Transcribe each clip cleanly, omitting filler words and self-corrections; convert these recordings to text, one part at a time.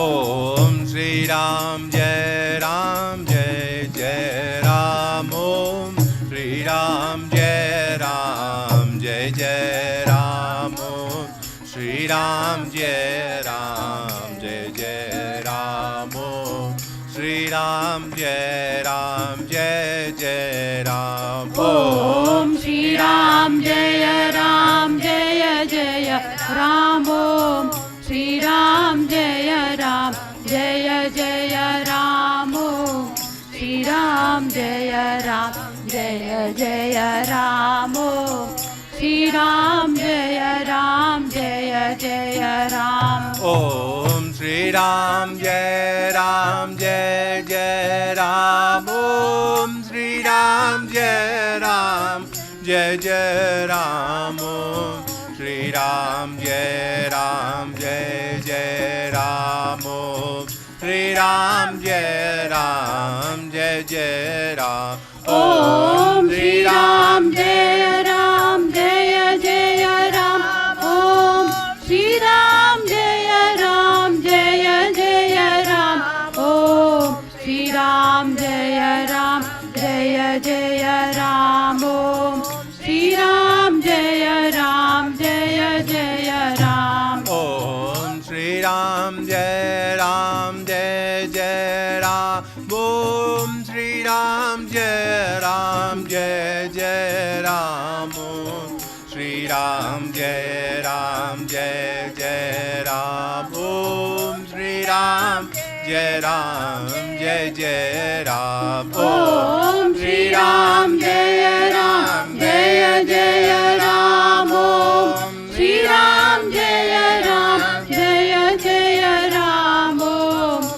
Om Shri Ram Jai Ram Jai Jai Ram. Om Shri Ram Jai Ram Jai Jai Ram. Om Shri Ram Jai Ram Jai Jai Ram. Om Shri Ram Jai Ram Jai Jai Ram. Om Shri Ram Jaya Ram Jaya Jaya Ram. Om Shri Ram Jaya Ram Jaya Jaya Ram. Om Shri Ram Jaya Ram Jaya Jaya Ram. Om Shri Ram Jaya Ram Jaya Jaya Ram. Om Shri Ram Jai Ram Jai Jai Ram. Om Shri Ram Jai Ram Jai Jai Ram. Om Shri Ram Jai Ram Jai Jai Ram. Om Shri Ram Jai Ram Jai Jai Ram. Om Shri Ram Jaya Ram Jaya Jaya Ram. Om Shri Ram Jaya Ram Jaya Jaya Ram. Om Shri Ram Jaya Ram Jaya Jaya Ram. Om Shri Ram Jaya Ram Jaya Jaya Ram. Om Shri Ram Jai Ram Jai Jai Ram. Om Shri Ram Jai Ram Jai Jai Ram. Om Shri Ram Jai Ram Jai Jai Ram. Om Shri Ram Jai Ram Jai Jai Ram. Om Shri Ram Jaya Ram Jaya Jaya Ram. Om Shri Ram Jaya Ram Jaya Jaya Ram. Om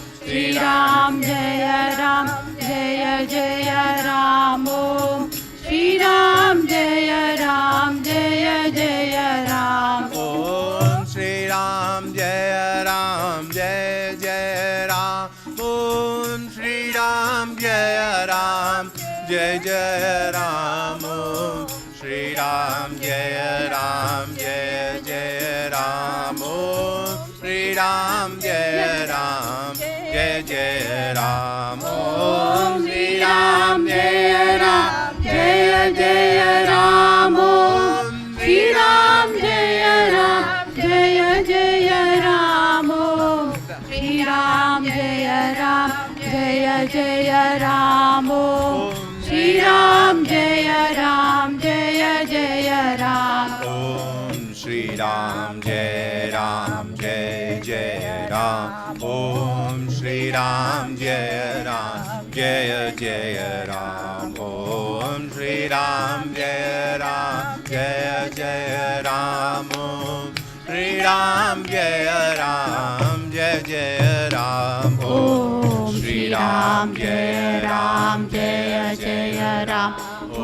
Shri Ram Jaya Ram Jaya Jaya Ram. Om Shri Ram Jaya Ram Jaya Jaya Ram. Om Shri Ram Jai Ram Jai Jai Ram. Om Shri Ram Jai Ram Jai Jai Ram. Om Shri Ram Jai Ram Jai Jai Ram. Om Shri Ram Jai Ram Jai Jai Ram. Om Shri Ram Jaya Ram Jaya Jaya Ram. Om Shri Ram Jaya Ram Jaya Jaya Ram. Om Shri Ram Jaya Ram Jaya Jaya Ram. Om Shri Ram Jaya Ram Jaya Jaya Ram. Om Shri Ram Jai Ram Jai Jai Ram. Om Shri Ram Jai Ram Jai Jai Ram. Om Shri Ram Jai Ram Jai Jai Ram. Om Shri Ram Jai Ram Jai Jai Ram. Om Shri Ram Jaya Ram Jaya Jaya Ram.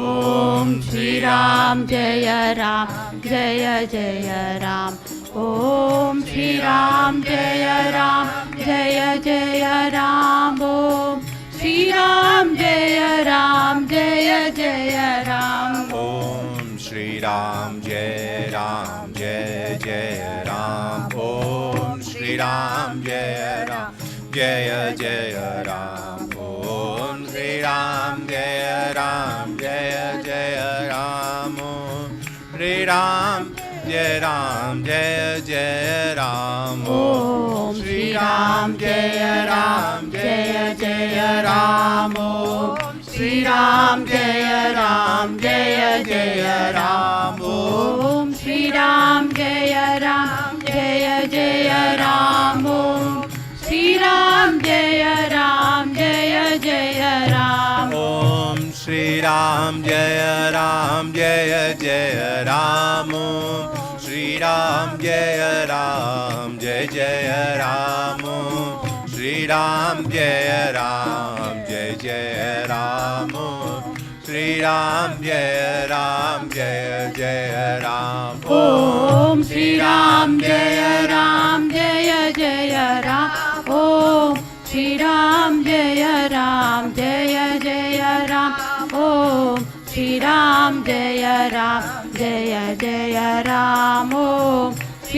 Om Shri Ram Jaya Ram Jaya Jaya Ram. Om Shri Ram Jaya Ram Jaya Jaya Ram. Om Shri Ram Jaya Ram Jaya Jaya Ram. Om Shri Ram Jai Ram Jai Jai Ram. Om Shri Ram Jai Ram Jai Jai Ram. Om Shri Ram Jai Ram Jai Jai Ram. Om Shri Ram Jai Ram Jai Jai Ram. Om Shri Ram Jaya Ram Jaya Jaya Ram. Om Shri Ram Jaya Ram Jaya Jaya Ram. Om Shri Ram Jaya Ram Jaya Jaya Ram. Om Shri Ram Jaya Ram Jaya Jaya Ram. Om Shri Ram Jai Ram Jai Jai Ram. Om Shri Ram Jai Ram Jai Jai Ram. Om Shri Ram Jai Ram Jai Jai Ram. Om Shri Ram Jai Ram Jai Jai Ram. Om Shri Ram Jaya Ram Jaya Jaya Ram. Om Shri Ram Jaya Ram Jaya Jaya Ram. Om Shri Ram Jaya Ram Jaya Jaya Ram. Om Shri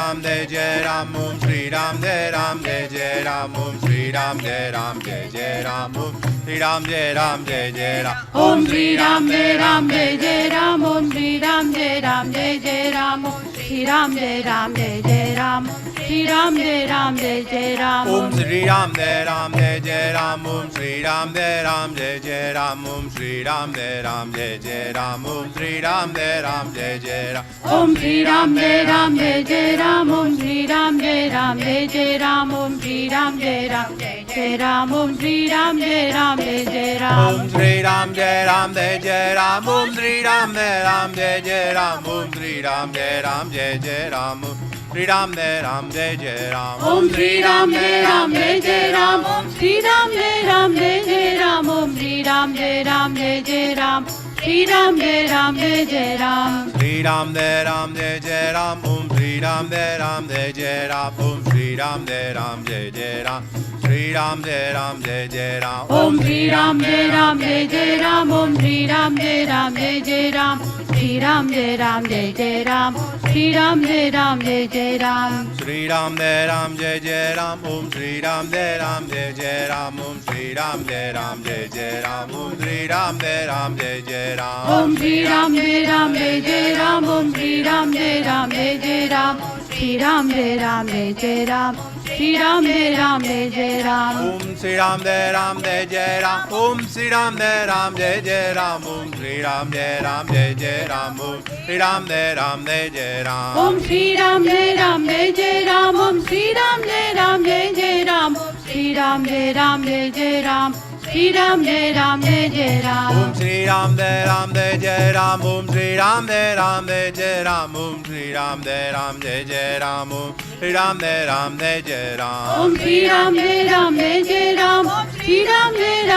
Ram Jai Jai Ram Om Shri Ram Jai Ram Jai Jai Ram Om Shri Ram Jai Ram Jai Jai Ram Om Shri Ram Jai Ram Jai Jai Ram Om Shri Ram Jai Ram Jai Jai Ram Om Shri Ram Jai Ram Jai Jai Ram Om Shri Ram Jai Ram Jai Jai Ram Shri Ram Jai Ram Jai Jai Ram Om Shri Ram Jai Ram Jai Jai Ram Om Shri Ram Jai Ram Jai Jai Ram Om Shri Ram Jai Ram Jai Jai Ram Om Shri Ram Jai Ram Jai Jai Ram Om Shri Ram Jai Ram Jai Jai Ram Om Shri Ram Jai Ram Jai Jai Ram Om Shri Ram Jai Ram Jai Jai Ram Om Shri Ram Jai Ram Jai Jai Ram Om Shri Ram Jai Ram Jai Jai Ram Om Shri Ram Jai Ram Jai Jai Ram Om Shri Ram Jai Ram Jai Jai Ram Shri Ram Jai Ram Jai Jai Ram Om Shri Ram Jai Ram Jai Jai Ram Om Shri Ram Jai Ram Jai Jai Ram Om Shri Ram Jai Ram Jai Jai Ram Shri Ram Jai Ram Jai Jai Ram Shri Ram Jai Ram Jai Jai Ram Om Shri Ram Jai Ram Jai Jai Ram Om Shri Ram Jai Ram Jai Jai Ram Shri Ram Jai Ram Jai Jai Ram Om Shri Ram Jai Ram Jai Jai Ram Om Shri Ram Jai Ram Jai Jai Ram Shri Ram Jai Ram Jai Jai Ram Shri Ram Jai Ram Jai Jai Ram Shri Ram Jai Ram Jai Jai Ram Om Shri Ram Jai Ram Jai Jai Ram Om Shri Ram Jai Ram Jai Jai Ram Om Shri Ram Jai Ram Jai Jai Ram Om Shri Ram Jai Ram Jai Jai Ram Om Shri Ram Jai Ram Jai Jai Ram Shri Ram Jai Ram Jai Jai Ram Shri Ram Jai Ram Jai Jai Ram Om Shri Ram Jai Ram Jai Jai Ram Om Shri Ram Jai Ram Jai Jai Ram Om Shri Ram Jai Ram Jai Jai Ram Om Shri Ram Jai Ram Jai Jai Ram Om Shri Ram Jai Ram Jai Jai Ram Om Shri Ram Jai Ram Jai Jai Ram Shri Ram Jai Ram Jai Jai Ram Shri Ram Jai Ram Jai Jai Ram Om Shri Ram Jai Ram Jai Jai Ram Om Shri Ram Jai Ram Jai Jai Ram Om Shri Ram Jai Ram Jai Jai Ram Om Shri Ram Jai Ram Jai Jai Ram Om Shri Ram Jai Ram Jai Jai Ram Shri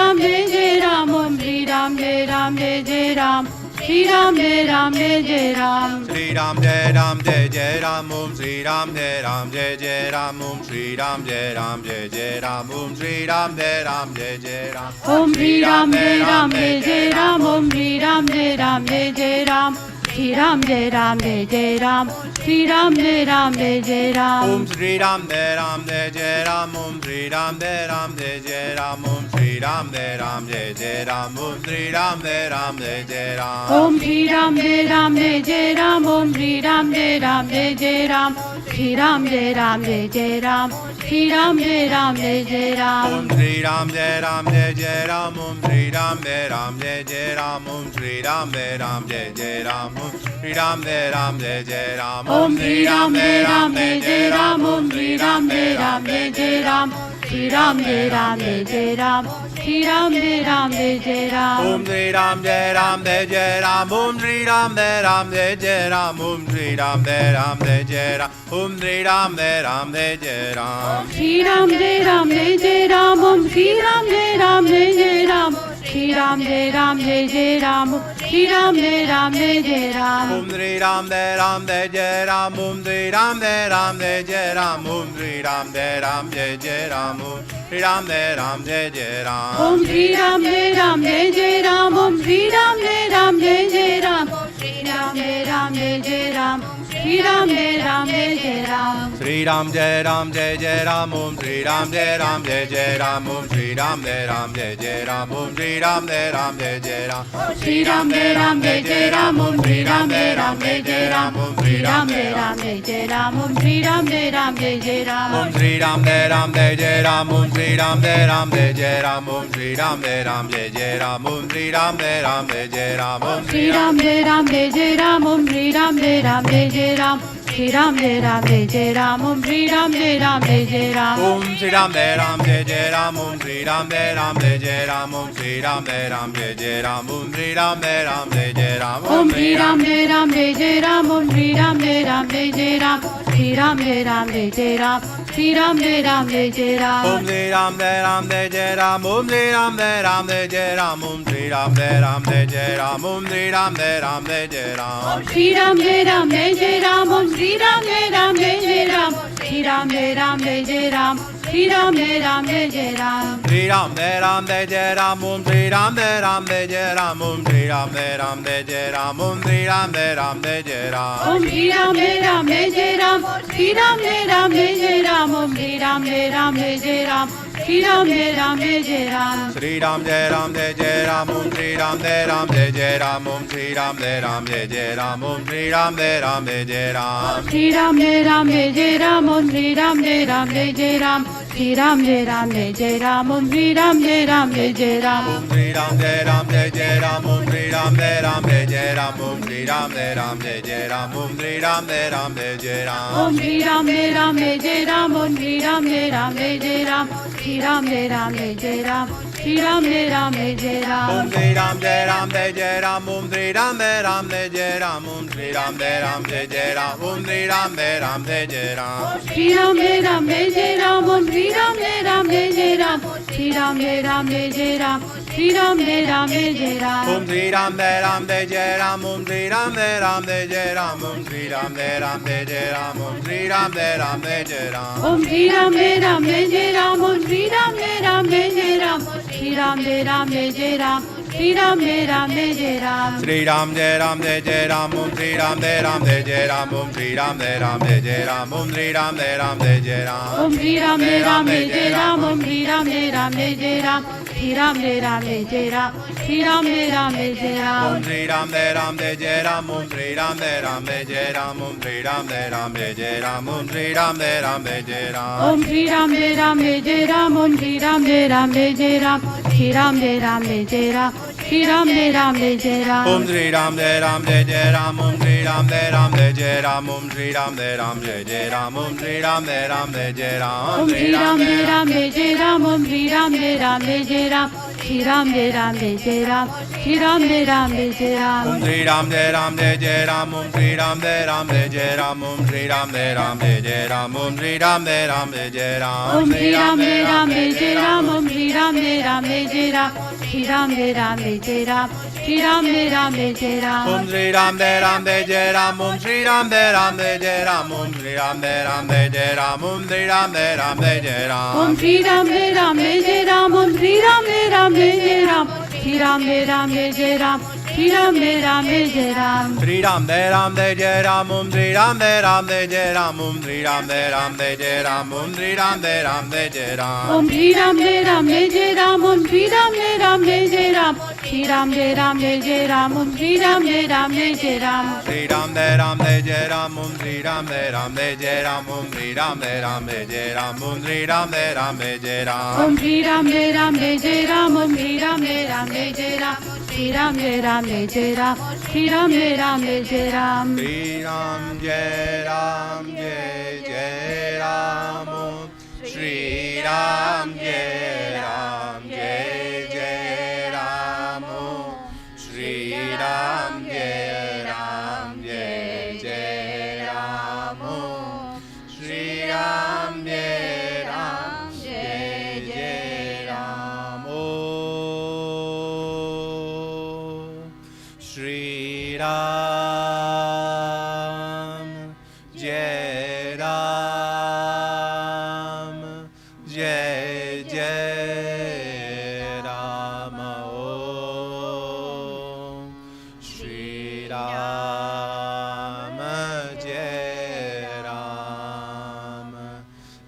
Ram Jai Ram Jai Jai Ram Om Shri Ram Jai Ram Jai Jai Ram Shri Ram Jai Ram Jai Jai Ram Shri Ram Jai Ram Jai Jai Ram Om Shri Ram Jai Ram Jai Jai Ram Om Shri Ram Jai Ram Jai Jai Ram Om Shri Ram Jai Ram Jai Jai Ram Om Shri Ram Jai Ram Jai Jai Ram Om Shri Ram Jai Ram Jai Jai Ram Shri Ram Jai Ram Jai Jai Ram Shri Ram Jai Ram Jai Jai Ram Om Shri Ram Jai Ram Jai Jai Ram Om Shri Ram Jai Ram Jai Jai Ram Om Shri Ram Jai Ram Jai Jai Ram Om Shri Ram Jai Ram Jai Jai Ram Om Shri Ram Jai Ram Jai Jai Ram Om Shri Ram Jai Ram Jai Jai Ram Shri Ram Jai Ram Jai Jai Ram Shri Ram Jai Ram Jai Jai Ram Om Shri Ram Jai Ram Jai Jai Ram Om Shri Ram Jai Ram Jai Jai Ram Om Shri Ram Jai Ram Jai Jai Ram Om Shri Ram Jai Ram Jai Jai Ram Om Shri Ram Jai Ram Jai Jai Ram Om Shri Ram Jai Ram Jai Jai Ram Shri Ram Jai Ram Jai Jai Ram Shri Ram Jai Ram Jai Jai Ram Om Shri Ram Jai Ram Jai Jai Ram Om Shri Ram Jai Ram Jai Jai Ram Om Shri Ram Jai Ram Jai Jai Ram Om Shri Ram Jai Ram Jai Jai Ram Shri Ram Jai Ram Jai Jai Ram Om Shri Ram Jai Ram Jai Jai Ram Shri Ram Jai Ram Jai Jai Ram Shri Ram Jai Ram Jai Jai Ram Om Shri Ram Jai Ram Jai Jai Ram Om Shri Ram Jai Ram Jai Jai Ram Om Shri Ram Jai Ram Jai Jai Ram Om Shri Ram Jai Ram Jai Jai Ram Om Shri Ram Jai Ram Jai Jai Ram Om Shri Ram Jai Ram Jai Jai Ram Shri Ram Jai Ram Jai Jai Ram Shri Ram Jai Ram Jai Jai Ram Shri Ram Jai Ram Jai Jai Ram Om Shri Ram Jai Ram Jai Jai Ram Om Shri Ram Jai Ram Jai Jai Ram Om Shri Ram Jai Ram Jai Jai Ram Shri Ram Jai Ram Jai Jai Ram Om Shri Ram Jai Ram Jai Jai Ram Om Shri Ram Jai Ram Jai Jai Ram Om Shri Ram Jai Ram Jai Jai Ram Om Shri Ram Jai Ram Jai Jai Ram Om Shri Ram Jai Ram Jai Jai Ram Om Shri Ram Jai Ram Jai Jai Ram Om Shri Ram Jai Ram Jai Jai Ram Om Shri Ram Jai Ram Jai Jai Ram Om Shri Ram Jai Ram Jai Jai Ram Shri Ram Jai Ram Jai Jai Ram Om Shri Ram Jai Ram Jai Jai Ram Om Shri Ram Jai Ram Jai Jai Ram Om Shri Ram Jai Ram Jai Jai Ram Om Shri Ram Jai Ram Jai Jai Ram Om Shri Ram Jai Ram Jai Jai Ram Om Shri Ram Jai Ram Jai Jai Ram Om Shri Ram Jai Ram Jai Jai Ram Shri Ram Jai Ram Jai Jai Ram Shri Ram Jai Ram Jai Jai Ram Om Shri Ram Jai Ram Jai Jai Ram Om Shri Ram Jai Ram Jai Jai Ram Om Shri Ram Jai Ram Jai Jai Ram Om Shri Ram Jai Ram Jai Jai Ram Shri Ram Jai Ram Jai Jai Ram Om Shri Ram Jai Ram Jai Jai Ram Shri Ram Jai Ram Jai Jai Ram Shri Ram Jai Ram Jai Jai Ram. Shri Ram Jai Ram Jai Jai Ram Om Shri Ram Jai Ram Jai Jai Ram Om Shri Ram Jai Ram Jai Jai Ram Om Shri Ram Jai Ram Jai Jai Ram. Om Shri Ram Jai Ram Jai Jai Ram. Shri Ram Jai Ram Jai Jai Ram. Om Shri Ram Jai Ram Jai Jai Ram. Shri Ram Jai Ram Jai Jai Ram. Shri Ram Jai Ram Jai Jai Ram Om Shri Ram Jai Ram Jai Jai Ram Om Shri Ram Jai Ram Jai Jai Ram Om Shri Ram Jai Ram Jai Jai Ram. Shri Ram Jai Ram Jai Jai Ram. Om Shri Ram Jai Ram Jai Jai Ram. Shri Ram Jai Ram Jai Jai Ram. Om Shri Ram Jai Ram Jai Jai Ram. Om Shri Ram Jai Ram Jai Jai Ram Om Shri Ram Jai Ram Jai Jai Ram Om Shri Ram Jai Ram Jai Jai Ram Om Shri Ram Jai Ram Jai Jai Ram. Om Shri Ram Jai Ram Jai Jai Ram. Om Shri Ram Jai Ram Jai Jai Ram. Shri Ram Jai Ram Jai Jai Ram. Shri Ram Jai Ram Jai Jai Ram. Om Shri Ram Jai Ram Jai Jai Ram Om Shri Ram Jai Ram Jai Jai Ram Om Shri Ram Jai Ram Jai Jai Ram Om Shri Ram Jai Ram Jai Jai Ram. Shri Ram Jai Ram Jai Jai Ram. Om Shri Ram Jai Ram Jai Jai Ram. Shri Ram Jai Ram Jai Jai Ram. Shri Ram Jai Ram Jai Jai Ram. Om Shri Ram Jai Ram Jai Jai Ram Om Shri Ram Jai Ram Jai Jai Ram Om Shri Ram Jai Ram Jai Jai Ram Om Shri Ram Jai Ram Jai Jai Ram. Om Shri Ram Jai Ram Jai Jai Ram. Om Shri Ram Jai Ram Jai Jai Ram. Shri Ram Jai Ram Jai Jai Ram. Shri Ram Jai Ram Jai Jai Ram. Shri Ram Jai Ram Jai Jai Ram Om Shri Ram Jai Ram Jai Jai Ram Om Shri Ram Jai Ram Jai Jai Ram Om Shri Ram Jai Ram Jai Jai Ram. Om Shri Ram Jai Ram Jai Jai Ram. Om Shri Ram Jai Ram Jai Jai Ram. Shri Ram Jai Ram Jai Jai Ram. Shri Ram Jai Ram Jai Jai Ram. Om Shri Ram Jai Ram Jai Jai Ram Om Shri Ram Jai Ram Jai Jai Ram Om Shri Ram Jai Ram Jai Jai Ram Om Shri Ram Jai Ram Jai Jai Ram. Om Shri Ram Jai Ram Jai Jai Ram. Om Shri Ram Jai Ram Jai Jai Ram. Shri Ram Jai Ram Jai Jai Ram. Shri Ram Jai Ram Jai Jai Ram. Om Shri Ram Jai Ram Jai Jai Ram Om Shri Ram Jai Ram Jai Jai Ram Om Shri Ram Jai Ram Jai Jai Ram Om Shri Ram Jai Ram Jai Jai Ram. Om Shri Ram Jai Ram Jai Jai Ram. Om Shri Ram Jai Ram Jai Jai Ram. Shri Ram Jai Ram Jai Jai Ram. Shri Ram Jai Ram Jai Jai Ram. Om Shri Ram Jai Ram Jai Jai Ram Om Shri Ram Jai Ram Jai Jai Ram Om Shri Ram Jai Ram Jai Jai Ram Om Shri Ram Jai Ram Jai Jai Ram. Om Shri Ram Jai Ram Jai Jai Ram. Om Shri Ram Jai Ram Jai Jai Ram. Shri Ram Jai Ram Jai Jai Ram. Shri Ram Jai Ram Jai Jai Ram. Om Shri Ram Jai Ram Jai Jai Ram Om Shri Ram Jai Ram Jai Jai Ram Om Shri Ram Jai Ram Jai Jai Ram Om Shri Ram Jai Ram Jai Jai Ram. Om Shri Ram Jai Ram Jai Jai Ram. Om Shri Ram Jai Ram Jai Jai Ram. Shri Ram Jai Ram Jai Jai Ram. Shri Ram Jai Ram Jai Jai Ram. Shri Ram Jai Ram Jai Jai Ram Om Shri Ram Jai Ram Jai Jai Ram Om Shri Ram Jai Ram Jai Jai Ram Om Shri Ram Jai Ram Jai Jai Ram. Om Shri Ram Jai Ram Jai Jai Ram. Om Shri Ram Jai Ram Jai Jai Ram. Shri Ram Jai Ram Jai Jai Ram. Om Shri Ram Jai Ram Jai Jai Ram. Shri Ram Jai Ram Jai Jai Ram Om Shri Ram Jai Ram Jai Jai Ram Om Shri Ram Jai Ram Jai Jai Ram Om Shri Ram Jai Ram Jai Jai Ram. Om Shri Ram Jai Ram Jai Jai Ram. Om Shri Ram Jai Ram Jai Jai Ram. Shri Ram Jai Ram Jai Jai Ram. Shri Ram Jai Ram Jai Jai Ram. Shri Ram Jai Ram Jai Jai Ram Om Shri Ram Jai Ram Jai Jai Ram Om Shri Ram Jai Ram Jai Jai Ram Om Shri Ram Jai Ram Jai Jai Ram Om Shri Ram Jai Ram Jai Jai Ram Om Shri Ram Jai Ram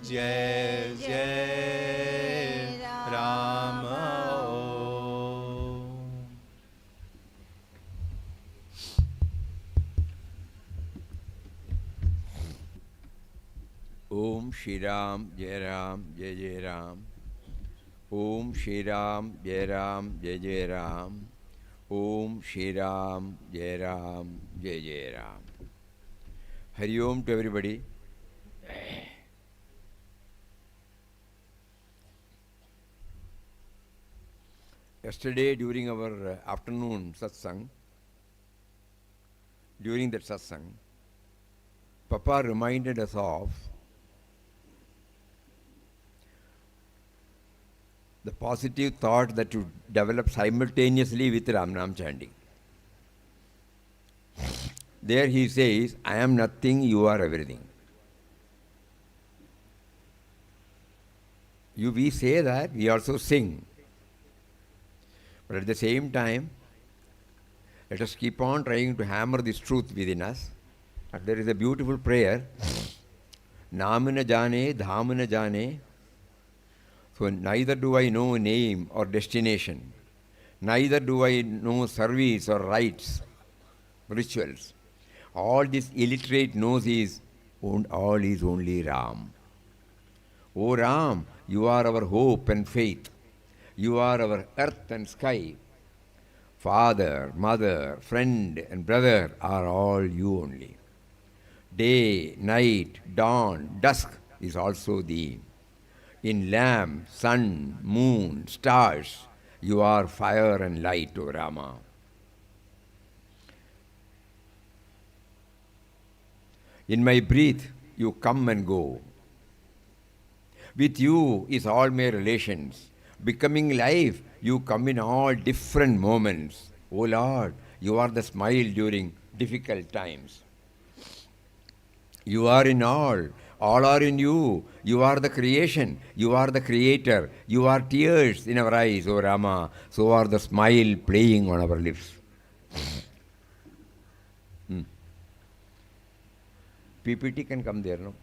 Jai Jai Ram Om. Om Shri Ram Jai Ram Jai Jai Ram. Om Shri Ram Jai Ram Jai Jai Ram. Om Shri Ram Jai Ram Jai Jai Ram. Hari Om to everybody. Yesterday during our afternoon satsang, during that satsang, Papa reminded us of the positive thought that you develop simultaneously with Ramnam chanting. There he says, I am nothing, you are everything. we say that, we also sing. But at the same time, let us keep on trying to hammer this truth within us. And there is a beautiful prayer. Namina jane, dhamina jane. So neither do I know name or destination. Neither do I know service or rites, rituals. All this illiterate knows is, all is only Ram. O Ram, you are our hope and faith. You are our earth and sky. Father, mother, friend and brother are all you only. Day, night, dawn, dusk is also thee. In lamp, sun, moon, stars, you are fire and light, O Rama. In my breath, you come and go. With you is all my relations. Becoming life, you come in all different moments. O Lord, you are the smile during difficult times. You are in all are in you. You are the creation, you are the creator. You are tears in our eyes, O Rama. So are the smile playing on our lips. PPT can come there, no?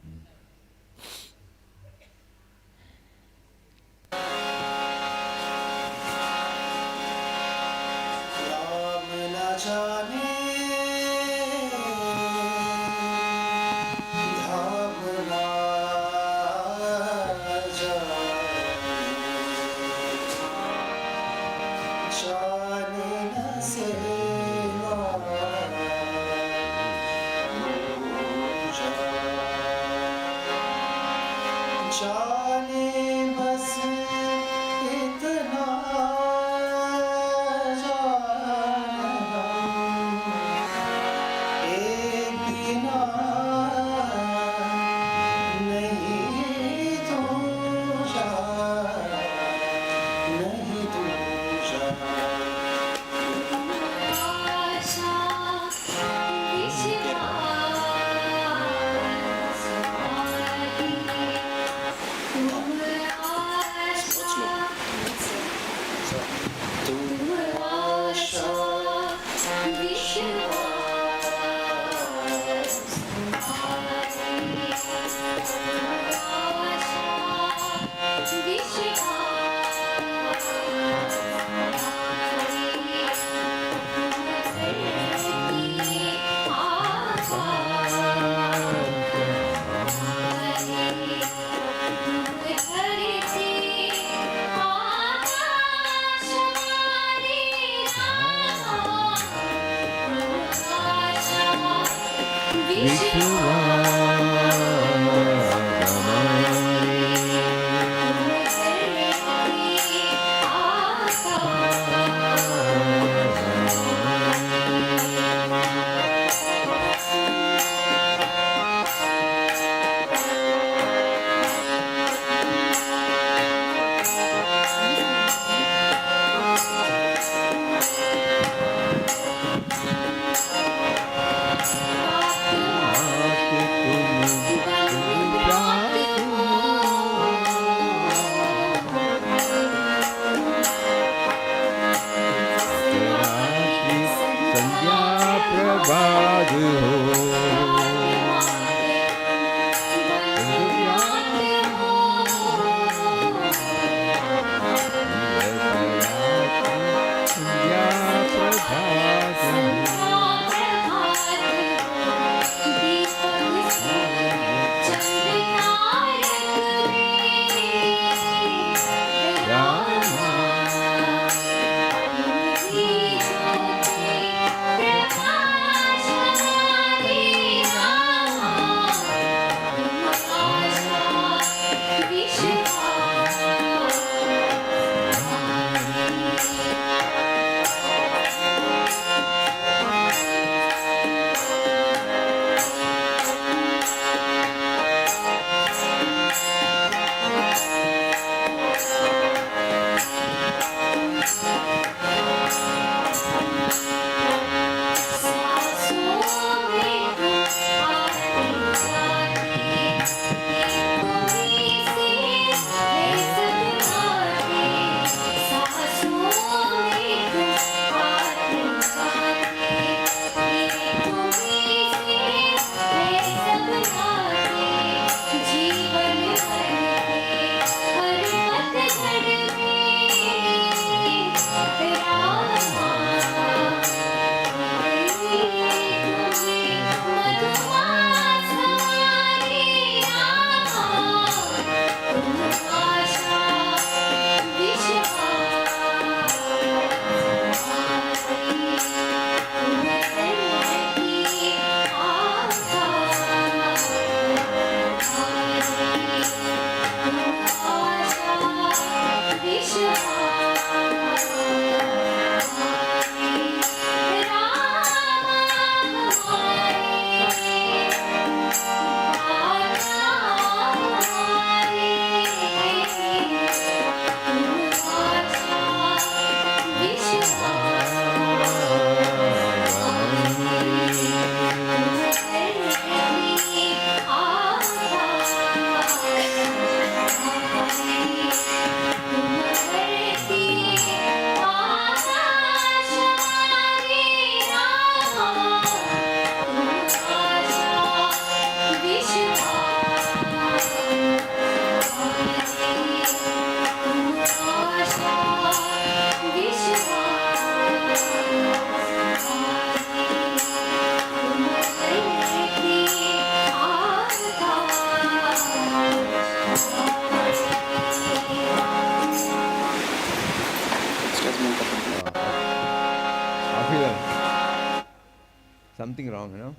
long.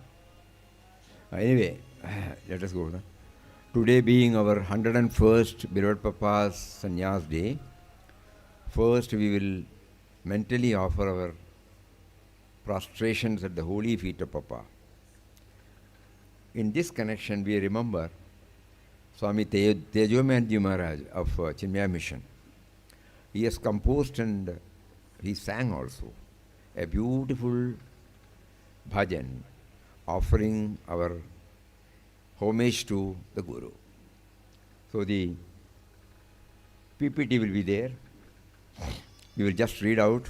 Anyway, let us go. Today being our 101st Beloved Papa's Sanyas Day, first we will mentally offer our prostrations at the holy feet of Papa. In this connection, we remember Swami Tejomanji Maharaj of Chinmaya Mission. He has composed and he sang also a beautiful bhajan offering our homage to the Guru. So the PPT will be there. We will just read out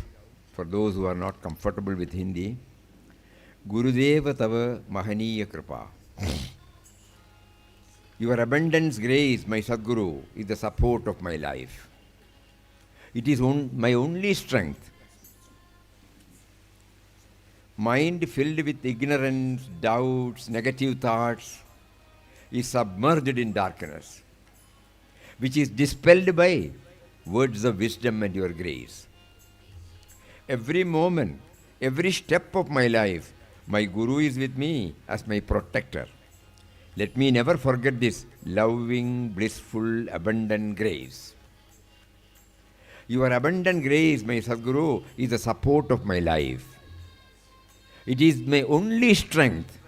for those who are not comfortable with Hindi. Gurudeva Tava Mahaniya Kripa. Your abundance grace, my Sadguru, is the support of my life. It is my only strength. Mind filled with ignorance, doubts, negative thoughts is submerged in darkness, which is dispelled by words of wisdom and your grace. Every moment, every step of my life, my Guru is with me as my protector. Let me never forget this loving, blissful, abundant grace. Your abundant grace, my Sadguru, is the support of my life. It is my only strength.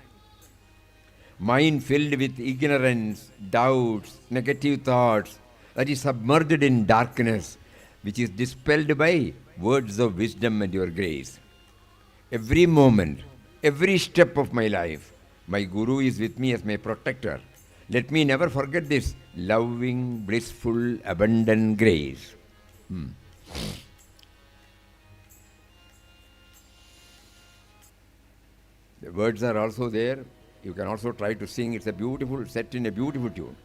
Mind filled with ignorance, doubts, negative thoughts, that is submerged in darkness, which is dispelled by words of wisdom and your grace. Every moment, every step of my life, my Guru is with me as my protector. Let me never forget this loving, blissful, abundant grace. The words are also there. You can also try to sing. It's a beautiful, set in a beautiful tune.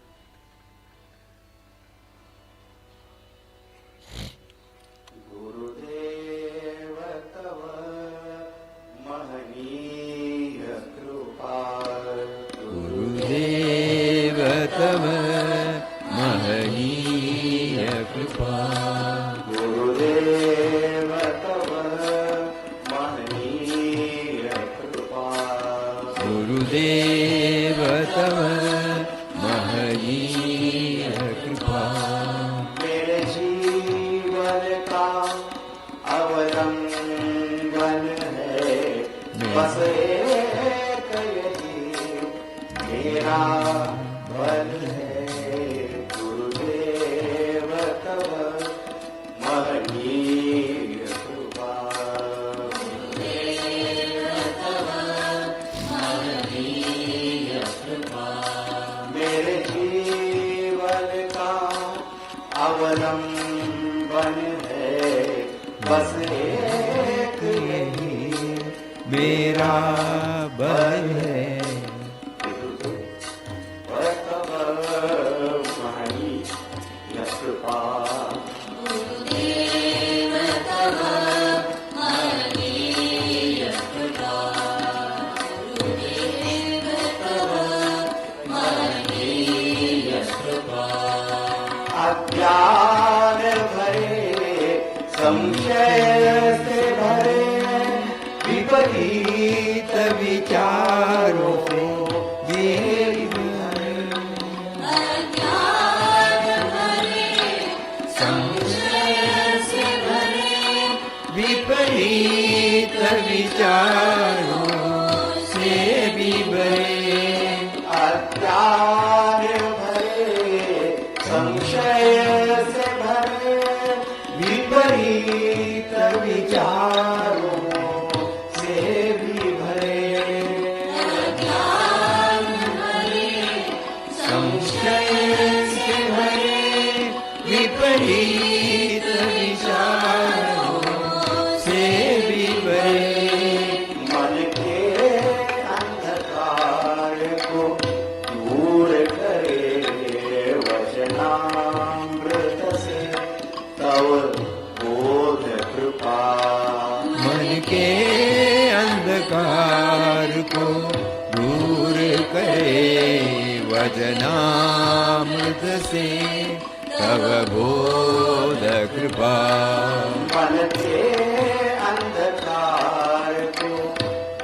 अंधकार को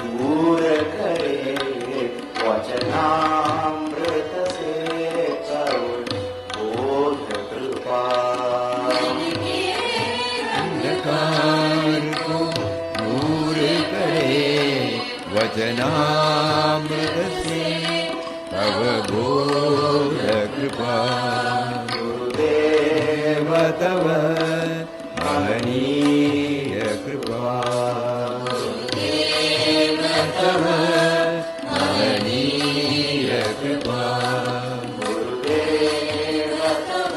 दूर करे वचनामृत से तव बोध कृपा गुरुदेव तव महनीय कृपा गुरुदेव तव महनीय कृपा गुरुदेव तव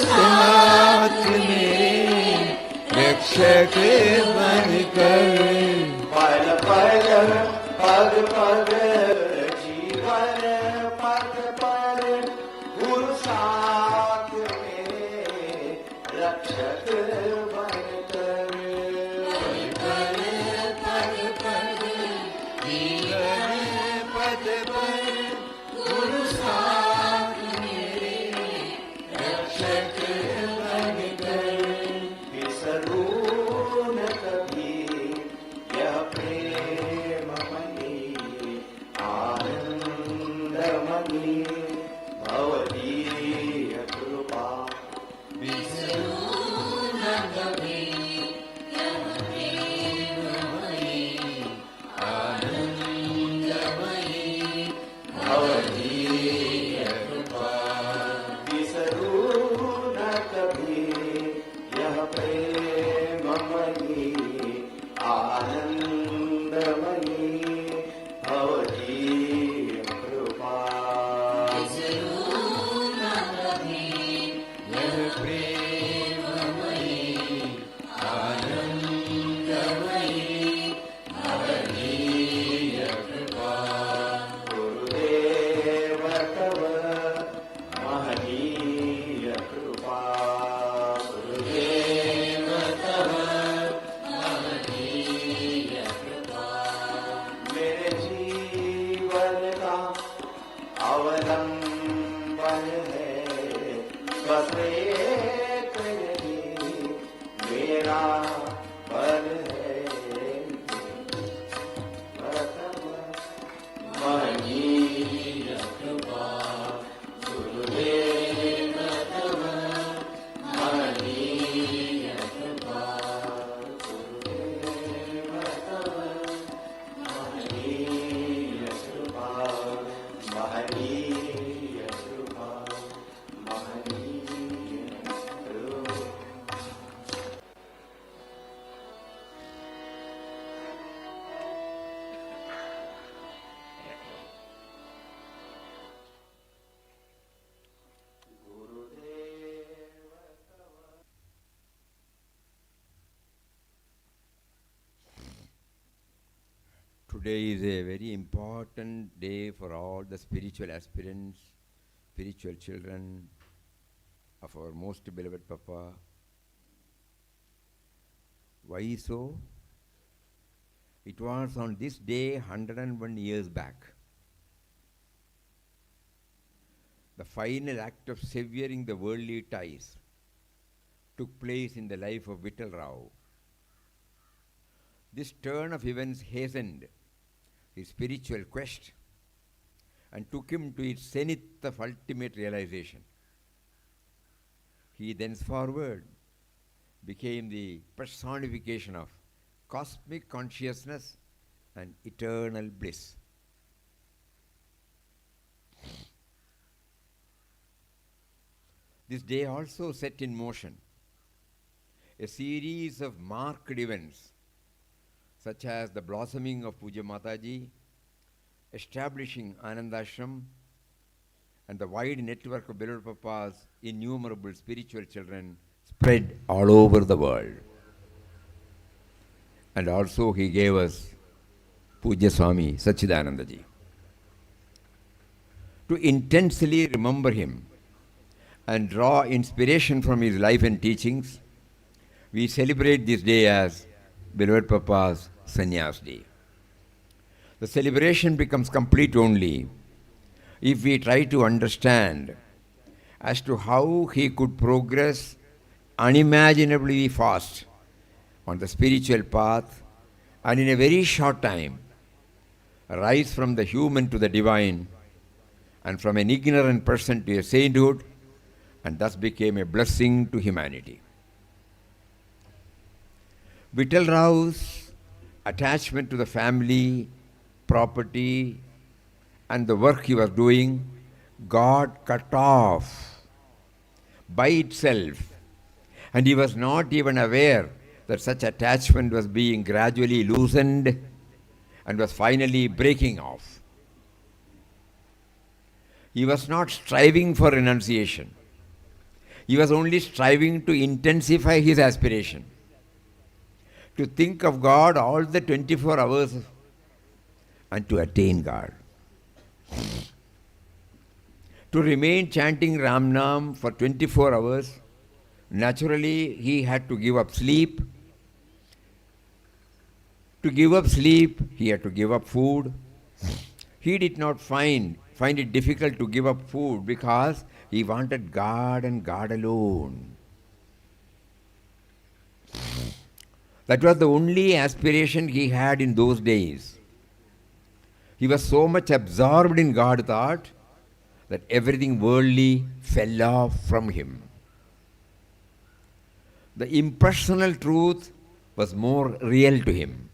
साथ में रक्षक बनकर पल पल पग पग जीवन पग पर गुरु साथ मेरे रक्षक बनकर पल पल पग जीवन पद पर गुरु साथ मेरे रक्षक बनकर बिसरू न कभी यह प्रेममयी आनंदमयी भवदीय कृपा बिसरू न कभी यह प्रेममयी आनंदमयी भवदीय कृपा बिसरू न कभी यह प्रेममयी आनंदमयी भवदीय कृपा यह प्रेममयी आनंदमयी भवदीय कृपा गुरुदेव तव महनीय कृपा गुरुदेव तव महनीय कृपा मेरे जीवन का अवलंबन है बस एक यही मेरा बल है महनीय कृपा गुरुदेव तव महनीय कृपा गुरुदेव तव महनीय कृपा महनीय कृपा महनीय कृपा Today is a very important day for all the spiritual aspirants, spiritual children of our most beloved Papa. Why so? It was on this day 101 years back. The final act of severing the worldly ties took place in the life of Vittal Rao. This turn of events hastened his spiritual quest and took him to its zenith of ultimate realization. He thenceforward became the personification of cosmic consciousness and eternal bliss. This day also set in motion a series of marked events such as the blossoming of Puja Mataji, establishing Ananda Ashram, and the wide network of beloved Papa's innumerable spiritual children spread all over the world. And also he gave us Puja Swami Sachidanandaji. To intensely remember him and draw inspiration from his life and teachings, we celebrate this day as beloved Papa's Sanyas Day. The celebration becomes complete only if we try to understand as to how he could progress unimaginably fast on the spiritual path and in a very short time rise from the human to the divine and from an ignorant person to a sainthood, and thus became a blessing to humanity. Vittal Rao's attachment to the family, property, and the work he was doing, got cut off by itself. And he was not even aware that such attachment was being gradually loosened and was finally breaking off. He was not striving for renunciation. He was only striving to intensify his aspiration, to think of God all the 24 hours and to attain God. To remain chanting Ramnam for 24 hours, naturally he had to give up sleep. To give up sleep, he had to give up food. He did not find it difficult to give up food because he wanted God and God alone. That was the only aspiration he had in those days. He was so much absorbed in God thought that everything worldly fell off from him. The impersonal truth was more real to him.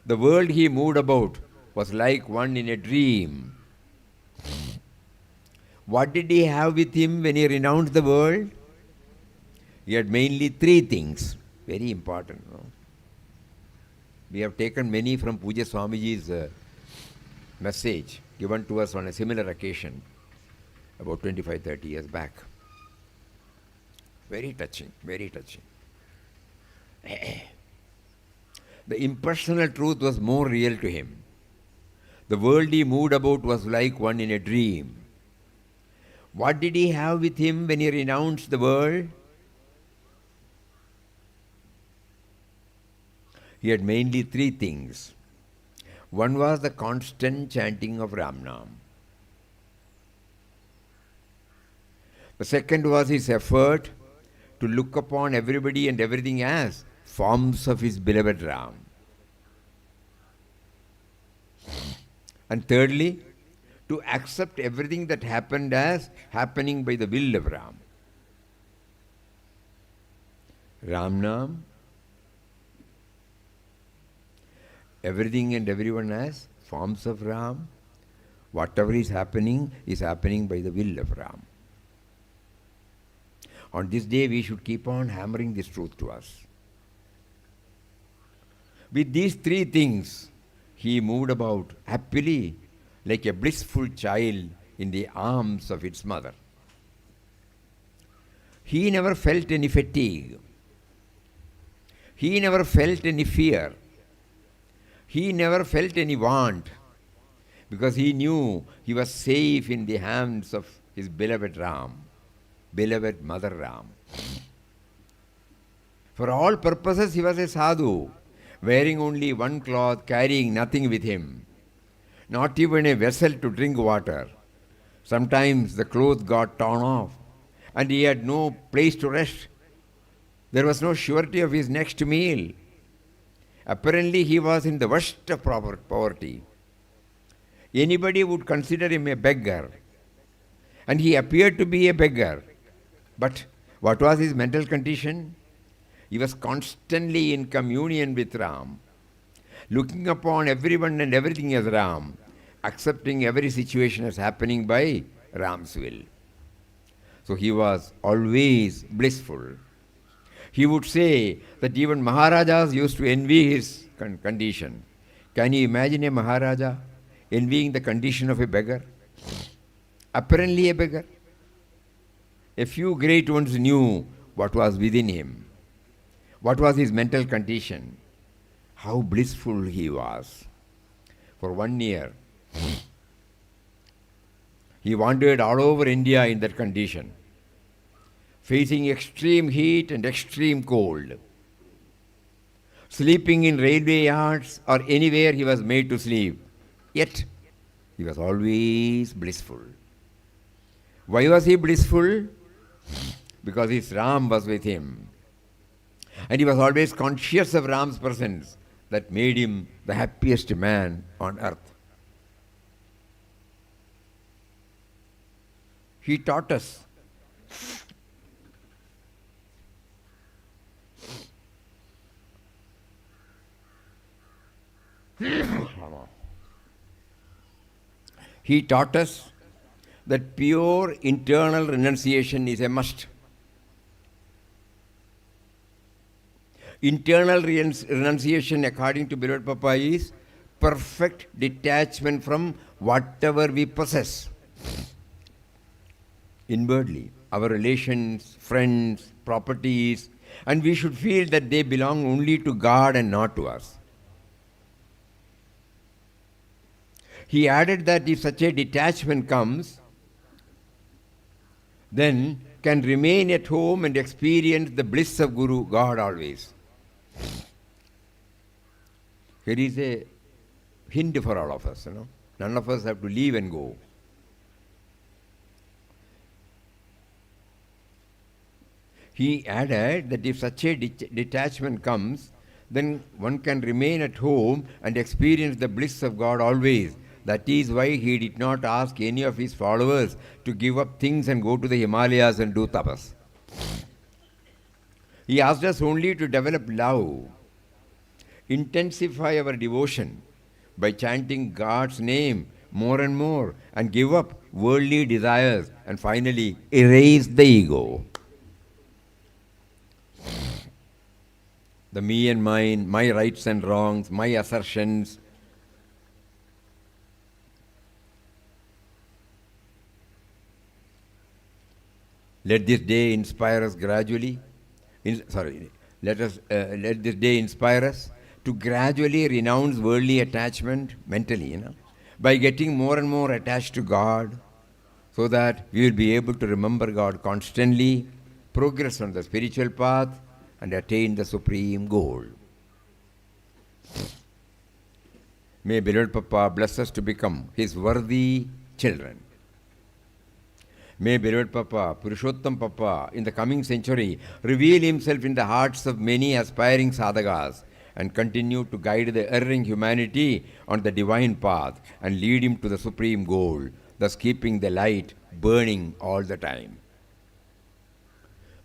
The world he moved about was like one in a dream. What did he have with him when he renounced the world? He had mainly three things, very important. No? We have taken many from Puja Swamiji's message given to us on a similar occasion about 25-30 years back. Very touching, very touching. The impersonal truth was more real to him. The world he moved about was like one in a dream. What did he have with him when he renounced the world? He had mainly three things. One was the constant chanting of Ramnam. The second was his effort to look upon everybody and everything as forms of his beloved Ram. And thirdly, to accept everything that happened as happening by the will of Ram. Ramnam, everything and everyone as forms of Ram. Whatever is happening by the will of Ram. On this day, we should keep on hammering this truth to us. With these three things, he moved about happily like a blissful child in the arms of its mother. He never felt any fatigue. He never felt any fear. He never felt any want because he knew he was safe in the hands of his beloved Ram, beloved Mother Ram. For all purposes, he was a sadhu, wearing only one cloth, carrying nothing with him, not even a vessel to drink water. Sometimes the cloth got torn off and he had no place to rest. There was no surety of his next meal. Apparently, he was in the worst of poverty. Anybody would consider him a beggar. And he appeared to be a beggar. But what was his mental condition? He was constantly in communion with Ram, looking upon everyone and everything as Ram, accepting every situation as happening by Ram's will. So he was always blissful. He would say that even Maharajas used to envy his condition. Can you imagine a Maharaja envying the condition of a beggar? Apparently a beggar. A few great ones knew what was within him, what was his mental condition, how blissful he was. For 1 year, he wandered all over India in that condition, facing extreme heat and extreme cold, sleeping in railway yards or anywhere he was made to sleep. Yet, he was always blissful. Why was he blissful? Because his Ram was with him. And he was always conscious of Ram's presence. That made him the happiest man on earth. He taught us He taught us that pure internal renunciation is a must. Internal renunciation, according to beloved Papa, is perfect detachment from whatever we possess. Inwardly, our relations, friends, properties, and we should feel that they belong only to God and not to us. He added that if such a detachment comes, then can remain at home and experience the bliss of Guru, God always. Here is a hint for all of us, None of us have to leave and go. He added that if such a detachment comes, then one can remain at home and experience the bliss of God always. That is why he did not ask any of his followers to give up things and go to the Himalayas and do tapas. He asked us only to develop love, intensify our devotion by chanting God's name more and more, and give up worldly desires, and finally erase the ego. The me and mine, my rights and wrongs, my assertions. Let this day inspire us gradually. Let this day inspire us to gradually renounce worldly attachment mentally, by getting more and more attached to God, so that we will be able to remember God constantly, progress on the spiritual path, and attain the supreme goal. May beloved Papa bless us to become his worthy children. May beloved Papa, Purushottam Papa, in the coming century, reveal himself in the hearts of many aspiring sadhakas and continue to guide the erring humanity on the divine path and lead him to the supreme goal, thus keeping the light burning all the time.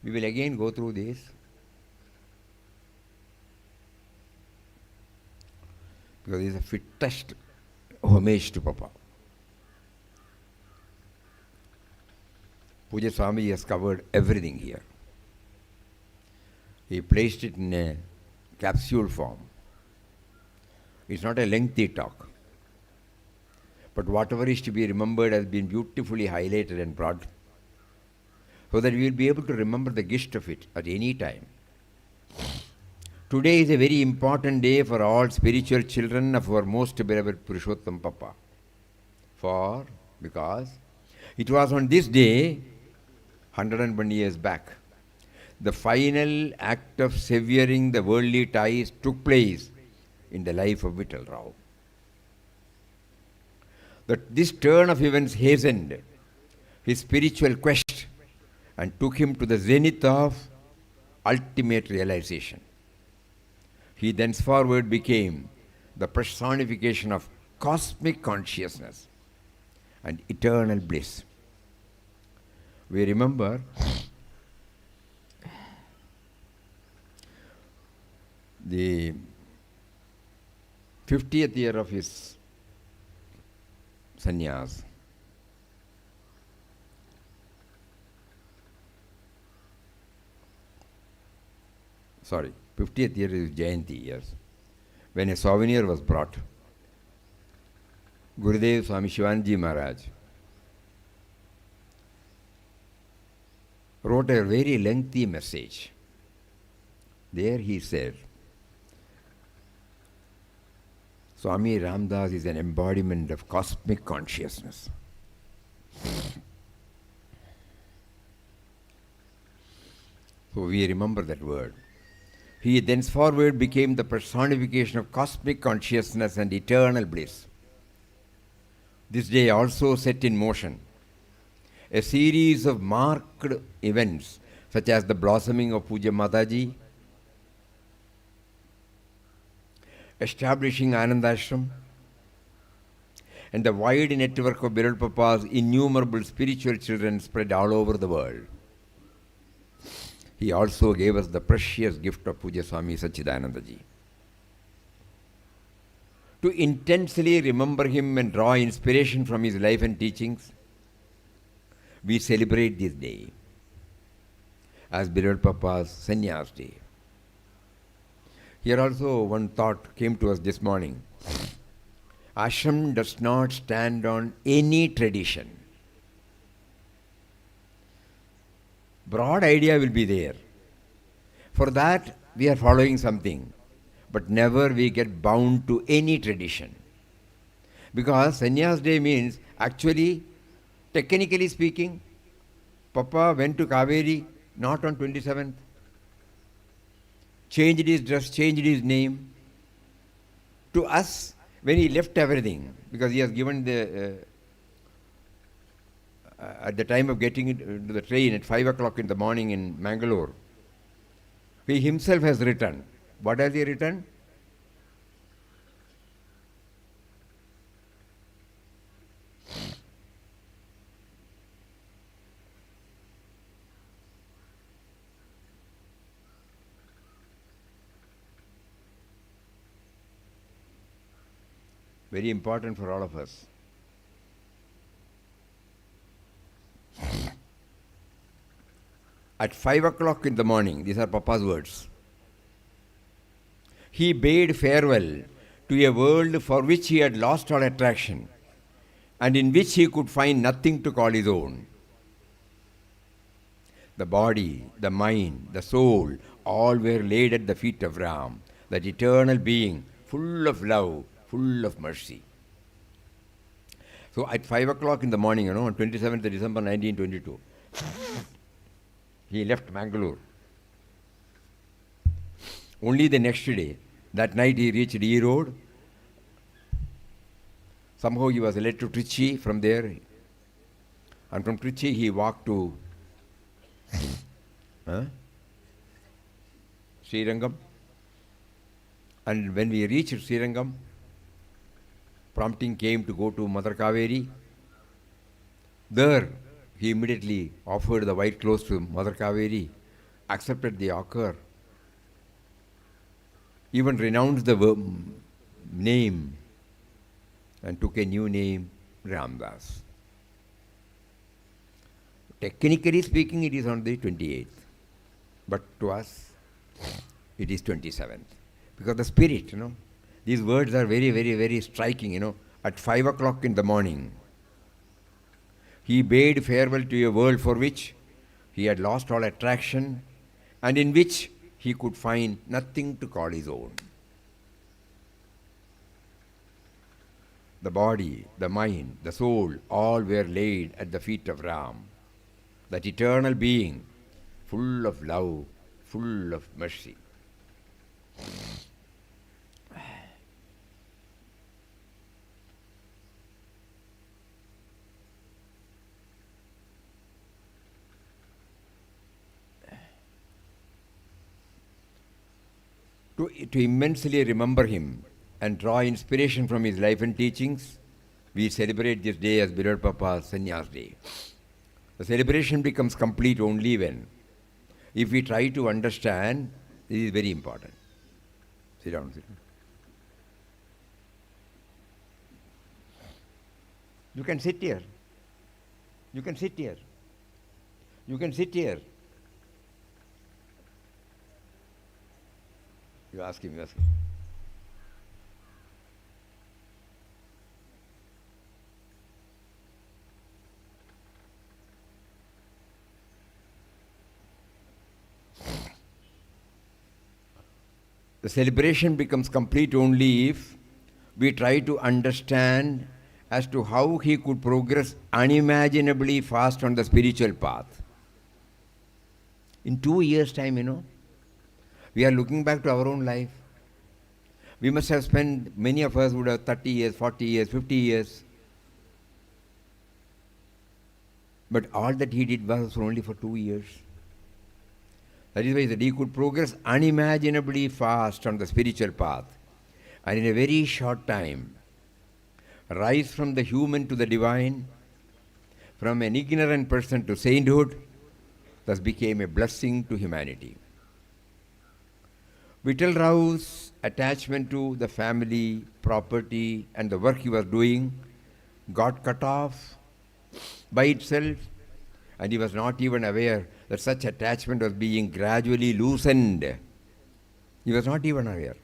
We will again go through this. Because it is a fittest homage to Papa. Puja Swami has covered everything here. He placed it in a capsule form. It's not a lengthy talk. But whatever is to be remembered has been beautifully highlighted and brought, so that we will be able to remember the gist of it at any time. Today is a very important day for all spiritual children of our most beloved Purushottam Papa. Because it was on this day, 101 years back, the final act of severing the worldly ties took place in the life of Vittal Rao. That this turn of events hastened his spiritual quest and took him to the zenith of ultimate realization. He thenceforward became the personification of cosmic consciousness and eternal bliss. We remember the 50th year of his Sanyas. 50th year is Jayanti years, when a souvenir was brought. Gurudev Swami Shivanandji Maharaj wrote a very lengthy message. There he said, Swami Ramdas is an embodiment of cosmic consciousness. So we remember that word. He thenceforward became the personification of cosmic consciousness and eternal bliss. This day also set in motion a series of marked events, such as the blossoming of Puja Mataji, establishing Ananda Ashram, and the wide network of beloved Papa's innumerable spiritual children spread all over the world. He also gave us the precious gift of Puja Swami Sachidanandaji. to intensely remember him and draw inspiration from his life and teachings, we celebrate this day as beloved Papa's Sanyas Day. Here also one thought came to us this morning. Ashram does not stand on any tradition. Broad idea will be there. For that, we are following something, but never we get bound to any tradition. Because Sanyas Day means, actually, technically speaking, Papa went to Kaveri not on 27th. Changed his dress, changed his name. To us, when he left everything, because he has given the, at the time of getting into the train at 5 o'clock in the morning in Mangalore, he himself has written. What has he written? Very important for all of us. At 5 o'clock in the morning, these are Papa's words, he bade farewell to a world for which he had lost all attraction and in which he could find nothing to call his own. The body, the mind, the soul, all were laid at the feet of Ram, that eternal being, full of love, full of mercy. So at 5 o'clock in the morning, on 27th December 1922, he left Mangalore. Only the next day, that night he reached E Road. Somehow he was led to Trichy from there. And from Trichy he walked to Srirangam. And when we reached Srirangam, prompting came to go to Mother Kaveri. There, he immediately offered the white clothes to Mother Kaveri, accepted the ochre, even renounced the name and took a new name, Ramdas. Technically speaking, it is on the 28th, but to us, it is 27th. Because the spirit, these words are very, very, very striking, At 5 o'clock in the morning, he bade farewell to a world for which he had lost all attraction and in which he could find nothing to call his own. The body, the mind, the soul, all were laid at the feet of Ram, that eternal being, full of love, full of mercy. To immensely remember him and draw inspiration from his life and teachings, we celebrate this day as beloved Papa's Sanyas Day. The celebration becomes complete only when, if we try to understand, this is very important. Sit down, sit down. You can sit here. You can sit here. You can sit here. You ask him, you ask him. The celebration becomes complete only if we try to understand as to how he could progress unimaginably fast on the spiritual path. In 2 years' time, we are looking back to our own life. We must have spent, many of us would have 30 years, 40 years, 50 years. But all that he did was only for 2 years. That is why that he could progress unimaginably fast on the spiritual path. And in a very short time, rise from the human to the divine, from an ignorant person to sainthood, thus became a blessing to humanity. Vittal Rao's attachment to the family, property, and the work he was doing got cut off by itself, and he was not even aware that such attachment was being gradually loosened. He was not even aware,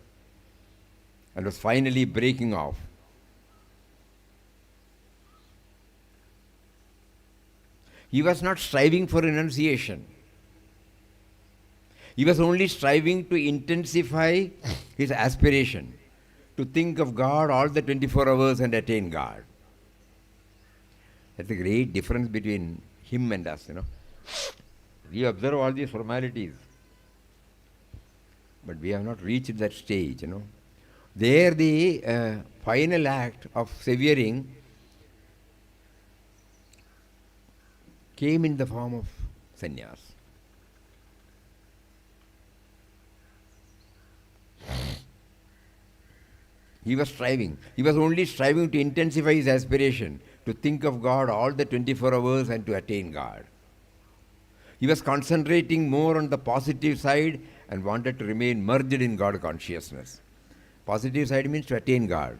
and was finally breaking off. He was not striving for renunciation. He was only striving to intensify his aspiration to think of God all the 24 hours and attain God. That's a great difference between him and us, We observe all these formalities, but we have not reached that stage, There the final act of severing came in the form of sannyas. He was striving. He was only striving to intensify his aspiration to think of God all the 24 hours and to attain God. He was concentrating more on the positive side and wanted to remain merged in God consciousness. Positive side means to attain God.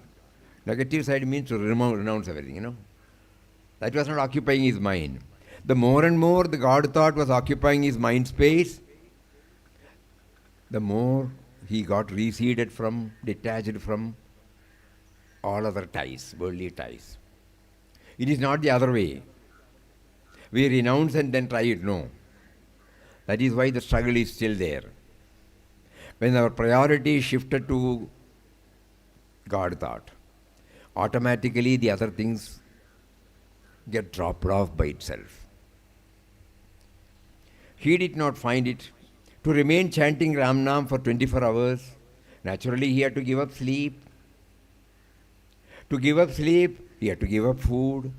Negative side means to renounce everything, That was not occupying his mind. The more and more the God thought was occupying his mind space, the more he got receded from, detached from all other ties, worldly ties. It is not the other way. We renounce and then try it. No. That is why the struggle is still there. When our priority shifted to God thought, automatically the other things get dropped off by itself. He did not find it to remain chanting Ramnam for 24 hours. Naturally, he had to give up sleep. To give up sleep, he had to give up food.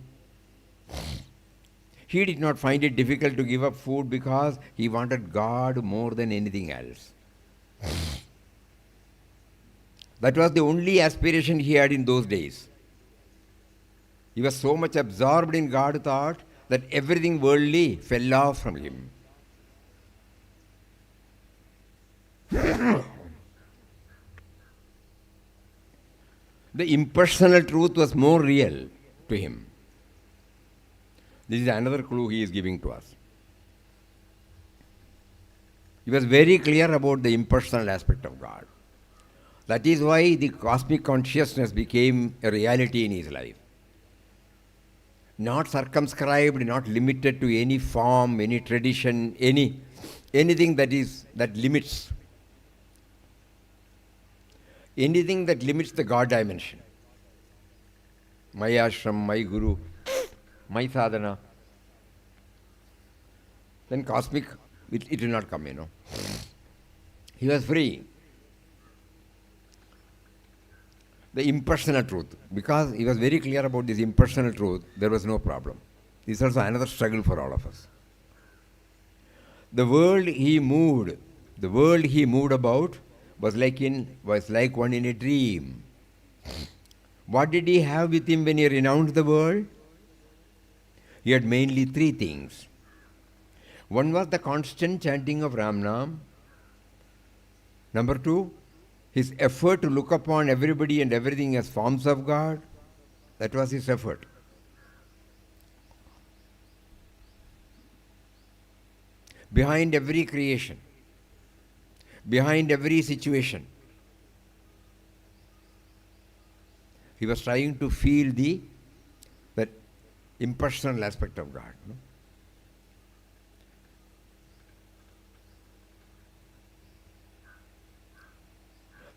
He did not find it difficult to give up food because he wanted God more than anything else. That was the only aspiration he had in those days. He was so much absorbed in God thought that everything worldly fell off from him. The impersonal truth was more real to him. This is another clue he is giving to us. He was very clear about the impersonal aspect of God. That is why the cosmic consciousness became a reality in his life. Not circumscribed, not limited to any form, any tradition, anything that limits. Anything that limits the God dimension. My ashram, my guru, my sadhana. Then cosmic, it will not come, He was free. The impersonal truth. Because he was very clear about this impersonal truth, there was no problem. This is also another struggle for all of us. The world he moved about was like one in a dream. What did he have with him when he renounced the world? He had mainly three things. One was the constant chanting of Ramnam. Number two, his effort to look upon everybody and everything as forms of God. That was his effort. Behind every creation, behind every situation, he was trying to feel that impersonal aspect of God.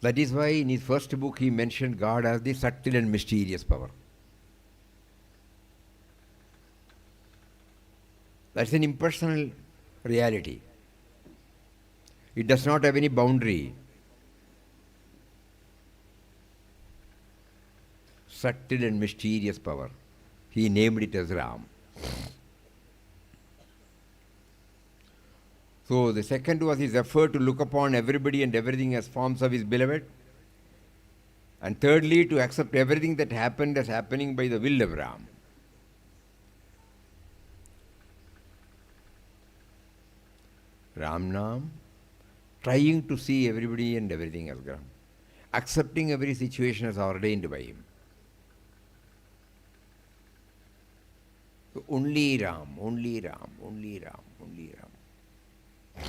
That is why in his first book he mentioned God as the subtle and mysterious power. That's an impersonal reality. It does not have any boundary. Subtle and mysterious power. He named it as Ram. So the second was his effort to look upon everybody and everything as forms of his beloved. And thirdly, to accept everything that happened as happening by the will of Ram. Ramnam, trying to see everybody and everything as ground, accepting every situation as ordained by him. So only Ram, only Ram, only Ram, only Ram.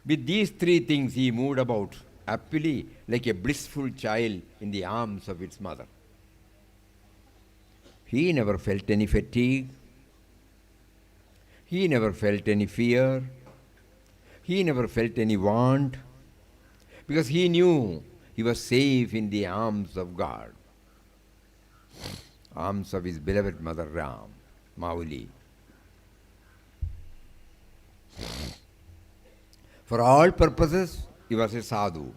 With these three things he moved about happily like a blissful child in the arms of its mother. He never felt any fatigue. He never felt any fear. He never felt any want, because he knew he was safe in the arms of God, arms of his beloved mother Ram, Mauli. For all purposes, he was a sadhu,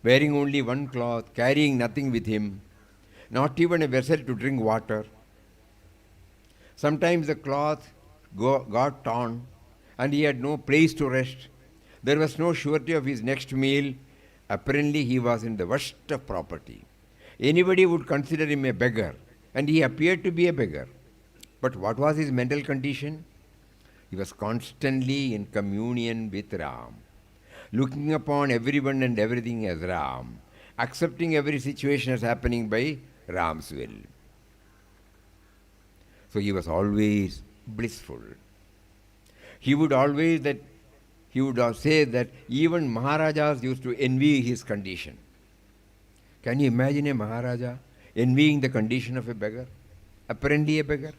wearing only one cloth, carrying nothing with him, not even a vessel to drink water. Sometimes the cloth got torn, and he had no place to rest. There was no surety of his next meal. Apparently, he was in the worst of poverty. Anybody would consider him a beggar, and he appeared to be a beggar. But what was his mental condition? He was constantly in communion with Ram, looking upon everyone and everything as Ram, accepting every situation as happening by Ram's will. So he was always blissful. He would say that even Maharajas used to envy his condition. Can you imagine a Maharaja envying the condition of a beggar? Apparently a beggar.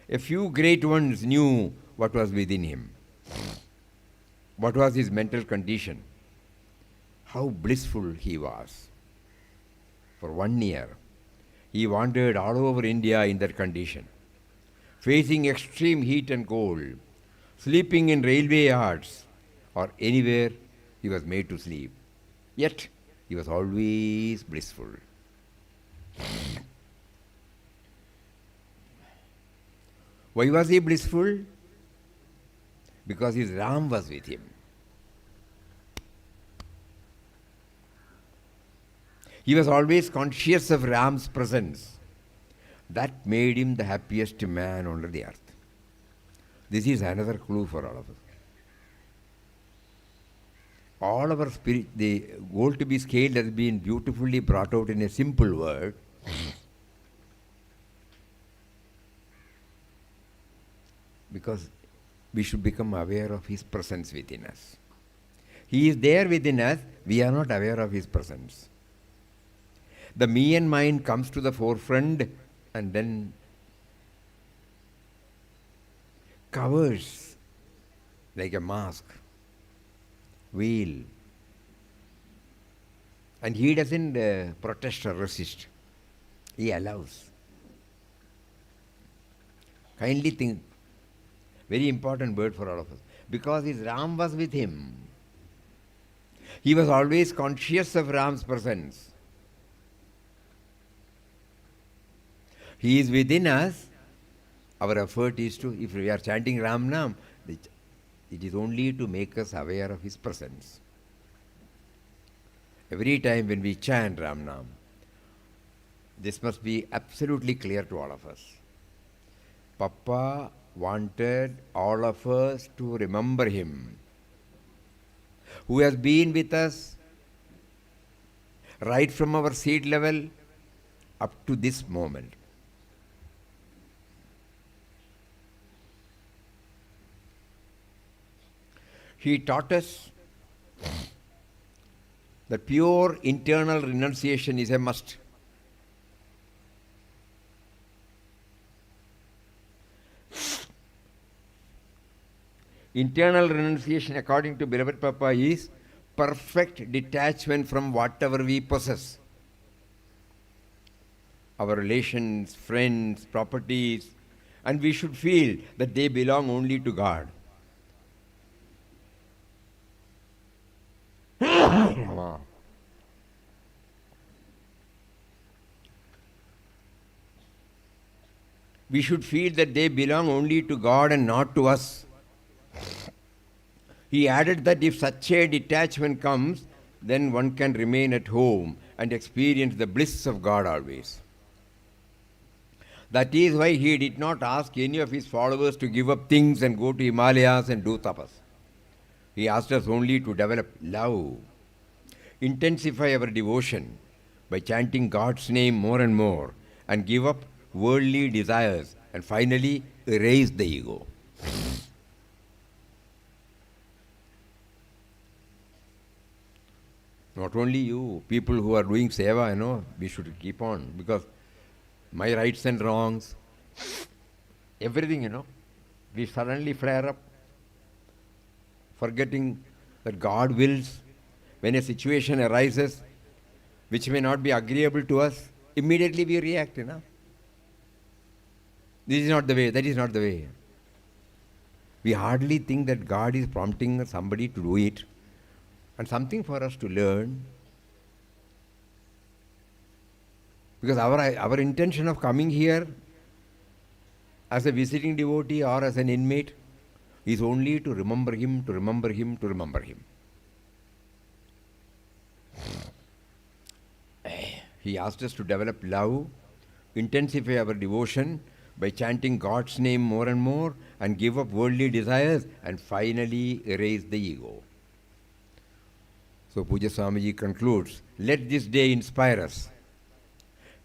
A few great ones knew what was within him, what was his mental condition, how blissful he was. For 1 year, he wandered all over India in that condition, facing extreme heat and cold, sleeping in railway yards or anywhere he was made to sleep. Yet, he was always blissful. Why was he blissful? Because his Ram was with him. He was always conscious of Ram's presence. That made him the happiest man on the earth. This is another clue for all of us. All our spirit, the goal to be scaled has been beautifully brought out in a simple word. Because we should become aware of his presence within us. He is there within us, we are not aware of his presence. The me and mine comes to the forefront and then covers like a mask, veil. And he doesn't protest or resist. He allows. Kindly think, very important word for all of us. Because his Ram was with him. He was always conscious of Ram's presence. He is within us. Our effort is to, if we are chanting Ramnam, it is only to make us aware of his presence. Every time when we chant Ramnam, this must be absolutely clear to all of us. Papa wanted all of us to remember him, who has been with us right from our seed level up to this moment. He taught us that pure internal renunciation is a must. Internal renunciation, according to beloved Papa, is perfect detachment from whatever we possess. Our relations, friends, properties, and we should feel that they belong only to God. We should feel that they belong only to God and not to us. He added that if such a detachment comes, then one can remain at home and experience the bliss of God always. That is why he did not ask any of his followers to give up things and go to Himalayas and do tapas. He asked us only to develop love, intensify our devotion by chanting God's name more and more, and give up worldly desires, and finally erase the ego. Not only you, people who are doing seva, we should keep on, because my rights and wrongs, everything, we suddenly flare up, forgetting that God wills. When a situation arises which may not be agreeable to us, immediately we react, This is not the way, that is not the way. We hardly think that God is prompting somebody to do it, and something for us to learn. Because our intention of coming here as a visiting devotee or as an inmate is only to remember Him, to remember Him, to remember Him. He asked us to develop love, intensify our devotion by chanting God's name more and more, and give up worldly desires, and finally erase the ego. So Puja Swamiji concludes, let this day inspire us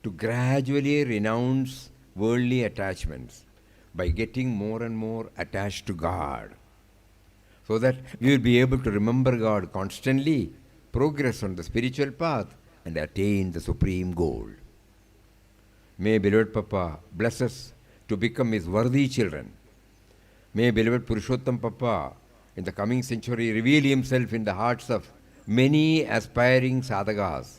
to gradually renounce worldly attachments by getting more and more attached to God, so that we will be able to remember God constantly, progress on the spiritual path, and attain the supreme goal. May beloved Papa bless us to become His worthy children. May beloved Purushottam Papa in the coming century reveal Himself in the hearts of many aspiring sadhakas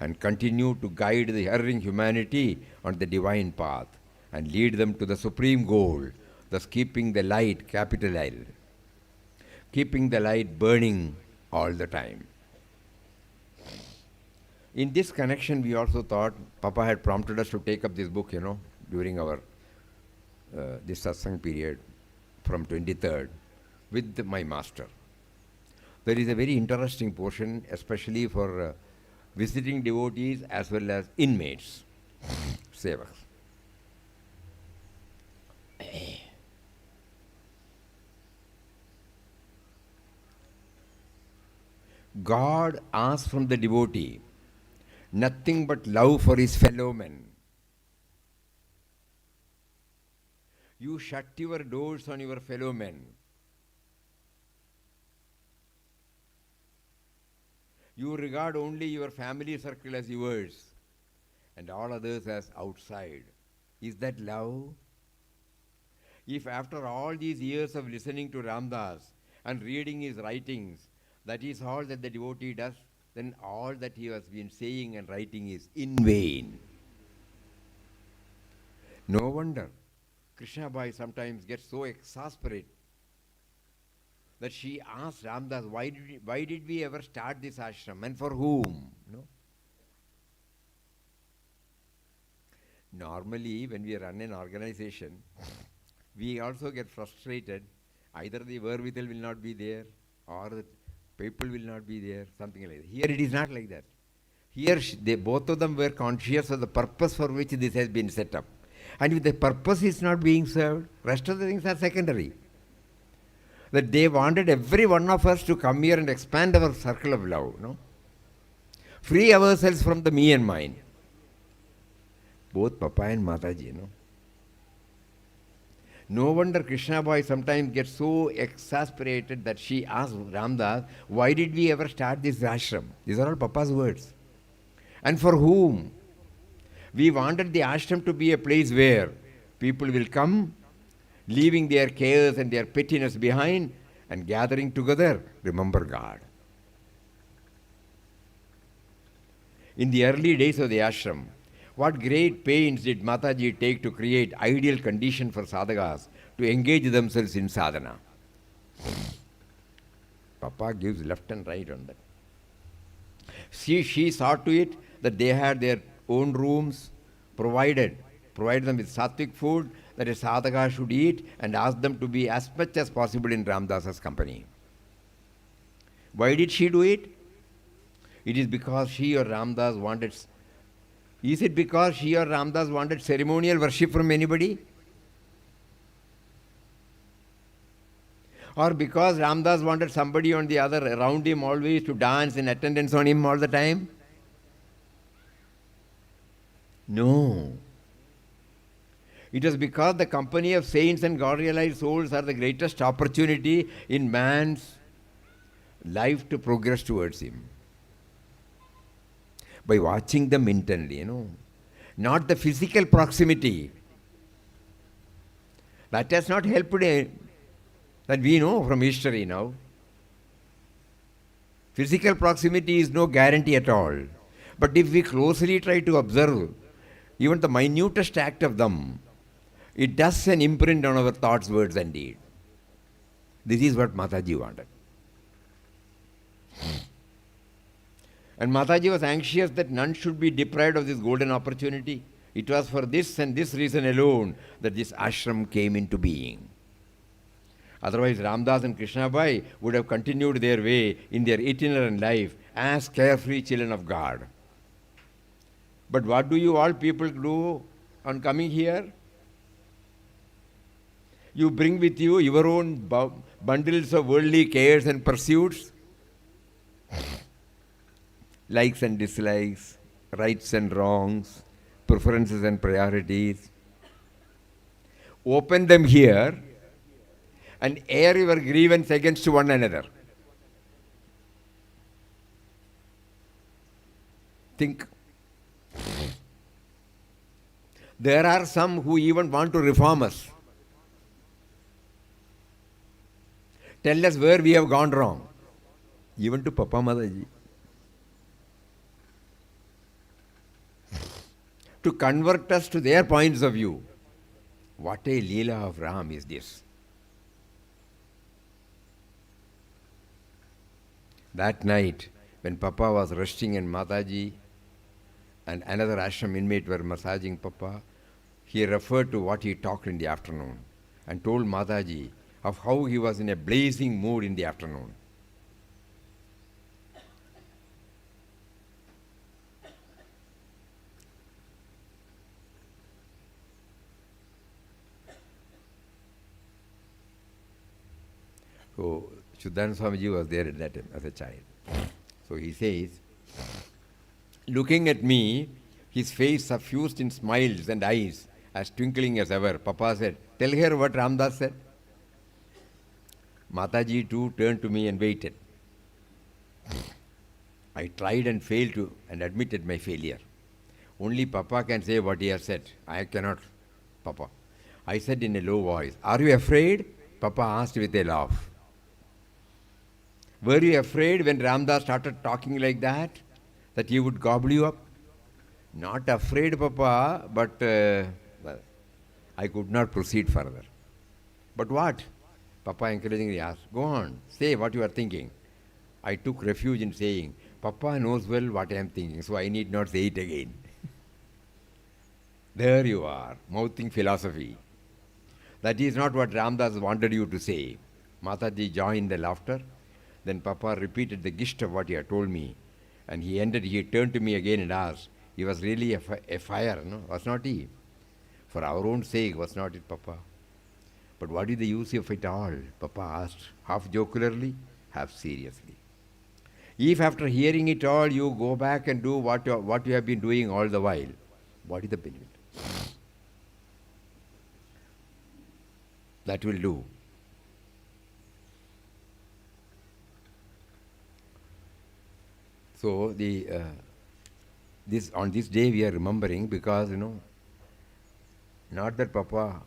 and continue to guide the erring humanity on the divine path and lead them to the supreme goal, thus keeping the light, capital L, keeping the light burning all the time. In this connection, we also thought, Papa had prompted us to take up this book, during our this satsang period from 23rd with my master. There is a very interesting portion, especially for visiting devotees as well as inmates, sevaks. God asks from the devotee nothing but love for his fellow men. You shut your doors on your fellow men. You regard only your family circle as yours and all others as outside. Is that love? If after all these years of listening to Ramdas and reading his writings, that is all that the devotee does, then all that he has been saying and writing is in vain. No wonder Krishna Bai sometimes gets so exasperated that she asked Ramdas, why did we ever start this ashram and for whom? Normally, when we run an organization, we also get frustrated. Either the wherewithal will not be there or the people will not be there, something like that. Here it is not like that. Here both of them were conscious of the purpose for which this has been set up. And if the purpose is not being served, rest of the things are secondary. That they wanted every one of us to come here and expand our circle of love, free ourselves from the me and mine. Both Papa and Mataji, No wonder Krishna Bai sometimes gets so exasperated that she asked Ramdas, why did we ever start this ashram? These are all Papa's words. And for whom? We wanted the ashram to be a place where people will come, leaving their cares and their pettiness behind and gathering together, remember God. In the early days of the ashram, what great pains did Mataji take to create ideal condition for sadhakas to engage themselves in sadhana. Papa gives left and right on that. She saw to it that they had their own rooms provided them with sattvic food that a sadhaka should eat, and ask them to be as much as possible in Ramdas's company. Why did she do it? It is because she or Ramdas wanted Is it because she or Ramdas wanted ceremonial worship from anybody? Or because Ramdas wanted somebody on the other around him always to dance in attendance on him all the time? No. It was because the company of saints and God-realized souls are the greatest opportunity in man's life to progress towards him. By watching them intently, not the physical proximity. That has not helped, that we know from history now. Physical proximity is no guarantee at all. But if we closely try to observe even the minutest act of them, it does an imprint on our thoughts, words and deeds. This is what Mataji wanted. And Mataji was anxious that none should be deprived of this golden opportunity. It was for this and this reason alone that this ashram came into being. Otherwise, Ramdas and Krishnabai would have continued their way in their itinerant life as carefree children of God. But what do you all people do on coming here? You bring with you your own bundles of worldly cares and pursuits, likes and dislikes, rights and wrongs, preferences and priorities. Open them here and air your grievance against one another. Think. There are some who even want to reform us. Tell us where we have gone wrong. Even to Papa Mataji. To convert us to their points of view. What a Leela of Ram is this. That night, when Papa was resting and Mataji and another ashram inmate were massaging Papa, he referred to what he talked in the afternoon and told Mataji of how he was in a blazing mood in the afternoon. So, Shuddhananda Swamiji was there at that time as a child. So he says, looking at me, his face suffused in smiles and eyes as twinkling as ever, Papa said, tell her what Ramdas said. Mataji too turned to me and waited. I tried and failed to and admitted my failure. Only Papa can say what he has said. I cannot, Papa. I said in a low voice, are you afraid? Papa asked with a laugh. Were you afraid when Ramdas started talking like that he would gobble you up? Not afraid, Papa, but well, I could not proceed further. But what? Papa encouragingly asked, go on, say what you are thinking. I took refuge in saying, Papa knows well what I am thinking, so I need not say it again. There you are, mouthing philosophy. That is not what Ramdas wanted you to say. Mataji joined the laughter. Then Papa repeated the gist of what he had told me. And he turned to me again and asked, he was really a fire, no? Was not he? For our own sake, was not it, Papa? But what is the use of it all? Papa asked, half jocularly, half seriously. If after hearing it all, you go back and do what you have been doing all the while, what is the benefit? That will do. So on this day we are remembering because, not that Papa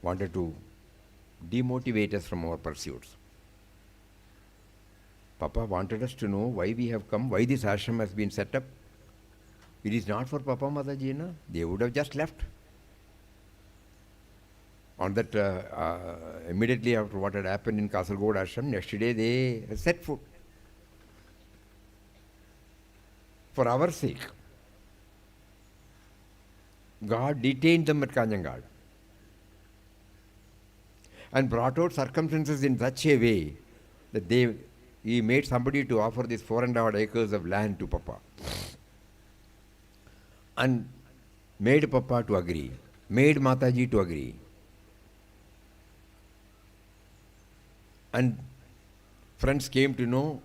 wanted to demotivate us from our pursuits. Papa wanted us to know why we have come, why this ashram has been set up. It is not for Papa Mataji, no? They would have just left. On that, immediately after what had happened in Kasargod ashram, next day they set foot. For our sake. God detained them at Kanjangad and brought out circumstances in such a way that he made somebody to offer this 4.5 acres of land to Papa. and made Papa to agree, made Mataji to agree. And friends came to know.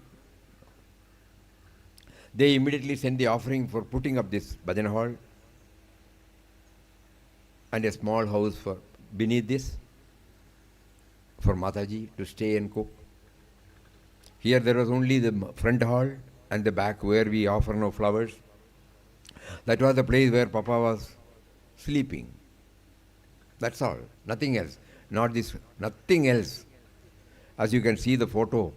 They immediately sent the offering for putting up this bhajan hall and a small house for beneath this for Mataji to stay and cook. Here there was only the front hall and the back where we offer no flowers. That was the place where Papa was sleeping. That's all. Nothing else. Not this, nothing else. As you can see the photo.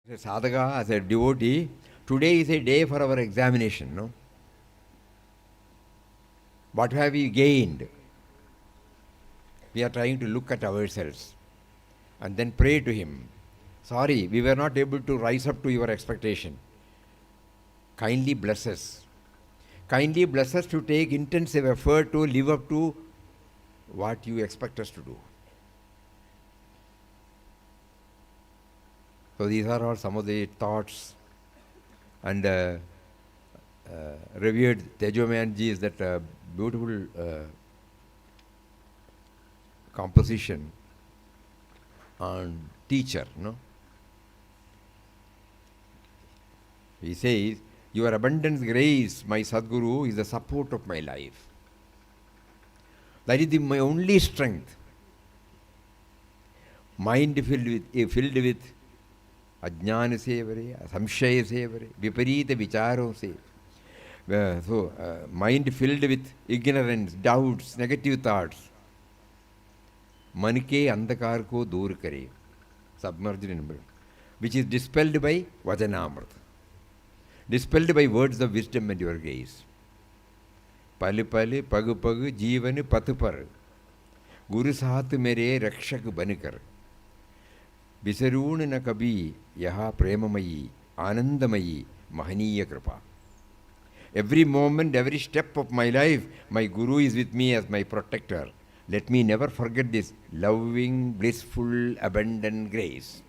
As a sadhaka, as a devotee, today is a day for our examination, no? What have we gained? We are trying to look at ourselves and then pray to Him. Sorry, we were not able to rise up to your expectation. Kindly bless us. Kindly bless us to take intensive effort to live up to what you expect us to do. So these are all some of the thoughts. And revered Tejomayanji is that beautiful composition on teacher, no? He says, your abundant grace, my Sadguru, is the support of my life. That is my only strength. Mind filled with ajnana se vare, samshaya se vare, viparita vicharo se. So, mind filled with ignorance, doubts, negative thoughts. मन के अंधकार को दूर करे, submerged in it, which is dispelled by Vajanamrit, dispelled by words of wisdom and your gaze. पल पल पग पग जीवन पथ पर गुरु साथ मेरे रक्षक बनकर बिसरून न कभी यह प्रेममयी आनंदमयी महनीय कृपा. Every moment, every step of my life, my Guru is with me as my protector. Let me never forget this loving, blissful, abundant grace.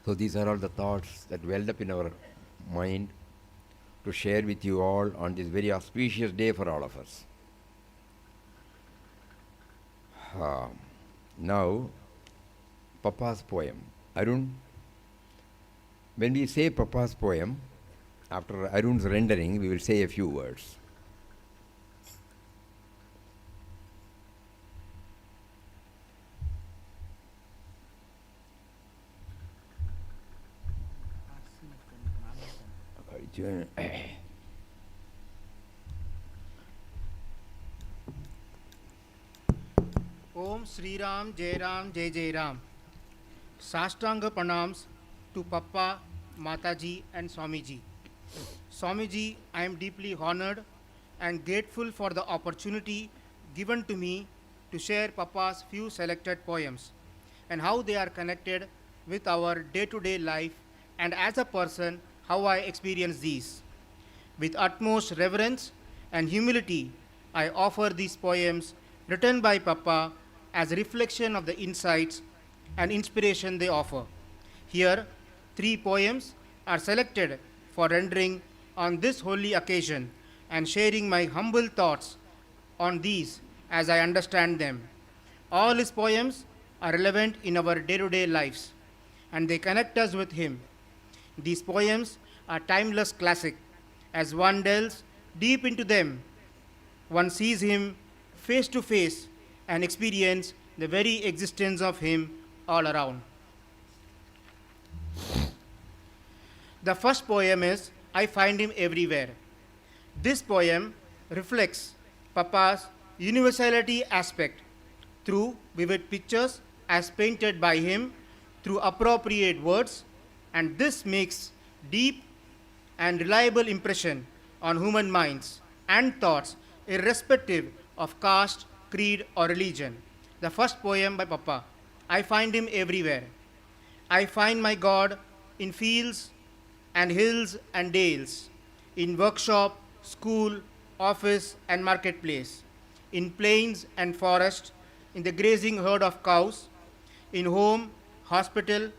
So these are all the thoughts that welled up in our mind to share with you all on this very auspicious day for all of us. Now, Papa's poem. Arun, when we say Papa's poem, after Arun's rendering, we will say a few words. Om Sri Ram, Jai Ram, Jai Jai Ram. Sashtanga pranams to Papa Mataji and Swamiji. Swamiji, I am deeply honored and grateful for the opportunity given to me to share Papa's few selected poems and how they are connected with our day-to-day life and as a person how I experience these. With utmost reverence and humility, I offer these poems written by Papa as a reflection of the insights and inspiration they offer. Here, three poems are selected for rendering on this holy occasion and sharing my humble thoughts on these as I understand them. All his poems are relevant in our day-to-day lives and they connect us with him. These poems are timeless classic. As one delves deep into them, one sees him face to face and experience the very existence of him all around. The first poem is I Find Him Everywhere. This poem reflects Papa's universality aspect through vivid pictures as painted by him through appropriate words, and this makes deep and reliable impression on human minds and thoughts irrespective of caste, creed or religion. The first poem by Papa, I find him everywhere. I find my God in fields and hills and dales, in workshop, school, office and marketplace, in plains and forest, in the grazing herd of cows, in home, hospital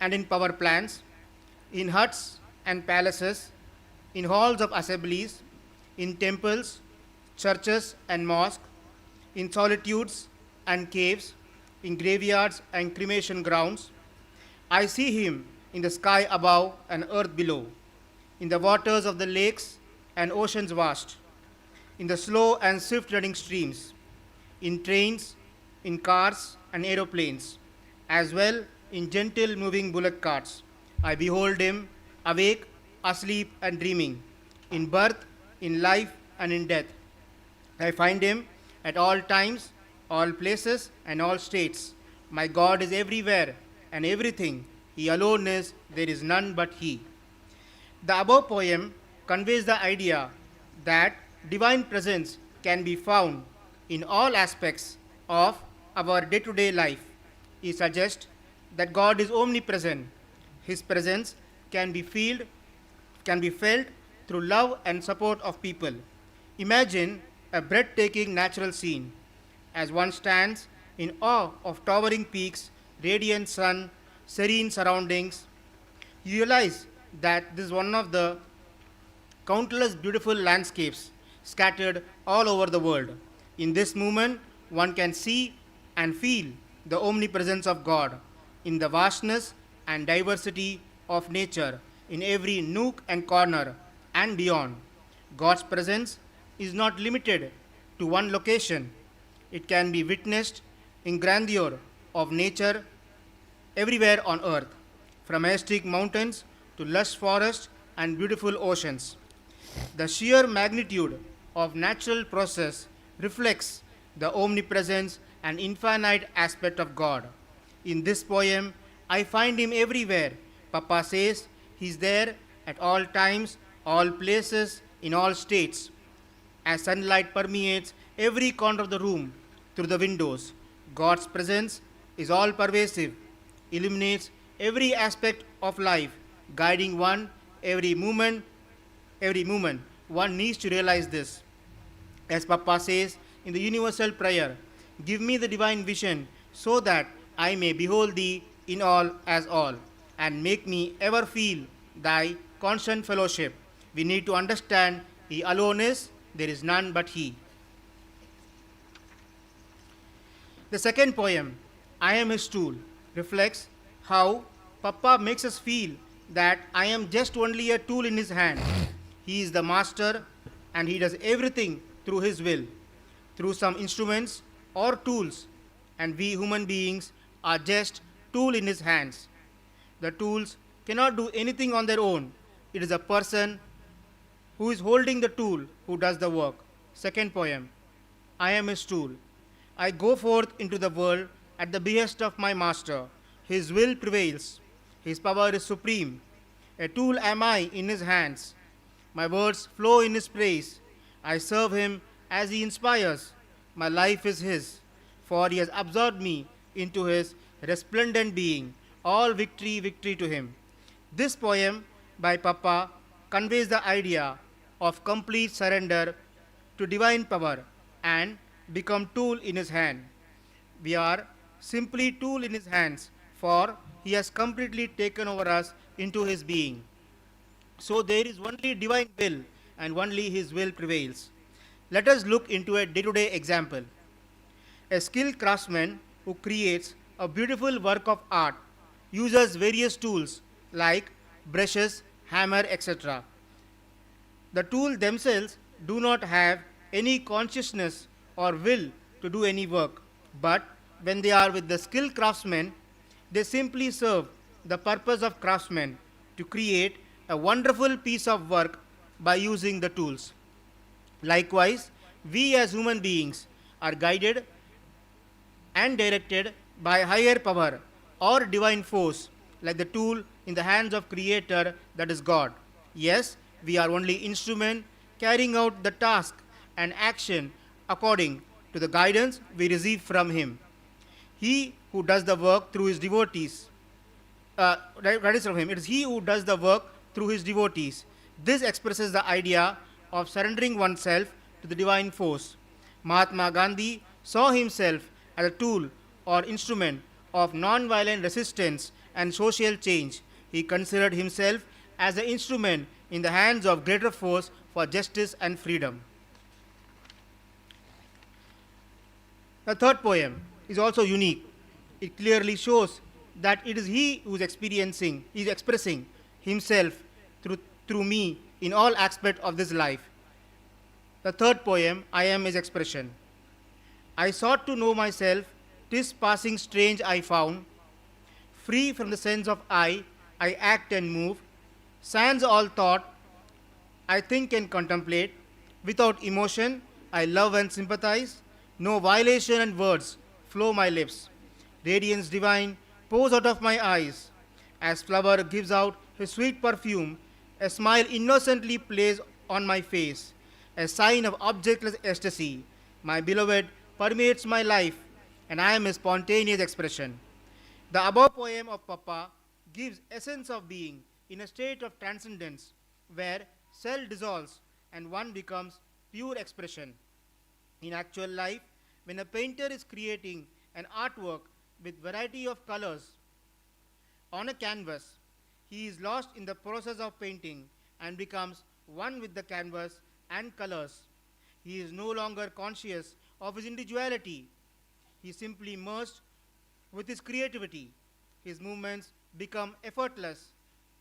and in power plants, in huts and palaces, in halls of assemblies, in temples, churches and mosques, in solitudes and caves, in graveyards and cremation grounds. I see him in the sky above and earth below, in the waters of the lakes and oceans vast, in the slow and swift running streams, in trains, in cars and aeroplanes, as well in gentle moving bullock carts. I behold him awake, asleep and dreaming, in birth, in life and in death. I find him at all times, all places and all states. My God is everywhere and everything. He alone is, there is none but He. The above poem conveys the idea that divine presence can be found in all aspects of our day-to-day life. He suggests that God is omnipresent. His presence can be felt through love and support of people. Imagine a breathtaking natural scene as one stands in awe of towering peaks, radiant sun, serene surroundings. You realize that this is one of the countless beautiful landscapes scattered all over the world. In this moment, one can see and feel the omnipresence of God in the vastness and diversity of nature in every nook and corner and beyond. God's presence is not limited to one location. It can be witnessed in grandeur of nature everywhere on earth, from majestic mountains to lush forests and beautiful oceans. The sheer magnitude of natural process reflects the omnipresence and infinite aspect of God. In this poem, I find him everywhere. Papa says he's there at all times, all places, in all states. As sunlight permeates every corner of the room through the windows, God's presence is all pervasive, illuminates every aspect of life, guiding one every moment. One needs to realize this. As Papa says in the universal prayer, give me the divine vision so that I may behold thee in all as all, and make me ever feel thy constant fellowship. We need to understand he alone is, there is none but he. The second poem, I Am His Tool, reflects how Papa makes us feel that I am just only a tool in his hand. He is the master and he does everything through his will, through some instruments or tools, and we human beings are just tool in his hands. The tools cannot do anything on their own. It is a person who is holding the tool who does the work. Second poem, I am his tool. I go forth into the world at the behest of my master. His will prevails. His power is supreme. A tool am I in his hands. My words flow in his praise. I serve him as he inspires. My life is his, for he has absorbed me into his resplendent being. All victory, victory to him. This poem by Papa conveys the idea of complete surrender to divine power and become tool in his hand. We are simply tool in his hands, for he has completely taken over us into his being. So there is only divine will, and only his will prevails. Let us look into a day-to-day example. A skilled craftsman who creates a beautiful work of art uses various tools like brushes, hammer, etc. The tools themselves do not have any consciousness or will to do any work, but when they are with the skilled craftsman, they simply serve the purpose of craftsmen to create a wonderful piece of work by using the tools. Likewise, we as human beings are guided and directed by higher power or divine force like the tool in the hands of creator, that is God. Yes, we are only instrument carrying out the task and action according to the guidance we receive from him. He who does the work through his devotees, that is from him. It is he who does the work through his devotees. This expresses the idea of surrendering oneself to the divine force. Mahatma Gandhi saw himself as a tool or instrument of non-violent resistance and social change. He considered himself as an instrument in the hands of greater force for justice and freedom. The third poem is also unique. It clearly shows that it is he who is expressing himself through me in all aspects of this life. The third poem, I am his expression. I sought to know myself, 'tis passing strange I found. Free from the sense of I act and move. Sans all thought, I think and contemplate. Without emotion, I love and sympathize. No violation and words flow my lips. Radiance divine pours out of my eyes. As flower gives out his sweet perfume, a smile innocently plays on my face, a sign of objectless ecstasy. My beloved permeates my life, and I am a spontaneous expression. The above poem of Papa gives essence of being in a state of transcendence where self dissolves and one becomes pure expression. In actual life, when a painter is creating an artwork with variety of colors on a canvas, he is lost in the process of painting and becomes one with the canvas and colors. He is no longer conscious of his individuality. He is simply merged with his creativity. His movements become effortless,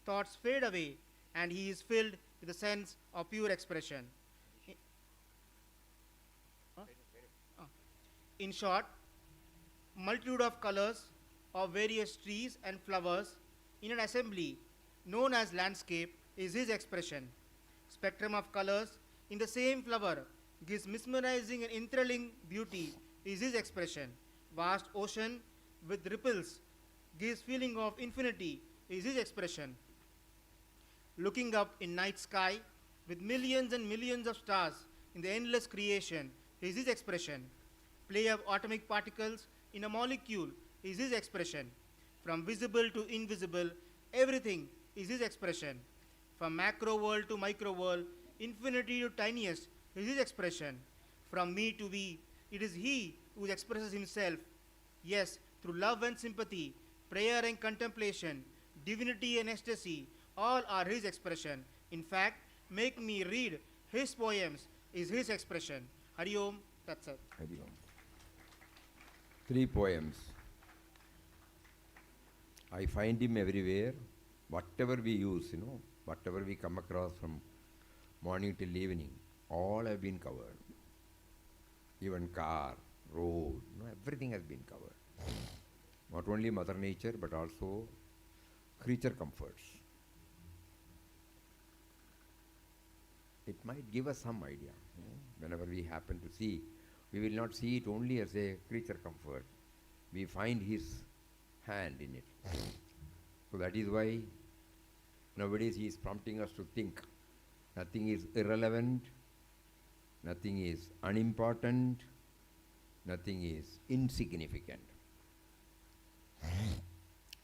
thoughts fade away, and he is filled with a sense of pure expression. In short, multitude of colors of various trees and flowers in an assembly known as landscape is his expression. Spectrum of colors in the same flower gives mesmerizing and enthralling beauty is his expression. Vast ocean with ripples gives feeling of infinity is his expression. Looking up in night sky with millions and millions of stars in the endless creation is his expression. Play of atomic particles in a molecule is his expression. From visible to invisible, everything is his expression. From macro world to micro world, infinity to tiniest is his expression. From me to we, it is he who expresses himself. Yes, through love and sympathy, prayer and contemplation, divinity and ecstasy, all are his expression. In fact, make me read his poems is his expression. Hari Om Tat Sat. Hari Om. 3 poems. I find him everywhere. Whatever we use, whatever we come across from morning till evening, all have been covered. Even car, road, everything has been covered. Not only Mother Nature, but also creature comforts. It might give us some idea. Whenever we happen to see, we will not see it only as a creature comfort. We find his hand in it. So that is why Nowadays he is prompting us to think. Nothing is irrelevant, nothing is unimportant, nothing is insignificant.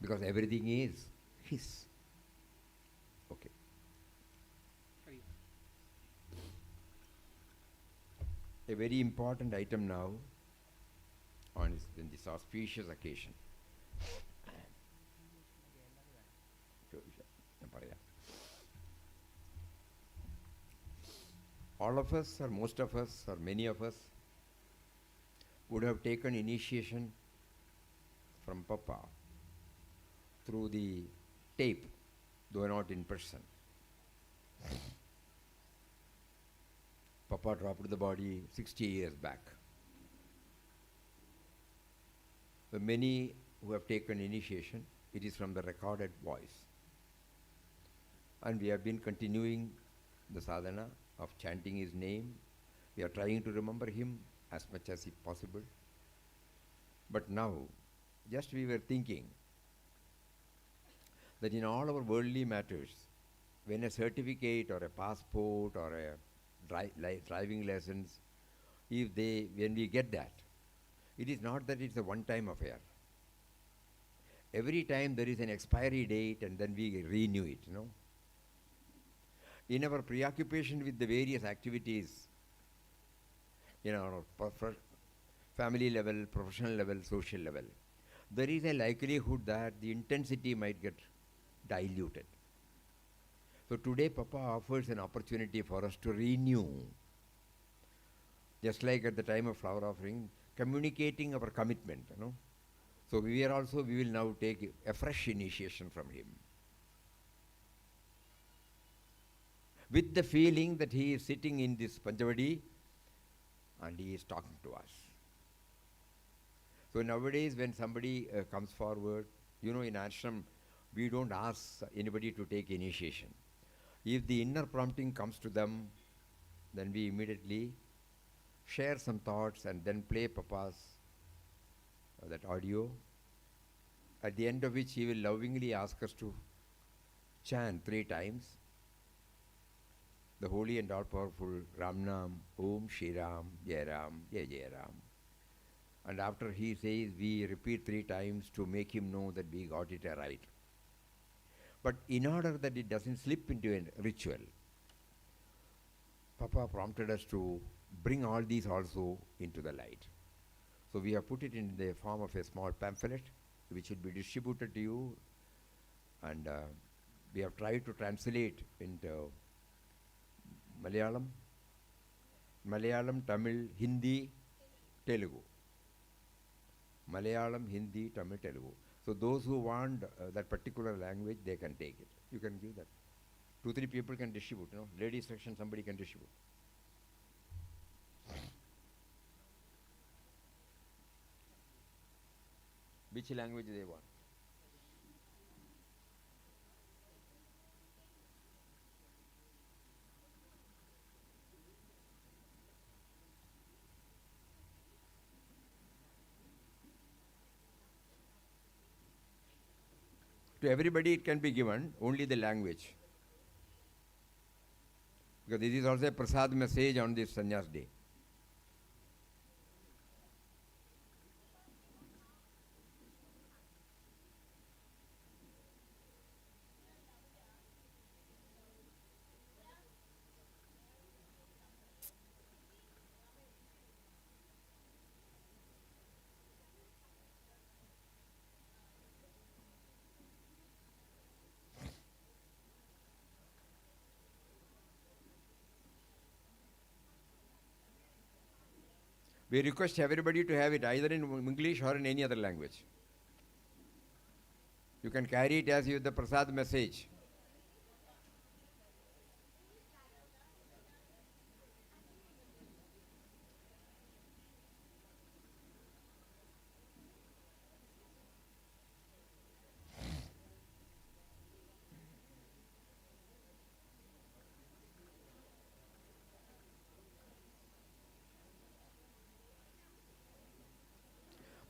Because everything is his. Okay. A very important item now on this auspicious occasion. All of us, or most of us, or many of us, would have taken initiation from Papa through the tape, though not in person. Papa dropped the body 60 years back. The many who have taken initiation, it is from the recorded voice. And we have been continuing the sadhana of chanting his name. We are trying to remember him as much as possible. But now, just we were thinking that in all our worldly matters, when a certificate or a passport or a driving license, when we get that, it is not that it's a one-time affair. Every time there is an expiry date and then we renew it, In our preoccupation with the various activities, in our family level, professional level, social level, there is a likelihood that the intensity might get diluted. So today Papa offers an opportunity for us to renew, just like at the time of flower offering, communicating our commitment, So we will now take a fresh initiation from him, with the feeling that he is sitting in this Panchavadi and he is talking to us. So nowadays when somebody comes forward, in ashram, we don't ask anybody to take initiation. If the inner prompting comes to them, then we immediately share some thoughts and then play Papa's that audio, at the end of which he will lovingly ask us to chant 3 times the holy and all-powerful Ramnam, Om Shri Ram, Jai Ram, Jai Jai Ram. And after he says, we repeat 3 times to make him know that we got it right. But in order that it doesn't slip into a ritual, Papa prompted us to bring all these also into the light. So we have put it in the form of a small pamphlet, which will be distributed to you. And we have tried to translate into Malayalam, Tamil, Hindi, Telugu. Malayalam, Hindi, Tamil, Telugu. So those who want that particular language, they can take it. You can give that. 2-3 people can distribute, Ladies section, somebody can distribute. Which language they want? To everybody it can be given, only the language. Because this is also a prasad message on this Sanyas day. We request everybody to have it either in English or in any other language. You can carry it as the prasad message.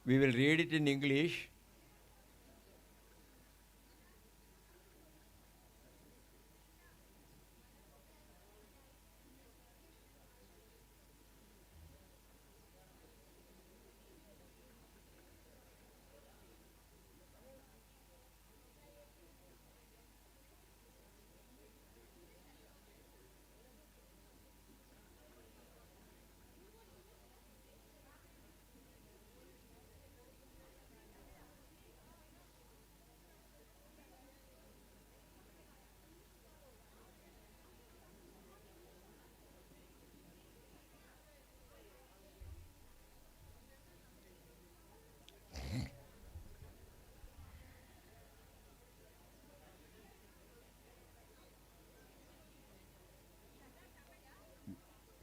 We will read it in English.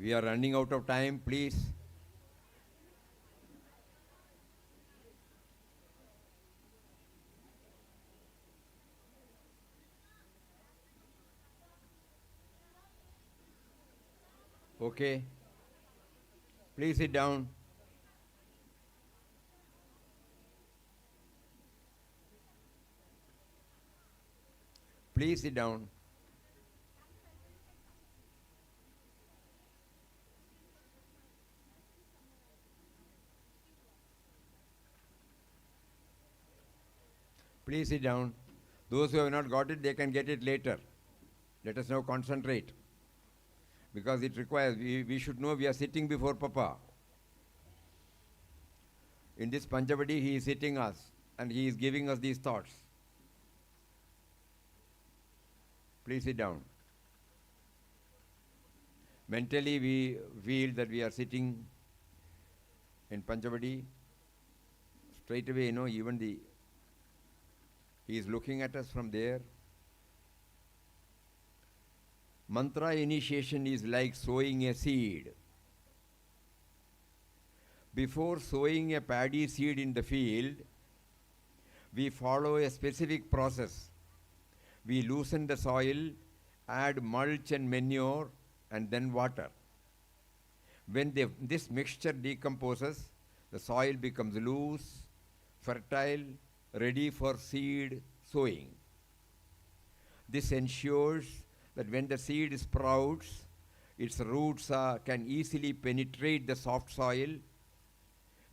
We are running out of time, please. Okay. Please sit down. Please sit down. Please sit down. Those who have not got it, they can get it later. Let us now concentrate. Because it requires, we should know we are sitting before Papa. In this Panchavadi, he is sitting us and he is giving us these thoughts. Please sit down. Mentally, we feel that we are sitting in Panchavadi. Straight away, even he is looking at us from there. Mantra initiation is like sowing a seed. Before sowing a paddy seed in the field, we follow a specific process. We loosen the soil, add mulch and manure, and then water. When this mixture decomposes, the soil becomes loose, fertile, ready for seed sowing. This ensures that when the seed sprouts, its roots can easily penetrate the soft soil,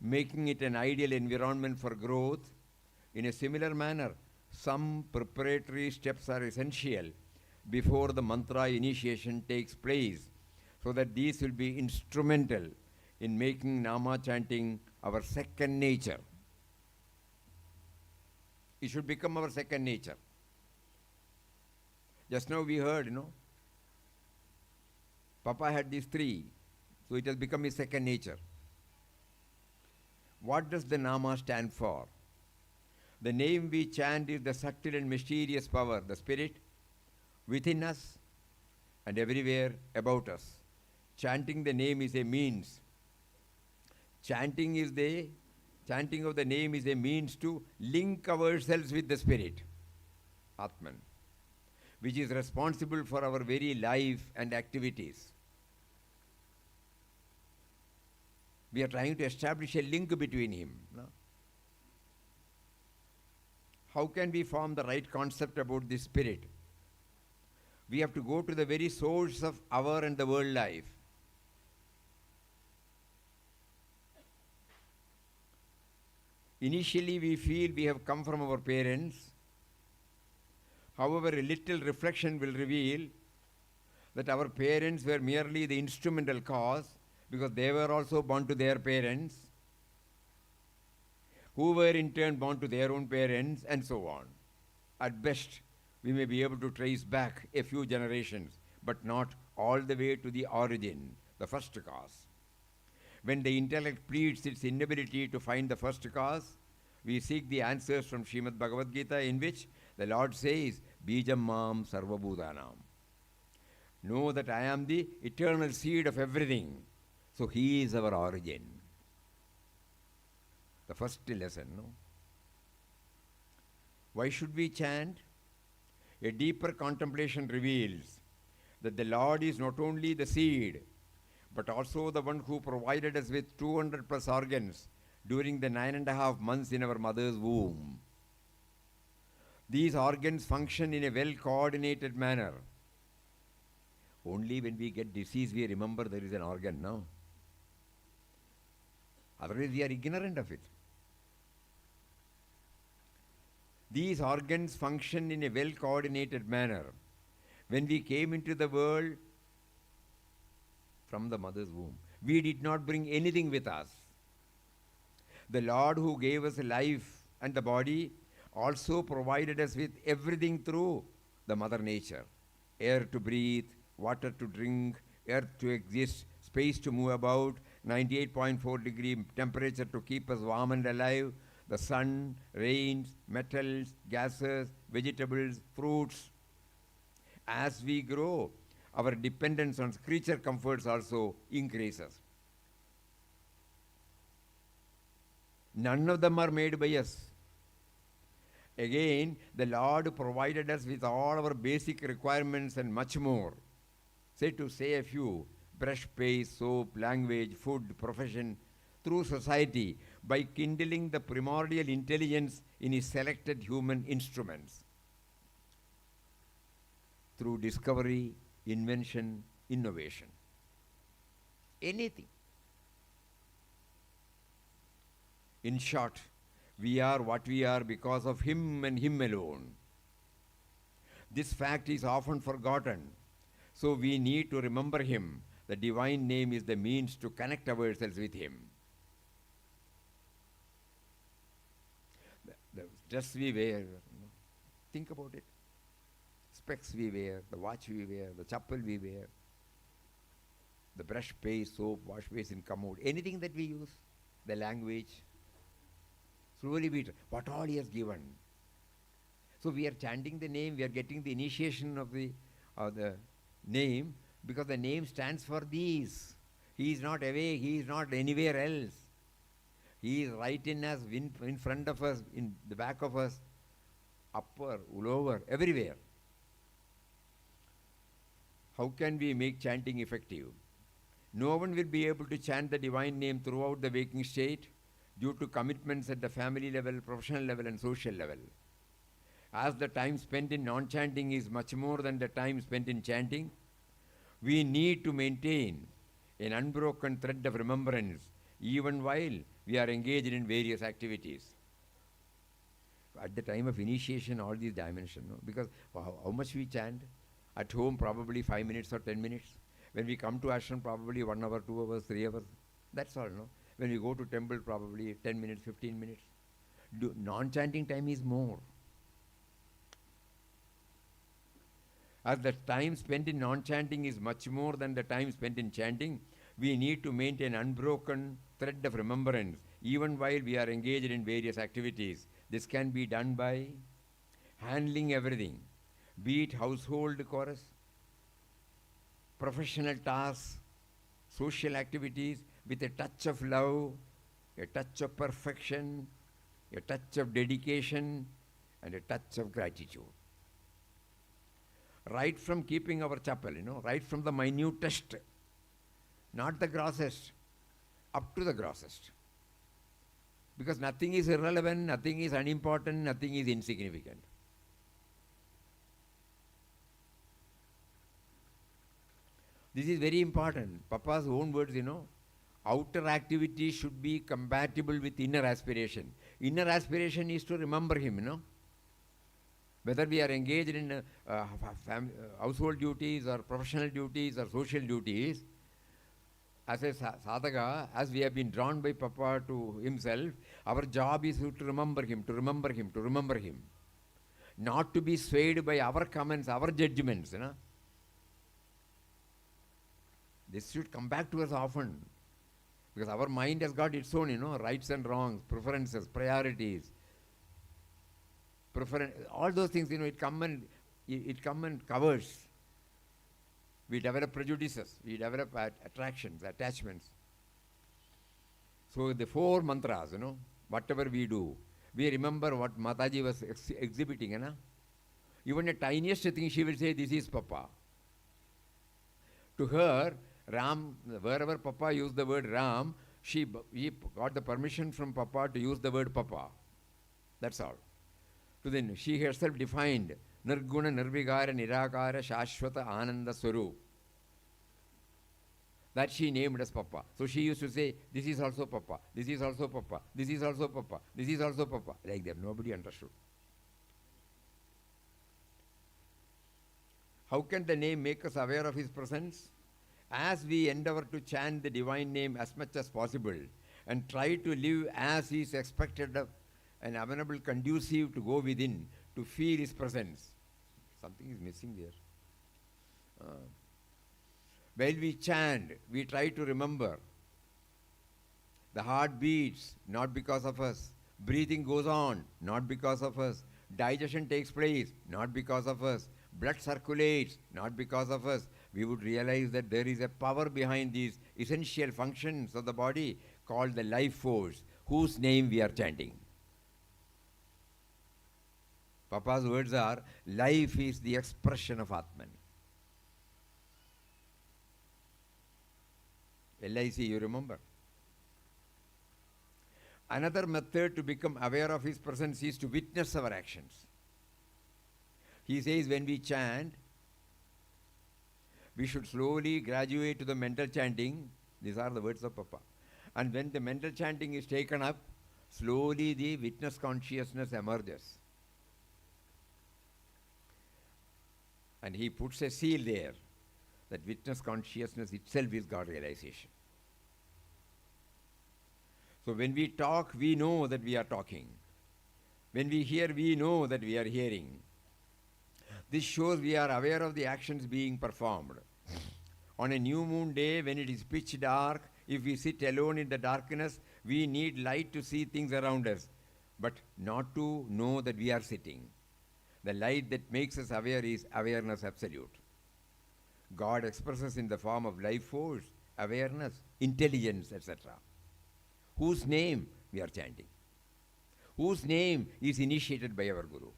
making it an ideal environment for growth. In a similar manner, some preparatory steps are essential before the mantra initiation takes place, so that these will be instrumental in making Nama chanting our second nature. It should become our second nature. Just now we heard, Papa had these three, so it has become his second nature. What does the Nama stand for? The name we chant is the subtle and mysterious power, the spirit within us and everywhere about us. Chanting the name is a means. Chanting of the name is a means to link ourselves with the spirit, Atman, which is responsible for our very life and activities. We are trying to establish a link between him. No? How can we form the right concept about this spirit? We have to go to the very source of our and the world life. Initially, we feel we have come from our parents. However, a little reflection will reveal that our parents were merely the instrumental cause, because they were also born to their parents, who were in turn born to their own parents, and so on. At best, we may be able to trace back a few generations, but not all the way to the origin, the first cause. When the intellect pleads its inability to find the first cause, we seek the answers from Srimad Bhagavad Gita, in which the Lord says, Bijam Mam Sarvabhutanam. Know that I am the eternal seed of everything. So he is our origin. The first lesson, no? Why should we chant? A deeper contemplation reveals that the Lord is not only the seed, but also the one who provided us with 200 plus organs during the 9.5 months in our mother's womb. These organs function in a well-coordinated manner. Only when we get disease, we remember there is an organ, no? Otherwise, we are ignorant of it. These organs function in a well-coordinated manner. When we came into the world from the mother's womb, we did not bring anything with us. The Lord who gave us life and the body also provided us with everything through the Mother Nature. Air to breathe, water to drink, earth to exist, space to move about, 98.4 degree temperature to keep us warm and alive, the sun, rains, metals, gases, vegetables, fruits. As we grow, our dependence on creature comforts also increases. None of them are made by us. Again, the Lord provided us with all our basic requirements and much more. To say a few: brush, paste, soap, language, food, profession, through society, by kindling the primordial intelligence in his selected human instruments. Through discovery, invention, innovation. Anything. In short, we are what we are because of him and him alone. This fact is often forgotten, so we need to remember him. The divine name is the means to connect ourselves with him. The dress we wear, think about it. Specs we wear, the watch we wear, the chappal we wear, the brush, paste, soap, wash basin, commode, anything that we use, the language. Slowly we what all he has given. So we are chanting the name, we are getting the initiation of the name, because the name stands for these. He is not away, he is not anywhere else. He is right in us, in front of us, in the back of us, upper, lower, everywhere. How can we make chanting effective? No one will be able to chant the divine name throughout the waking state due to commitments at the family level, professional level, and social level. As the time spent in non-chanting is much more than the time spent in chanting, we need to maintain an unbroken thread of remembrance even while we are engaged in various activities. At the time of initiation, all these dimensions, no? Because how much we chant? At home, probably 5 minutes or 10 minutes. When we come to ashram, probably 1 hour, 2 hours, 3 hours. That's all, no? When we go to temple, probably 10 minutes, 15 minutes. Non-chanting time is more. As the time spent in non-chanting is much more than the time spent in chanting, we need to maintain unbroken thread of remembrance even while we are engaged in various activities. This can be done by handling everything, be it household chorus, professional tasks, social activities, with a touch of love, a touch of perfection, a touch of dedication, and a touch of gratitude. Right from keeping our chapel, right from the minutest, not the grossest, up to the grossest. Because nothing is irrelevant, nothing is unimportant, nothing is insignificant. This is very important. Papa's own words, outer activity should be compatible with inner aspiration. Inner aspiration is to remember him, Whether we are engaged in household duties or professional duties or social duties, as a sadhaka, as we have been drawn by Papa to himself, our job is to remember him, to remember him, to remember him. Not to be swayed by our comments, our judgments, This should come back to us often. Because our mind has got its own, rights and wrongs, preferences, priorities. All those things, it come and covers. We develop prejudices, we develop attractions, attachments. So the 4 mantras, whatever we do, we remember what Mataji was exhibiting, Even the tiniest thing she will say, this is Papa. To her, Ram, wherever Papa used the word Ram, she got the permission from Papa to use the word Papa. That's all. So then she herself defined Nirguna Nirvigara Nirakara Shashwata Ananda Swarup. That she named as Papa. So she used to say, this is also Papa, this is also Papa, this is also Papa, this is also Papa. Like that, nobody understood. How can the name make us aware of his presence? As we endeavor to chant the divine name as much as possible and try to live as is expected of an available conducive to go within, to feel his presence. Something is missing there. While we chant, we try to remember. The heart beats, not because of us. Breathing goes on, not because of us. Digestion takes place, not because of us. blood circulates, not because of us, we would realize that there is a power behind these essential functions of the body called the life force, whose name we are chanting. Papa's words are, life is the expression of Atman. LIC, you remember? Another method to become aware of his presence is to witness our actions. He says when we chant, we should slowly graduate to the mental chanting. These are the words of Papa. And when the mental chanting is taken up, slowly the witness consciousness emerges. And he puts a seal there, that witness consciousness itself is God realization. So when we talk, we know that we are talking. When we hear, we know that we are hearing. This shows we are aware of the actions being performed. On a new moon day, when it is pitch dark, if we sit alone in the darkness, we need light to see things around us, but not to know that we are sitting. The light that makes us aware is awareness absolute. God expresses in the form of life force, awareness, intelligence, etc. Whose name we are chanting? Whose name is initiated by our Guru?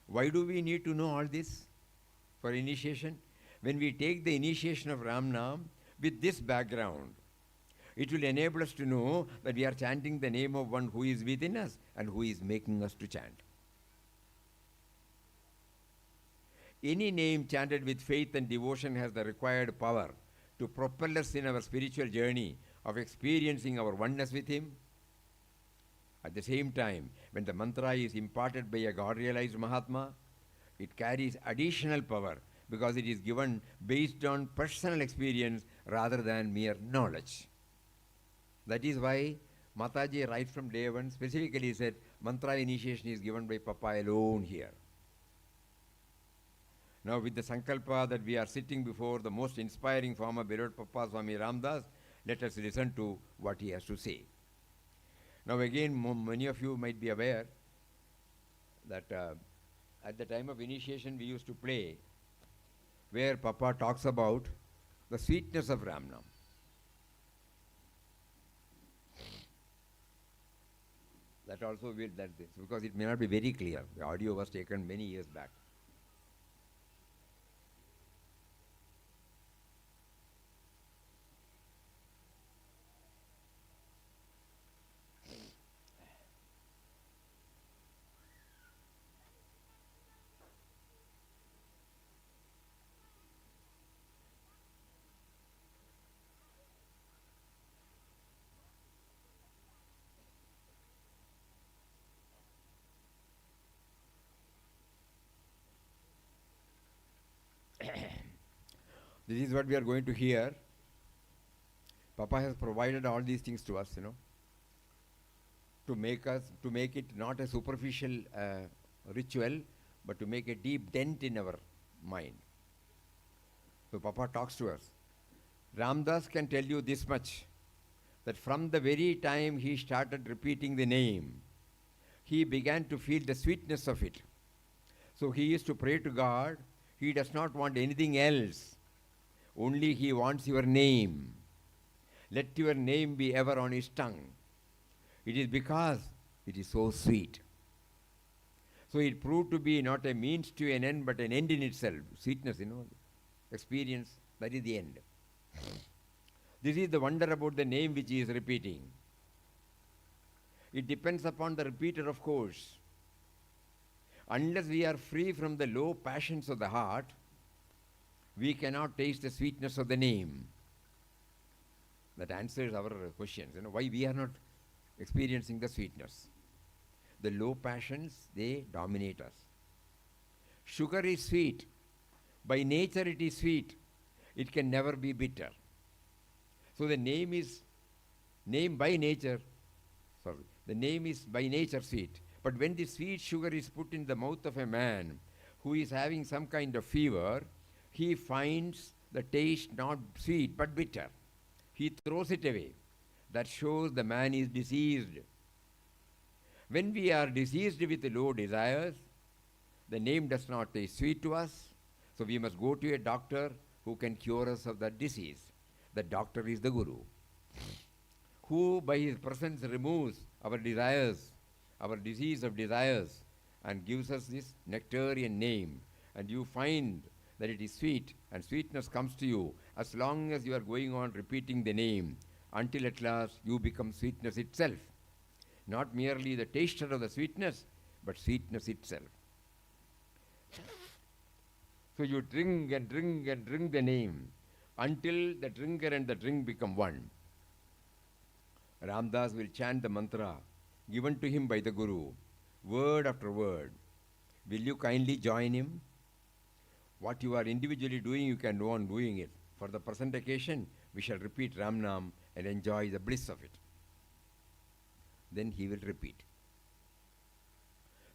Why do we need to know all this for initiation? When we take the initiation of Ramnam with this background, it will enable us to know that we are chanting the name of one who is within us and who is making us to chant. Any name chanted with faith and devotion has the required power to propel us in our spiritual journey of experiencing our oneness with Him. At the same time, when the mantra is imparted by a God-realized Mahatma, it carries additional power because it is given based on personal experience rather than mere knowledge. That is why Mataji right from day one specifically said mantra initiation is given by Papa alone here. Now with the sankalpa that we are sitting before the most inspiring former beloved Papa Swami Ramdas, let us listen to what he has to say. Now again, many of you might be aware that at the time of initiation we used to play where Papa talks about the sweetness of Ramnam. That also will, because it may not be very clear. The audio was taken many years back. This is what we are going to hear. Papa has provided all these things to us, to make it not a superficial ritual, but to make a deep dent in our mind. So Papa talks to us. Ramdas can tell you this much, that from the very time he started repeating the name, he began to feel the sweetness of it. So he used to pray to God. He does not want anything else. Only he wants your name. Let your name be ever on his tongue. It is because it is so sweet. So it proved to be not a means to an end, but an end in itself. Sweetness, experience, that is the end. This is the wonder about the name which he is repeating. It depends upon the repeater, of course. Unless we are free from the low passions of the heart, we cannot taste the sweetness of the name. That answers our questions, why we are not experiencing the sweetness. The low passions, they dominate us. Sugar is sweet. By nature it is sweet. It can never be bitter. So the name is by nature sweet. But when the sweet sugar is put in the mouth of a man who is having some kind of fever, he finds the taste not sweet but bitter. He throws it away. That shows the man is diseased. When we are diseased with low desires, The name does not taste sweet to us, so we must go to a doctor who can cure us of that disease. The doctor is the Guru, who by his presence removes our desires, our disease of desires, and gives us this nectarian name. And you find that it is sweet, and sweetness comes to you as long as you are going on repeating the name, until at last you become sweetness itself. Not merely the taster of the sweetness, but sweetness itself. So you drink and drink and drink the name until the drinker and the drink become one. Ramdas will chant the mantra given to him by the Guru, word after word. Will you kindly join him? What you are individually doing, you can go on doing it. For the present occasion, we shall repeat Ramnam and enjoy the bliss of it. Then he will repeat.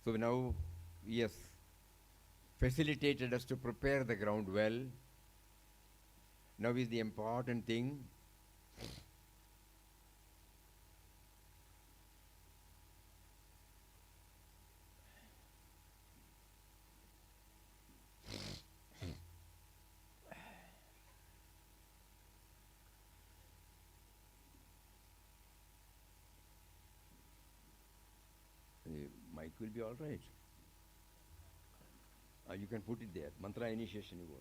So now he has facilitated us to prepare the ground well. Now is the important thing. The mic will be all right. You can put it there. Mantra initiation you go.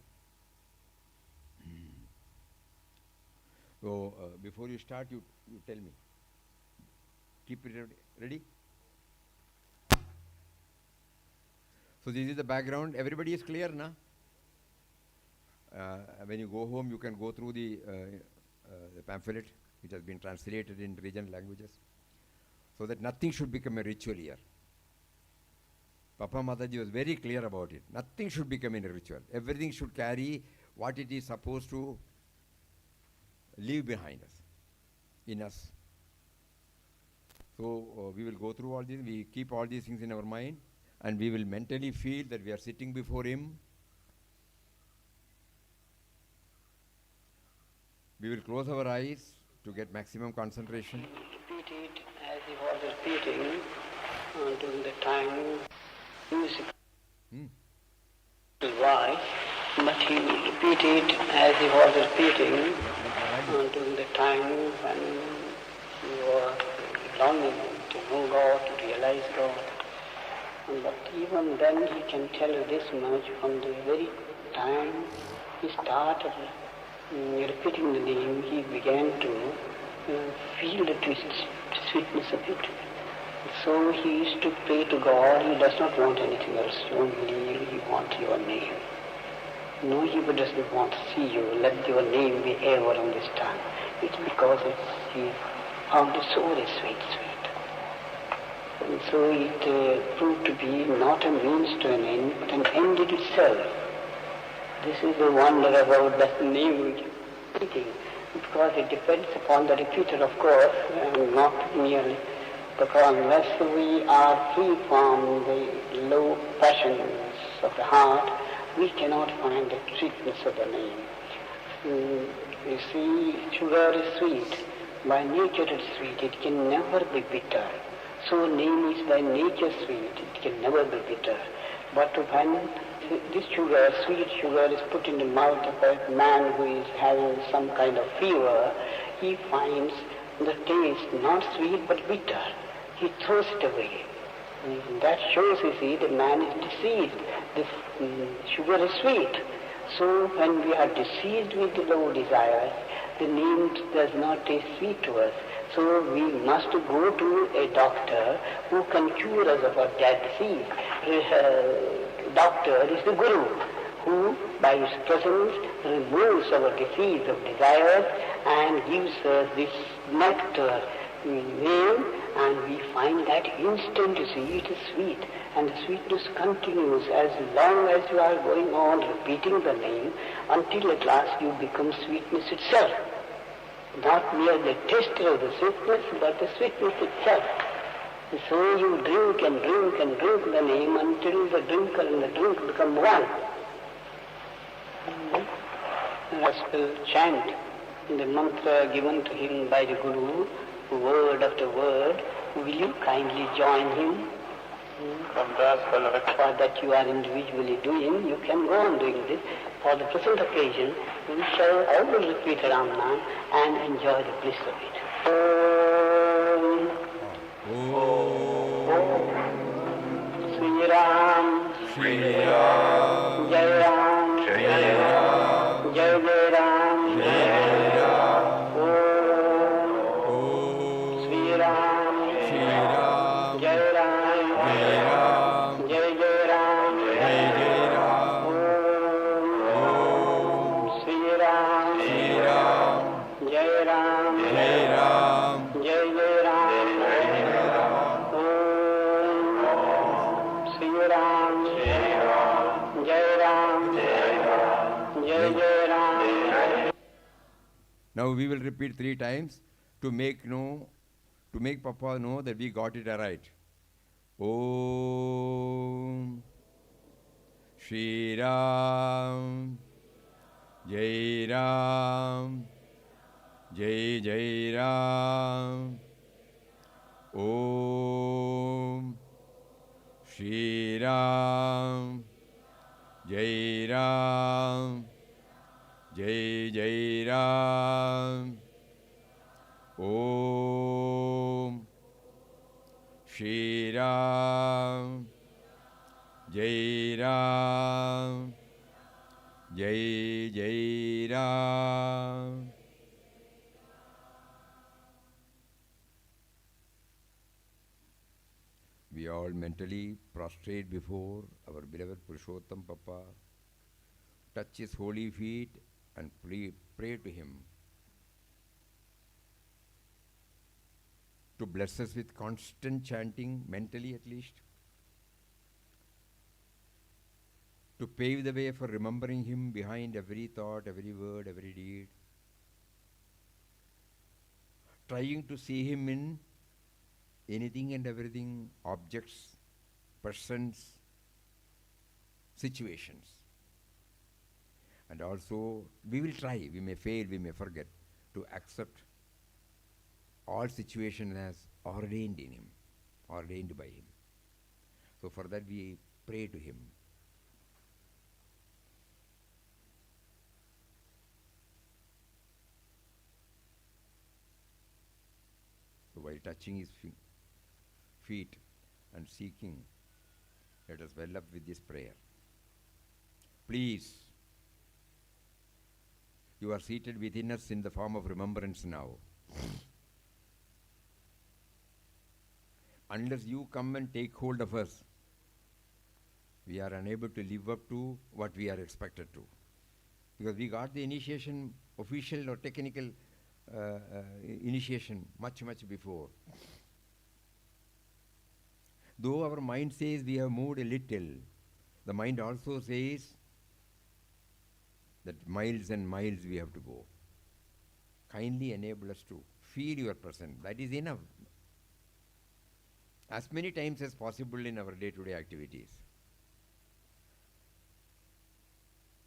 So before you start, you tell me. Keep it ready. So this is the background. Everybody is clear, na? When you go home, you can go through the pamphlet, which has been translated in regional languages, so that nothing should become a ritual here. Papa Mataji was very clear about it. Nothing should become a ritual. Everything should carry what it is supposed to leave behind us, in us. So we will go through all this. We keep all these things in our mind, and we will mentally feel that we are sitting before him. We will close our eyes to get maximum concentration. Repeat it as he was repeating during the time. Music. Why? But he repeated as he was repeating during the time when he was longing to know God, to realize God. But even then he can tell you this much: from the very time he started repeating the name, he began to feel the sweetness of it. So he used to pray to God. He does not want anything else. Only he wants your name. No, he doesn't want to see you. Let your name be ever on this tongue. It's because he found it so very sweet. And so it proved to be not a means to an end, but an end in itself. This is the wonder about that name which is repeating, because it depends upon the repeater, of course, and not merely. Because unless we are free from the low passions of the heart, we cannot find the sweetness of the name. You see, sugar is sweet. By nature it is sweet. It can never be bitter. So name is by nature sweet. It can never be bitter. But when this sugar, sweet sugar, is put in the mouth of a man who is having some kind of fever, he finds the taste not sweet but bitter. He throws it away. That shows, you see, the man is deceived. The sugar is sweet. So when we are deceived with the low desires, the name does not taste sweet to us. So we must go to a doctor who can cure us of our that disease. Doctor is the Guru, who by his presence removes our disease of desires and gives us this nectar name, and we find that instant, you see, it is sweet, and the sweetness continues as long as you are going on repeating the name until at last you become sweetness itself. Not mere the taster of the sweetness, but the sweetness itself. So you drink and drink and drink the name until the drinker and the drink become one. As will chant the mantra given to him by the Guru, word after word. Will you kindly join him? For that you are individually doing, you can go on doing this. For the present occasion, we shall always repeat Ramnam and enjoy the bliss of it. Om Sri Ram, Jai Ram, Jai Jai Ram, Om Sri Ram, Jai Ram, Jai Ram, Om Sri Ram, Jai Ram, Jai Ram, Om Sri Ram, Jai Ram, Jai Ram. Now we will repeat 3 times to make Papa know that we got it right. Om Shri Ram, Jai Ram, Jai Jai Ram. Om Shri Ram, Jai Ram, Jai Jai Ram. Om Shri Ram, Jai Ram, Jai Jai Ram. We all mentally prostrate before our beloved Purushottam Papa, touch his holy feet and pray to him to bless us with constant chanting, mentally at least, to pave the way for remembering him behind every thought, every word, every deed, trying to see him in anything and everything, objects, persons, situations. And also, we will try, we may fail, we may forget, to accept all situations as ordained in him, ordained by him. So for that we pray to him. So while touching his feet and seeking, let us well up with this prayer. Please, you are seated within us in the form of remembrance now. Unless you come and take hold of us, we are unable to live up to what we are expected to. Because we got the initiation, official or technical initiation much before. Though our mind says we have moved a little, the mind also says that miles and miles we have to go. Kindly enable us to feel your presence. That is enough. As many times as possible in our day-to-day activities.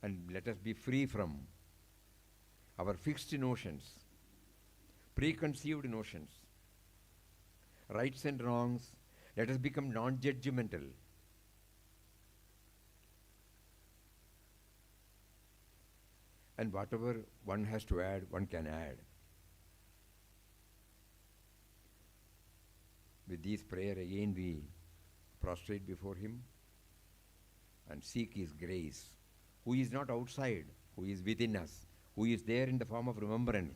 And let us be free from our fixed notions, preconceived notions, rights and wrongs. Let us become non-judgmental. And whatever one has to add, one can add. With this prayer again we prostrate before him and seek his grace, who is not outside, who is within us, who is there in the form of remembrance.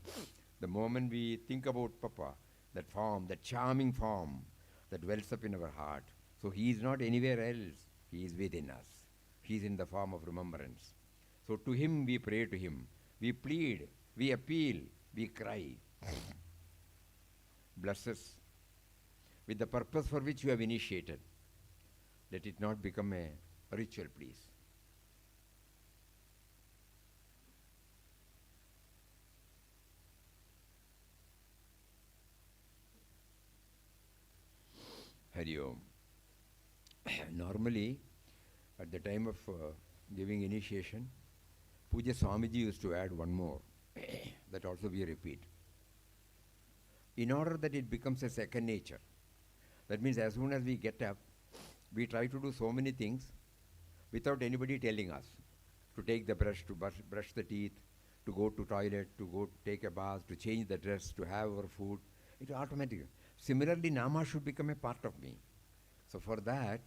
The moment we think about Papa, that form, that charming form that wells up in our heart. So he is not anywhere else, he is within us. He is in the form of remembrance. So to him we pray to him, we plead, we appeal, we cry. Bless us with the purpose for which you have initiated. Let it not become a ritual, please. Hari Om. Normally, at the time of giving initiation, Puja Swamiji used to add one more. That also we repeat. In order that it becomes a second nature. That means as soon as we get up, we try to do so many things without anybody telling us. To take the brush, to brush the teeth, to go to toilet, to go take a bath, to change the dress, to have our food. It's automatic. Similarly, Nama should become a part of me. So for that,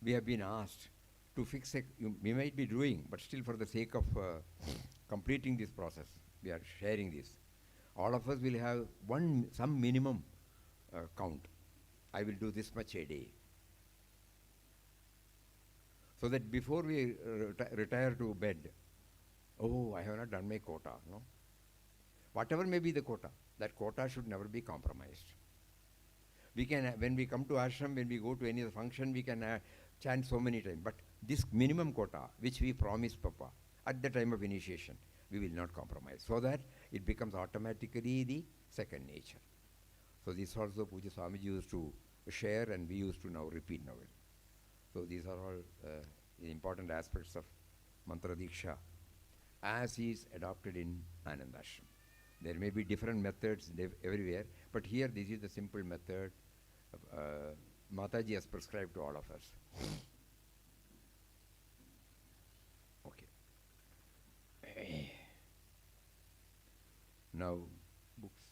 we have been asked to fix we might be doing, but still for the sake of completing this process, we are sharing this. All of us will have some minimum count. I will do this much a day. So that before we retire to bed, oh, I have not done my quota, no? Whatever may be the quota, that quota should never be compromised. We can, when we come to ashram, when we go to any other function, we can chant so many times. But this minimum quota, which we promised Papa at the time of initiation, we will not compromise. So that it becomes automatically the second nature. So this also Puja Swamiji used to share, and we used to now repeat now. So these are all important aspects of Mantra Diksha as is adopted in Ananda Ashram. There may be different methods everywhere, but here this is the simple method Mataji has prescribed to all of us. Okay. Now, books.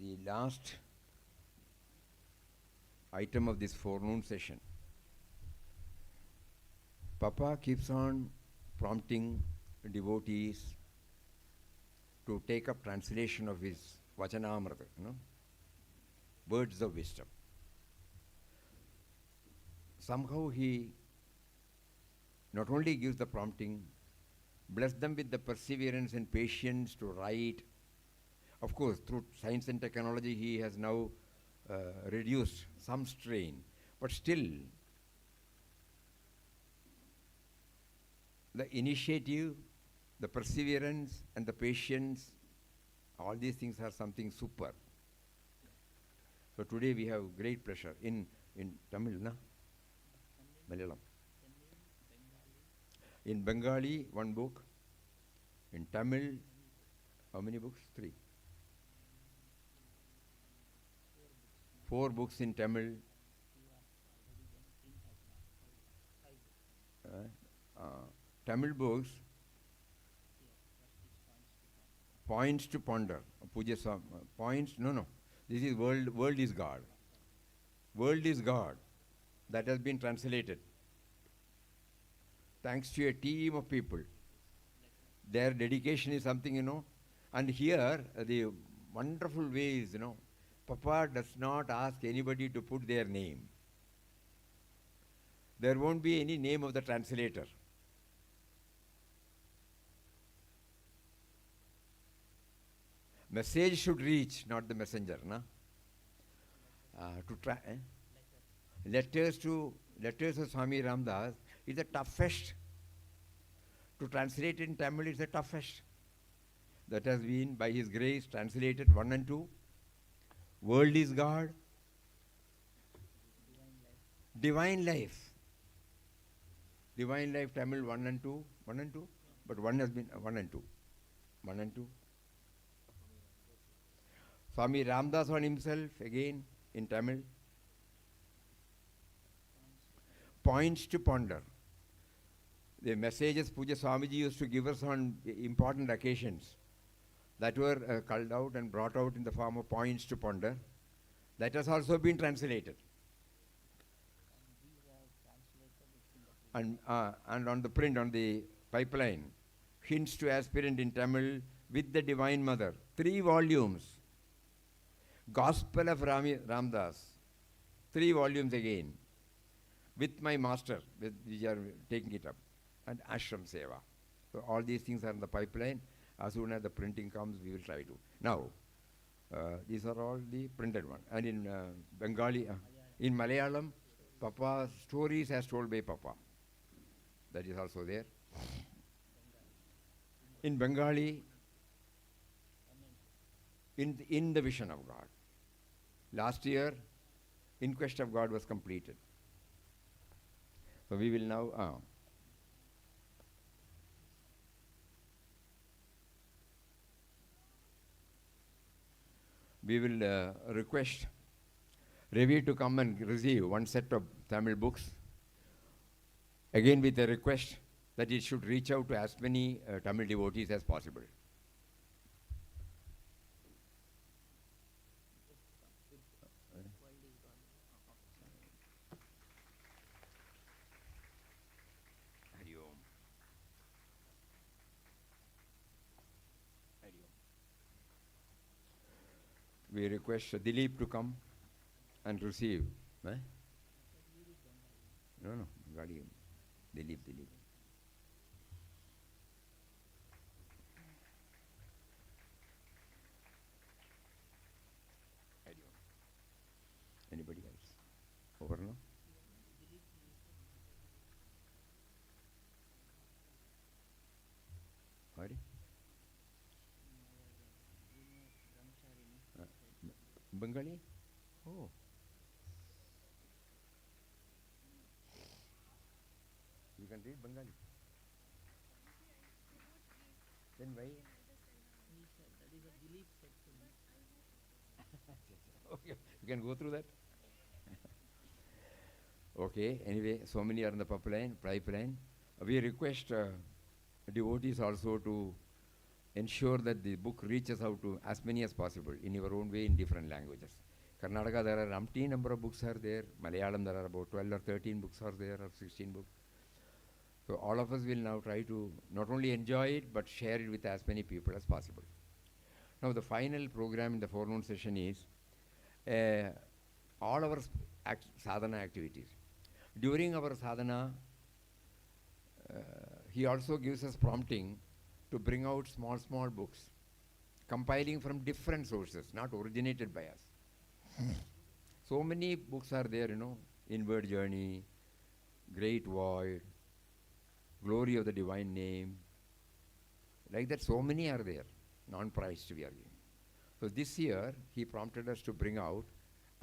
The last item of this forenoon session. Papa keeps on prompting devotees to take up translation of his Vachanamrita, words of wisdom. Somehow he not only gives the prompting, bless them with the perseverance and patience to write. Of course, through science and technology, he has now reduced some strain, but still, the initiative, the perseverance, and the patience, all these things are something super. So today we have great pleasure in Tamil, na? Malayalam. In Bengali, one book. In Tamil, how many books? 3. 4 books in Tamil. Tamil books, Points to Ponder. Puja points, no. This is World is God. World is God. That has been translated. Thanks to a team of people. Their dedication is something, And here, the wonderful way is, Papa does not ask anybody to put their name. There won't be any name of the translator. Message should reach, not the messenger, na? Letters of Swami Ramdas is the toughest. To translate in Tamil is the toughest. That has been, by his grace, translated 1 and 2. World is God. Divine life. Divine life, Tamil 1 and 2. 1 and 2. But one has been 1 and 2. 1 and 2. Swami Ramdas on himself, again, in Tamil. Points to Ponder. The messages Puja Swamiji used to give us on important occasions that were culled out and brought out in the form of points to ponder. That has also been translated. And on the print, on the pipeline, Hints to Aspirant in Tamil with the Divine Mother. 3 volumes. Gospel of Ramdas. 3 volumes again. With my master, we are taking it up. And Ashram Seva. So all these things are in the pipeline. As soon as the printing comes, we will try to. Now, these are all the printed ones. And in Bengali, in Malayalam, Papa's stories as told by Papa. That is also there. In Bengali, in the vision of God. Last year, In Quest of God was completed. So we will now... we will request Ravi to come and receive one set of Tamil books, again with a request that it should reach out to as many Tamil devotees as possible. We request Dilip to come and receive. Eh? No, Gadi. Dilip. Anybody else? Over now? Hari? Bengali? Oh. You can read Bengali. Then why? Okay, you can go through that. Okay, anyway, so many are in the pipeline. We request devotees also to ensure that the book reaches out to as many as possible in your own way in different languages. Karnataka, there are umpteen number of books are there. Malayalam, there are about 12 or 13 books are there, or 16 books. So all of us will now try to not only enjoy it, but share it with as many people as possible. Now the final program in the forenoon session is all our sadhana activities. During our sadhana, he also gives us prompting to bring out small books, compiling from different sources, not originated by us. So many books are there, Inward Journey, Great Void, Glory of the Divine Name. Like that, so many are there, non-priced we are giving. So this year, he prompted us to bring out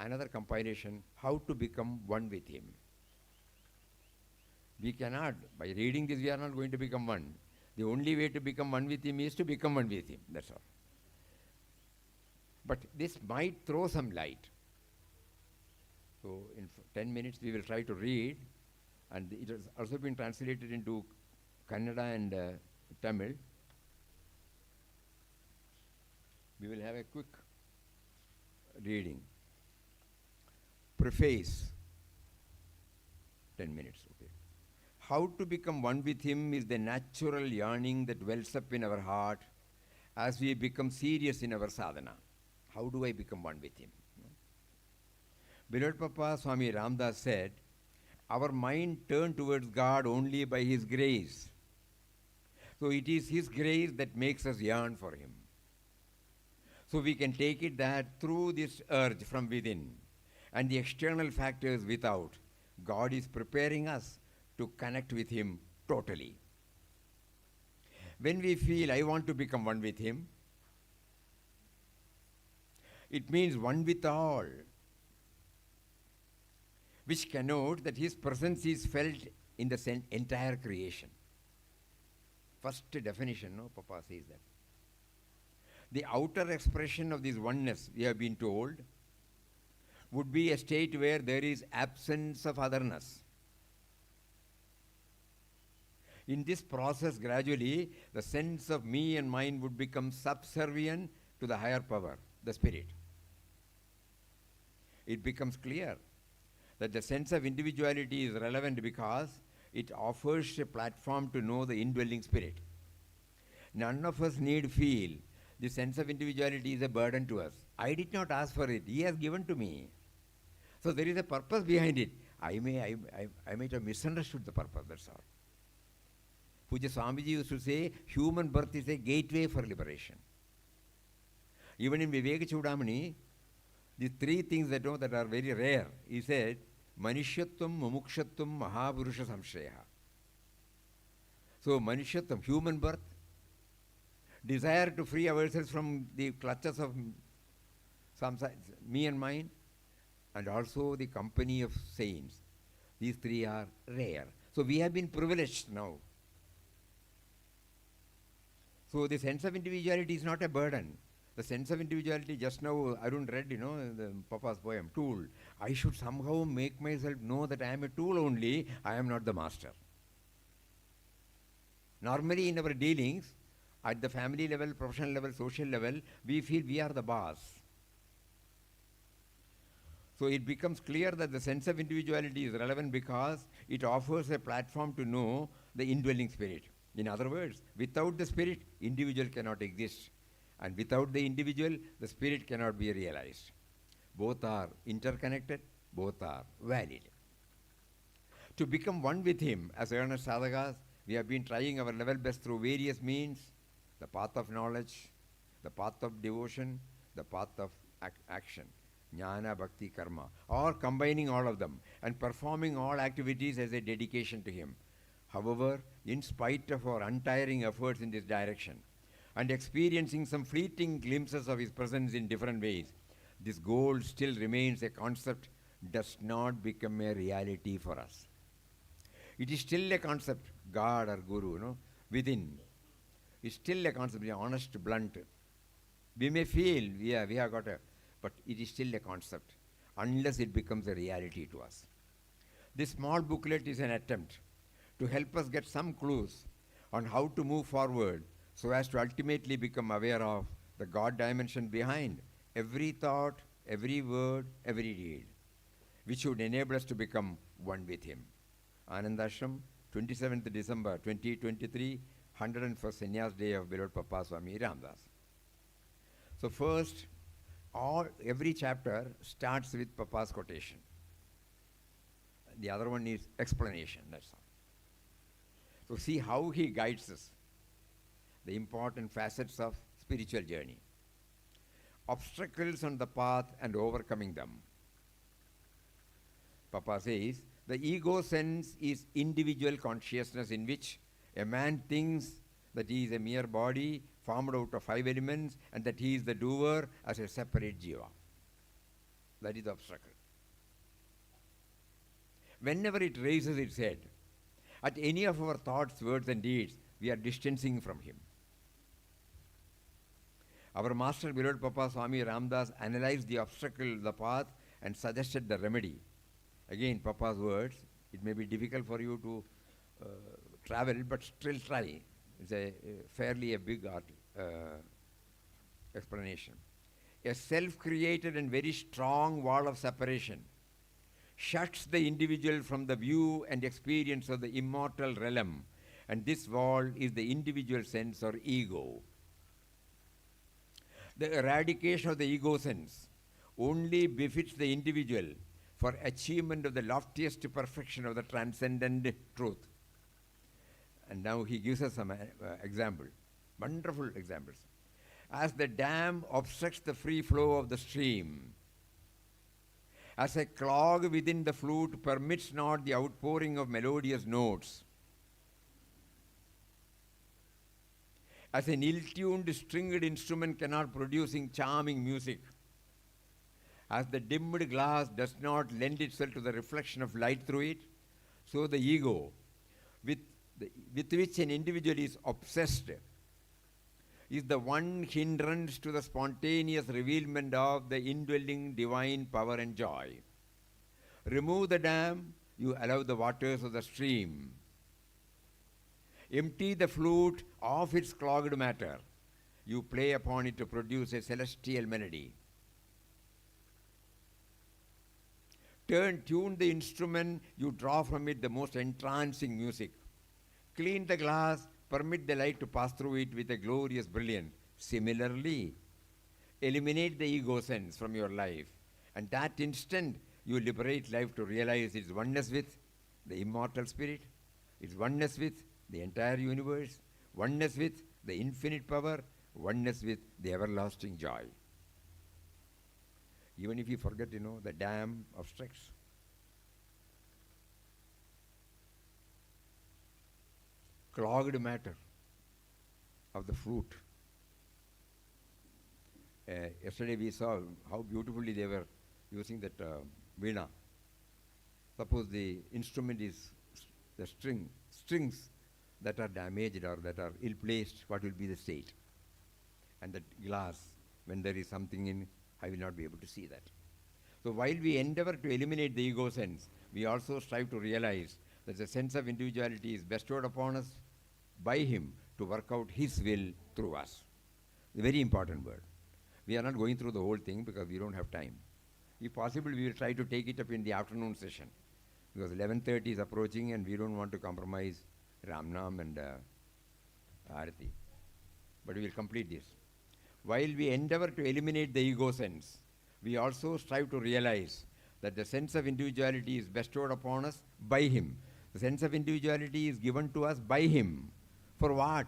another compilation, How to Become One with Him. We cannot, by reading this, we are not going to become one. The only way to become one with Him is to become one with Him, that's all. But this might throw some light. So in 10 minutes we will try to read, and it has also been translated into Kannada and Tamil. We will have a quick reading. Preface, 10 minutes, okay. How to become one with Him is the natural yearning that wells up in our heart as we become serious in our sadhana. How do I become one with Him? Beloved Papa Swami Ramdas said, our mind turned towards God only by His grace. So it is His grace that makes us yearn for Him. So we can take it that through this urge from within and the external factors without, God is preparing us to connect with Him totally. When we feel, I want to become one with Him, it means one with all, which connotes that His presence is felt in the entire creation. First definition, Papa says that. The outer expression of this oneness, we have been told, would be a state where there is absence of otherness. In this process, gradually, the sense of me and mine would become subservient to the higher power, the spirit. It becomes clear that the sense of individuality is relevant because it offers a platform to know the indwelling spirit. None of us need feel the sense of individuality is a burden to us. I did not ask for it. He has given to me. So there is a purpose behind it. I might have misunderstood the purpose, that's all. Puja Swamiji used to say, human birth is a gateway for liberation. Even in Viveka Chudamani, the three things that are very rare, he said, Manishyatvam, Mumukshatvam, Mahavurusha Samshaya. So Manishyatvam, human birth, desire to free ourselves from the clutches of me and mine, and also the company of saints. These three are rare. So we have been privileged now. So the sense of individuality is not a burden. The sense of individuality, just now Arun read, the Papa's poem, tool. I should somehow make myself know that I am a tool only, I am not the master. Normally in our dealings, at the family level, professional level, social level, we feel we are the boss. So it becomes clear that the sense of individuality is relevant because it offers a platform to know the indwelling spirit. In other words, without the spirit, individual cannot exist. And without the individual, the spirit cannot be realized. Both are interconnected, both are valid. To become one with him, as earnest sadhakas, we have been trying our level best through various means, the path of knowledge, the path of devotion, the path of action, jnana, bhakti, karma, or combining all of them and performing all activities as a dedication to him. However, in spite of our untiring efforts in this direction, and experiencing some fleeting glimpses of his presence in different ways, this goal still remains a concept, does not become a reality for us. It is still a concept, God or Guru, within. It's still a concept, honest, blunt. We may feel we have got but it is still a concept, unless it becomes a reality to us. This small booklet is an attempt to help us get some clues on how to move forward so as to ultimately become aware of the God dimension behind every thought, every word, every deed, which would enable us to become one with him. Anand Ashram, 27th December 2023, 101st Sanyas Day of beloved Papa Swami Ramdas. So first, every chapter starts with Papa's quotation. The other one is explanation, that's all. So see how he guides us, the important facets of spiritual journey. Obstacles on the path and overcoming them. Papa says, the ego sense is individual consciousness in which a man thinks that he is a mere body formed out of 5 elements and that he is the doer as a separate jiva. That is the obstacle. Whenever it raises its head, at any of our thoughts, words and deeds, we are distancing from him. Our master, beloved Papa Swami Ramdas, analyzed the obstacle, the path, and suggested the remedy. Again, Papa's words, it may be difficult for you to travel, but still try. It's fairly a big explanation. A self-created and very strong wall of separation shuts the individual from the view and experience of the immortal realm, and this wall is the individual sense or ego. The eradication of the ego sense only befits the individual for achievement of the loftiest perfection of the transcendent truth. And now he gives us some example, wonderful examples. As the dam obstructs the free flow of the stream, as a clog within the flute permits not the outpouring of melodious notes, as an ill-tuned stringed instrument cannot producing charming music, as the dimmed glass does not lend itself to the reflection of light through it, so the ego, with which an individual is obsessed, is the one hindrance to the spontaneous revealment of the indwelling divine power and joy. Remove the dam, you allow the waters of the stream. Empty the flute of its clogged matter, you play upon it to produce a celestial melody. Tune the instrument, you draw from it the most entrancing music. Clean the glass, permit the light to pass through it with a glorious brilliance. Similarly, eliminate the ego sense from your life, and that instant you liberate life to realize its oneness with the immortal spirit, its oneness with the entire universe, oneness with the infinite power, oneness with the everlasting joy. Even if you forget, the dam obstructs. Clogged matter of the flute. Yesterday we saw how beautifully they were using that veena. Suppose the instrument is the strings that are damaged or that are ill-placed, what will be the state? And the glass When there is something in, I will not be able to see that. So while we endeavor to eliminate the ego sense, we also strive to realize that the sense of individuality is bestowed upon us by Him to work out His will through us. A very important word. We are not going through the whole thing because we don't have time. If possible, we will try to take it up in the afternoon session because 11:30 is approaching and we don't want to compromise Ramnam and Arati. But we will complete this. While we endeavor to eliminate the ego sense, we also strive to realize that the sense of individuality is bestowed upon us by Him. The sense of individuality is given to us by Him. For what?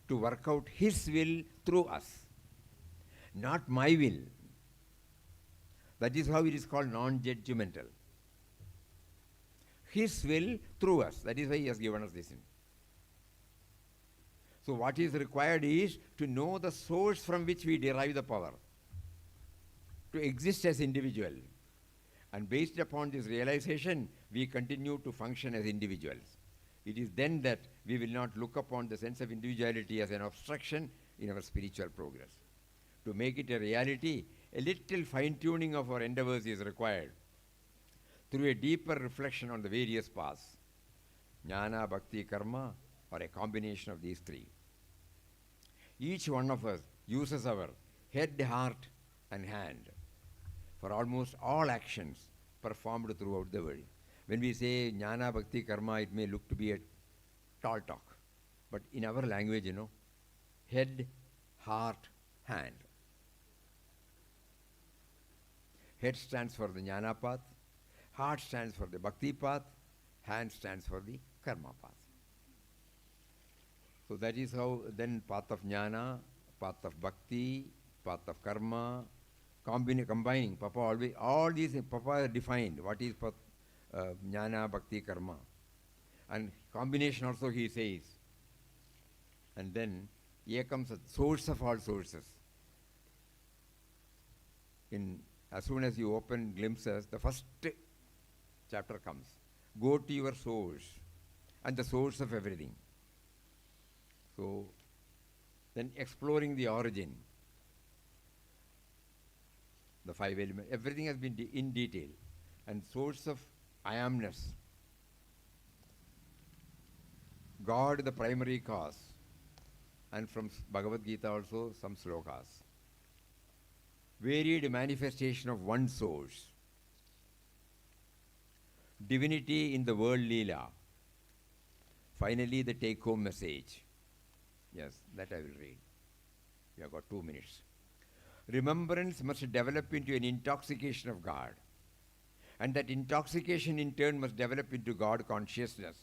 To work out His will through us. Not my will. That is how it is called non-judgmental. His will through us. That is why He has given us this. So what is required is to know the source from which we derive the power. To exist as individual. And based upon this realization, we continue to function as individuals. It is then that we will not look upon the sense of individuality as an obstruction in our spiritual progress. To make it a reality, a little fine-tuning of our endeavors is required through a deeper reflection on the various paths, jnana, bhakti, karma, or a combination of these three. Each one of us uses our head, heart, and hand for almost all actions performed throughout the world. When we say jnana, bhakti, karma, it may look to be a tall talk. But in our language, head, heart, hand. Head stands for the jnana path, heart stands for the bhakti path, hand stands for the karma path. So that is how then path of jnana, path of bhakti, path of karma, combining. Papa always, all these, Papa defined what is jnana, bhakti, karma. And combination also he says. And then here comes the source of all sources. As soon as you open glimpses, the first chapter comes. Go to your source and the source of everything. So, then exploring the origin, the five elements, everything has been in detail. And source of I amness. God, the primary cause. And from Bhagavad Gita also some slokas. Varied manifestation of one source. Divinity in the world Leela. Finally, the take-home message. Yes, that I will read. We have got 2 minutes. Remembrance must develop into an intoxication of God. And that intoxication in turn must develop into God consciousness.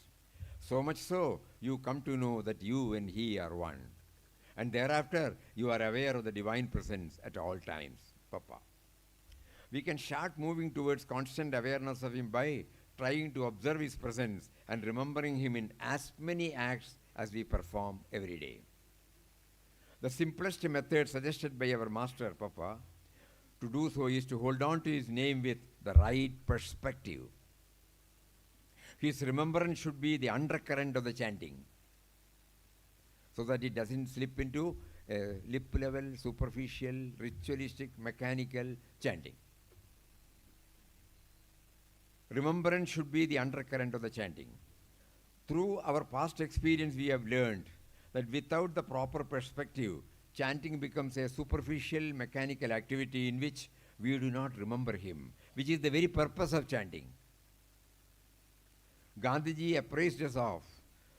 So much so, you come to know that you and He are one. And thereafter, you are aware of the divine presence at all times. Papa. We can start moving towards constant awareness of Him by trying to observe His presence and remembering Him in as many acts as we perform every day. The simplest method suggested by our Master, Papa, to do so is to hold on to His name with the right perspective. His remembrance should be the undercurrent of the chanting, so that it doesn't slip into lip level, superficial, ritualistic, mechanical chanting. Remembrance should be the undercurrent of the chanting. Through our past experience, we have learned that without the proper perspective, chanting becomes a superficial, mechanical activity in which we do not remember Him, which is the very purpose of chanting. Gandhiji appraised us of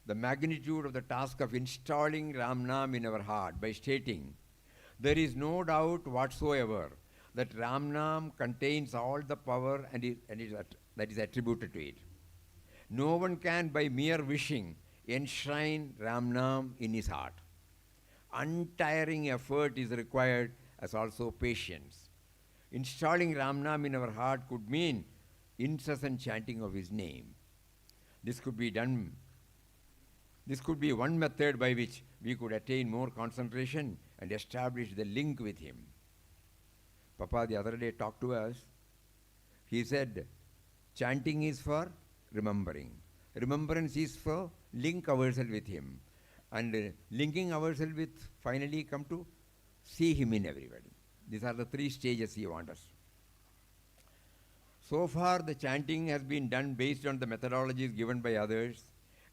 the magnitude of the task of installing Ramnam in our heart by stating, there is no doubt whatsoever that Ramnam contains all the power that is attributed to it. No one can, by mere wishing, enshrine Ramnam in his heart. Untiring effort is required, as also patience. Installing Ramnam in our heart could mean incessant chanting of his name. This could be one method by which we could attain more concentration and establish the link with him. Papa the other day talked to us. He said, chanting is for remembering. Remembrance is for link ourselves with him. And linking ourselves with finally come to see Him in everybody. These are the three stages He wants us. So far, the chanting has been done based on the methodologies given by others,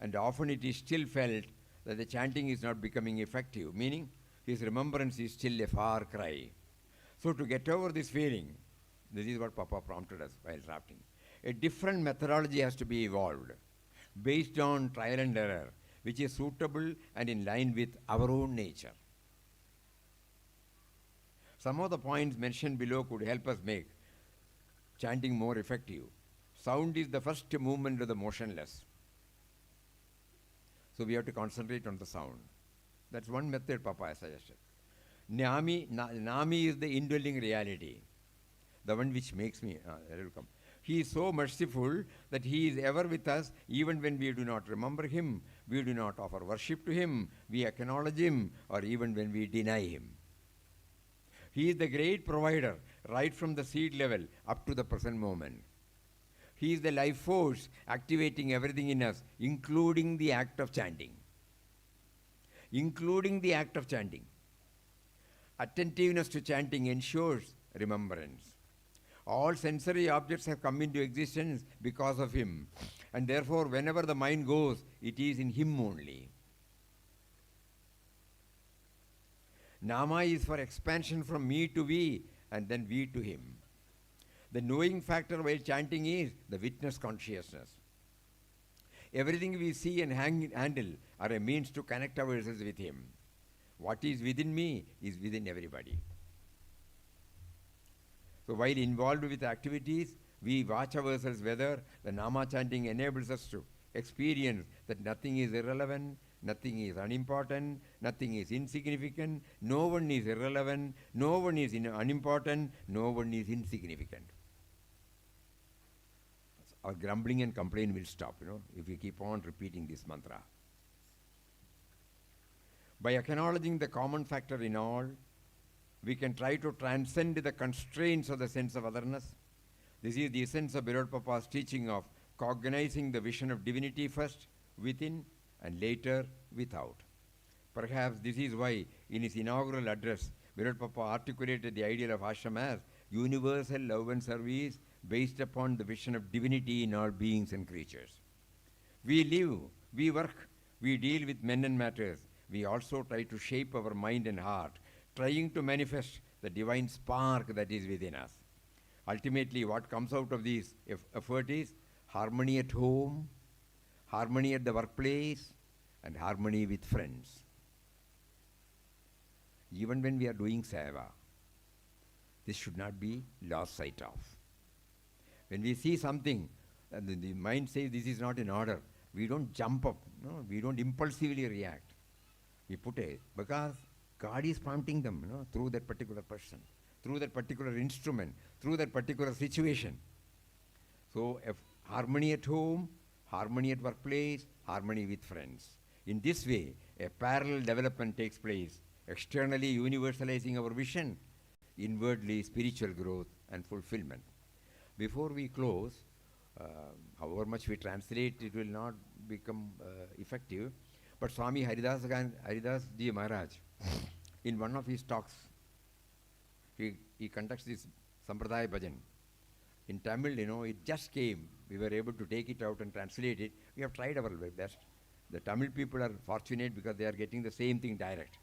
and often it is still felt that the chanting is not becoming effective, meaning His remembrance is still a far cry. So to get over this feeling, this is what Papa prompted us while drafting. A different methodology has to be evolved, based on trial and error, which is suitable and in line with our own nature. Some of the points mentioned below could help us make chanting more effective. Sound is the first movement of the motionless. So we have to concentrate on the sound. That's one method Papa has suggested. Nami is the indwelling reality, the one which makes me. It will come. He is so merciful that He is ever with us even when we do not remember Him, we do not offer worship to Him, we acknowledge Him, or even when we deny Him. He is the great provider right from the seed level up to the present moment. He is the life force activating everything in us, including the act of chanting. Including the act of chanting. Attentiveness to chanting ensures remembrance. All sensory objects have come into existence because of Him, and therefore whenever the mind goes, it is in Him only. Nama is for expansion from me to we, and then we to Him. The knowing factor while chanting is the witness consciousness. Everything we see and handle are a means to connect ourselves with Him. What is within me is within everybody. So while involved with activities, we watch ourselves whether the Nama chanting enables us to experience that nothing is irrelevant, nothing is unimportant, nothing is insignificant, no one is irrelevant, no one is unimportant, no one is insignificant. Our grumbling and complaint will stop, if we keep on repeating this mantra. By acknowledging the common factor in all, we can try to transcend the constraints of the sense of otherness. This is the essence of Beloved Papa's teaching of cognizing the vision of divinity first within and later without. Perhaps this is why in his inaugural address, Beloved Papa articulated the ideal of ashram as universal love and service based upon the vision of divinity in all beings and creatures. We live, we work, we deal with men and matters. We also try to shape our mind and heart, trying to manifest the divine spark that is within us. Ultimately, what comes out of this effort is harmony at home, harmony at the workplace, and harmony with friends. Even when we are doing seva, this should not be lost sight of. When we see something, and the mind says this is not in order, we don't jump up, we don't impulsively react. We put it because God is prompting them through that particular person, through that particular instrument, through that particular situation. So if harmony at home, harmony at workplace, harmony with friends. In this way, a parallel development takes place, externally universalizing our vision, inwardly spiritual growth and fulfillment. Before we close, however much we translate, it will not become effective. But Swami Haridas Ji Maharaj, in one of his talks, he conducts this Sampradaya Bhajan. In Tamil, it just came. We were able to take it out and translate it. We have tried our best. The Tamil people are fortunate because they are getting the same thing direct.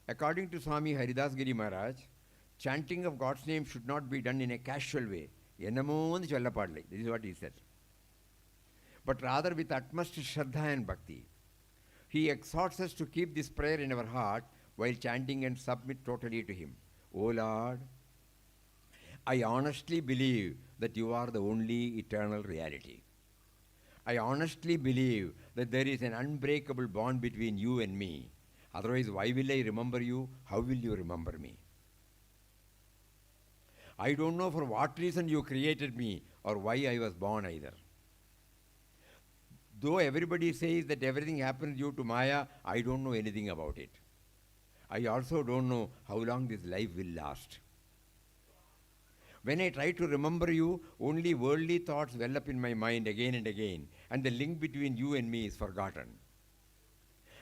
According to Swami Haridas Giri Maharaj, chanting of God's name should not be done in a casual way. This is what he said. But rather with utmost shraddha and bhakti. He exhorts us to keep this prayer in our heart while chanting and submit totally to Him. O Lord, I honestly believe that you are the only eternal reality. I honestly believe that there is an unbreakable bond between you and me. Otherwise, why will I remember you? How will you remember me? I don't know for what reason you created me or why I was born either. Though everybody says that everything happens due to Maya, I don't know anything about it. I also don't know how long this life will last. When I try to remember you, only worldly thoughts well up in my mind again and again, and the link between you and me is forgotten.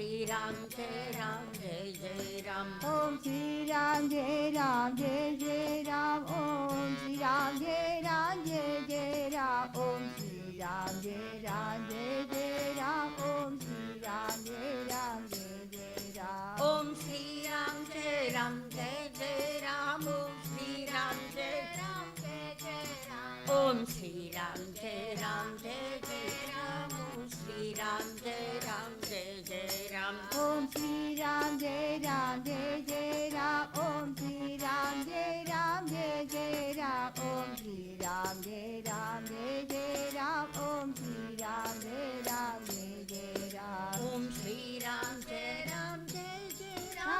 Shri Ram Jai Ram Jai Jai Ram. Om Shri Ram Jai Ram Jai Jai Ram. Om Shri Ram Jai Ram Jai Jai Ram. Om Shri Ram Jai Ram Jai Jai Ram. Om Shri Ram Jai Ram Jai Jai Ram. Om Shri Ram Jai Ram Jai Jai Ram. Om Shri Ram Jai Ram Jai Jai Ram. Om Shri Ram Jai Ram Jai Jai Ram. Om Shri Ram Jai Ram Jai Jai Ram. Om Shri Ram Jai Ram Jai Jai Ram. Om Shri Ram Jai Ram Jai Jai Ram. Om Shri Ram Jai Ram Jai Jai Ram. Om Shri Ram Jai Ram Jai Jai Ram. Om Shri Ram Jai Ram Jai Jai Ram. Om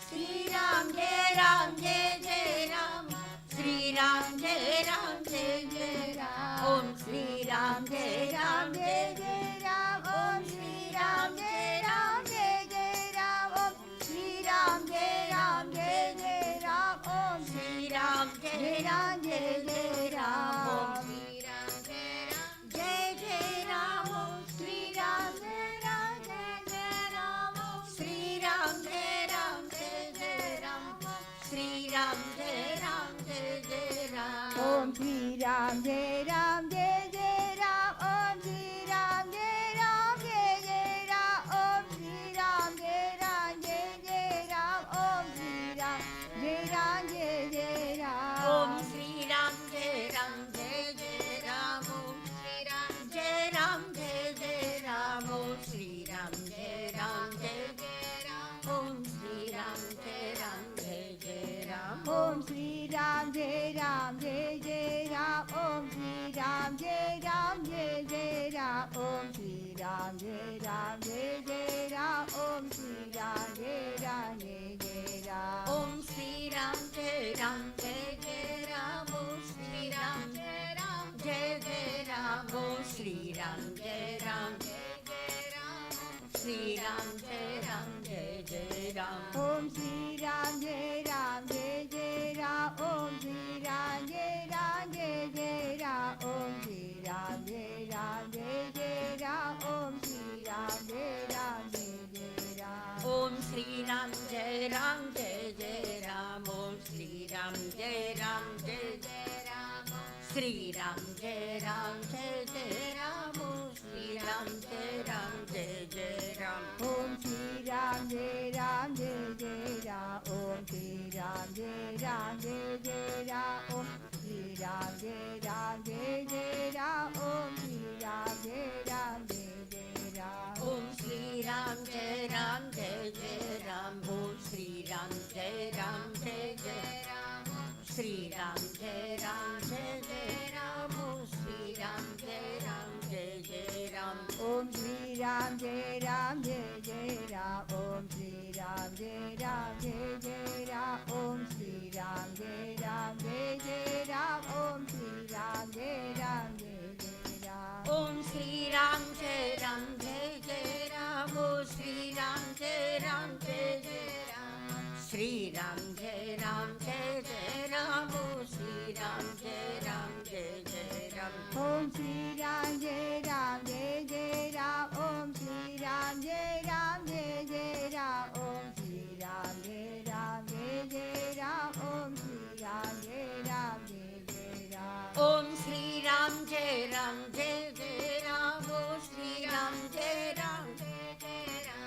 Shri Ram Jai Ram Jai Jai Ram. Om Shri Ram Jai Ram Jai Jai Ram. Shri Ram Jai Ram Jai Jai Ram. Om Shri Ram Jai Ram Jai Jai Ram. Om Shri Ram Jai Ram Jai Jai Ram. Om Shri Ram Jai Ram Jai Jai Ram. Om Shri Ram Jai Ram Jai Jai Ram. Om Shri Ram Jai Ram Jai Jai Ram. Om Shri Ram Jai Ram Jai Jai Ram. Om Shri Ram Jai Ram Jai Jai Ram. Shri Ram Jai Ram Jai Jai Ram. Om Shri Ram Jai Ram Jai Jai Ram. Om Shri Ram Jai Ram Jai Jai Ram. Om Shri Ram Jai Ram Jai Jai Ram. Om Shri Ram Jai Ram Jai Jai Ram. Om Shri Ram Jai Ram Jai Jai Ram. Om Shri Ram Jai Ram Jai Jai Ram. Om Shri Ram Jai Ram Jai Jai Ram. Om Shri Ram Jai Ram Jai Jai Ram. Om Shri Ram Jai Ram Jai Jai Ram. Om Shri Ram Jai Ram Jai Jai Ram. Om Shri Ram Jai Ram Jai Jai Ram. Om Shri Ram Jai Ram Jai Jai Ram. Om Shri Ram Jai Ram Jai Jai Ram. Om Shri Ram Jai Ram Jai Jai Ram. Om Shri Ram Jai Ram Jai Jai Ram. Shri Ram Jai Ram Jai Jai Ram. Om Shri Ram Jai Ram Jai Jai Ram. Om Shri Ram Jai Ram Jai Jai Ram. Om Shri Ram Jai Ram Jai Jai Ram. Om Shri Ram Jai Ram Jai Jai Ram. Om Shri Ram Jai Ram Jai Jai Ram. Om Shri Ram Jai Ram Jai Jai Ram. Shri Ram Jai Ram Jai Jai Ram. Om Shri Ram Jai Ram Jai Jai Ram. Om Shri Ram Jai Ram Jai Jai Ram. Om Shri Ram Jai Ram Jai Jai Ram. Om Shri Ram Jai Ram Jai Jai Ram. Om Shri Ram Jai Ram Jai Jai Ram. Om Shri Ram Jai Ram Jai Jai Ram. Om Shri Ram Jai Ram Jai Jai Ram. Shri Ram Jai Ram Jai Jai Ram. Om Shri Ram Jai Ram Jai Jai Ram. Om Shri Ram Jai Ram Jai Jai Ram. Om Shri Ram Jai Ram Jai Jai Ram. Om Shri Ram Jai Ram Jai Jai Ram. Om Shri Ram Jai Ram Jai Jai Ram. Om Shri Ram Jai Ram Jai Jai Ram. Om Shri Ram Jai Ram Jai Jai Ram. Shri Ram Jai Ram Jai Jai Ram. Om Shri Ram Jai Ram Jai Jai Ram. Om Shri Ram Jai Ram Jai Jai Ram. Om Shri Ram Jai Ram Jai Jai Ram. Om Shri Ram Jai Ram Jai Jai Ram. Om Shri Ram Jai Ram Jai Jai Ram. Om Shri Ram Jai Ram Jai Jai Ram. Om Shri Ram Jai Ram Jai Jai Ram. Om Shri Ram Jai Ram Jai Jai Ram. Om Shri Ram Jai Ram Jai Jai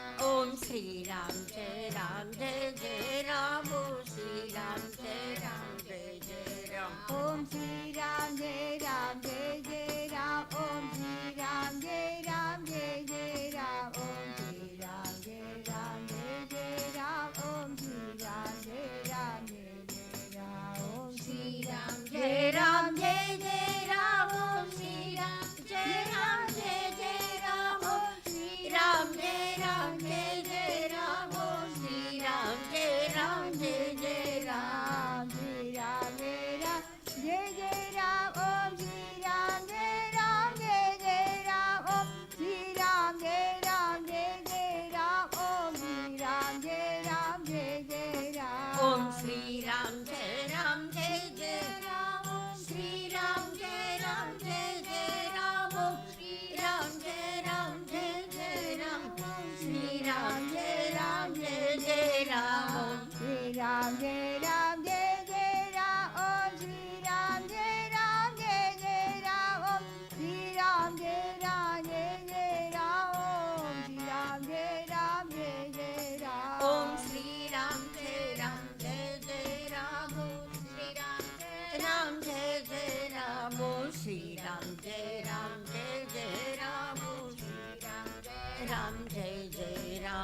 Ram. Om Shri Ram Jai Ram Jai Jai Ram. Om Shri Ram Jai Ram Jai Jai Ram. Om Shri Ram Jai Ram Jai Jai Ram. Om Shri Ram Jai Ram Jai Jai Ram. Om Shri Ram Jai Ram Jai Jai Ram. Om Shri Ram Jai Ram Jai Jai Ram. Om Shri Ram Jai Ram Jai Jai Ram. Om Shri Ram Jai Ram Jai Jai Ram. Ram Shri Ram Jai Ram Jai Jai Ram. Om Shri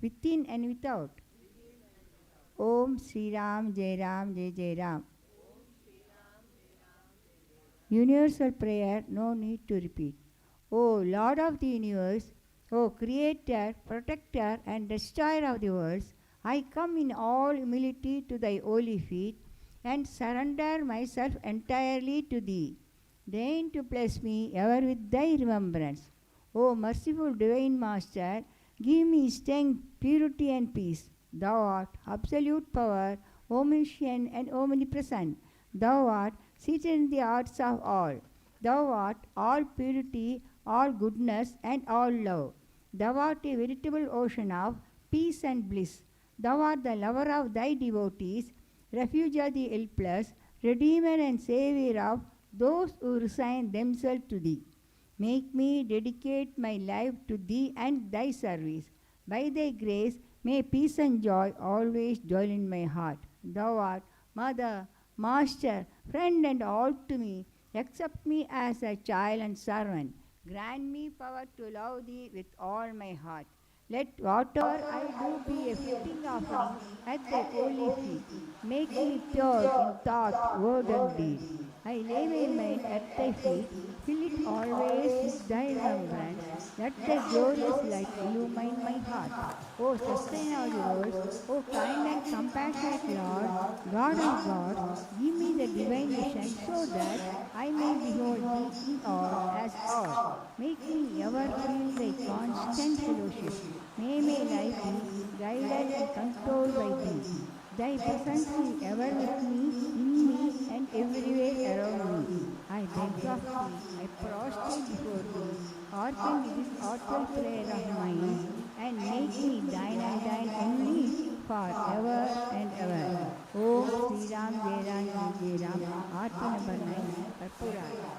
within and without. Om Sri Ram Jai Ram Jai Jai Ram. Universal prayer, no need to repeat. O Lord of the universe, O Creator, Protector and Destroyer of the worlds, I come in all humility to thy holy feet and surrender myself entirely to thee. Deign to bless me ever with thy remembrance. O merciful divine Master, give me strength, purity and peace. Thou art absolute power, omniscient and omnipresent. Thou art seated in the hearts of all. Thou art all purity, all goodness and all love. Thou art a veritable ocean of peace and bliss. Thou art the lover of thy devotees, refuge of the helpless, redeemer and savior of those who resign themselves to thee. Make me dedicate my life to thee and thy service. By thy grace, may peace and joy always dwell in my heart. Thou art Mother, Master, friend and all to me. Accept me as a child and servant. Grant me power to love thee with all my heart. Let whatever I do be a fitting offering at thy holy feet. Make me pure in thought, word and deed. I lay my mind at thy feet. Fill it always with thy remembrance. Let thy glorious light illumine my heart. O sustainer of the worlds, O kind and compassionate Lord, God of gods, give me the divine vision so that I may behold thee in all as all. Make me ever feel thy constant fellowship. May my life be guided and controlled by thee. Thy presence be ever with me, in me, and everywhere around me. I beg of thee, I prostrate before thee, hearken to this heartfelt prayer of mine, and make me thine and thine only for ever and ever. Om Sri Ram Jai Ram Jai Jai Ram. Aarti number 9, Karpurara.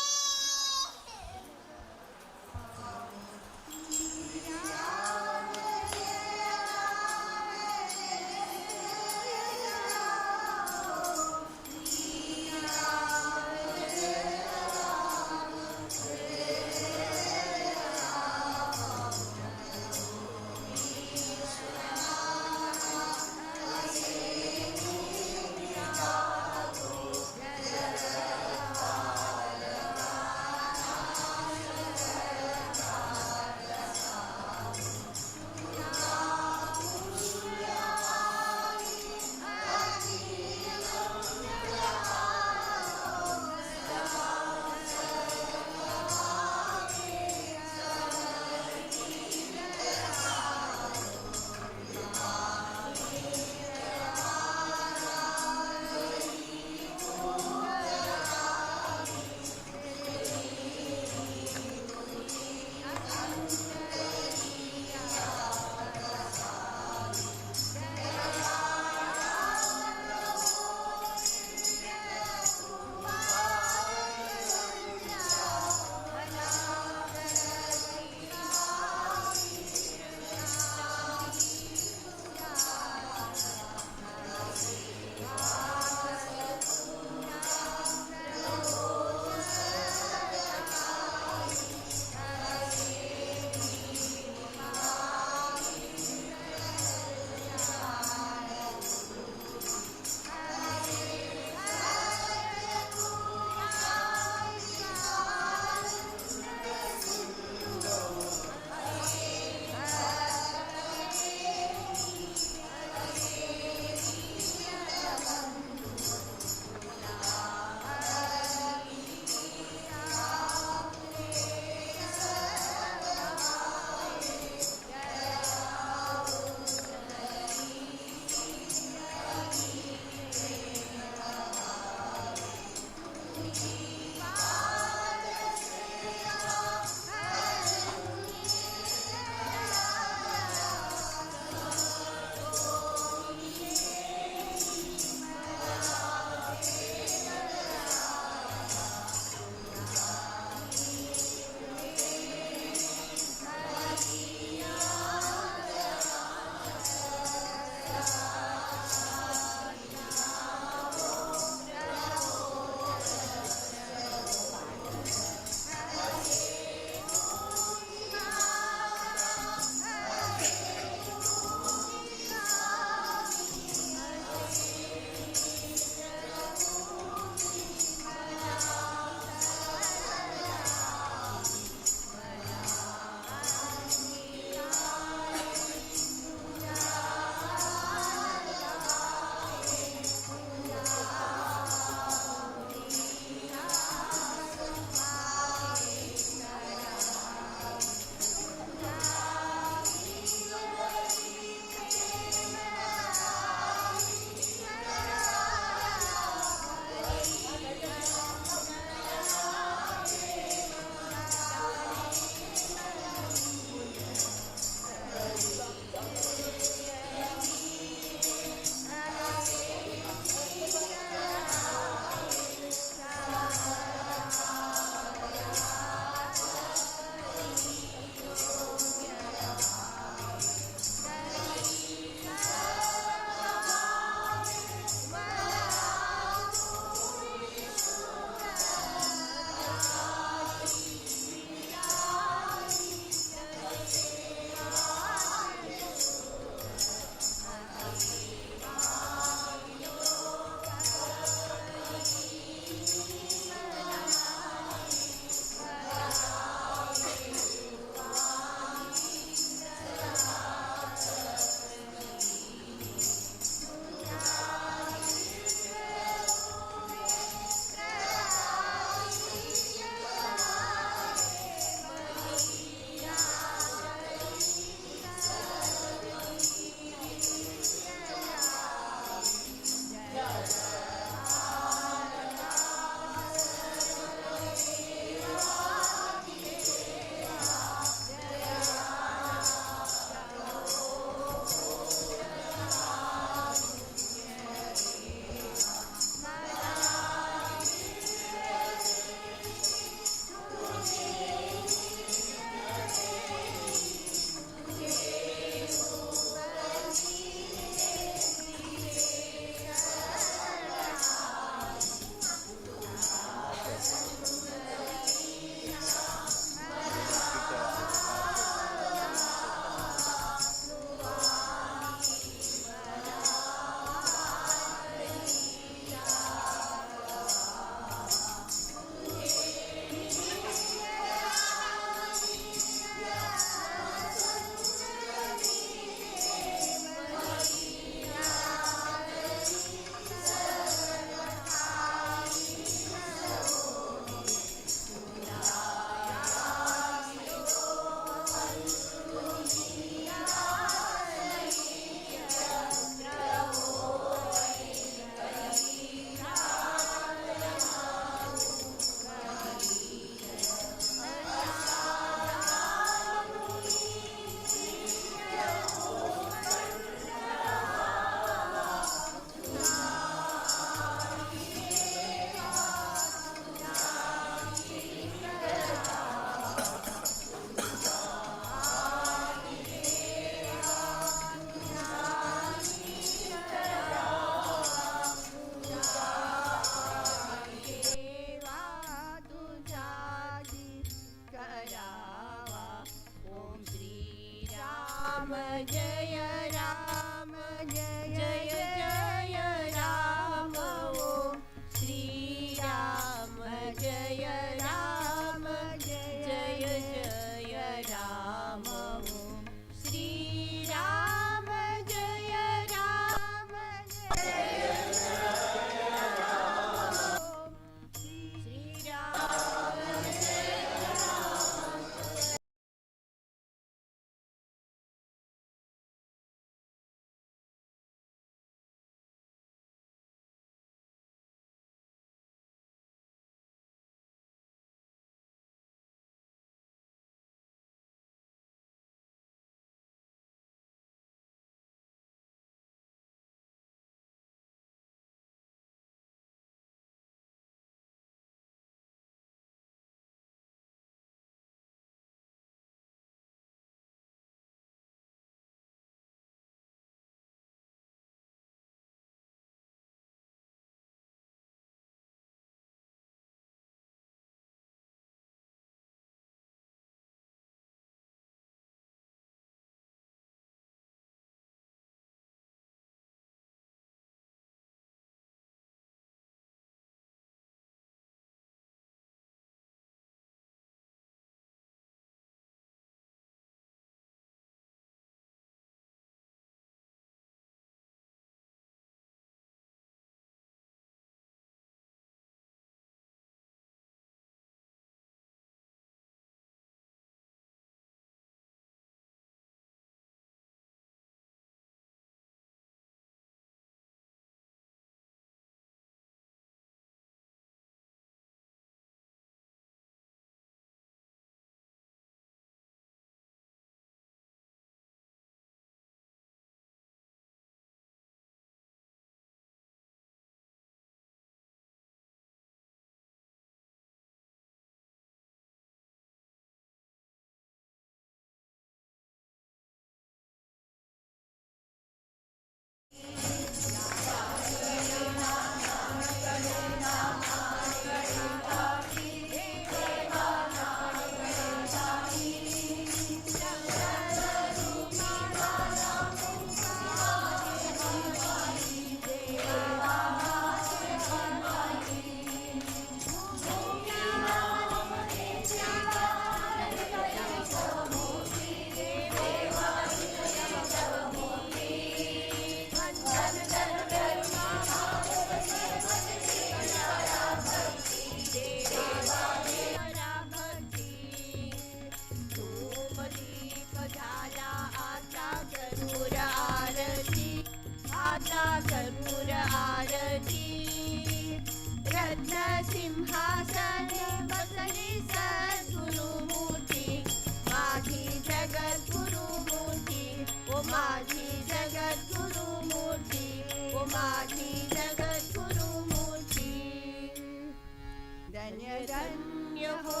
धन्य धन्य हो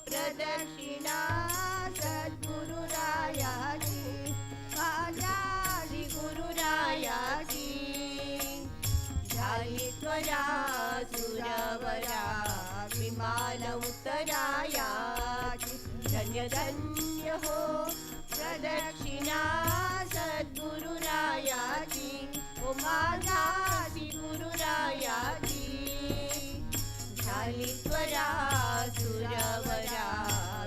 प्रदक्षिणा सद्गुरुरायाची माझ्या श्री गुरुरायाची झाली त्वरा सुरवरा विमान उत्तरायाची धन्य धन्य हो प्रदक्षिणा सद्गुरुरायाची ओ माझा श्री गुरुरायाची झाली त्वरा सुरवरा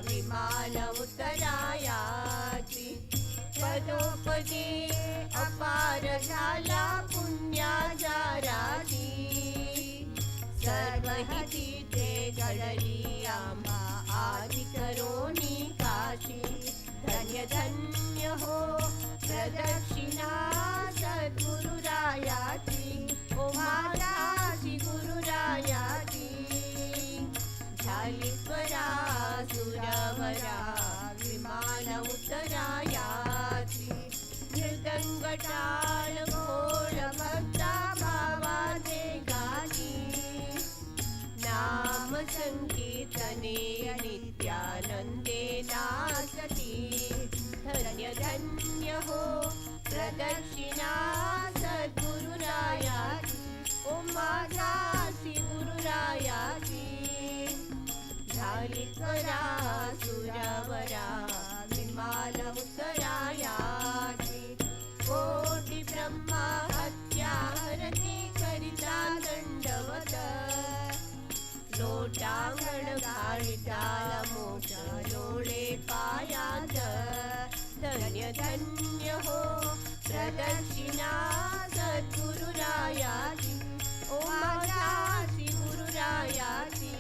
विमान उत्तरायाची पदोपदी अपार झाला पुण्याचा राशी सर्व हिते घडली आम्हा आदि करोनी काशी धन्य धन्य हो प्रदक्षिणा सद्गुरुरायाची ओ माझा श्री गुरुरायाची झाली त्वरा सुरवरा विमान उत्तरायाची मृदंग टाळ घोळ भक्ता भावाचे गाणी नाम संकीर्तने नित्यानंदे नाचती धन्य धन्य हो प्रदक्षिणा सद्गुरुरायाची ओ माझा श्री गुरुरायाची झाली त्वरा सुरवरा विमान उत्तरायाची कोटी ब्रह्मा हत्या हरती करिता दंडवत लोटांगण घालिताल मोक्ष लोळे पायात धन्य धन्य हो प्रदक्षिणा सद्गुरुरायाची ओ माझ्या श्री गुरुरायाची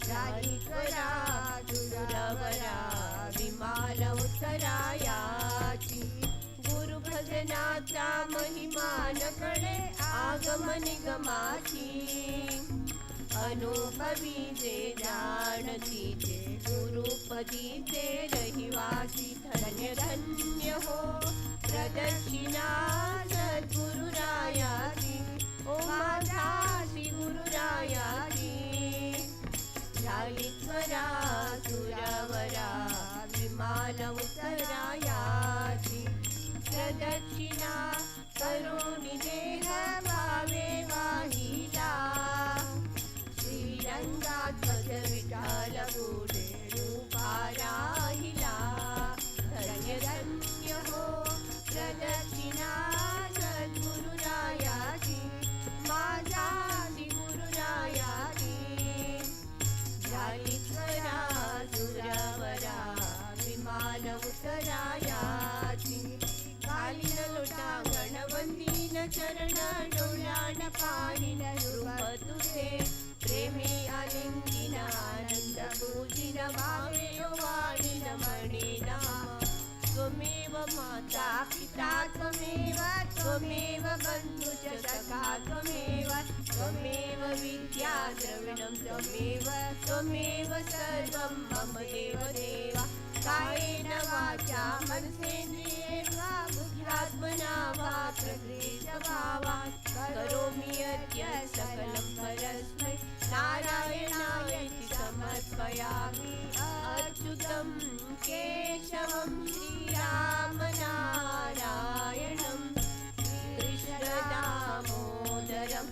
झाली त्वरा सुरवरा विमान उत्तरायाची गुरुभजनाचा महिमान कळे आगमन निगमाची अनुभवी जे जाणती ते गुरुपदीचे रहिवासी धन्य धन्य हो प्रदक्षिणा सद्गुरुरायाची ओ माझा श्री गुरुरायाची झाली त्वरा सुरवरा विमान उत्तरायाची प्रदक्षिणा करुणी देह भावे वाहिला श्रीरंगात पद विठाल गुढे रूपा राहिला धन्य धन्य हो प्रदक्षिणा सद्गुरुरायाची माझ्या श्री गुरुरायाची झाली त्वरा सुरवरा विमान उत्तरायाची कालीन लोटांगण वंदीन चरण डोळ्यान पाहिन रूप तुझे प्रेमी आलिंगिन आनंद पूजिन भावे वाणिन मणी नाम त्वमेव माता पिता त्वमेव त्वमेव बन्धु च सखा त्वमेव त्वमेव विद्या द्रविणं त्वमेव त्वमेव सर्वं मम देव देवा कायेन वाचा मनसेन्द्रियेर्वा बुद्ध्यात्मना वा प्रकृतिस्वभावात् करोमि यद्य सकलं परस्मै नारायणायेति समर्पयामि अच्युतं केशवं श्रीरामनारायणं कृष्णदामोदरं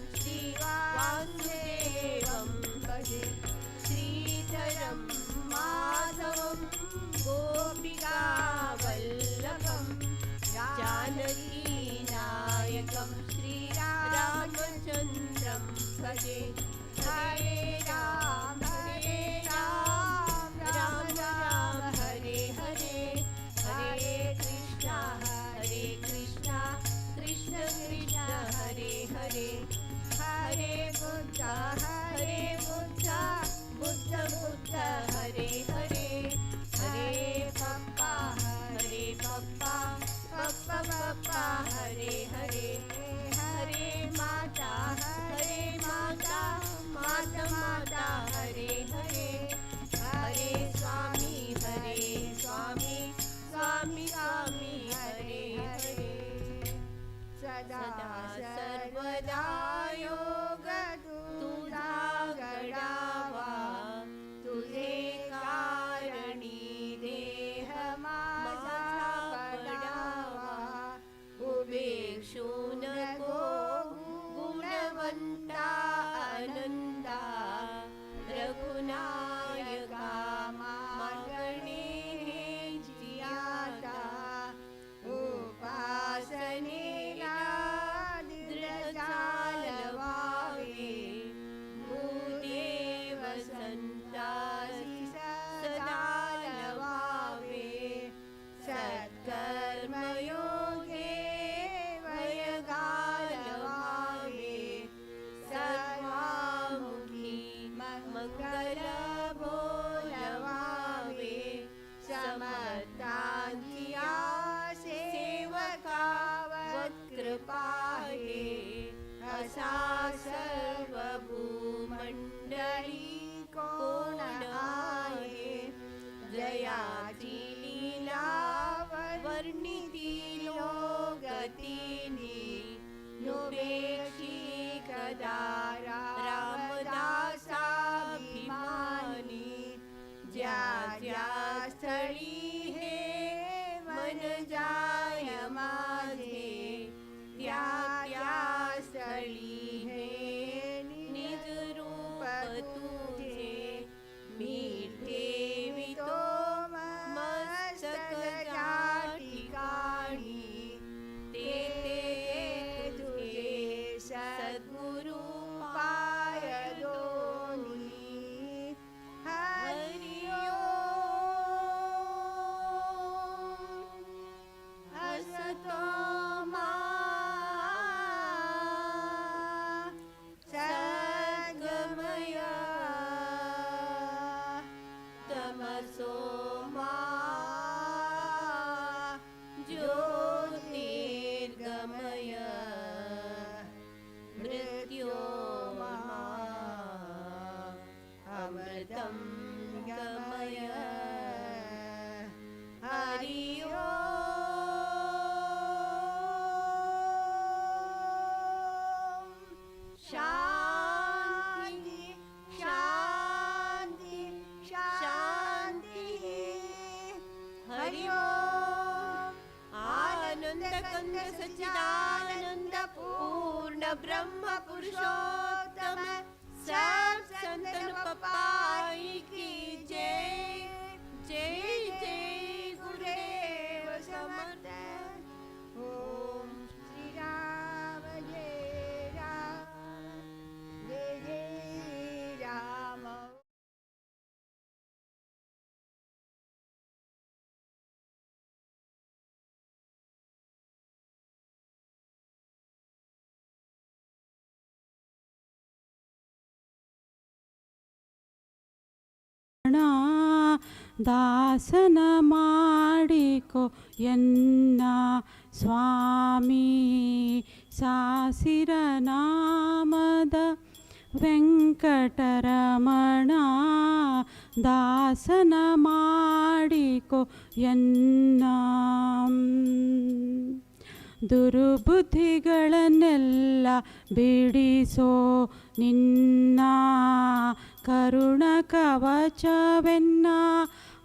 श्रीवासुदेवं भजे श्रीधरं माधवं गोपिकावल्लभं जानकीनायकं श्रीरामचन्द्रं भजे हरे राम राम राम हरे हरे हरे कृष्णा कृष्ण कृष्ण हरे हरे हरे बुद्ध बुद्ध बुद्ध हरे हरे हरे पप्पा पप्पा पप्पा हरे हरे हरे माता माता माता हरे हरे हरे स्वामी स्वामी स्वामी हरे हरे सदा सर्वदा योग तुझा स्थळी कोण आहे, जयाची लीला वर्णिती लोगतीनी, नुबेशी कदा रामदासाभिमानी, ज्या ज्या स्थळी हे मन जाय माझे, त्या त्या स्थळी हे निज रूप तुझे, मी ठेवितो मस्तक ज्या ठिकाणी, ते तुझे सद्गुरु पाय दोन्ही. हरि ओम. असतो मा सद्गमय, तमसो मा ज्योतिर्गमय, मृत्योर्मा अमृतं गमय. हरि ओम. शांति शांति शांति. हरि ओम. आनंद कंद सच्चिदानंद पूर्ण ब्रह्म पुरुषोत्तम सब संतन पपाई की जय. जय जय गुरुदेव समर्थ. ओम श्री राम जय राम, जय जय राम. ದಾಸನ ಮಾಡಿಕೊ ಎನ್ನ ಸ್ವಾಮಿ, ಸಾಸಿರ ನಾಮದ ವೆಂಕಟರಮಣ. ದಾಸನ ಮಾಡಿಕೊ ಎನ್ನ ದುರ್ಬುದ್ಧಿಗಳನ್ನೆಲ್ಲ ಬಿಡಿಸೋ ನಿನ್ನ ಕರುಣ ಕವಚವೆನ್ನ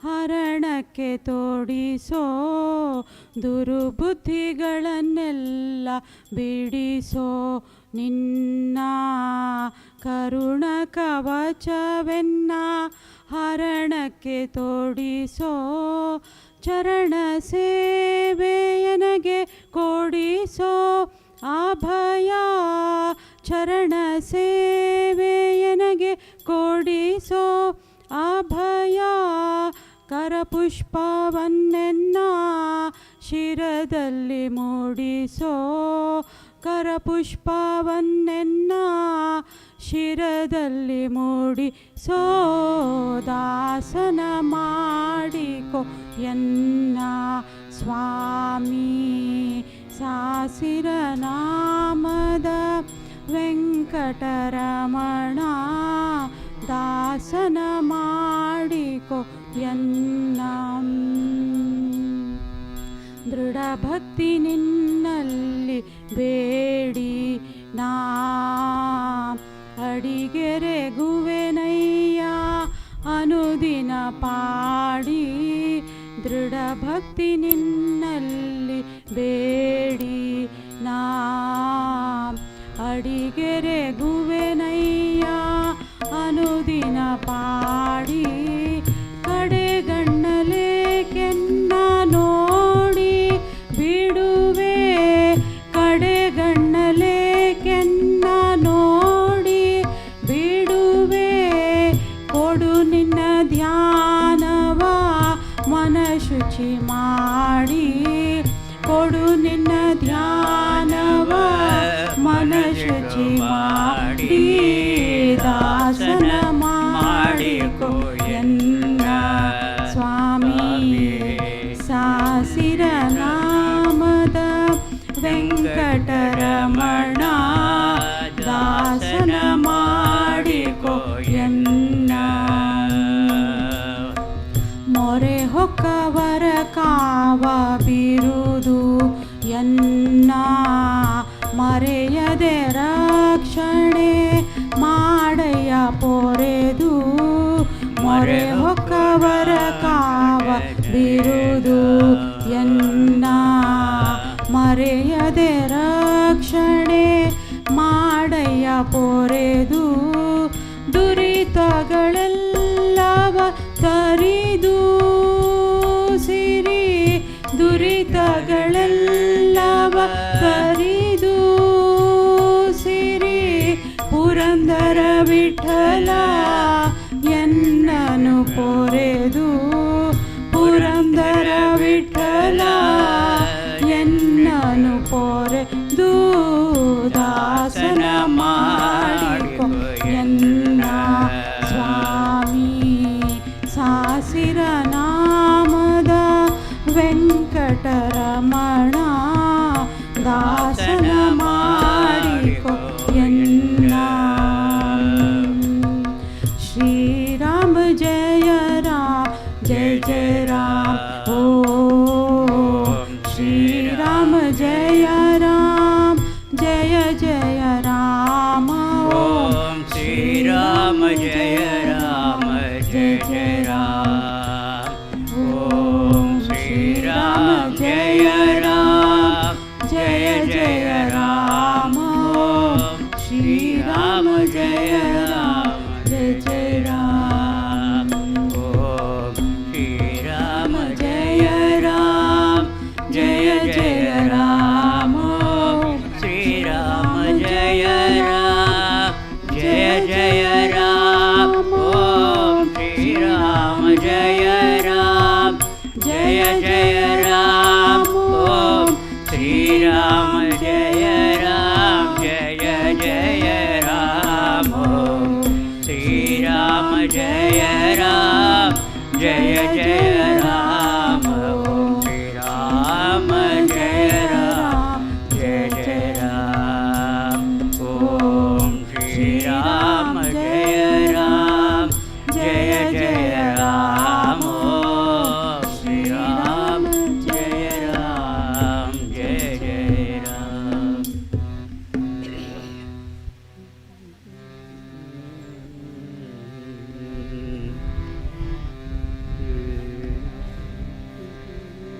ಹರಣಕ್ಕೆ ತೋಡಿಸೋ. ದುರ್ಬುದ್ಧಿಗಳನ್ನೆಲ್ಲ ಬಿಡಿಸೋ ನಿನ್ನ ಕರುಣ ಕವಚವೆನ್ನ ಹರಣಕ್ಕೆ ತೋಡಿಸೋ. ಚರಣ ಸೇವೆಯನಗೆ ಕೊಡಿಸೋ ಅಭಯ, ಚರಣ ಸೇವೆಯನಗೆ ಕೊಡಿಸೋ ಅಭಯ. ಕರಪುಷ್ಪವನ್ನೆನ್ನ ಶಿರದಲ್ಲಿ ಮೂಡಿಸೋ, ಕರಪುಷ್ಪವನ್ನೆನ್ನ ಶಿರದಲ್ಲಿ ಮೂಡಿಸೋ. ದಾಸನ ಮಾಡಿಕೊ ಎನ್ನ ಸ್ವಾಮಿ, ಸಾಸಿರ ನಾಮದ ವೆಂಕಟರಮಣ. ದಾಸನ ಮಾಡಿಕೊ ಎನ್ನ ದೃಢ ಭಕ್ತಿ ನಿನ್ನಲ್ಲಿ ಬೇಡಿ ನಾ ಅಡಿಗೆರೆಗುವೆನಯ್ಯ ಅನುದಿನ ಪಾಡಿ. ದೃಢ ಭಕ್ತಿ ನಿನ್ನಲ್ಲಿ ಬೇಡಿ ನಾ ಅಡಿಗೆರೆಗುವೆನಯ್ಯ ಅನುದಿನ ಪಾಡಿ. ಕಡೆಗಣ್ಣಲೆ ಕೆನ್ನ ನೋಡಿ ಬಿಡುವೆ, ಕಡೆಗಣ್ಣಲೆ ಕೆನ್ನ ನೋಡಿ ಬಿಡುವೆ. ಕೊಡು ನಿನ್ನ ಧ್ಯಾನವ ಮನ ಶುಚಿ ಮಾಡಿ, ಕೊಡು ನಿನ್ನ ಧ್ಯಾನವ ಮನ ಶುಚಿ ಮಾಡಿ. ದಾಸನ ಮಾಡಿಕೊ ಎನ್ನ ಹೊಕ್ಕವರ ಕಾವ ಬಿರುದು ಎನ್ನ ಮರೆಯದೆ ರಕ್ಷಣೆ ಮಾಡಯ್ಯ ಪೊರೆದು ಮೊರೆ ಹೊಕ್ಕವರ ಕಾವ ಬಿರುದು ಎನ್ನ ಮರೆಯದೆ ರಕ್ಷಣೆ ಮಾಡಯ್ಯ ಪೊರೆದು ದುರಿತಗಳೆಲ್ಲವ ತರಿದು ಸಿರಿ ದುರಿತಗಳೆಲ್ಲವ ತರಿದು ಸಿರಿ ಪುರಂದರ ವಿಠಲ ಎನ್ನನು ಪೊರೆದು ಪುರಂದರ ವಿಠಲ ಎನ್ನನು ಪೊರೆದು ದಾಸನ ಮಾಡಿಕೊ ಎನ್ನ ಸ್ವಾಮಿ ಸಾಸಿರ ನಾಮದ ವೆಂಕಟರಮಣ ದಾಸನ ಮಾಡಿಕೊ ಎನ್ನ ಶ್ರೀರಾಮ ಜಯ ರಾಮ ಜಯ ಜಯ ರಾಮ ಓಂ ಶ್ರೀರಾಮ ಜಯ ರಾಮ ಜಯ ಜಯ ರಾಮ ಓಂ ಶ್ರೀರಾಮ ಜಯ ರಾಮ ಜಯ ಜಯ ರಾಮ ಓಂ ಶ್ರೀರಾಮ ಜಯ ರಾಮ ಜಯ ಜಯ ರಾಮ ಓಂ ಶ್ರೀರಾಮ ಜಯ ರಾಮ ಜಯ ಜಯ ರಾಮ ಓಂ ಶ್ರೀರಾಮ ಜಯ ರಾಮ ಜಯ ಜಯ ರಾಮ ಓಂ ಶ್ರೀರಾಮ ಜಯ ರಾಮ ಜಯ ಜಯ ರಾಮ ಓಂ ಶ್ರೀರಾಮ ಜಯ ರಾಮ ಜಯ ಜಯ ರಾಮ ಓಂ ಶ್ರೀರಾಮ ಜಯ ರಾಮ ಜಯ ಜಯ ರಾಮ ಓಂ ಶ್ರೀರಾಮ ಜಯ ರಾಮ ಜಯ ಜಯ ರಾಮ ಓಂ ಶ್ರೀರಾಮ ಜಯ ರಾಮ ಜಯ ಜಯ ರಾಮ ಓಂ ಶ್ರೀರಾಮ ಜಯ ರಾಮ ಜಯ ಜಯ ರಾಮ ಓಂ ಶ್ರೀರಾಮ ಜಯ ರಾಮ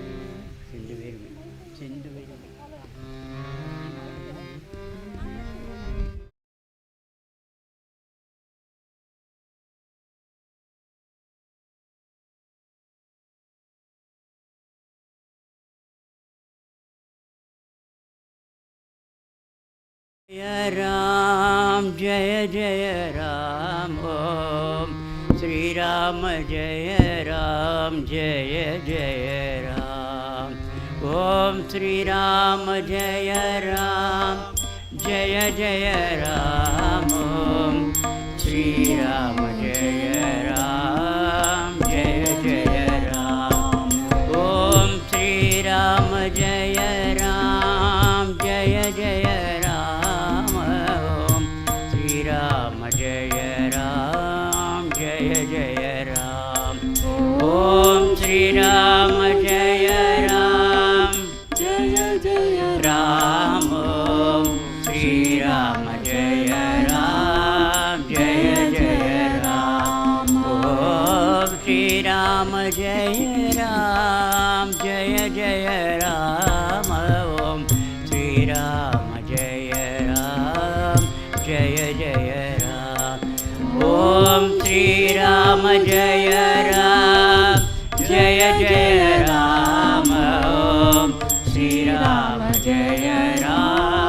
ಜಯ ಜಯ ರಾಮ जय राम जय जय राम ओम श्री राम जय राम जय जय राम ओम श्री राम जय राम जय जय राम ओम श्री राम जय राम जय जय राम ओम श्री राम जय राम जय जय राम ओम श्री राम जय राम जय जय राम ओम श्री राम जय राम जय जय राम ओम श्री राम जय राम जय जय राम ओम श्री राम जय राम जय जय राम ओम श्री राम जय राम जय जय राम ओम श्री राम जय राम जय जय राम ओम श्री राम जय राम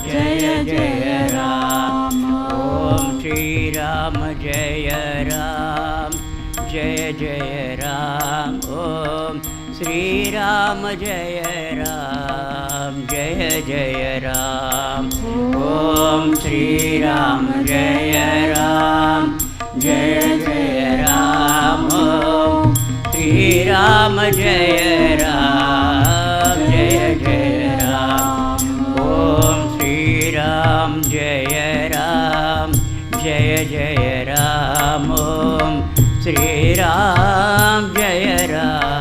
जय जय राम ओम श्री राम जय राम जय जय राम ओम श्री राम जय राम जय जय राम ओम श्री राम जय राम जय जय राम ओम श्री राम जय राम जय जय राम ओम श्री राम जय राम जय जय राम ओम श्री राम जय राम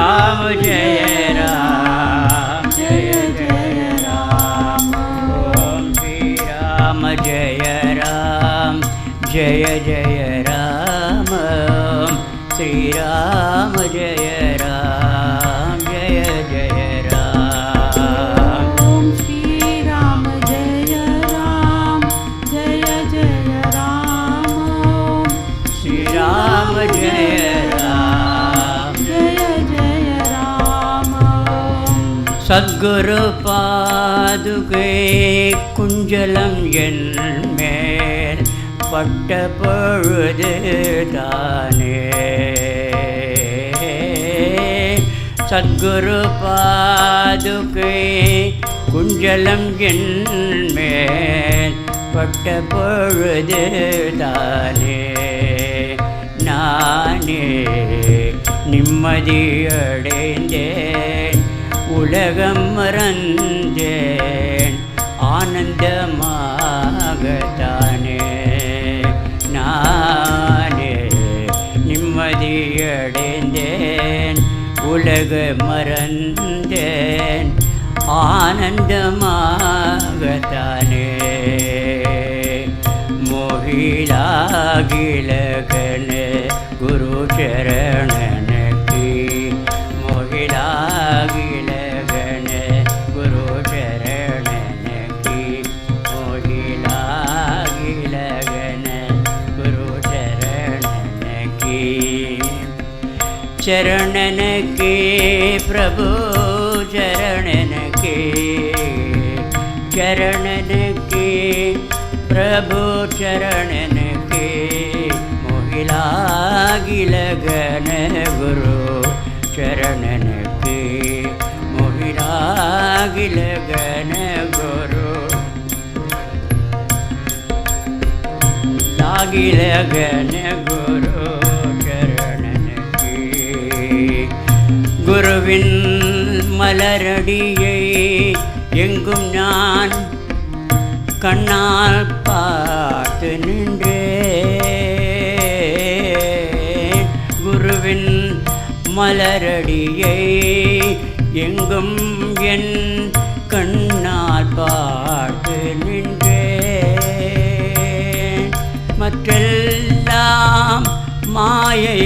राम जय राम जय जय राम। ओम श्री राम जय राम जय जय राम। श्री राम जय राम जय जय राम। ओम श्री राम जय राम जय जय राम। श्री राम जय राम जय जय राम। सद्गुरु पादुके कुंजलम என்மேல் பட்ட பொழுது தானே சத்குரு பாதுகை குஞ்சலம் என்மேல் பட்ட பொழுது தானே நானே நிம்மதியடைந்தேன் உலகம் மறந்தேன் ஆனந்தமாகத்தானே நானே நிம்மதியடைந்தேன் உலக மறந்தேன் ஆனந்தமாகத்தானே மோகிலாகிலகன குரு சரணனக்கு மோகிலாகிலகன குரு சரணனக்கு மோகிலாகிலகன குரு சரணனக்கு சரணனக்கு பிரபு சரணனக்கு சரணனக்கு प्रभु चरणन के मोहिलागिलगन गुरु चरणन के मोहिलागिलगन गुरु लागिलगन गुरु चरणन के गुरुविन मलरडियै எங்கும் நான் கண்ணால் பார்த்து நின்றேன் குருவின் மலரடியை எங்கும் என் கண்ணால் பார்த்து நின்றேன் மற்றெல்லாம் மாயை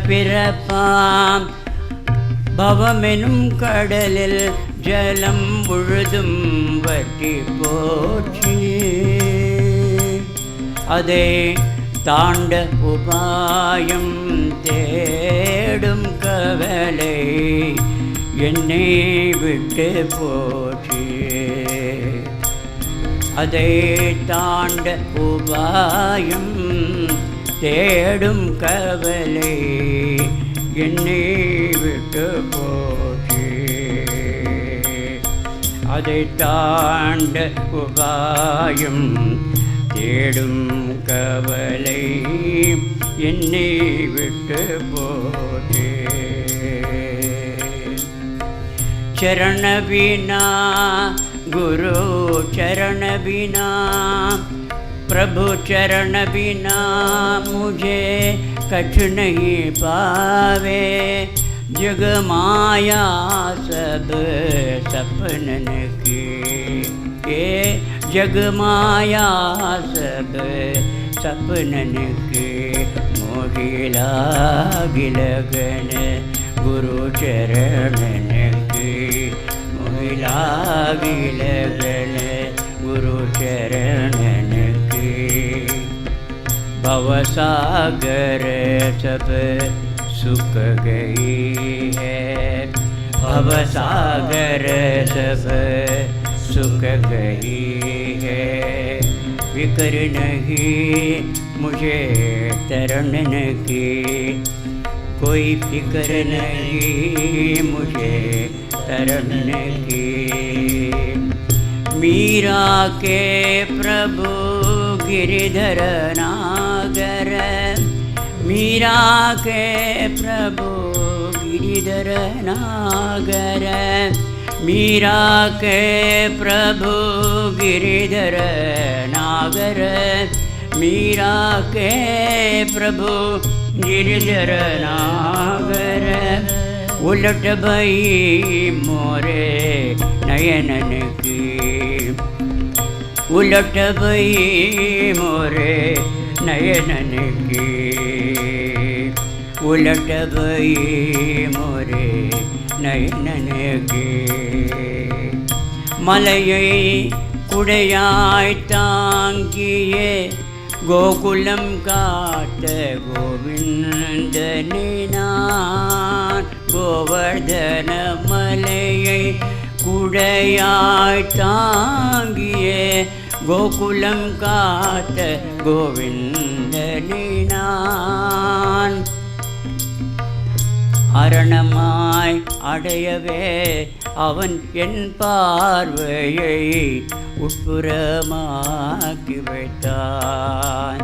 பிறப்பாம் பவமெனும் கடலில் ஜலம் முழுதும் வற்றி போற்றி அதை தாண்ட உபாயம் தேடும் கவலை என்னை விட்டு போற்றி அதை தாண்ட உபாயம் தேடும் கவலை என்னை விட்டு போற்றி அதை தாண்ட உபாயம் தேடும் கவலை என்னை விட்டு போற்றி चरण बिना गुरु चरण बिना प्रभु चरण बिना मुझे कछ नहीं पावे। जग माया सब सपनन की, ये जग माया सब सपनन की, मोहि लागी लगन गुरु चरणन की, मोहि लागी लगन गुरु चरणन की। भवसागर सब सुख गई है, भवसागर सब सुख गई है, फिक्र नहीं मुझे तरण की, कोई फिक्र नहीं मुझे तरण की। मीरा के प्रभु गिरिधर नागर, मीरा के प्रभु गिरिधर नागर, मीरा के प्रभु गिरिधर नागर, मीरा के प्रभु गिरिधर नागर। उलट भई मोरे नयनन की, उलट भई मोरे नयनन की, उलट भई मोरे नयनन की। मलयै कुड़याय तांगिये गोकुलम काट गोविंद निनाद, गोवर्धन मलयै कुड़याय तांगिये गोकुलम काट गोविंद निनाद। அரணமாய் அடையவே அவன் என் பார்வையை உட்புறமாக்கி வைத்தான்.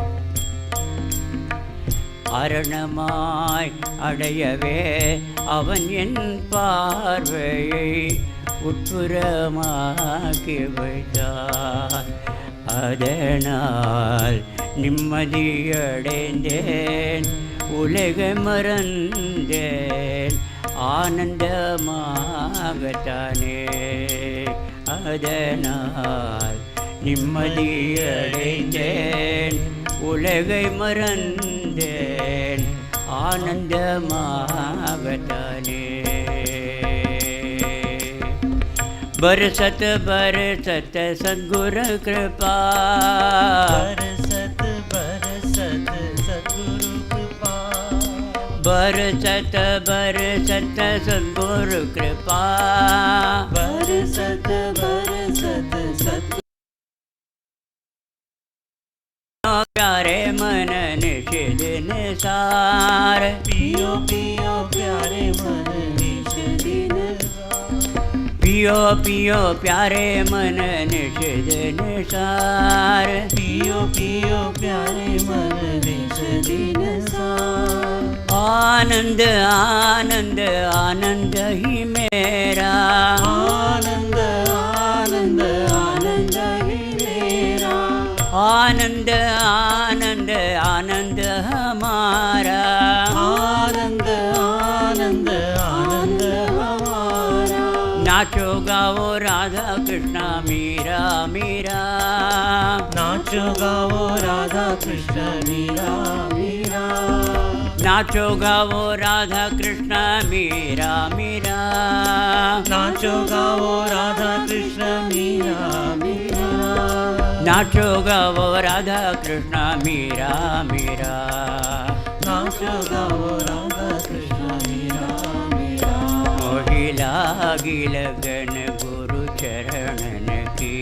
அரணமாய் அடையவே அவன் என் பார்வையை உட்புறமாக்கி வைத்தான். அதனால் நிம்மதியடைந்தேன், உலகை மறந்தேன் ஆனந்தமாகத்தானே. அதனால் நிம்மதியடைந்தேன், உலகை மறந்தேன் ஆனந்தமாகத்தானே. बरसत बरसत सद्गुरु कृपा, बरसत बरसत सद्गुरु कृपा, बरसत बरसत सद्गुरु कृपा, बरसत बरसत सद्गुरु। प्यारे मन निषेध निसार, पियो पियो प्यारे मन निषेध निसार, पियो पियो प्यारे मन निषेध निसार, पियो पियो प्यारे मन निषेध निसार। आनंद आनंद आनंद ही मेरा, आनंद आनंद आनंद ही मेरा, आनंद आनंद आनंद हमारा, आनंद आनंद आनंद हमारा। नाचो गाओ राधा कृष्णा मीरा मीरा, नाचो गाओ राधा कृष्ण मीरा मीरा, नाचो गाओ राधा कृष्ण मीरा मीरा, नाचो गाओ राधा कृष्ण मीरा मीरा, नाचो गाओ राधा कृष्ण मीरा मीरा, नाचो गाओ राधा कृष्ण मीरा मीरा। मोहि लागी लगन गुरु चरणन की,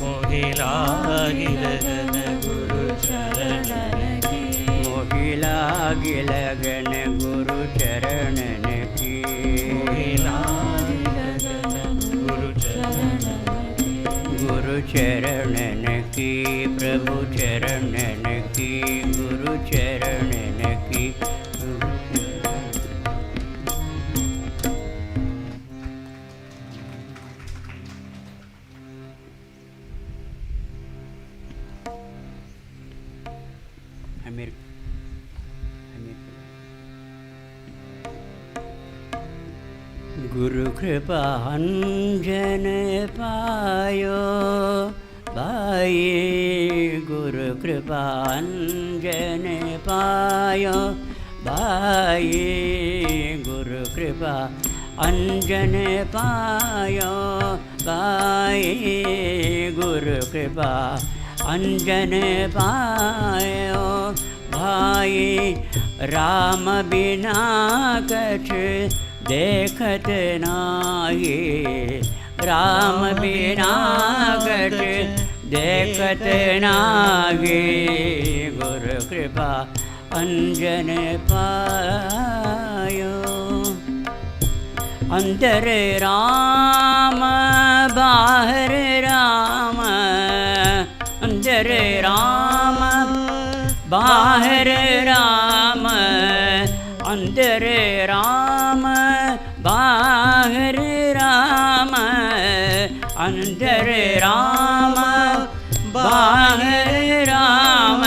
मोहि लागी लगन गुरु चरणन की, मोहि लागी लगन गुरु चरणन की, मोहि लागी लगन गुरु चरणन की, गुरु चरणन की, प्रभु चरणन की, गुरु चरणन की। गुरु कृपा अंजन पायो भाई, गुरु कृपा अंजन पायो भाई, गुरु कृपा अंजन पायो भाई, गुरु कृपा अंजन पायो भाई। राम बिना कछ देखत नाही, राम बिना कछ देखत नाही, गुरु कृपा अंजन पायो। अंदर राम बाहर राम, अंदर राम बाहर राम, अंदर राम बाहर राम, अंदर राम बाहर राम।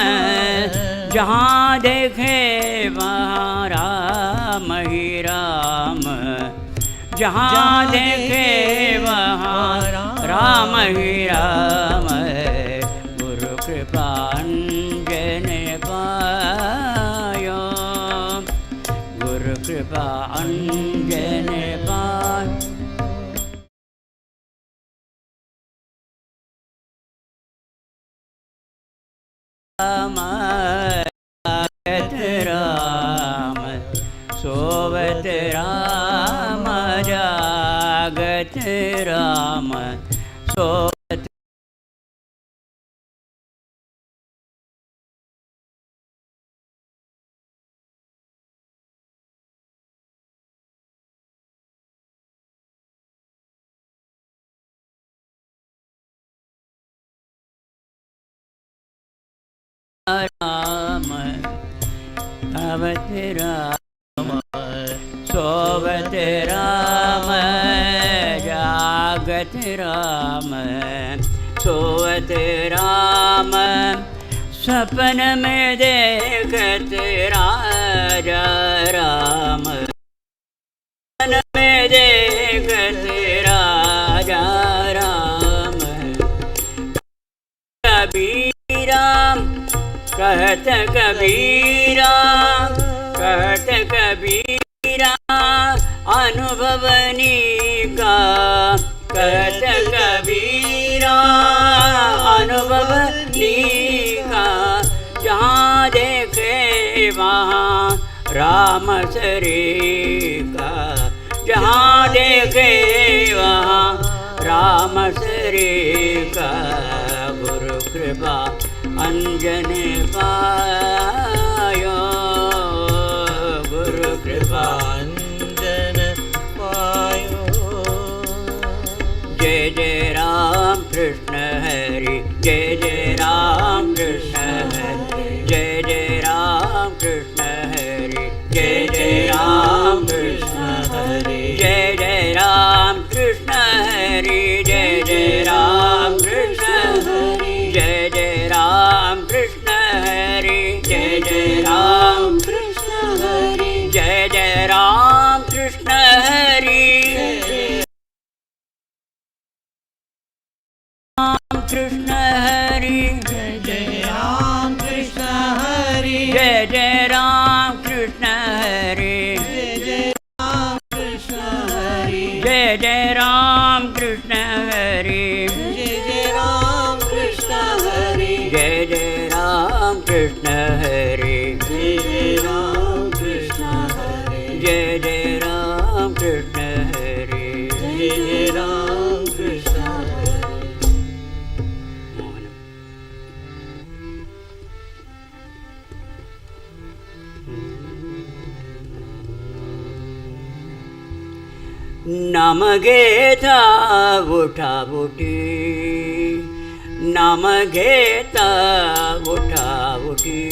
जहाँ देखे वहाँ राम ही राम, जहाँ देखे वहाँ राम ही राम। गुरु कृपा अंजन पायो, गुरु कृपा अंजन पायो। राम सोवत राम, जागत राम सोवत राम, अवत राम सोवत राम, जागत राम सोवत राम। सपन में देखत राजा राम, सपन में देखत राजा राम। कबीरा कहत कबीरा, कहत कबीरा अनुभवनी का, कहत कबीरा अनुभवनी का। जहाँ देखे वहाँ राम सरे का, जहाँ देखे वहाँ राम सरे का। गुरु कृपा अंजन पायो, गुरु कृपा अंजन पायो। जय जय राम कृष्ण हरि, जय जय राम कृष्ण हरि, जय जय राम कृष्ण हरि, जय जय राम कृष्ण हरि, जय जय राम कृष्ण हरि, जय जय राम कृष्ण हरि, जय जय राम कृष्ण हरि, जय जय राम कृष्ण हरि, जय जय राम कृष्ण हरि, राम कृष्ण हरि, जय जय राम कृष्ण हरि, जय जय राम कृष्ण हरि, जय जय राम कृष्ण हरि, जय जय राम कृष्ण हरि, जय जय राम कृष्ण हरि, जय जय राम कृष्ण हरि, जय जय राम कृष्ण हरि, जय जय राम कृष्ण हरि, जय जय राम कृष्ण हरि। नाम घेता उठा उठी, नाम घेता उठा उठी,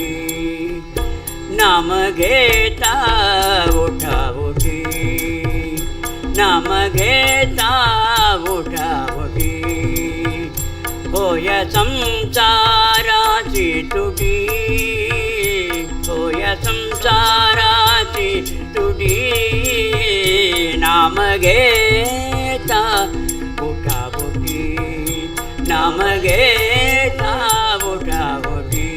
नाम घेता उठा उठी, नाम घेता उठा उठी। होय संसाराची तुटी, होय संसाराची तुटी। नाम घे नाम घेता उठावटी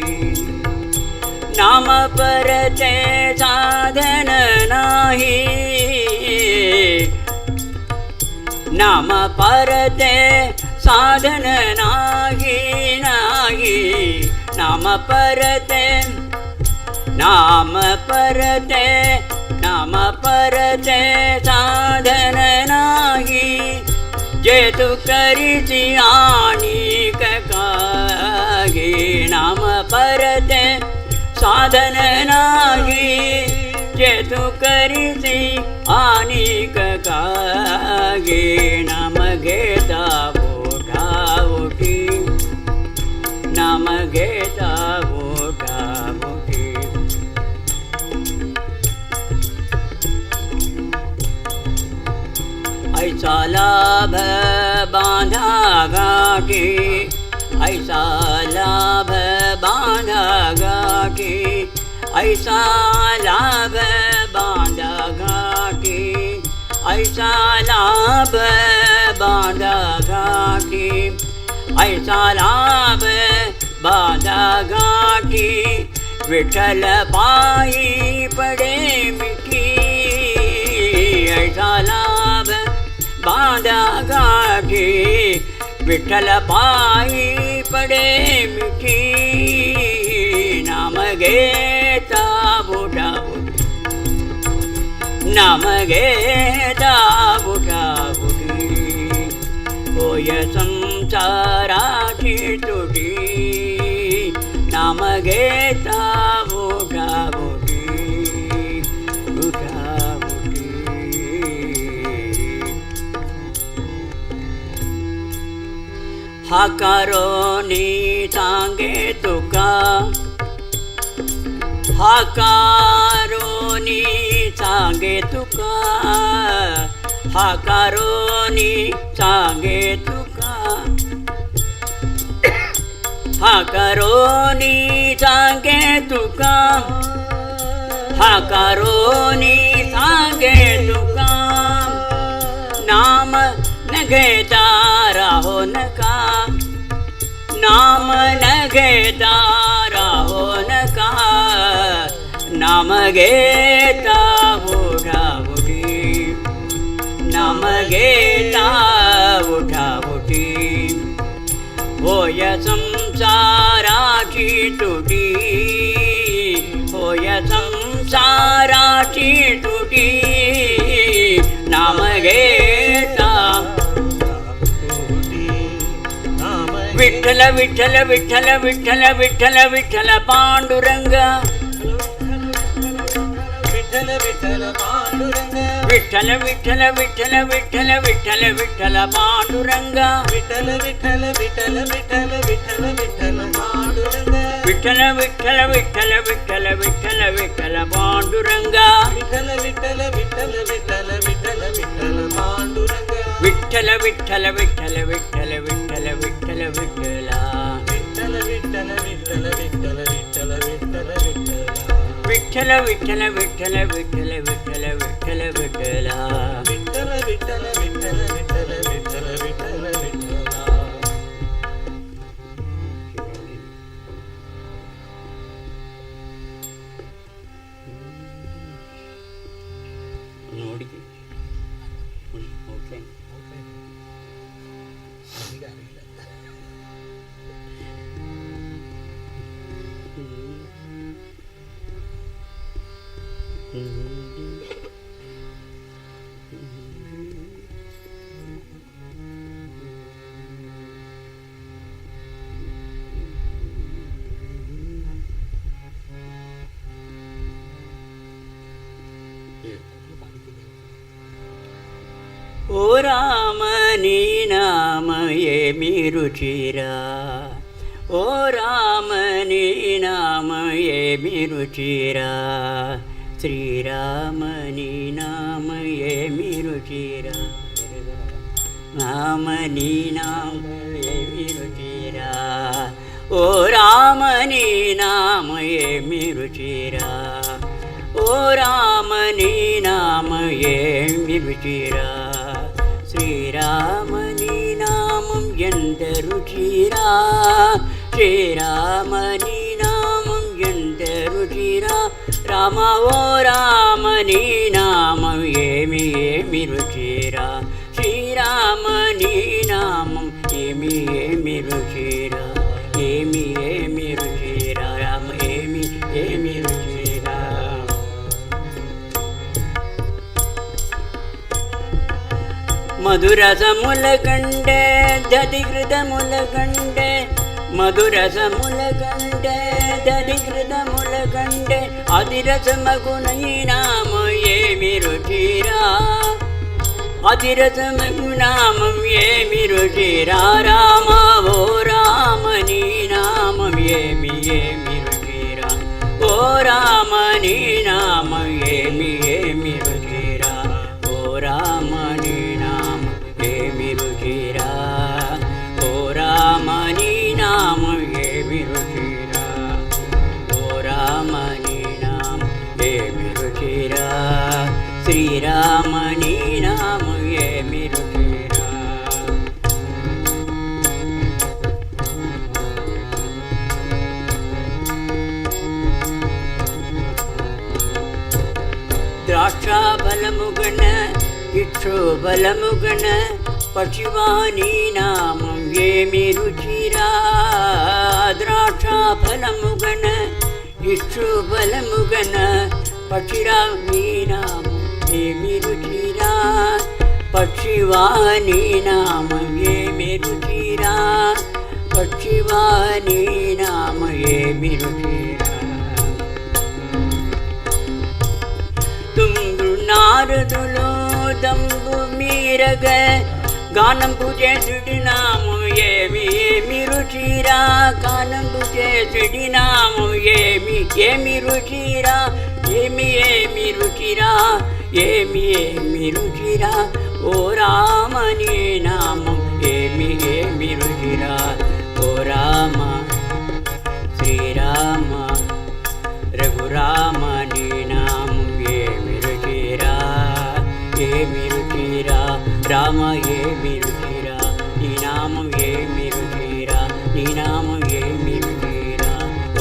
नाम परते साधन नाही नाम परते साधन नाही नाही नाम परते साधन नाही जे तू करीची आणिक कागे नाम परते साधन नाही जे तू करीची आणिक कागे नाम घेता उठावटी नाम घेता उठावटी ऐसा लाभ बांधा गाठी ऐसा लाभ बांधा गाठी ऐसा लाभ बांधा गाठी ऐसा लाभ बांधा गाठी ऐसा लाभ बांधा गाठी विठ्ठल पायी पडे मिठी ऐसा लाभ बांधा गाठी विठ्ठल पायी पडे मिठी नाम घेता उठावटी नाम घेता उठावटी होय संसाराची तुटी नाम घेता उठावटी उठावटी हाकारोनी सांगे तुका हाकारोनी सांगे तुका हाकारोनी सांगे तुका हाकारोनी सांगे तुका हाकारोनी सांगे तुका नाम न घेता राहो नका नाम न घेता राहो नका नाम घेता उठावटी नाम घेता उठावटी होय संसाराची तुटी होय संसाराची तुटी नाम घेता विठ्ठल विठ्ठल विठ्ठल विठ्ठल विठ्ठल विठ्ठल पांडुरंग विठ्ठल विठ्ठल पांडुरंग विठ्ठल विठ्ठल विठ्ठल विठ्ठल विठ्ठल विठ्ठल पांडुरंग विठ्ठल विठ्ठल विठ्ठल विठ्ठल विठ्ठल विठ्ठल पांडुरंग विठ्ठल विठ्ठल विठ्ठल विठ्ठल विठ्ठल विठ्ठल पांडुरंग विठ्ठल विठ्ठल विठ्ठल विठ्ठल विठ्ठल विठ्ठल पांडुरंग विठ्ठल विठ्ठल विठ्ठल विठ्ठल विठ्ठल विठ्ठल विठ्ठला विठ्ठल विठ्ठल विठ्ठल विठ्ठल विठ्ठल विठ्ठल विठ्ठल विठ्ठल विठ्ठल विठ्ठल विठ्ठल विठ्ठल विठ्ठला विठ्ठल विठ्ठल विठ्ठल विठ्ठल विठ्ठल विठ्ठल विठ्ठला ನೋಡಿ ಓಕೆ ओ रामनी नाम ये रुचिरा ओ रामनी नाम ये रुचिरा श्रीरामनी नाम ये रुचिरा रामनी नाम ये रुचिरा ओ रामनी नाम ये रुचिरा ओ रामनी नाम ये रुचिरा श्रीरामनी नाम ఎంత రుచిరా శ్రీరామని నామం ఎంత రుచిరా రామ ఓ రామని నామం ఏమి ఏమి రుచిరా శ్రీరామని నామం ఏమి ఏమి రుచిరా ఏమి ఏమి రుచిరా రామ ఏమి ఏమి రుచిరా మధురసముల కంటే దధికృతముల కంటే మధురసముల కంటే దధికృతముల కంటే అతిరసమగునై నామం ఏమి రుచిరా అతిరసమగు నామం ఏమి రుచిరా రామ ఓ రామని నామం ఏమి ఏమి రుచిరా ఓ రామని నామం ఏమి ఏమి రుచిరా ఓ రామని నామం ఏమి రుచిరా ఓ రామని నామం ఏమి రుచిరా ఓ రామని నామం ఏమి రుచిరా శ్రీరామని నామం ఏమి రుచిరా ద్రాక్షాఫలముగణ ఇక్షోఫలముగణ పశివాని నామం ఏమి రుచిరా ద్రాక్షాఫలముగణ ఇక్షోఫలముగణ పశిరామి నామం ఏమి రుచిరా పక్షివాని నామం ఏమి రుచిరా పక్షివాని నామం ఏమి రుచిరా తుంగు నారదులో తంబు మీరగ గానంబు చేసుడి నామం ఏమి ఏమి రుచిరా గానంబు చేసుడి నామం ఏమి ఏమి రుచిరా ఏమి ఏమి రుచిరా ఏమి ఏమి రుచిరా ఓ రామని నామం ఏమి ఏమి రుచిరా ఓ రామ శ్రీరామ రఘురామని నామం ఏమి రుచిరా ఏమి రుచిరా రామ ఏమి రుచిరా నీ నామం ఏమి రుచిరా నీ నామం ఏమి రుచిరా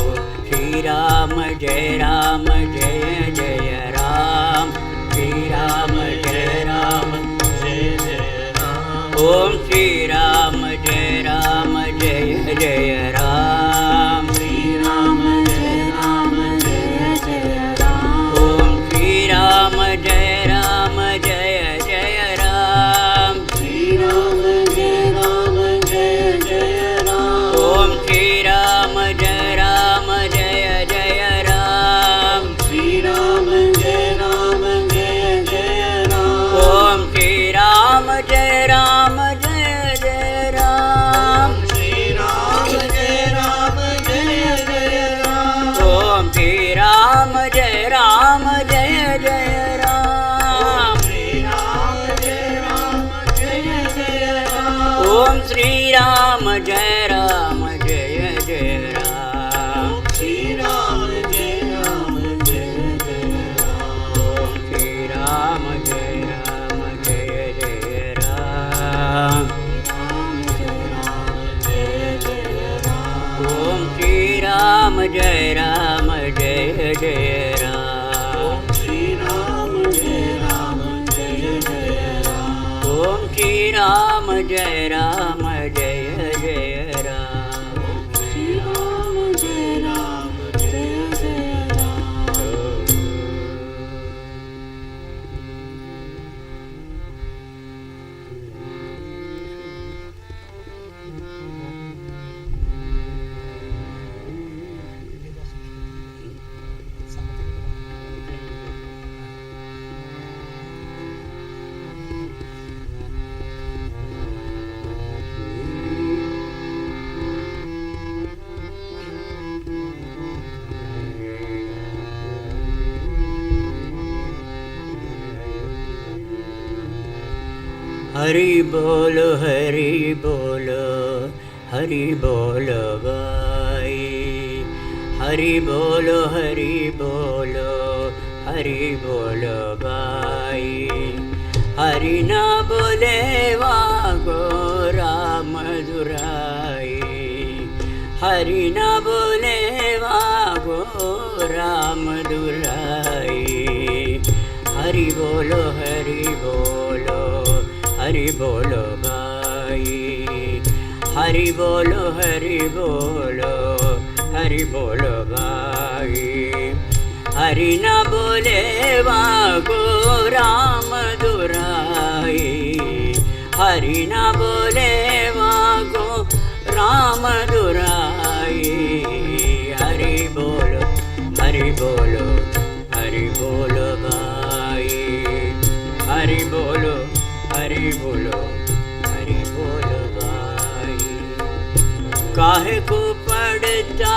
ఓ శ్రీరామ జయ రామ జయ జయ రామ శ్రీరామ జయ రామ జయ జయ రామ ఓం శ్రీరామ జయ రామ జయ జయ రామ శ్రీరామ జయ రామ జయ జయ రామ ఓం శ్రీరామ జయ రామ జయ జయ రామ శ్రీరామ జయ రామ జయ జయ రామ ఓం శ్రీరామ జయ రామ జయ జయ రామ శ్రీరామ జయ రామ జయ జయ రామ ఓం శ్రీరామ జయ రామ జయ జయ రామ శ్రీరామ జయ రామ జయ జయ రామ ఓం శ్రీరామ జయ రామ జయ జయ రామ శ్రీరామ జయ రామ జయ జయ రామ ఓం శ్రీరామ జయ రామ జయ జయ రామ శ్రీరామ జయ రామ జయ జయ రామ ఓం శ్రీరామ జయ రామ జయ జయ రామ ఓం శ్రీరామ జయ రామ జయ జయ రామ శ్రీరామ జయ రామ జయ జయ రామ ఓం శ్రీరామ జయ రామ జయ జయ రామ శ్రీరామ జయ రామ జయ జయ రామ हरि बोलो हरि बोलो हरि बोलो भाई हरि बोलो हरि बोलो हरि बोलो भाई हरि ना बोले वागो राम हरि न बोले वागो राम दुराई। हरि बोलो हरि बोलो हरि बोलो भाई। हरि बोलो हरि बोलो हरि बोलो भाई। हरि न बोले वागो राम दुराई। हरि न बोले वागो राम दुराई। हरि बोलो हरि बोलो हरि बोलो भाई। हरि बोलो हरि बोलो हरि बोलो भाई। काहे को पढ़ता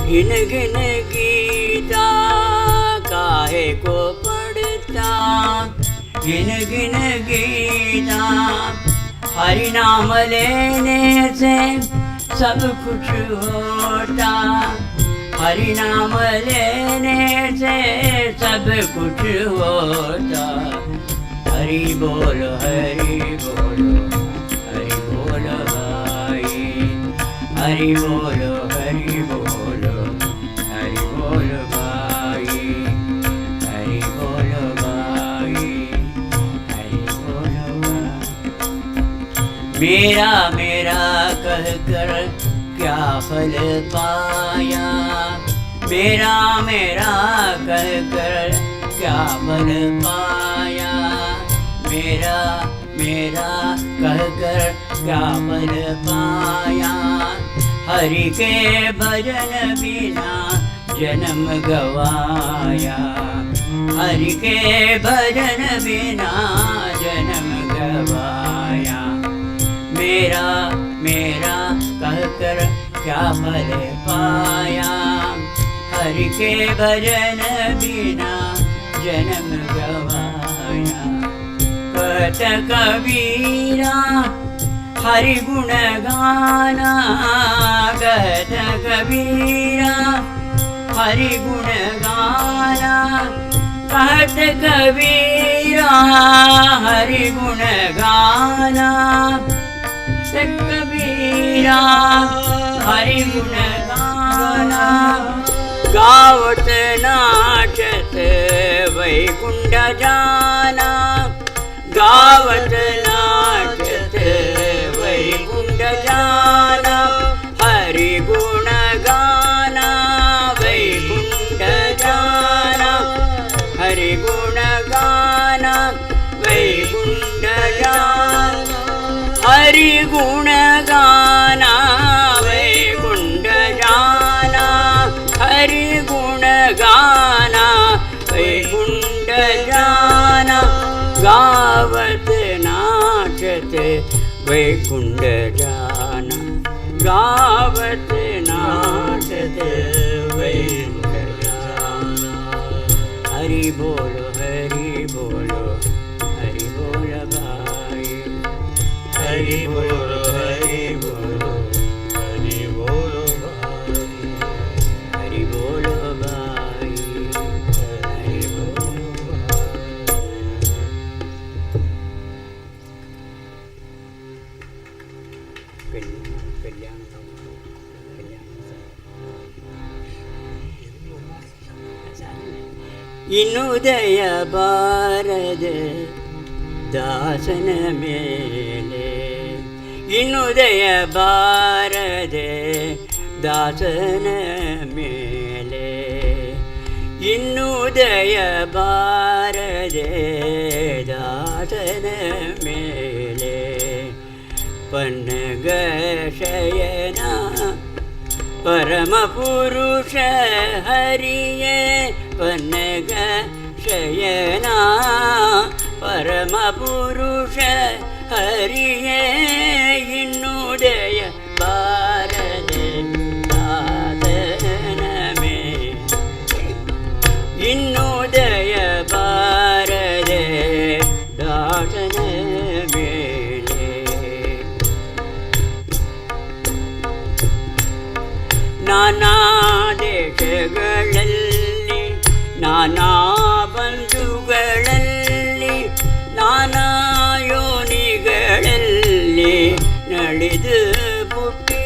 गिन गिन गीता। काहे को पढ़ता गिन गिन गीता। हरि नाम लेने से सब कुछ होता। हरि नाम लेने से सब कुछ होता। हरि बोलो हरि बोलो हरि बोलो भाई। हरि बोलो हरि बोलो हरि बोलो भाई। हरि बोलो भाई हरि बोलो भाई। मेरा मेरा कहकर क्या फल पाया। मेरा मेरा कहकर क्या फल पाया। मेरा मेरा कहकर क्या फल पाया। हरि के भजन बिना जन्म गवाया। हरि के भजन बिना जन्म गवाया। मेरा मेरा कहकर क्या फल पाया। हरि के भजन बिना जन्म गवाया। कहत कबीरा हरि गुण गाना। कहत कबीरा हरि गुण गाना। कहत कबीरा हरि गुण गाना। कबीरा हरि गुण गाना। गावत नाचत वैकुंठ जाना। गावत नाचत वैकुंठ जाना। हरि गुण गाना वैकुंठ जाना। हरि गुण गाना वैकुंठ जाना। हरि गुण गाना वैकुंठ जाना। हरि गुण गाना वैकुंठ जाना। गावत नाचत वैकुंठ जाना। गावत नाचत वैकुंठ जाना। हरि बोलो हरि बोलो हरि बोलो भाई। हरि बोलो हरि बोलो हरि बोलो भाई। हरि बोलो भाई हरि बोलो भाई। कल्याण ಇನ್ನುದಯ ಬಾರದ ದಾಸನ ಮೇಲೆ. ಇನ್ನುದಯ ಬಾರದೆ ದಾಸನ ಮೇಲೆ. ಇನ್ನುದಯ ಬಾರದೆ ದಾಸನ ಮೇಲೆ. ಪನ್ನಗ ಶಯನ परम पुरुष हरिये. पन्नग शयना परम पुरुष हरिये. ಇನ್ನುದಯ ಬಾರದೆ ದಾಸನ ಮೇಲೆ. ಇನ್ನುದಯ ಬಾರದೆ ದಾಸನ ಮೇಲೆ. ನಾನಾ ದೇಶಗಳಲ್ಲಿ ನಾನಾ ಬಂಧುಗಳಲ್ಲಿ ನಾನಾ ಯೋನಿಗಳಲ್ಲಿ ನಡೆದು ಪುಟ್ಟಿ.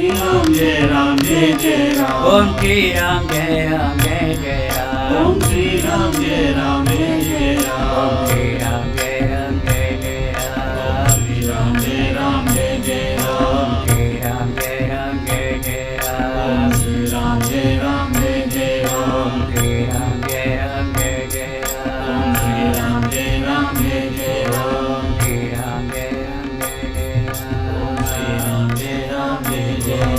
Ram Jai Ram Jai Jai Ram. Om Shri Ram Jai Ram Jai Jai Ram. Om Shri Ram Jai Ram Jai Jai Ram. Om Shri Ram Jai Ram Jai Jai Ram. Shri Ram Jai Ram Jai Jai Ram. Shri Ram Jai Ram Jai Jai Ram. Shri Ram Jai Ram Jai Jai Ram. Shri Ram Jai Ram Jai Jai Ram. Shri Ram Jai Ram Jai Jai Ram. Shri Ram Jai Ram Jai Jai Ram. Shri Ram Jai Ram Jai Jai Ram. Shri Ram Jai Ram Jai Jai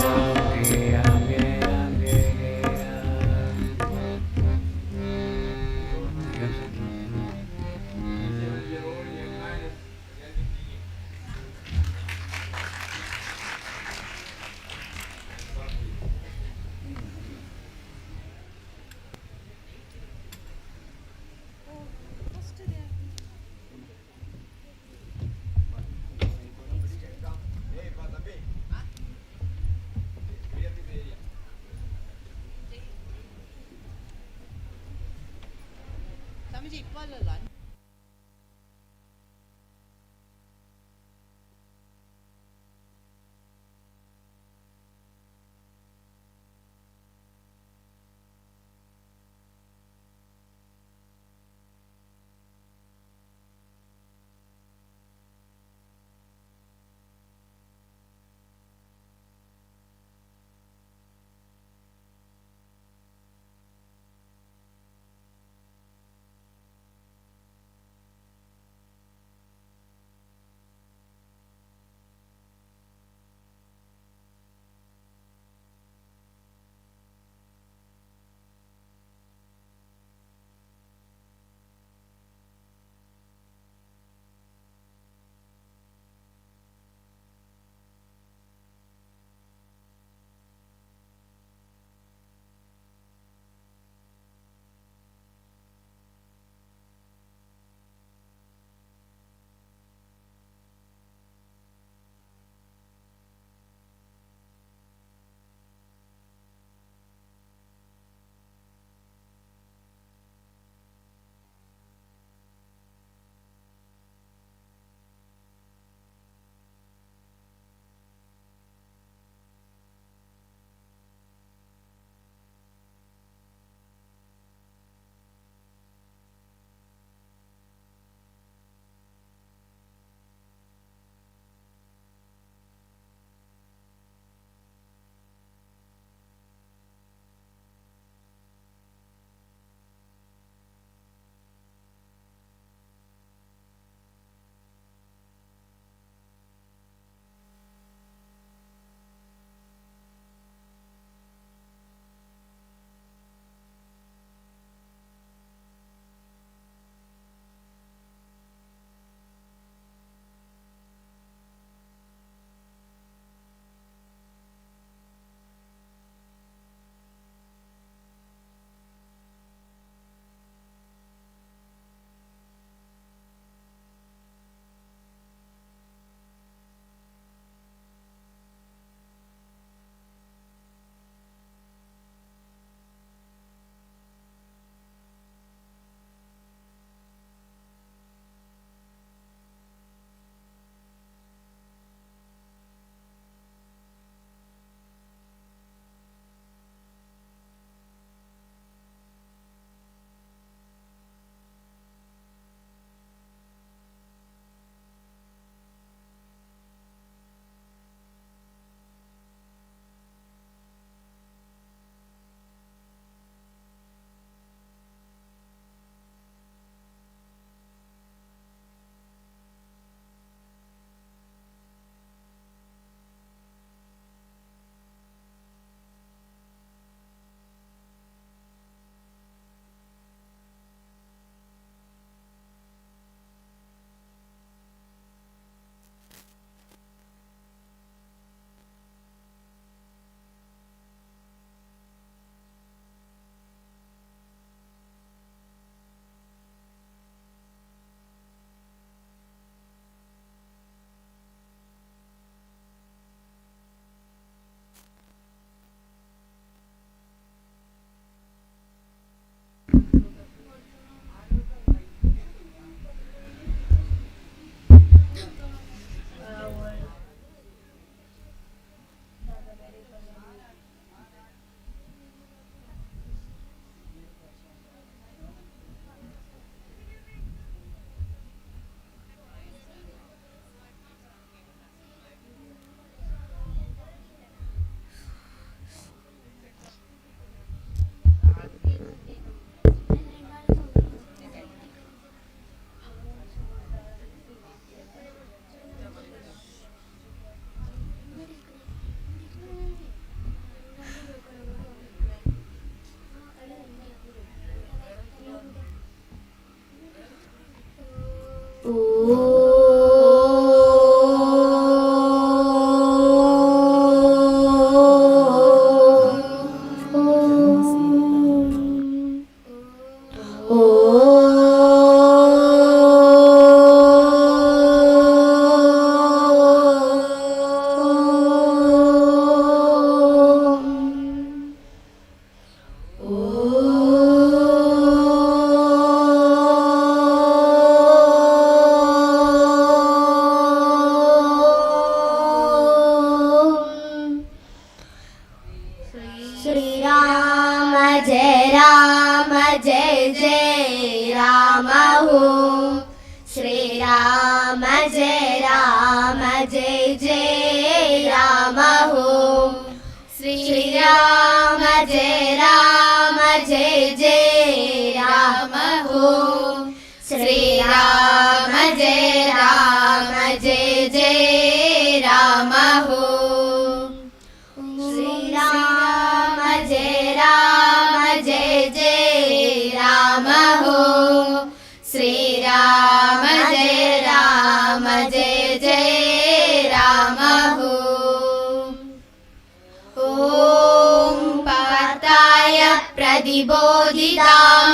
प्रतिबोधितां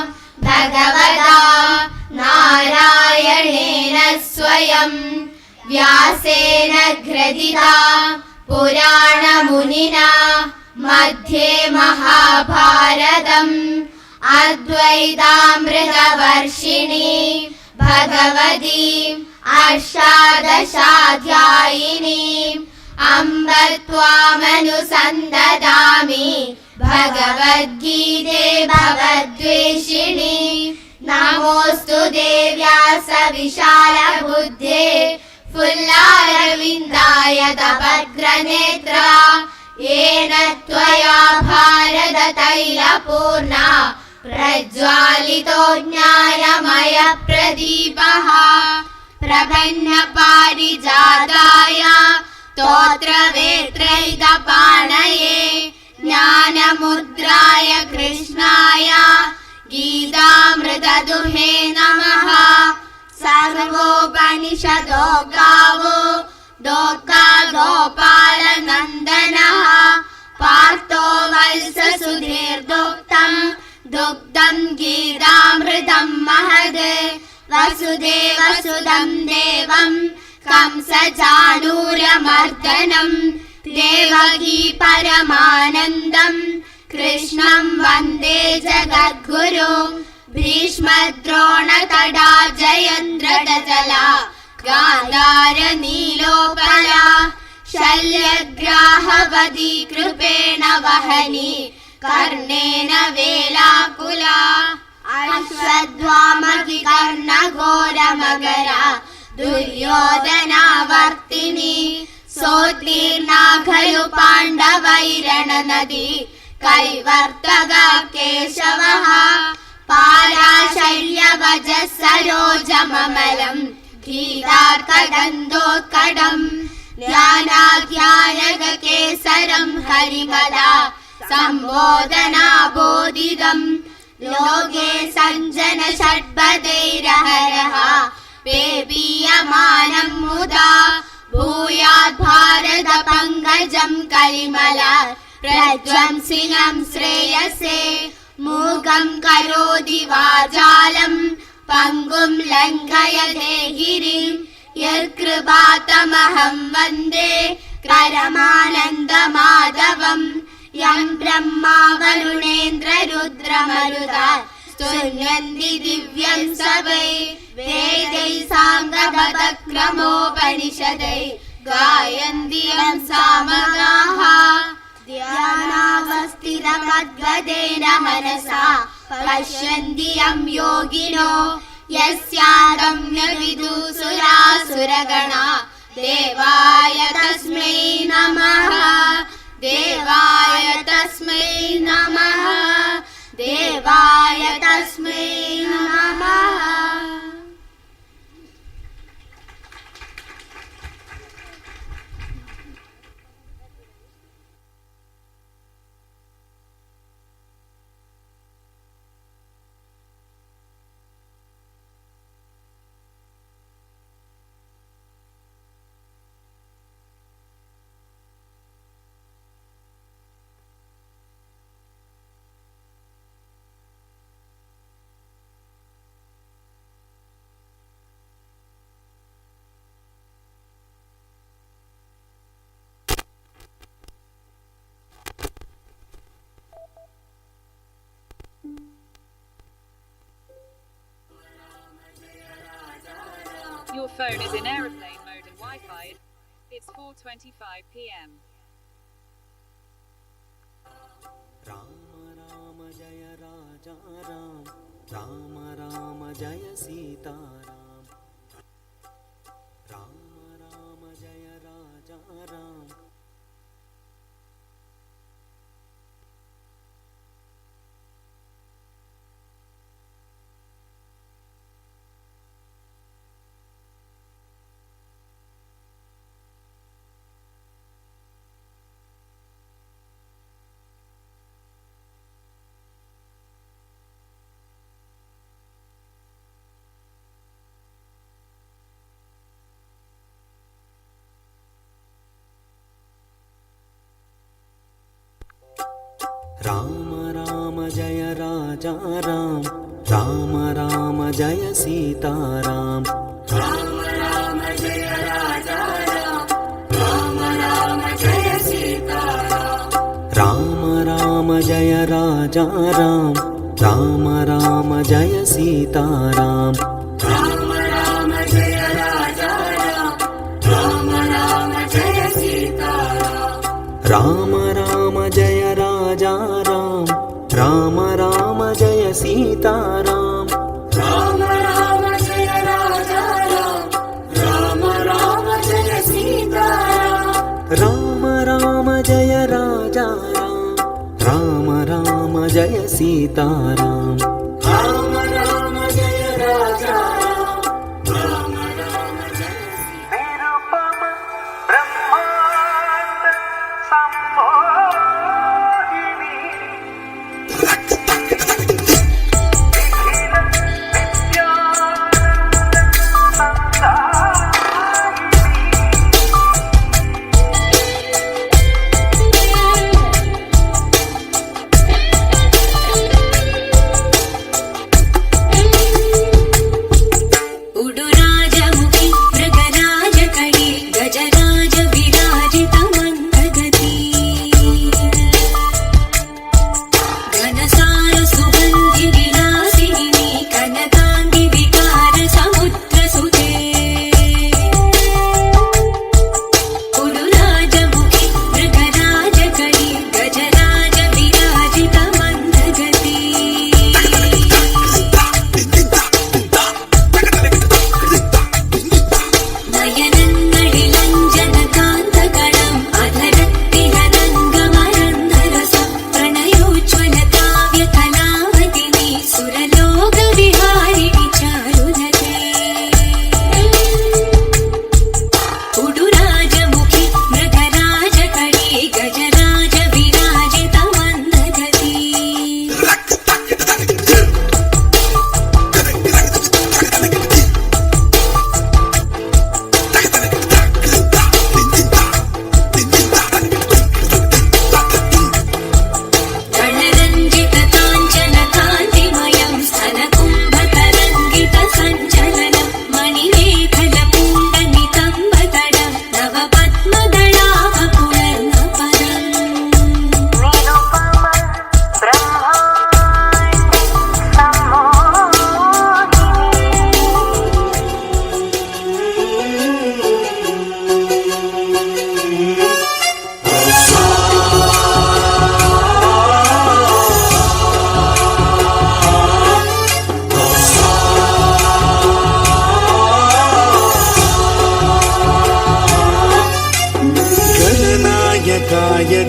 भगवता नारायणेन स्वयं व्यासेन ग्रथिता पुराणमुनिना मध्ये महाभारतम् अद्वैतामृतवर्षिणी भगवती अष्टादशाध्यायिनी अम्ब त्वामनुसन्ददामि भगवद्गीते भवद्वेषिणी नमोऽस्तु देव्यास विशालबुद्धे फुल्लारविन्दाय तपग्रनेत्रा येन त्वया भारततैलपूर्णा प्रज्वालितो ज्ञानमयप्रदीपः प्रपन्नपारिजाताय स्तोत्रवेत्रैकपाणये ज्ञानमुद्राय कृष्णाय गीतामृतदुहे नमः। सर्वोपनिषदो गावो दोग्धा गोपालनन्दनः पार्थो वत्ससुधीर्दुग्धम् दुग्धम् गीतामृतम् महद् वसुदेवसुदम् देवम् कंसचाणूरमर्दनम् देवकी परमानन्दम् कृष्णम् वन्दे जगद्गुरु भीष्मद्रोणतडा जयन्द्रदला गान्धारनीलोपला शल्यग्राहवती कृपेण वहनी कर्णेन वेलाकुला अश्वत्थामहि कर्णघोरमगरा दुर्योधनावर्तिनी सोत्तीर्णा खलु पाण्डवैरणनदी कैवर्तका केशवः पाराशर्यवजः सरोजममलम् गीतार्कदन्तोत्कटम् ज्ञानाध्यानगकेसरम् हरिकदा सम्बोधनाबोधितम् लोके सञ्जन षड्पदैरहरः पेपीयमानम् मुदा भूयात् भारत पङ्कजम् कलिमला प्रध्वंसिनम् श्रेयसे मूकम् करोति वाचालम् पङ्गुम् लङ्घयते गिरिम् यत्कृपातमहम् वन्दे परमानन्दमाधवम् यम् ब्रह्मा वरुणेन्द्र रुद्रमरुता स्तुन्वन्ति दिव्यम् सवै वेदैः साङ्गपदक्रमोपनिषदै गायन्ति यम् सामगाः ध्यानावस्थितमद्गतेन मनसा पश्यन्ति यम् योगिनो यस्यागम्यविदुसुरासुरगणा देवाय तस्मै नमः देवाय तस्मै नमः देवाय तस्मै नमः। your phone is in aeroplane mode and Wi-Fi, it's 4:25 p.m. Ram Ram Jaya Raja Ram, Ram Ram Jaya Sita Ram, Ram Ram Jaya Raja Ram. Ram Ram Jaya Raja Ram, Ram Ram Jaya Sita Ram, Ram Ram Jaya Raja Ram, Ram Ram Jaya Sita Ram, Ram Ram Jaya Raja Ram, Ram Ram Jaya Sita Ram, Ram Ram Jaya Raja Ram, Ram Ram Jaya Sita Ram, Ram Ram Jaya Raja Ram, Ram Ram Jaya Sita Ram, Ram Ram Jaya Raja Ram, Ram Ram Jaya Sita Ram, Ram Ram Jaya Raja Ram, Ram Ram Jaya Sita Ram, Ram Ram Jaya Raja Ram, Ram Ram Jaya Sita Nirupama Brahmanda Sammohini Nikhila Nityananda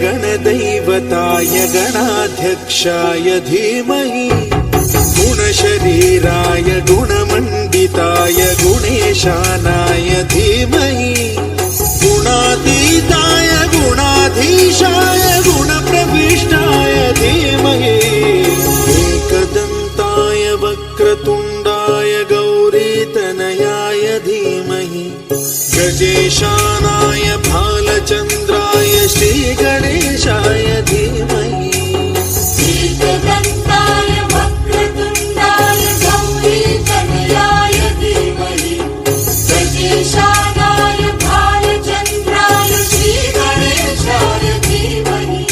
गणदैवताय गणाध्यक्षाय धीमहि गुणशरीराय गुणमण्डिताय गुणेशानाय धीमहि गुणातीताय गुणाधीशाय गुणप्रविष्टाय धीमहि एकदन्ताय वक्रतुण्डाय गौरीतनयाय धीमहि गजेशानाय भालचन्द्राय श्रीगणेशाय धीमहि एकदन्ताय वक्रतुण्डाय गौरीतनयाय धीमहि गजेशानाय भालचन्द्राय श्रीगणेशाय धीमहि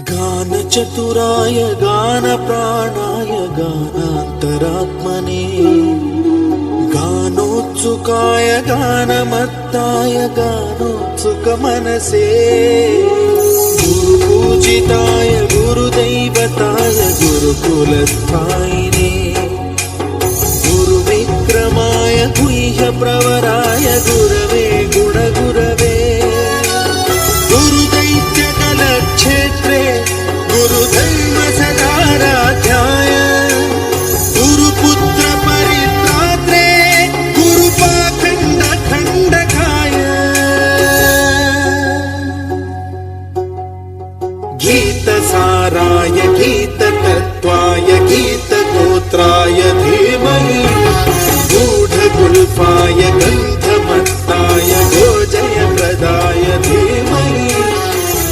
गानचतुराय गानप्राणाय गानान्तरात्मने गानोत्सुकाय गानमत्ताय गानोत्सुकमनसे गुरुपूजिताय गुरुदैवताय गुरुकुलस्थायिने गुरुविक्रमाय गुह्यप्रवराय गुरवे गुणगुरवे गुरुदैत्यकलक्षेत्रे गुरुधर्मसदाराध्याय गुरुपुत्रपरित्रात्रे गुरुपाखण्डखण्डकाय गीतसाराय गीततत्त्वाय गीतगोत्राय धीमहि गूढगुल्फाय गन्धमत्ताय गोजयप्रदाय धीमहि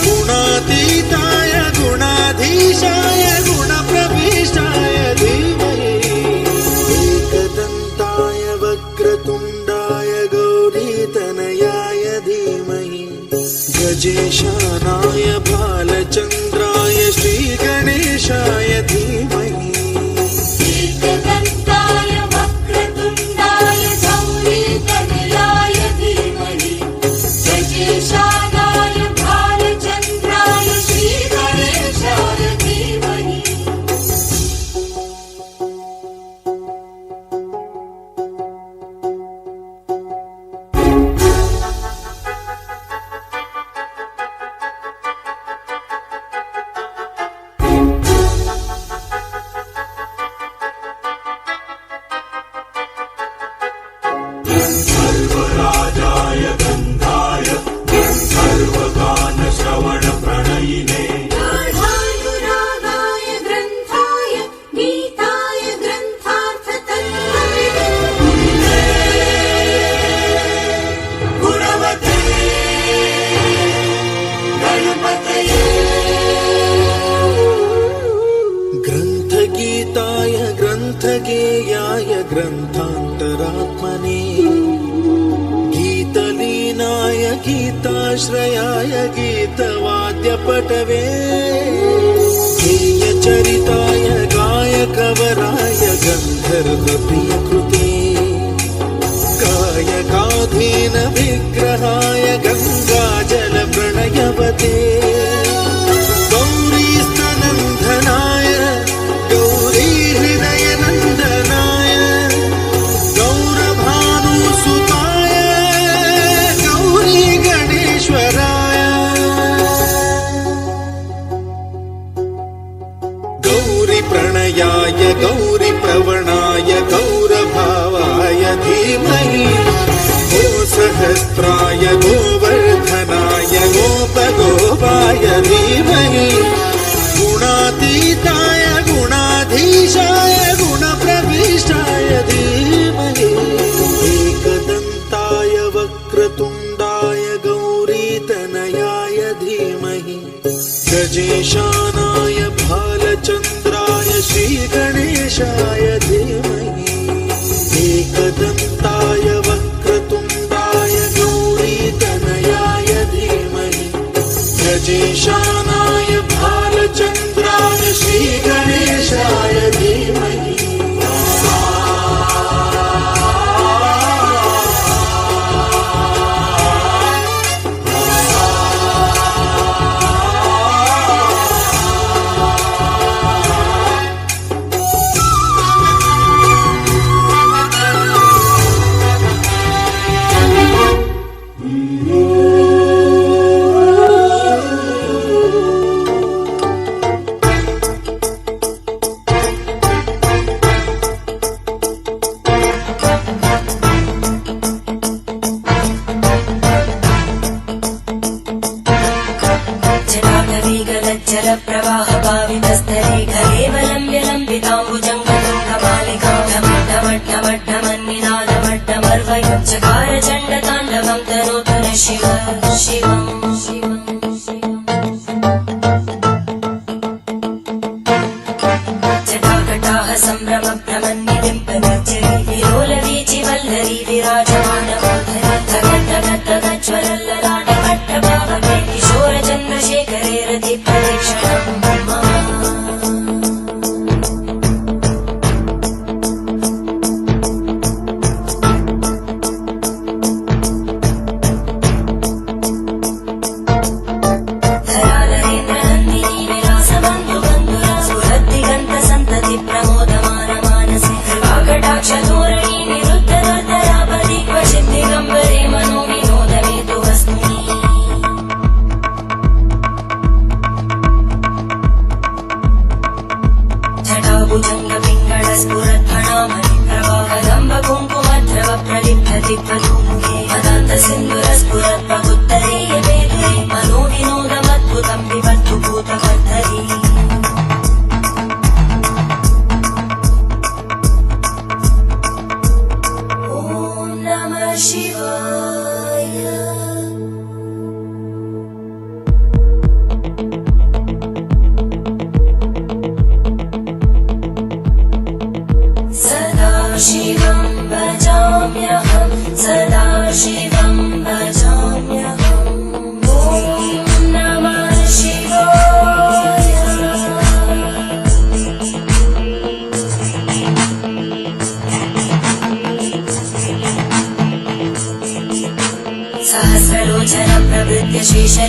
गुणातीताय गुणाधीशाय गुणप्रविष्टाय धीमहि एकदन्ताय वक्रतुण्डाय गौरीतनयाय धीमहि गजेशानाय बालचन्द्राय श्रीगणेशाय धीमहि एकदन्ताय वक्रतुण्डाय गौरीतनयाय धीमहि गजेशानाय बालचन्द्राय श्रीगणेशाय धीमहि गाढानुरागाय ग्रन्थाय गीताय ग्रन्थार्थतत्त्वविदे गुणवते गणपतये ग्रन्थगीताय ग्रन्थगेयाय ग्रन्थान्तरात्मने गीतलीनाय गीताश्रयाय गीतवाद्यपटवे गेयचरिताय गायकवराय गन्धर्वप्रियकृते गायकाधीन विग्रहाय गङ्गाजलप्रणयवते गौरीस्तनन्दनाय गौरीहृदयनन्दनाय गौरभानुसुताय गौरी गणेश्वराय गौरीप्रणयाय गौरीप्रवणाय गौरभावाय धीमहि गोसहस्राय गोवर्धनाय गोपगोपाय धीमहि गुणातीताय गुणाधीशाय गुणप्रविष्टाय धीमहि एकदन्ताय वक्रतुण्डाय गौरीतनयाय धीमहि गजेशानाय भालचन्द्राय श्रीगणेशाय धीमहि एकदन्ताय वक्रतुण्डाय गौरीतनयाय धीमहि गजेशानाय भालचन्द्राय श्रीगणेशाय धीमहि जलप्रवाहपावितस्तरे घरेवलम्ब्य लम्बिताम्बुजङ्गतुङ्गमालिकां ढमड्ढमड्ढमड्ढमन्निनादमड्ढमर्वयुच्चकार चण्डताण्डवं तनोतु न शिव शिवम् जटाकटाः सम्भ्रमभ्रमन्निलिम्पनिर्जरी विलोलवीचि वल्लरी विराजमानमूर्धनि धगद्धगद्धगज्ज्वलल्ललाटभट्टभावके किशोरचन्द्रशेखरे रतिप्रदक्षिणम्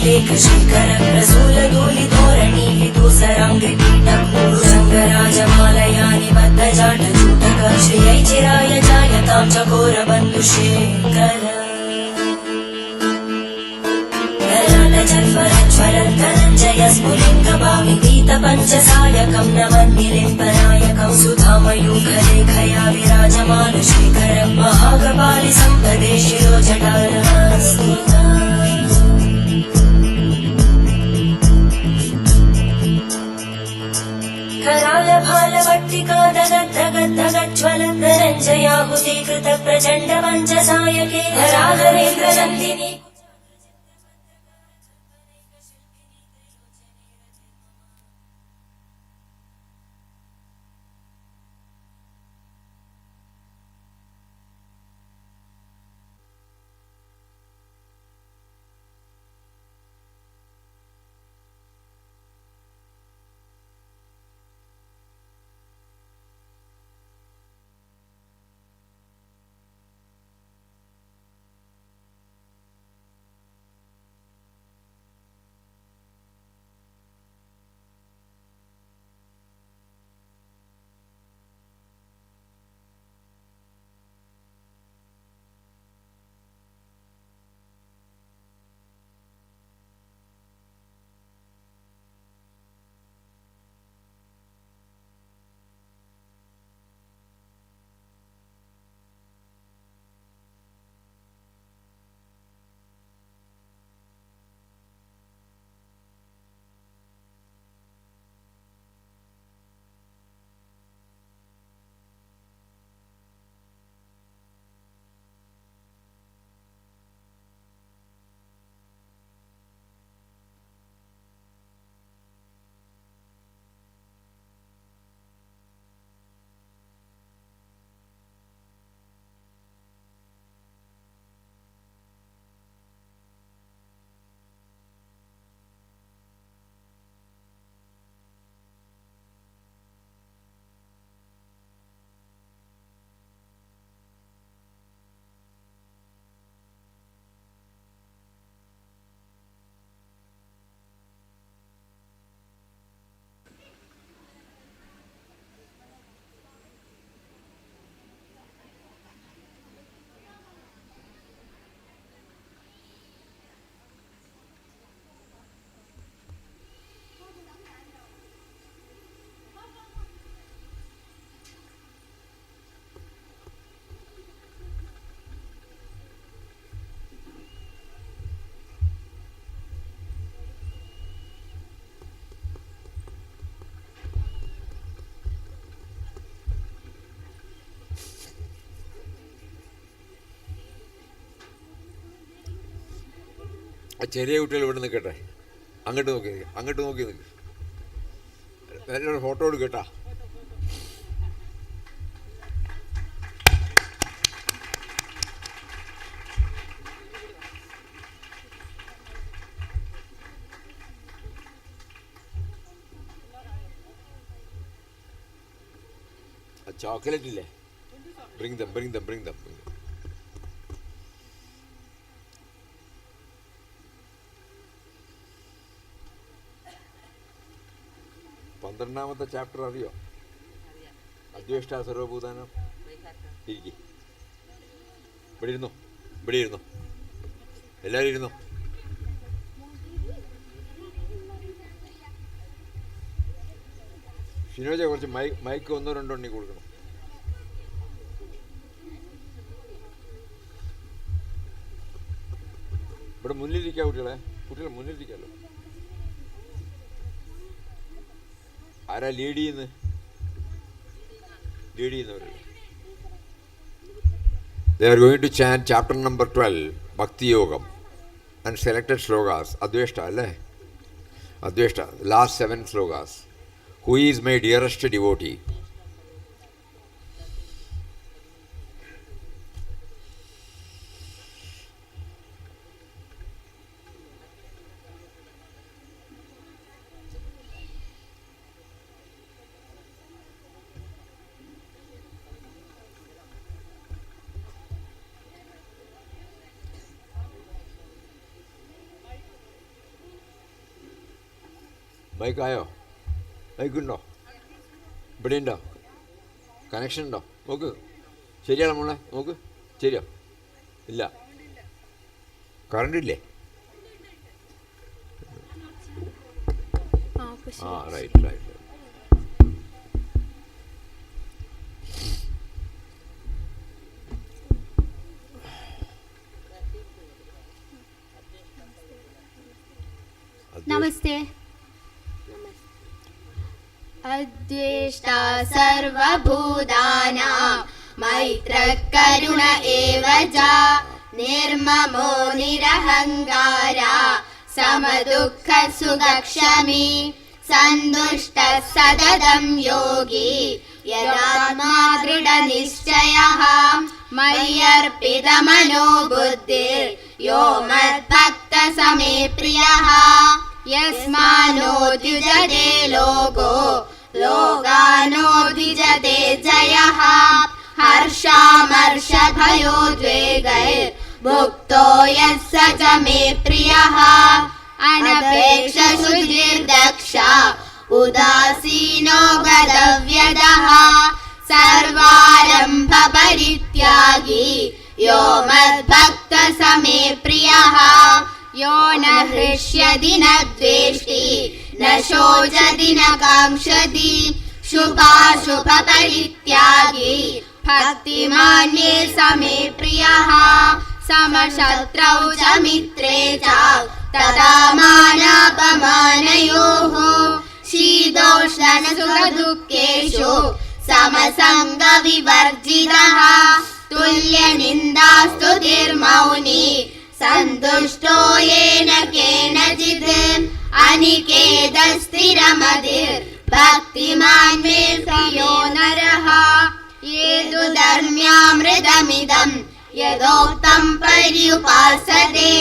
लेख शिखर प्रसूल धूलि धोरणि विदूसराङ्गि पीठं सङ्गराजमालया निबद्ध जाट चूटक श्रियै चिराय जायतां चकोर बन्धुशेखर ज्वलन्तरञ्जय स्फुलिङ्गभाविपीत पञ्चसायकं नमन्निलिम्पनायकं सुधामयूखलेखया विराजमान शेखरं महाकपालि सम्पदे शिरोजटारस्थिता कराल भालवट्टिका दगद्दगद्दगज्ज्वलन्तरञ्जयाहुतीकृत प्रचण्ड पञ्चसायके धराधरेन्द्रनन्दिनी ചെറിയ കുട്ടികൾ ഇവിടെ നിൽക്കട്ടെ, അങ്ങോട്ട് നോക്കി നിൽക്ക്, നല്ലൊരു ഫോട്ടോ എടുക്കട്ടാ. ചോക്ലേറ്റ് ഇല്ലേ? ബ്രിങ് ദം 12ാമത്തെ ചാപ്റ്റർ അറിയോ? അദ്വേഷ്ട സർവഭൂതാനം. ഇരിക്കി, ഇവിടെ ഇരുന്നോ, എല്ലാവരും ഇരുന്നോ. ഷിനോജ കുറച്ച് മൈക്ക് 1-2 എണ്ണി കൊടുക്കണം. ഇവിടെ മുന്നിലിരിക്കാം കുട്ടികളെ മുന്നിലിരിക്കാമല്ലോ. ആരാ ലീഡ് ചെയ്യുന്നവർ? They are going to chant chapter number 12, Bhakti Yogam, and selected slokas. Adveshta, alle? Adveshta, last 7 slokas. Who is my dearest devotee? മൈക്കായോ? മൈക്കുണ്ടോ? ഇവിടെ ഉണ്ടോ? കണക്ഷൻ ഉണ്ടോ? നോക്ക്. ശരിയാണോ മോളെ? നോക്ക്. ശരിയോ? ഇല്ല. കറണ്ട് ഇല്ലേ? ആ റൈറ്റ് റൈറ്റ്. नमस्ते. अद्वेष्टा सर्वभूतानां मैत्रः करुण एव च निर्ममो निरहङ्कारः समदुःखसुखक्षमी सन्तुष्टः सततं योगी यदात्मा दृढनिश्चयः मय्यर्पितमनो बुद्धिर् यो मद्भक्तः स मे प्रियः यस्मान्नोद्युजते लोको लोकानोद्युजते जयः हर्षामर्षभयोद्वेगैर्मुक्तो यः स च मे प्रियः अनपेक्षशुचिर्दक्ष उदासीनो गतव्यदः सर्वारम्भपरित्यागी यो मद्भक्तः स मे प्रियः यो न हृष्यति न द्वेष्टि न शोचति न काङ्क्षति शुभाशुभपरित्यागी भक्तिमान् मे स मे प्रियः समशत्रौ च मित्रे च तदा मानापमानयोः शीतोष्णसुखदुःखेषु समसङ्गविवर्जितः तुल्यनिन्दास्तुतिर्मौनी सन्तुष्टो येन केनचित् अनिकेतस्थिरमतिर्भक्तिमान् मे प्रियो नरः ये तु धर्म्यामृतमिदं यदोक्तं पर्युपासते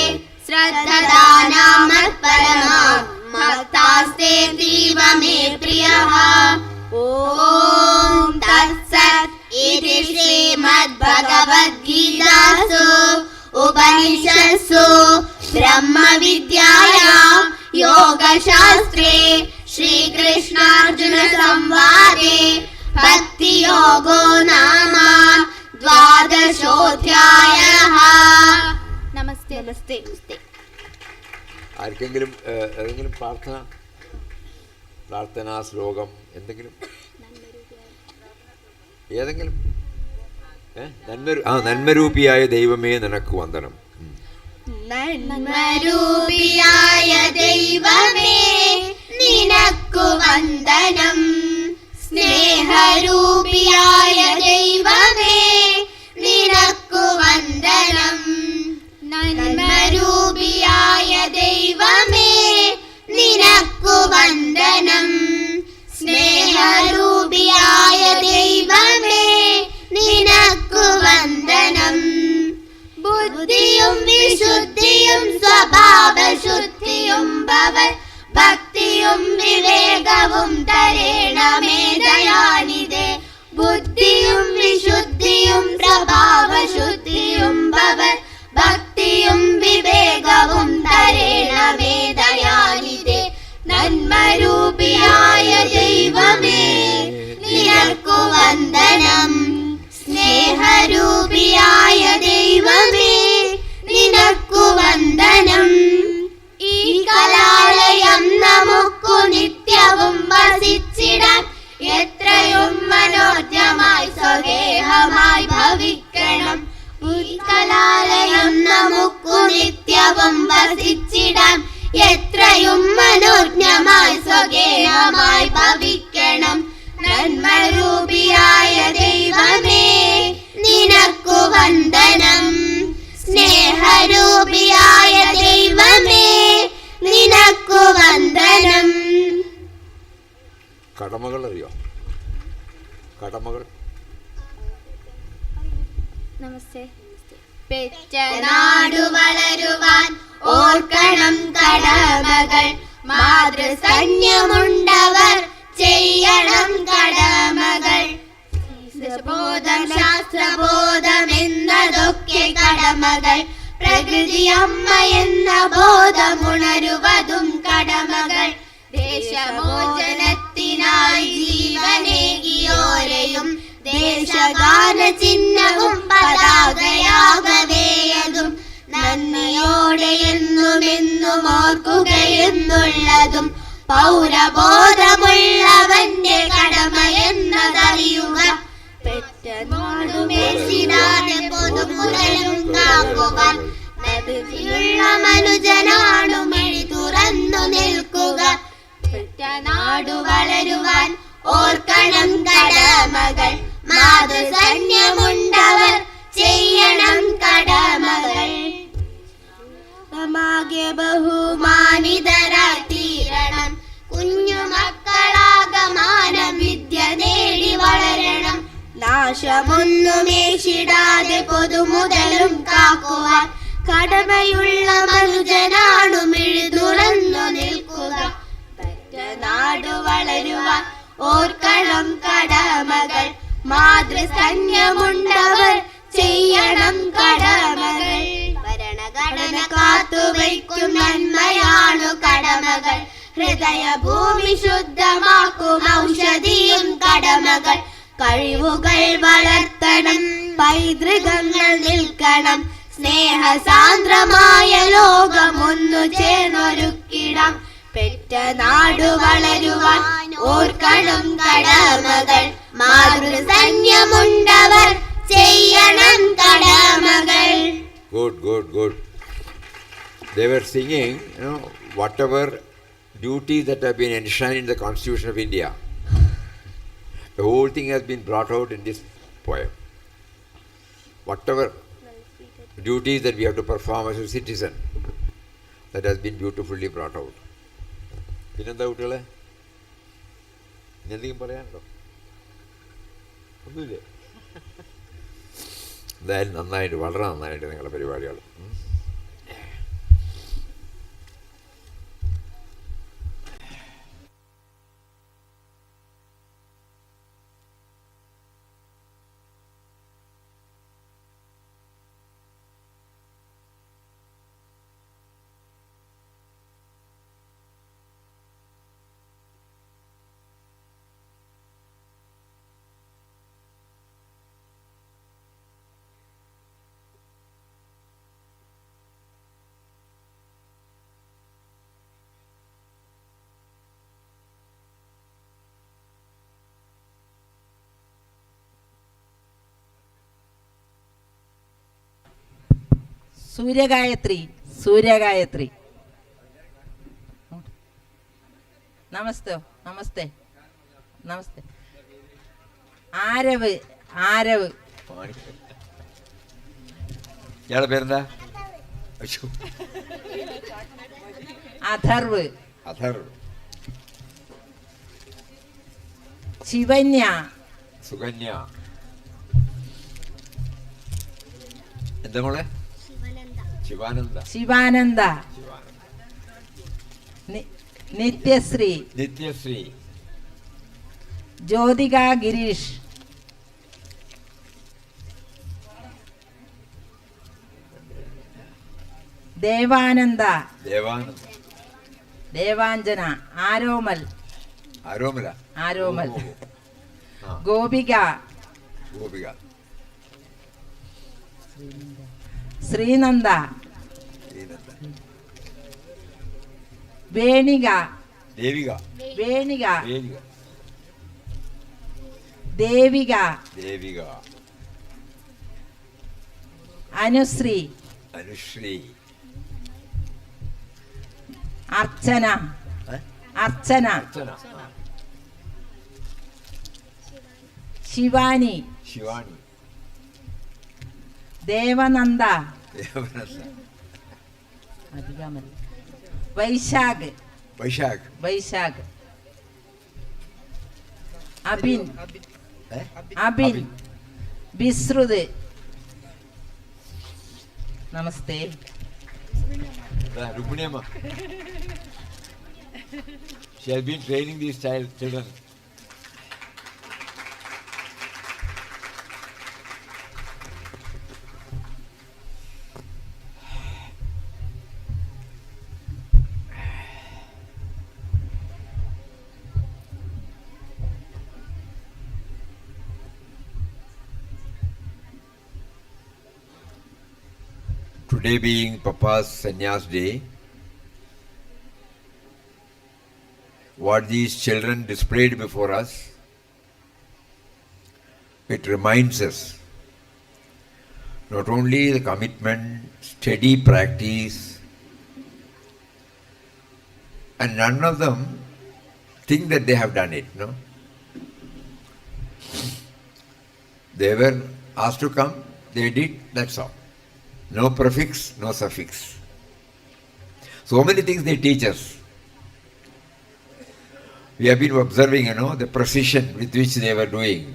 श्रद्धदानां मत्परमा मत्तास्तेऽतीव मे प्रियः ॐ तत्सत् इति श्रीमद्भगवद्गीतासु उपनिषत्सु ब्रह्मविद्यायां योगशास्त्रे श्रीकृष्णार्जुनसंवादे भक्तियोगो नाम 12ोऽध्यायः. നമസ്തേ. നമസ്തേ. ആർക്കെങ്കിലും ഏതെങ്കിലും പ്രാർത്ഥനാ ശ്ലോകം എന്തെങ്കിലും ഏതെങ്കിലും? നന്മരൂപിയായ ദൈവമേ നിനക്ക് വന്ദനം. നന്മരൂപിയായ ദൈവമേ നിനക്കു വന്ദനം. സ്നേഹരൂപിയായ ദൈവമേ നിനക്കു വന്ദനം. നന്മരൂപിയായ ദൈവമേ നിനക്കു വന്ദനം. സ്നേഹരൂപിയായ ദൈവമേ നിനക്കു വന്ദനം. ബുദ്ധിയും വിശുദ്ധിയും സ്വഭാവശുദ്ധിയും ഭവത് ഭക്തിയും വിവേകവും തരേണമേ ദയാനിധേ. ബുദ്ധിയും വിശുദ്ധിയും സ്വഭാവശുദ്ധിയും ഭവത് ഭക്തിയും വിവേകവും തരേണമേ ദയാനിധേ. നന്മരൂപിയായ ദൈവമേ നിനക്കു വന്ദനം. സ്നേഹരൂപിയായ ദൈവമേ നിനക്കു വന്ദനം. ഈ കലാലയം നമുക്കു നിത്യവും വസിച്ചിടാൻ എത്രയും മനോജ്ഞമായി സ്വഗേഹമായി ഭവിക്കണം. ഈ കലാലയം നമുക്കു നിത്യവും വസിച്ചിടാൻ എത്രയും മനോജ്ഞമായി സ്വഗേഹമായി ഭവിക്കണം. നന്മരൂപിയായ ദൈവമേ നിനക്കു വന്ദനം. സ്നേഹരൂപിയായ ദൈവമേ നിനക്കു വന്ദനം. കടമകൾ അറിയോ? കടമകൾ. നമസ്തേ. പെറ്റ നാടു വളരുവാൻ ഓർക്കണം കടമകൾ. മാതൃസൈന്യമുണ്ടവർ ചെയ്യണം കടമകൾ. ബോധം ശാസ്ത്രബോധം എന്നതൊക്കെ കടമകൾ. പ്രകൃതി അമ്മ എന്ന ബോധമുണരുവതും കടമകൾ. ദേശമോചനത്തിനായി ജീവനേകിയോരെയും ദേശഗാന ചിഹ്നവും പതാകയാകവേയതും നന്ദിയോടെ എന്നുമെന്നും ഓർക്കുകയെന്നുള്ളതും പൗരബോധമുള്ളവന്റെ കടമയെന്നതറിയുക. പെറ്റ നാടുമേശിടാതെ പൊതുമുതലും കാക്കുവാൻ നദിയുള്ള മനുജനാണു മിഴി തുറന്നു നിൽക്കുക. പെറ്റ നാടു വളരുവാൻ ഓർക്കണം കടമകൾ, മാതൃസൈന്യമുണ്ടവർ ചെയ്യണം കടമകൾ. മാകെ ബഹുമാനിതരായി തീരണം, കുഞ്ഞുമക്കളാകമാനം വിദ്യ നേടി വളരണം. നാശമൊന്നുമേശിടാതെ പൊതുമുതലും കാക്കുവാൻ കടമയുള്ള മനുജനാണു മിഴി തുറന്നു നിൽക്കുക. പെറ്റ നാടു വളരുവാൻ ഓർക്കണം കടമകൾ, മാതൃസൈന്യമുണ്ടവർ ചെയ്യണം കടമകൾ. ഭരണഘടന കാത്തുവയ്ക്കും നന്മയാണു കടമകൾ, ഹൃദയഭൂമി ശുദ്ധമാക്കും ഔഷധിയും കടമകൾ. കഴിവുകൾ വളർത്തണം, പൈതൃകങ്ങൾ നിൽക്കണം, സ്നേഹസാന്ദ്രമായ ലോകമൊന്നു ചേർന്നൊരുക്കിടാം. പെറ്റ നാടു വളരുവാൻ ഓർക്കണം കടമകൾ, മാതൃസൈന്യമുണ്ടവർ ചെയ്യണം കടമകൾ. Good, good, good. They were singing, whatever duties that have been enshrined in the Constitution of India. The whole thing has been brought out in this poem. Whatever duties that we have to perform as a citizen, that has been beautifully brought out. പിന്നെന്താ കുട്ടികളെ, എന്തെങ്കിലും പറയാനുണ്ടോ? ഒന്നുമില്ലേ? എന്തായാലും നന്നായിട്ട്, വളരെ നന്നായിട്ട് നിങ്ങളുടെ പരിപാടികൾ. സൂര്യഗായത്രി, സൂര്യഗായത്രി. നമസ്തേ, നമസ്തേ, നമസ്തേ. ആരവ്, ആരവ്. ഇയാളുടെ പേരെന്താ? അഥർവ്, അഥർവ്. ശിവന്യ, സുകന്യ. എന്താ മോളെ? ശിവാനന്ദ, ശിവാനന്ദ. നിത്യശ്രീ, നിത്യശ്രീ. ജ്യോതിക ഗിരീഷ്, ദേവാനന്ദ, ദേവാനന്ദ. ദേവാഞ്ജന, ആരോമൽ, ആരോമല, ആരോമൽ. ഗോപിക, ഗോപിക. ശ്രീനന്ദ, വേണിക, ദേവിക, വേണിക, ദേവിക, ദേവിക, ദേവിക. അനുശ്രീ, അനുശ്രീ. അർച്ചന, അർച്ചന. ശിവാനി, ശിവാനി. ദേവനന്ദ, ദേവനന്ദ. അധികമല്ല. വൈശാഖ്, വൈശാഖ്, വൈശാഖ്. അബിൻ, അബിൻ. ബിശ്രുത്. നമസ്തേ. Rukminiamma. She has been training these children. Today being Papa's Sanyas Day, what these children displayed before us, it reminds us not only the commitment, steady practice, and none of them think that they have done it, no? They were asked to come, they did, that's all. No prefix, no suffix. So many things they teach us. We have been observing, the precision with which they were doing.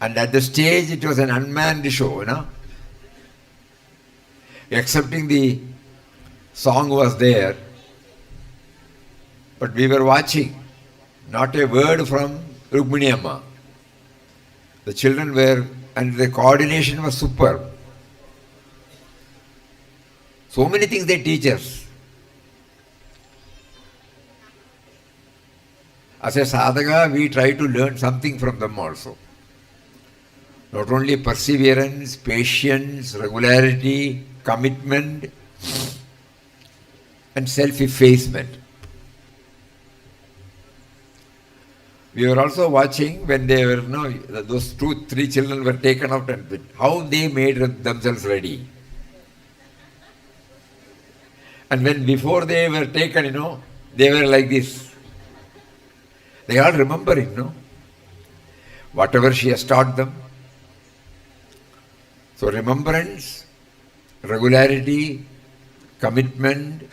And at the stage, it was an unmanned show, Excepting the song was there, but we were watching. Not a word from Rukmini Amma. The children were, and the coordination was superb. So many things they teach us. As a sadhaka, we try to learn something from them also. Not only perseverance, patience, regularity, commitment, and self-effacement. We were also watching when they were, those 2-3 children were taken out and how they made themselves ready. And when before they were taken, they were like this. They all remember it, whatever she has taught them. So remembrance, regularity, commitment,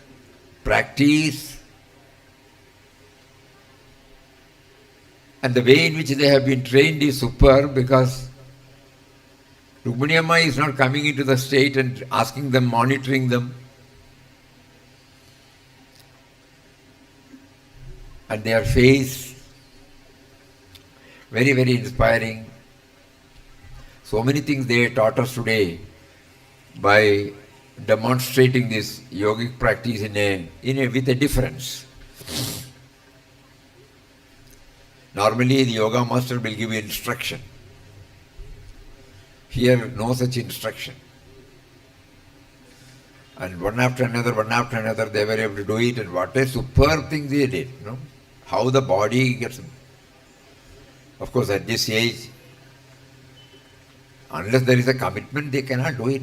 practice, and the way in which they have been trained is superb, because Rukmini Amma is not coming into the state and asking them, monitoring them. And their face, very, very inspiring. So many things they taught us today by demonstrating this yogic practice with a difference. Normally the yoga master will give you instruction. Here no such instruction. And one after another they were able to do it, and what a superb thing they did, How the body gets... Of course at this age, unless there is a commitment, they cannot do it,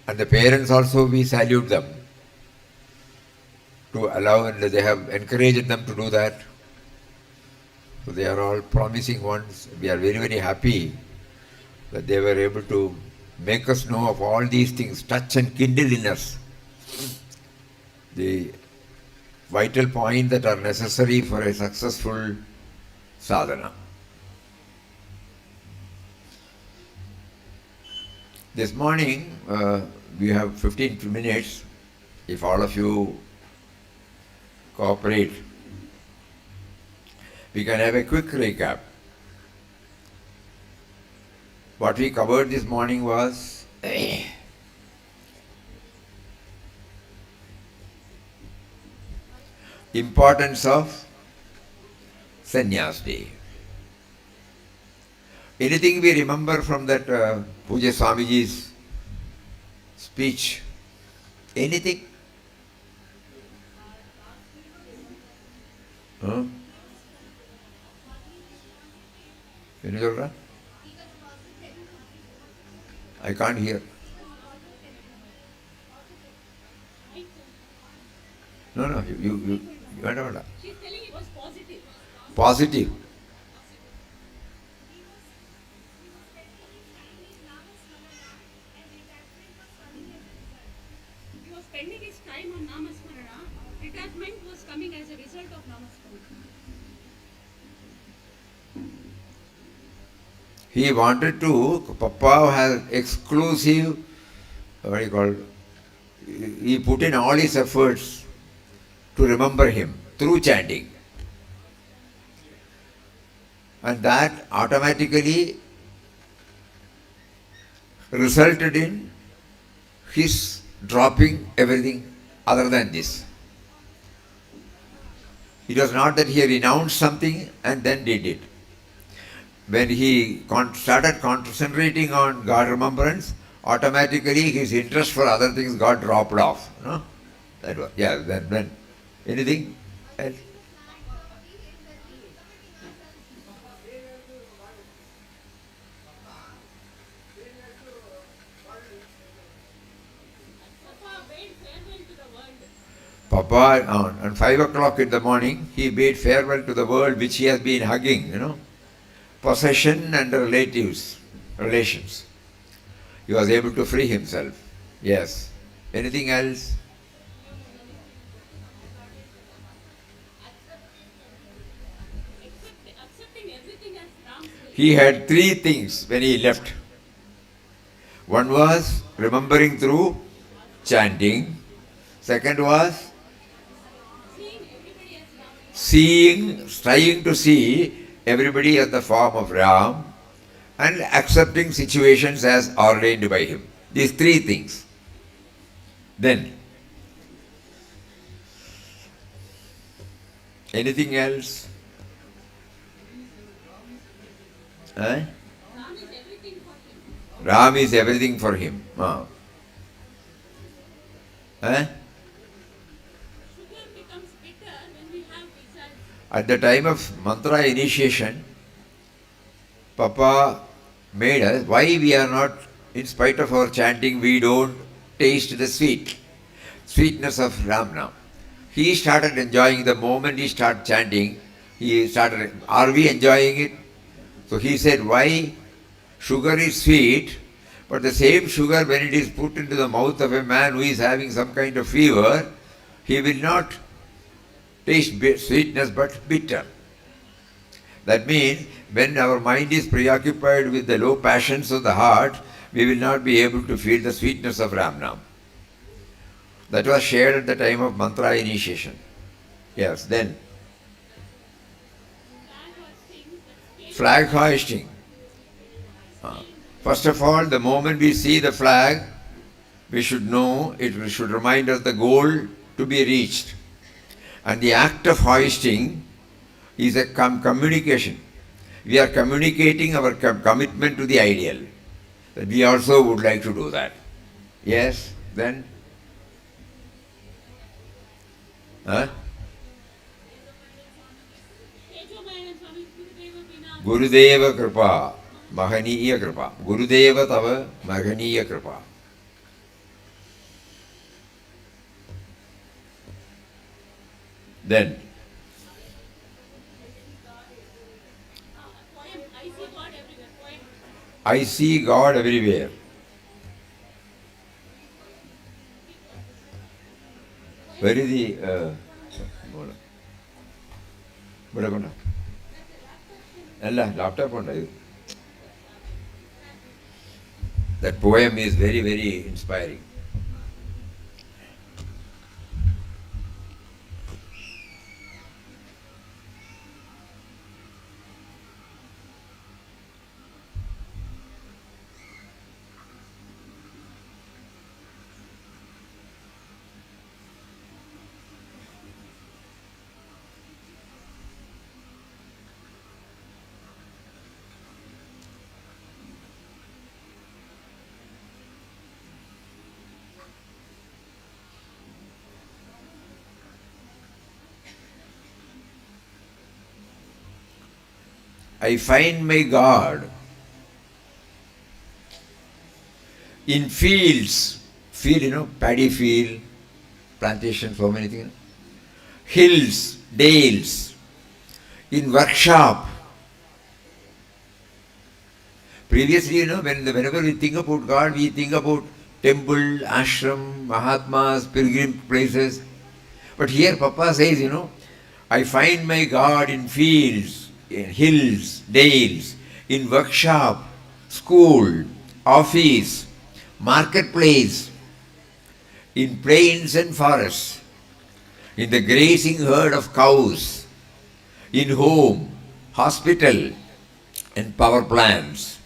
And the parents also, we salute them to allow, and they have encouraged them to do that. So they are all promising ones. We are very, very happy that they were able to make us know of all these things, touch and kindle in us the vital points that are necessary for a successful sadhana. This morning, we have 15 minutes, if all of you cooperate. We can have a quick recap. What we covered this morning was importance of Sanyas Day. Anything we remember from that Puja Swamiji's speech? Anything? Huh? I can't hear. No, you don't. She's telling it was positive. Positive. He was spending his time on Namasmarana. Detachment was coming as a result of Namasmarana. He wanted to, Papa has exclusive, he put in all his efforts to remember him through chanting. And that automatically resulted in his dropping everything other than this. It was not that he renounced something and then did it. When he started concentrating on God remembrance, automatically his interest for other things got dropped off. No? That was, yeah, then anything else? Papa, on 5 o'clock in the morning, he bade farewell to the world which he has been hugging, possession and relations. He was able to free himself. Yes. Anything else? He had 3 things when he left. One was remembering through chanting. Second was trying to see everybody as the form of Ram and accepting situations as ordained by him. These 3 things. Then, anything else? Ram is everything for him. At the time of mantra initiation, Papa made us, why we are not, in spite of our chanting, we don't taste the sweetness of Ramnam. He started enjoying the moment he started chanting. Are we enjoying it? So he said, why sugar is sweet, but the same sugar when it is put into the mouth of a man who is having some kind of fever, he will not taste sweetness but bitter. That means when our mind is preoccupied with the low passions of the heart, we will not be able to feel the sweetness of Ramnam. That was shared at the time of mantra initiation. Yes, then flag hoisting. First of all, the moment we see the flag, we should know, it should remind us the goal to be reached. And the act of hoisting is a communication. We are communicating our commitment to the ideal. That we also would like to do that. Yes, then? Gurudeva Kripa, Mahaniya Kripa. Gurudeva Tava, Mahaniya Kripa. Then, I see God everywhere. Where is the laptop? That poem is very, very inspiring. I find my God in fields, paddy field, plantation, so many things, hills, dales, in workshop. Previously, whenever we think about God, we think about temple, ashram, mahatmas, pilgrim places. But here Papa says, I find my God in fields, in hills, dales, in workshop, school, office, marketplace, in plains and forests, in the grazing herd of cows, in home, hospital, and power plants,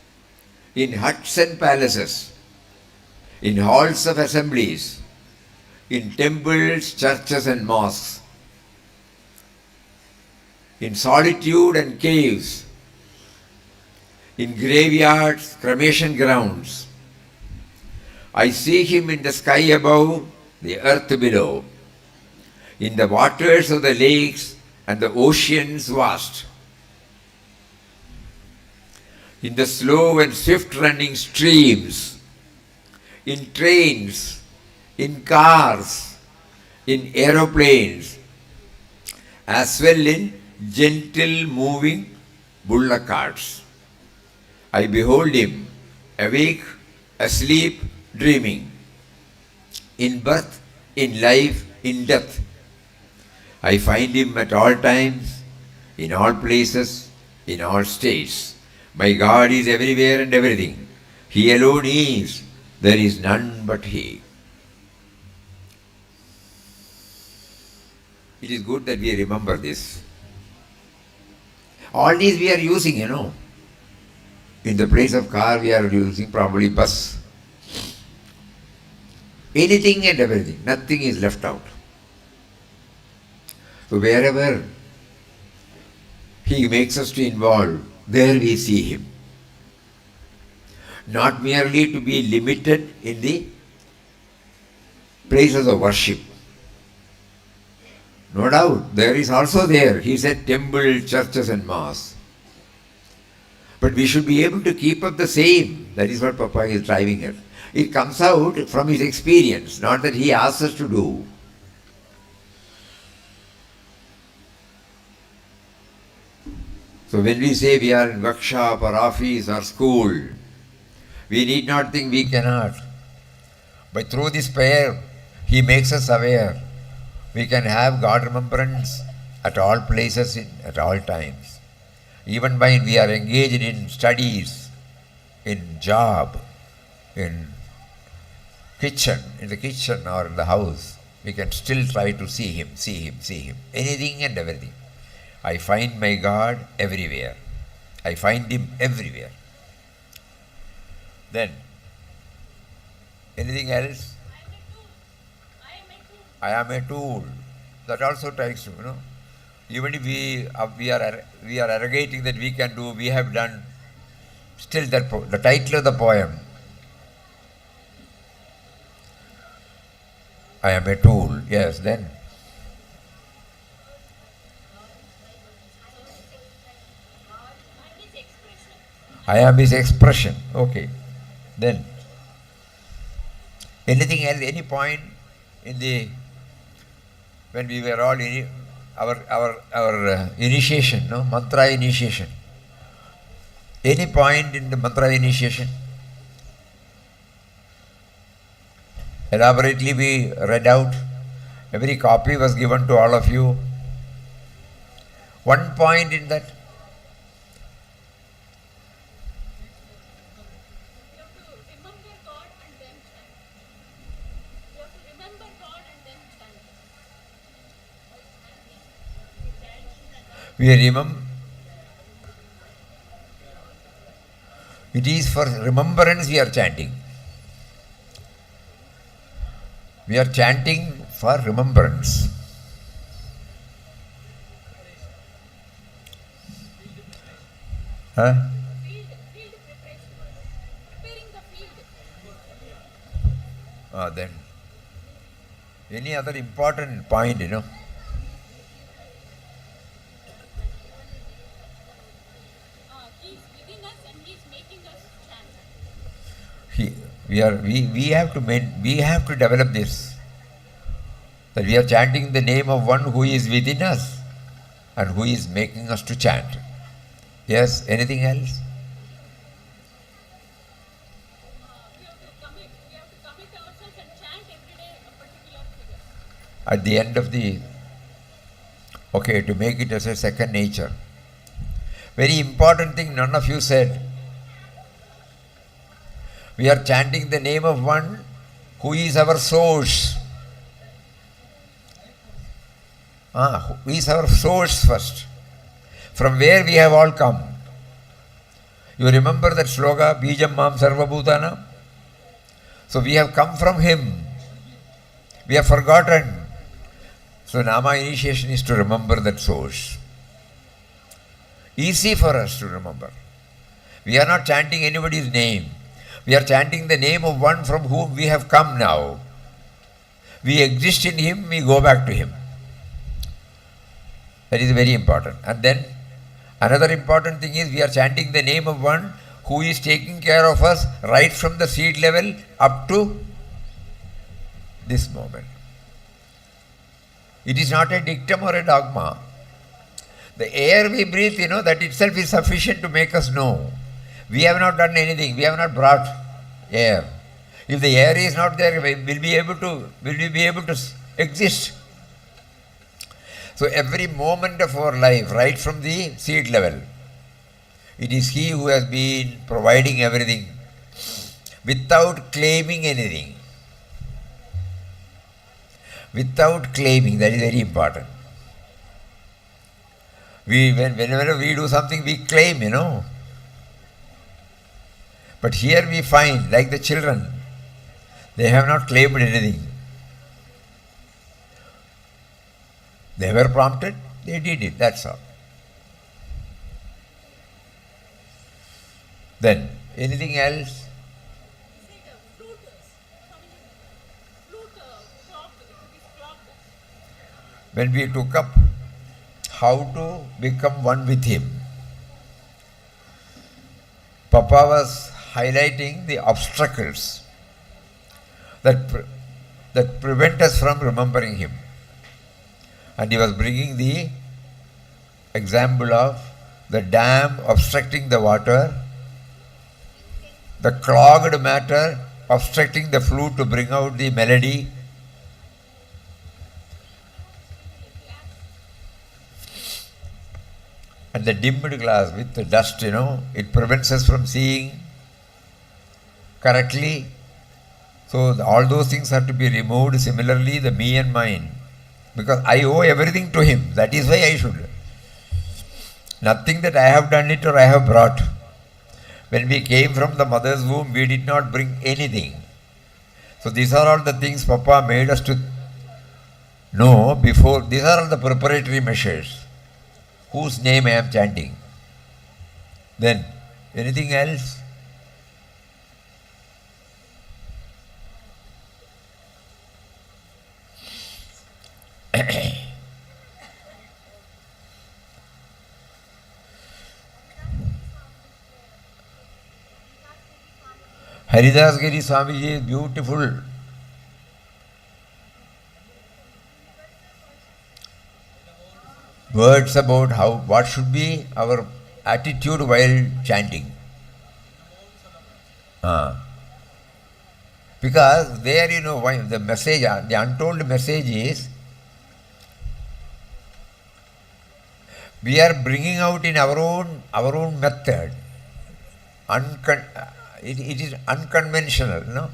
in huts and palaces, in halls of assemblies, in temples, churches, and mosques, in solitude and caves, in graveyards, cremation grounds, I see him in the sky above, the earth below, in the waters of the lakes and the oceans vast, in the slow and swift running streams, in trains, in cars, in aeroplanes, as well in gentle moving bullock carts. I behold him, awake, asleep, dreaming, in birth, in life, in death. I find him at all times, in all places, in all states. My God is everywhere and everything. He alone is. There is none but He. It is good that we remember this. All these we are using, In the place of car, we are using probably bus. Anything and everything. Nothing is left out. So wherever He makes us to involve, there we see Him. Not merely to be limited in the places of worship. No doubt, there is also there. He said temple, churches and mosques. But we should be able to keep up the same. That is what Papa is driving at. It comes out from his experience, not that he asks us to do. So when we say we are in workshop or office or school, we need not think we cannot. But through this prayer, He makes us aware. We can have God remembrance at all places, at all times. Even when we are engaged in studies, in job, in the kitchen or in the house, we can still try to see Him. Anything and everything. I find my God everywhere. I find Him everywhere. Then, anything else? I am a tool. That also tries to, Even if we are arrogating that we can do, we have done. Still, the title of the poem, I am a tool. Yes, then. I am His expression. Okay. Then, anything else? Any point in when we were all in our initiation, mantra initiation? Any point in the mantra initiation? Elaborately we read out. Every copy was given to all of you. One point in that. We remember. It is for remembrance we are chanting. We are chanting for remembrance. Huh? Then any other important point, We have to develop this. That we are chanting the name of one who is within us and who is making us to chant. Yes, anything else? At the end of to make it as a second nature. Very important thing none of you said. We are chanting the name of one who is our source. Who is our source first. From where we have all come. You remember that sloka, Bijam Mam Sarva Bhutana? So we have come from Him. We have forgotten. So Nama initiation is to remember that source. Easy for us to remember. We are not chanting anybody's name. We are chanting the name of one from whom we have come now. We exist in him, we go back to him. That is very important. And then another important thing is we are chanting the name of one who is taking care of us right from the seed level up to this moment. It is not a dictum or a dogma. The air we breathe, that itself is sufficient to make us know. We have not done anything. We have not brought air. If the air is not there, will we be able to exist? So every moment of our life, right from the seed level, it is he who has been providing everything without claiming anything. Without claiming, that is very important. Whenever we do something, we claim, But here we find, like the children, they have not claimed anything. They were prompted, they did it, that's all. Then, anything else? When we took up how to become one with him, Papa was highlighting the obstacles that prevent us from remembering him. And he was bringing the example of the dam obstructing the water, the clogged matter obstructing the flute to bring out the melody, and the dimmed glass with the dust, it prevents us from seeing correctly. So all those things have to be removed. Similarly, the me and mine, because I owe everything to him. That is why I should. Nothing that I have done it or I have brought. When we came from the mother's womb, we did not bring anything. So these are all the things Papa made us to know before. These are all the preparatory measures. Whose name I am chanting. Then, anything else? Haridas Giri Swamiji is beautiful. Words about what should be our attitude while chanting. Because there, the message, the untold message is, we are bringing out in our own method. It is unconventional,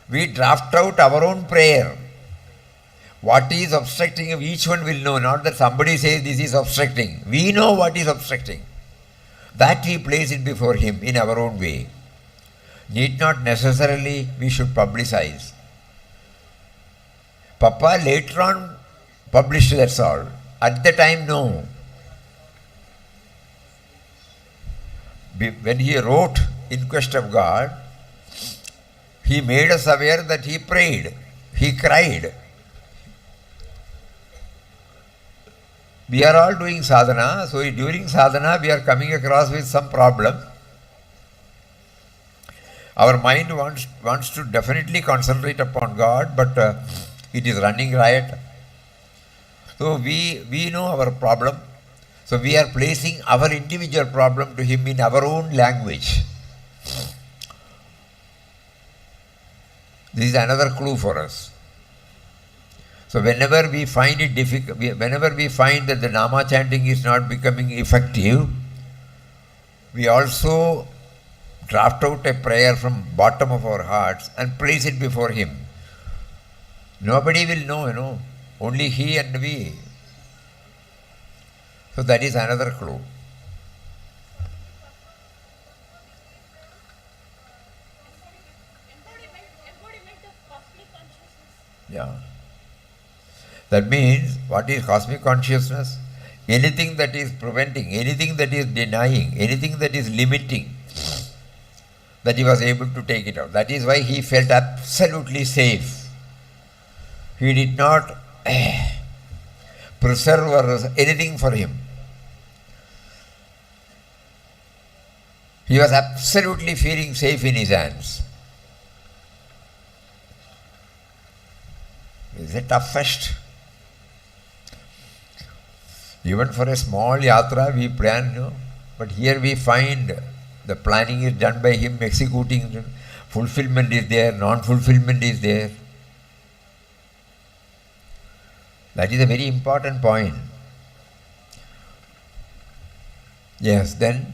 We draft out our own prayer. What is obstructing, each one will know, not that somebody says this is obstructing. We know what is obstructing. That we place it before him in our own way. Need not necessarily we should publicize. Papa later on published, that's all. At the time, no. When he wrote In Quest of God, he made us aware that he prayed, he cried. We are all doing sadhana, so during sadhana we are coming across with some problem. Our mind wants to definitely concentrate upon God, but it is running riot. So we know our problem. So we are placing our individual problem to him in our own language. This is another clue for us. So whenever we find it difficult, whenever we find that the Nama chanting is not becoming effective, we also draft out a prayer from bottom of our hearts and place it before him. Nobody will know, only he and we. So that is another clue. Yeah. That means, what is cosmic consciousness? Anything that is preventing, anything that is denying, anything that is limiting that he was able to take it out. That is why he felt absolutely safe. He did not preserve or anything for him. He was absolutely feeling safe in his hands. It's the toughest. Even for a small yatra we plan, no? But here we find the planning is done by him, executing, fulfillment is there, non-fulfillment is there. That is a very important point. Yes, then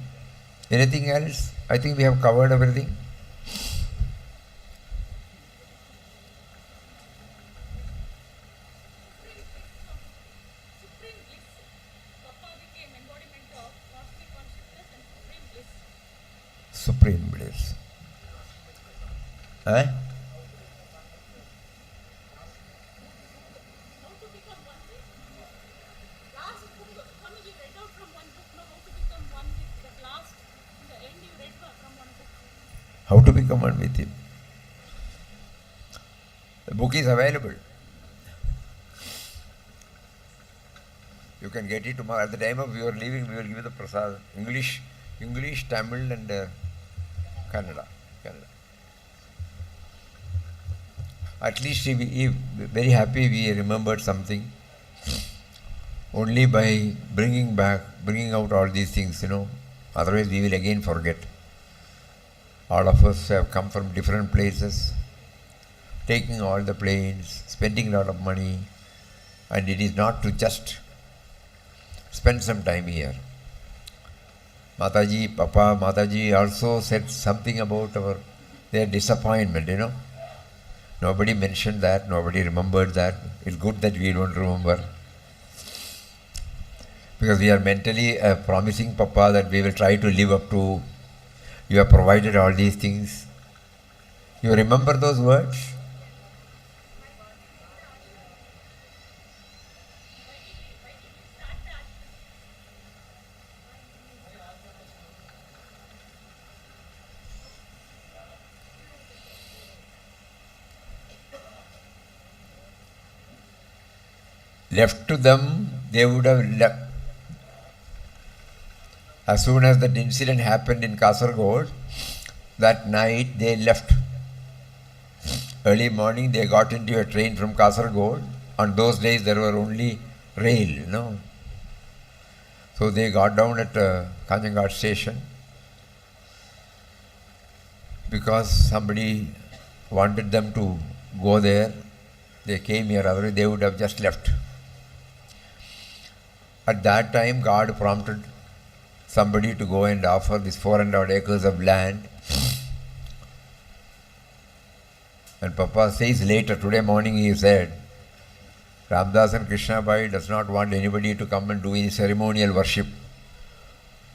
anything else? I think we have covered everything. Supreme bliss. Eh? How to become one with him. The book is available. You can get it tomorrow. At the time of your leaving, we will give you the prasad. English, Tamil and Kannada. At least he very happy we remembered something. Only by bringing out all these things, Otherwise we will again forget. All of us have come from different places, taking all the planes, spending a lot of money, and it is not to just spend some time here. Mataji also said something about their disappointment, Nobody mentioned that, nobody remembered that. It's good that we don't remember. Because we are mentally promising Papa that we will try to live up to, you have provided all these things. You remember those words? Left to them, they would have left. As soon as that incident happened in Kasaragod, that night they left. Early morning they got into a train from Kasaragod. On those days there were only rail, So they got down at Kanjanghat station because somebody wanted them to go there. They came here, otherwise they would have just left. At that time, God prompted somebody to go and offer this 400 acres of land. And Papa says later, today morning he said, Ramdas and Krishna Bhai does not want anybody to come and do any ceremonial worship,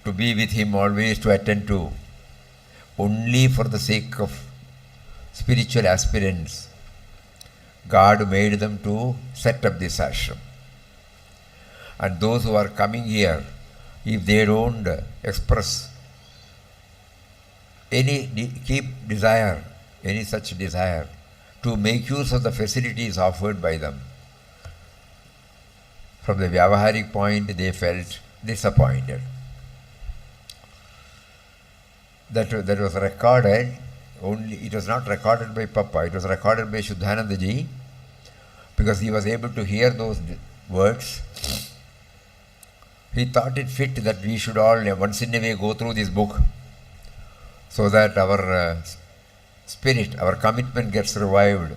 to be with him always, to attend to, only for the sake of spiritual aspirants. God made them to set up this ashram. And those who are coming here, if they don't express any such desire to make use of the facilities offered by them, from the Vyavaharik point they felt disappointed. That was recorded, it was not recorded by Papa, it was recorded by Shuddhanandaji, because he was able to hear those words. He thought it fit that we should all once in a way go through this book so that our spirit, our commitment gets revived,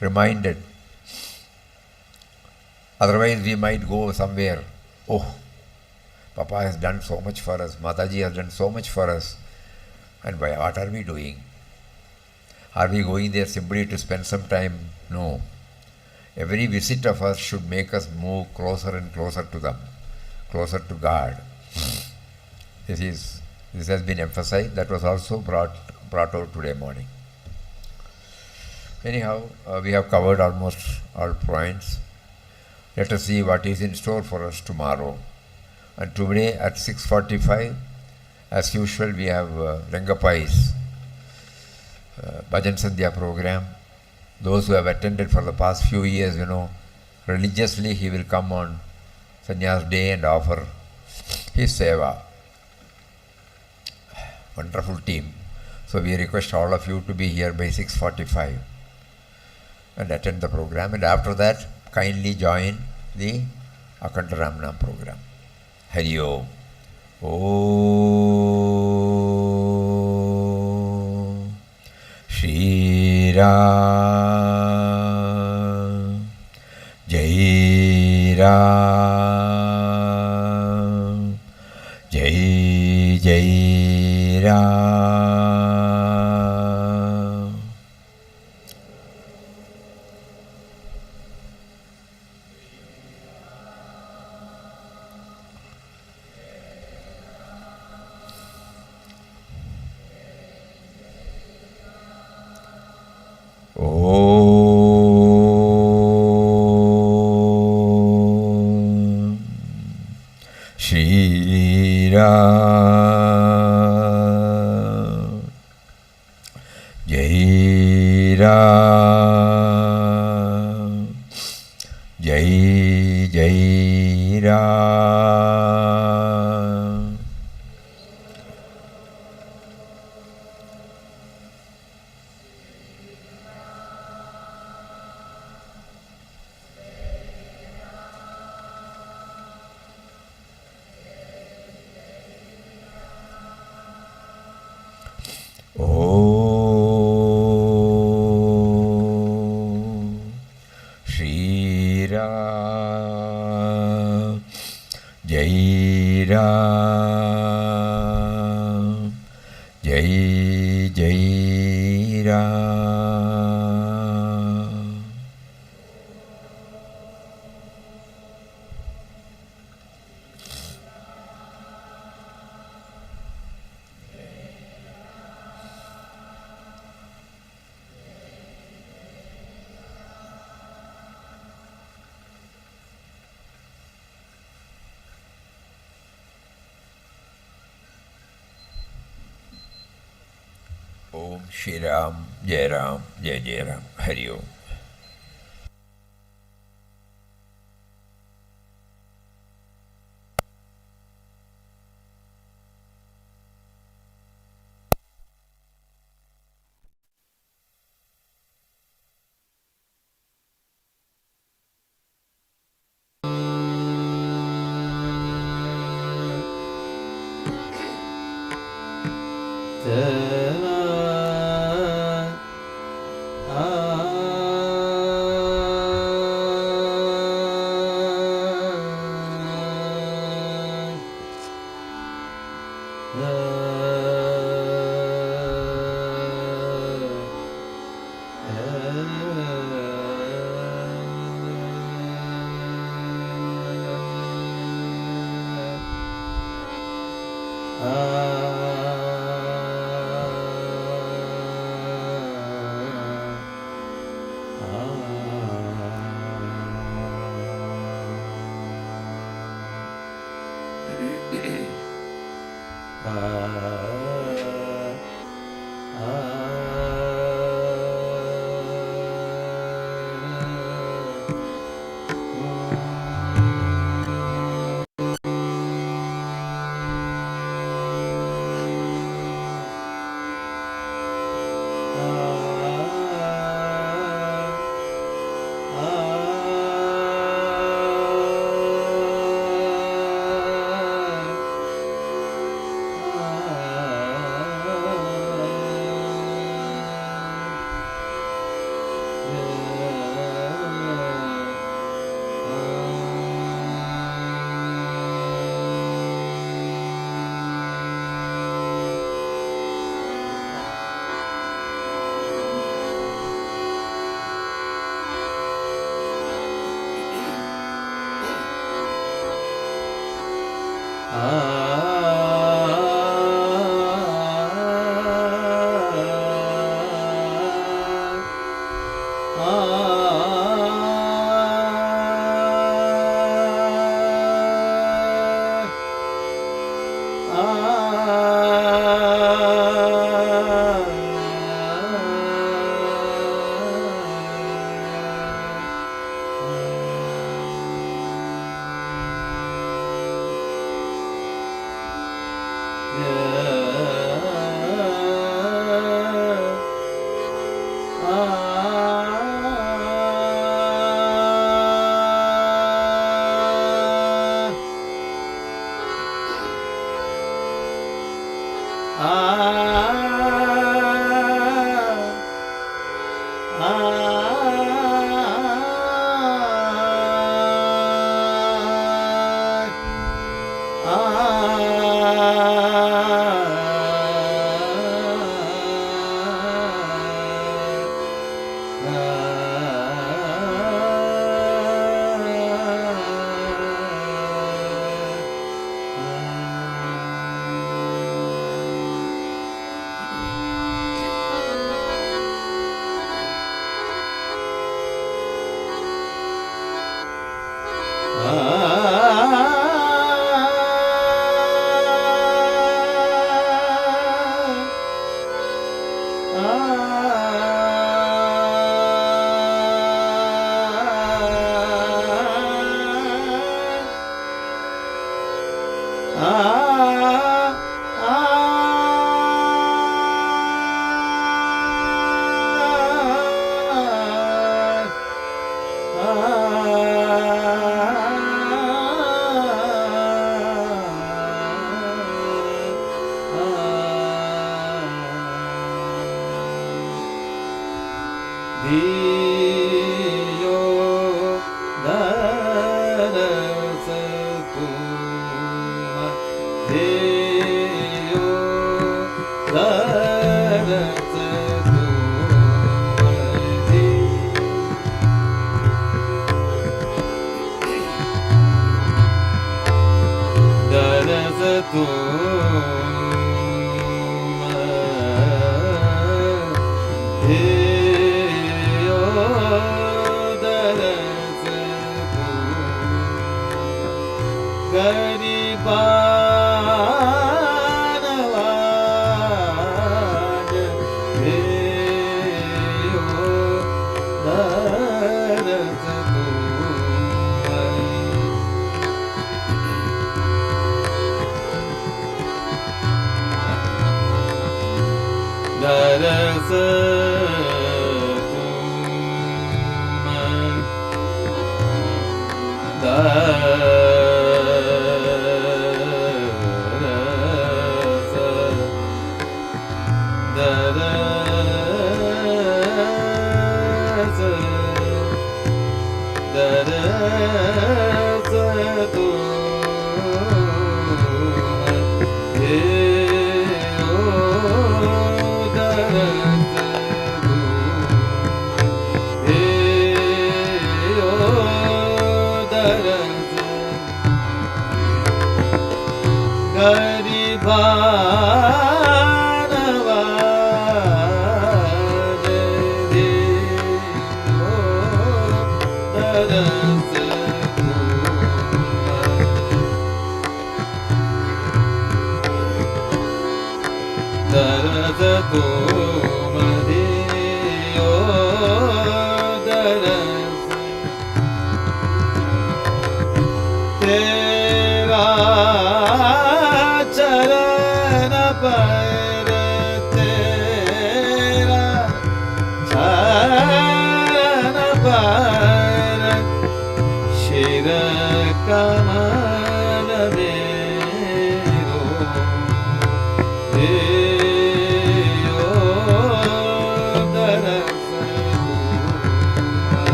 reminded. Otherwise we might go somewhere, Papa has done so much for us, Mataji has done so much for us, and what are we doing? Are we going there simply to spend some time? No. Every visit of us should make us move closer and closer to them, closer to God. This has been emphasized. That was also brought out today morning. Anyhow, we have covered almost all points. Let us see what is in store for us tomorrow. And today at 6:45, as usual, we have Rangapai's Bhajan Sandhya program. Those who have attended for the past few years, religiously he will come on Sanyas Day and offer his seva. Wonderful team. So we request all of you to be here by 6:45 and attend the program, and after that kindly join the Chanted Ramnam program. Hari Om. Om Shri Ram Jai Ram Jai Jai Ram. Om Shri Ram Jai Ram Jai Jai Ram. Om Shri Ram Jai Ram Jai Jai Ram. Om Shri Ram Jai Ram Jai Jai Ram. Hari Om.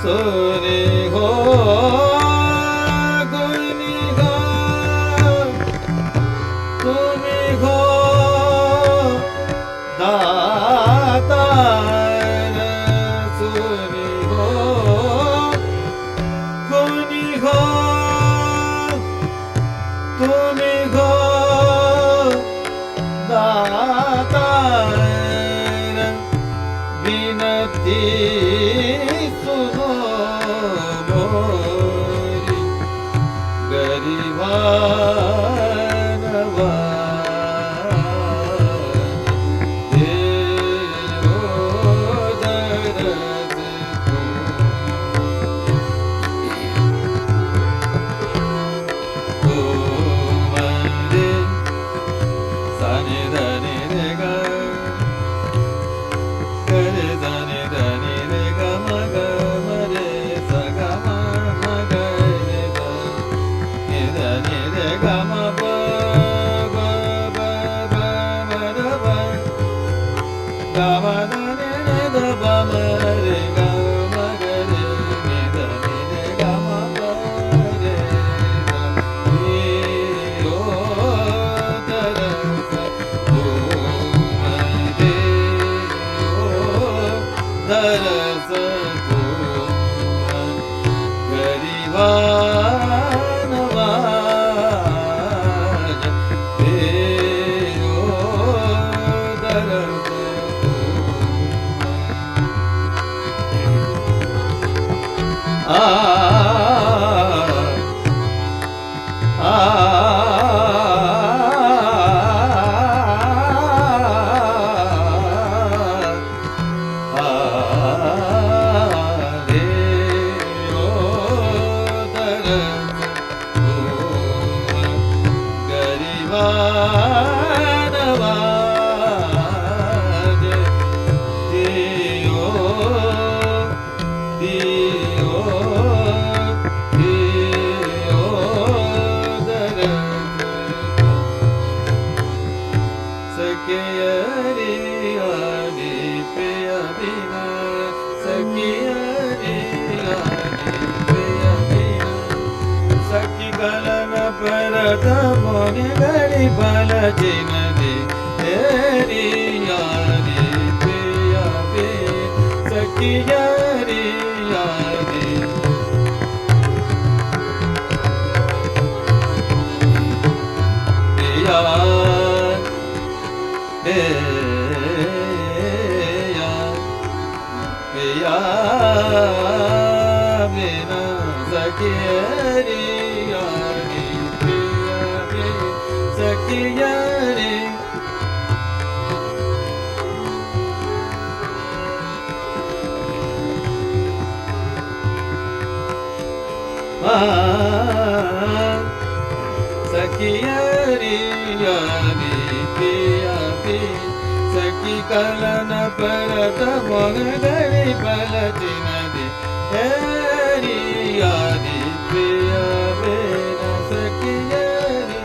सुनी हो गुनी हो तुमी हो दातार सुनी हो गुनी हो तुमी हो दातार विनती सुनो मोरी गरीबानवा देओ दरद को मंदे साने धने रे गा करे धने धने रे गा मा गा मा रे सा गा मा मा गा रे गा नि धने रे गा मा प प प प मा रा प गा मा धने रे धा प मा रे गा मा गा रे नि धने रे गा मा प रे गा नि ओ दरस ओ मंदे ओ दरस को गरीबानवाज देओ दरस को सखी कलन परत मोने गड़ी बल जिन दे तेरी यारी पिया बे सखी यारी यारी पिया पिया बिना सखी सखियारी सखियारी यारी पिया पी सखी कलन परत मोग गरी बल चिन दे हेरी यारी पिया बेना सखियारी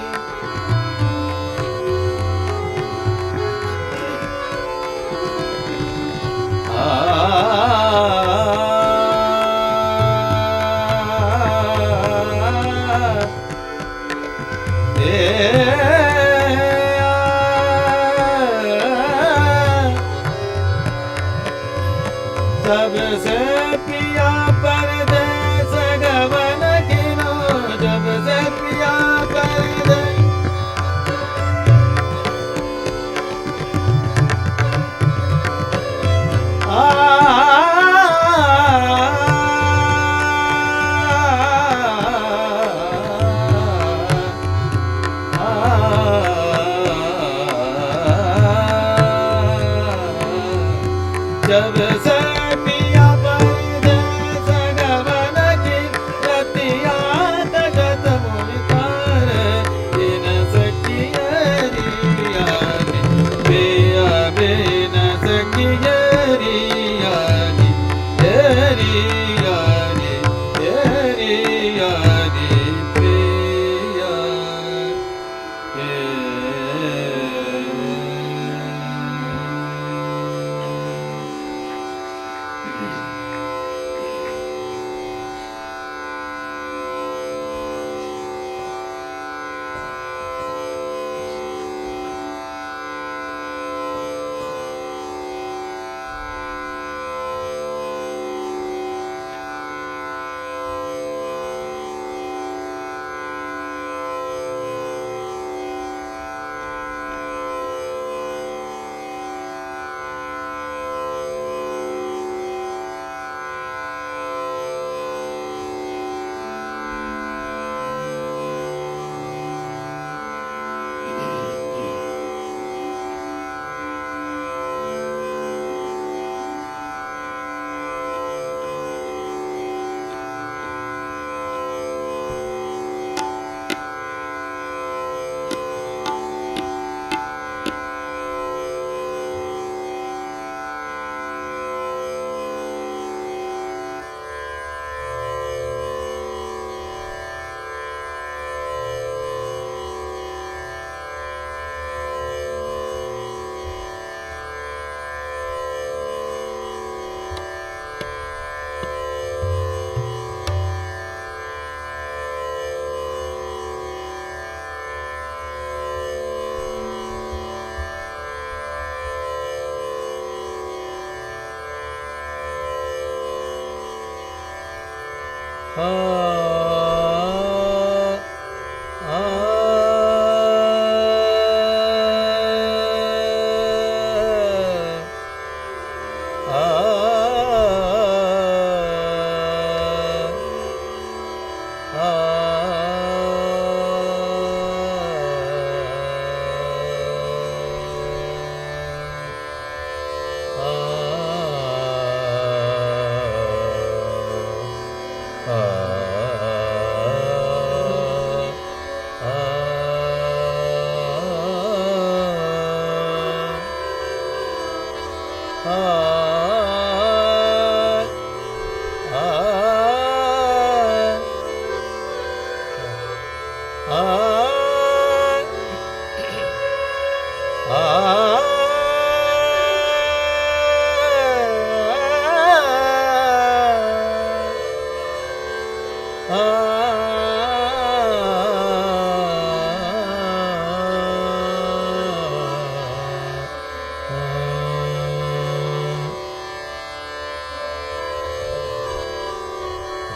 जब से पिया परदेस गवन किनो जब से पिया परदेस जब से पिया परदेस गवन की रतिया तगत मुनितार इन सखियरी यारी पिया बिन सखियरी यारी तेरी यारी तेरी यारी पिया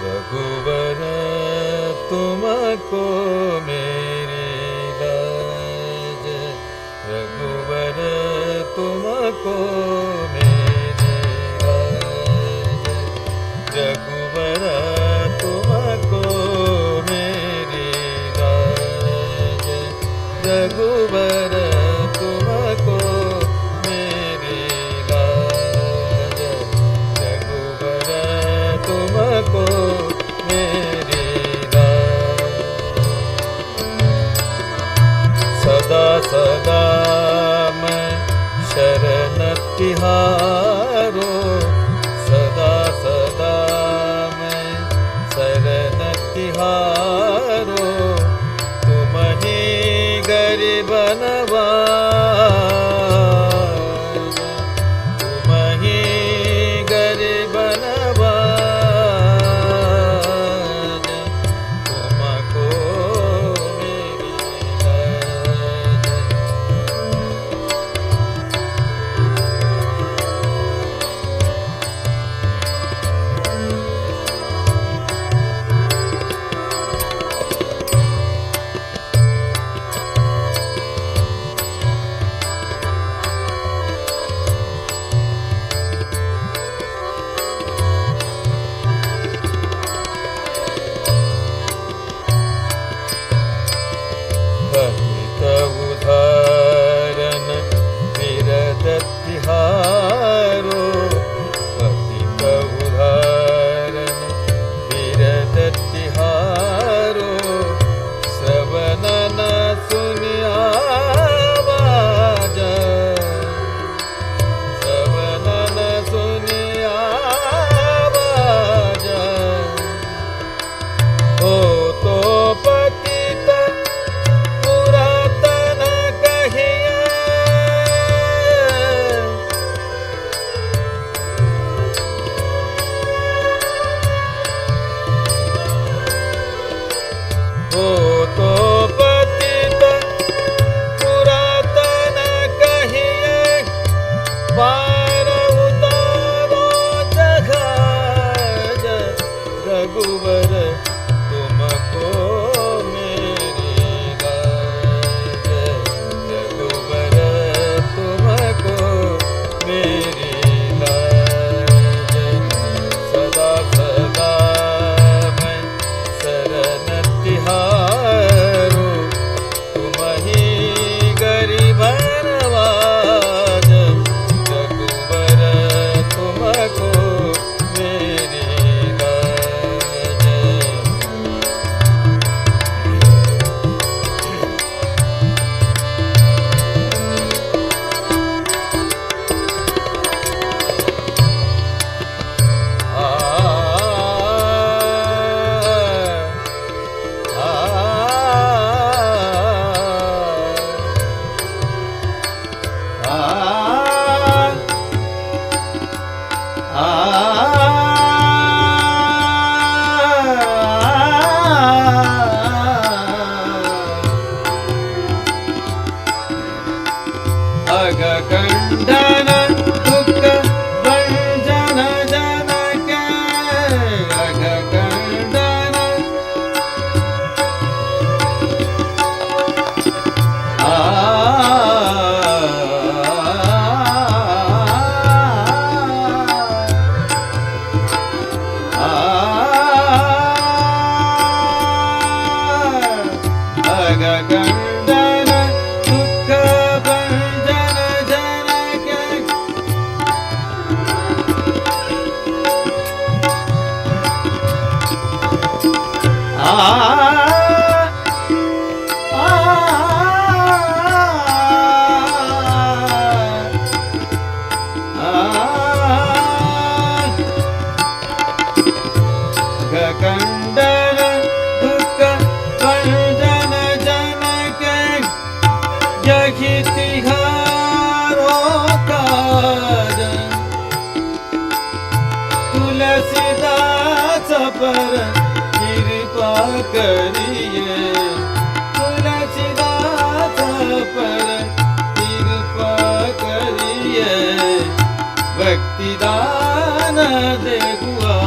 रघुवर तुमको मेरी लाज, रघुवर तुमको मेरी लाज, रघुवर तुमको मेरी लाज, रघुवर तुमको मेरी लाज, रघुवर तुमको मेरी लाज। सदा सदा मैं शरण तिहारो, सदा सदा मैं शरण तिहारो, तुम ही गरीब नवाज, तुम ही गरीब नवाज, तुमको मेरी लाज। पतित उदाहरण विरद तिहारो, पतित उदाहरण विरद तिहारो, श्रवण न सुनिया आवाज, श्रवण न सुनिया आवाज, हो तो पतित पुरातन कहिया, हो तो पतित पुरातन कहिया, पार उतारो जहाज, रघुवर तुमको मेरी लाज, रघुवर तुमको मेरी लाज। सदा सदा मैं शरण तिहारो, तुम ही गरीब नवाज, रघुवर तुमको मेरी लाज। अगकंडन दुख भंजन जनके, अगकंडन खंडन दुख भंजन जनके यही तिहारो काज तुलसीदास पर कृपा करिए तुलसीदास पर कृपा करिए भक्ति दान देहुआ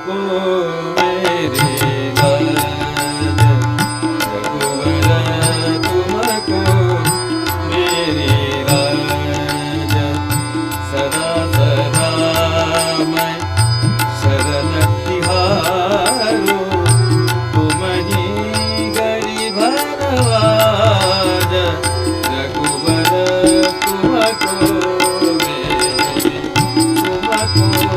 को मेरी लाज रघुवर तुमको मेरी लाज सदा सदा मैं शरण तिहारो तुम ही गरीब नवाज रघुवर तुमको मेरी तुमको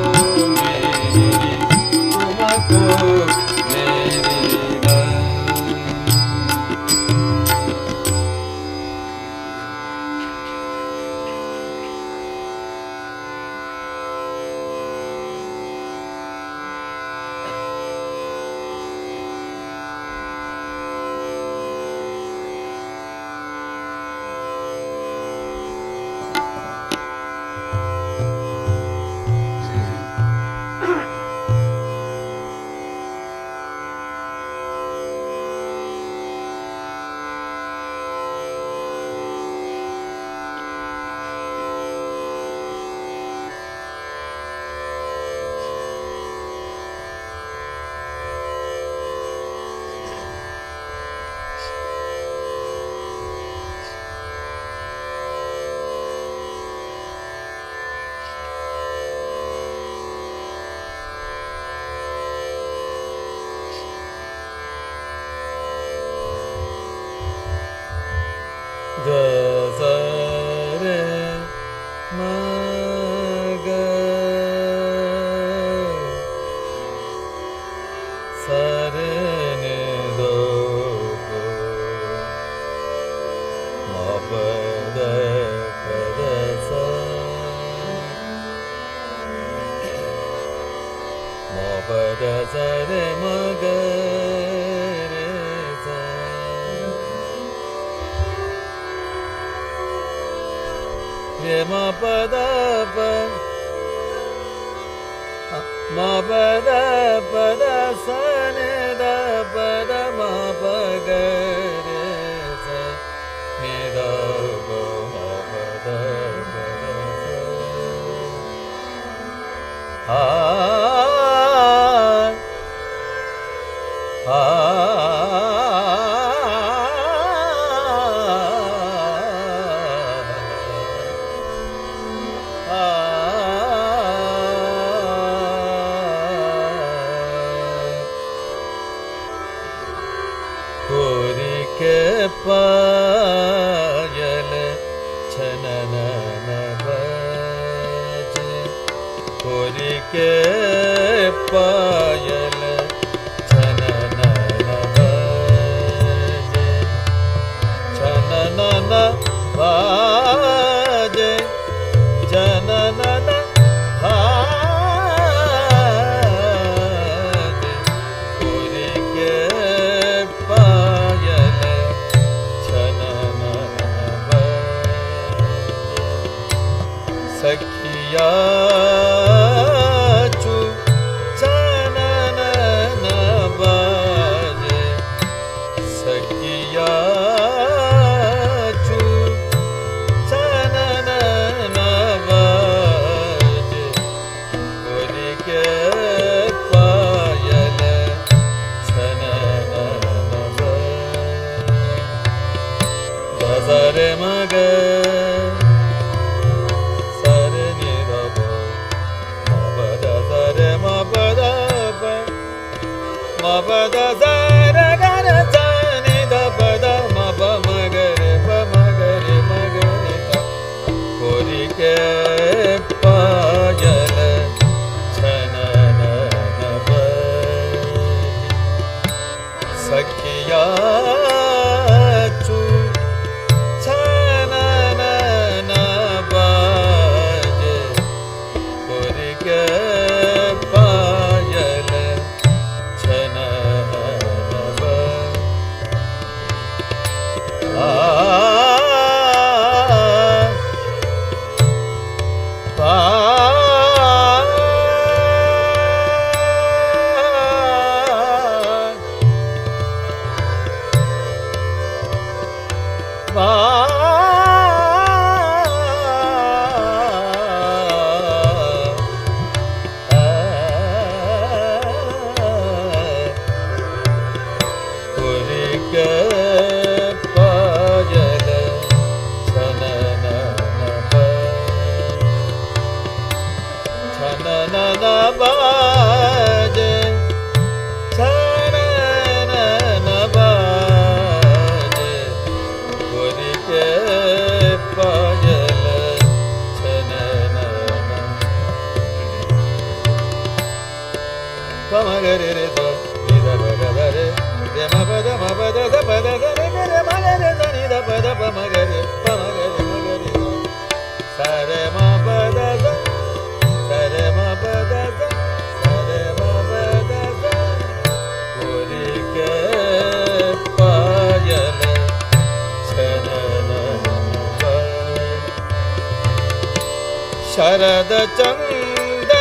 ಶರದ ಚಂದ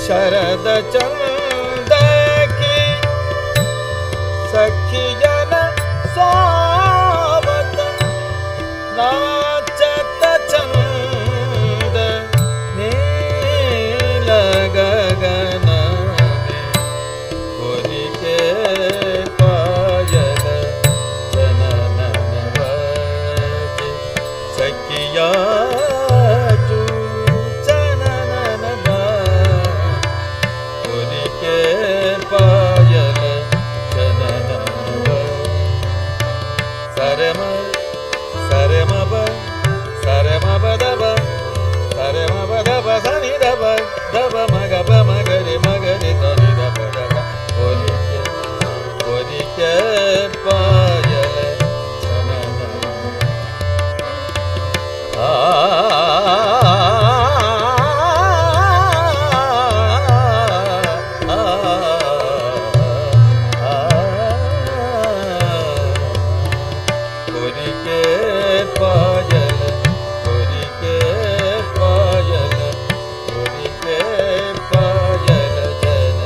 ಶರದ ಚಂದ ಸಖಿ ಜನ ಸ್ವಾಗತ ನಾಚತ ಚಂದ ನೀಲ ಗಗನ ಹೊರಿಕೆ ಪಾಯಲ ಜನನನ ಸಖಿಯ ದಬ ಮಗ ಬ ಮಗರಿ ಮಗರಿ ಧನಿ ದಬ ದಬ ಹೊರಿಕೆ ಪಾಯಲ ಚನನ ಹೊರಿಕೆ ಪಾಯಲ ಹೊರಿಕೆ ಪಾಯಲ ಹೊರಿಕೆ ಪಾಯಲ ಜನ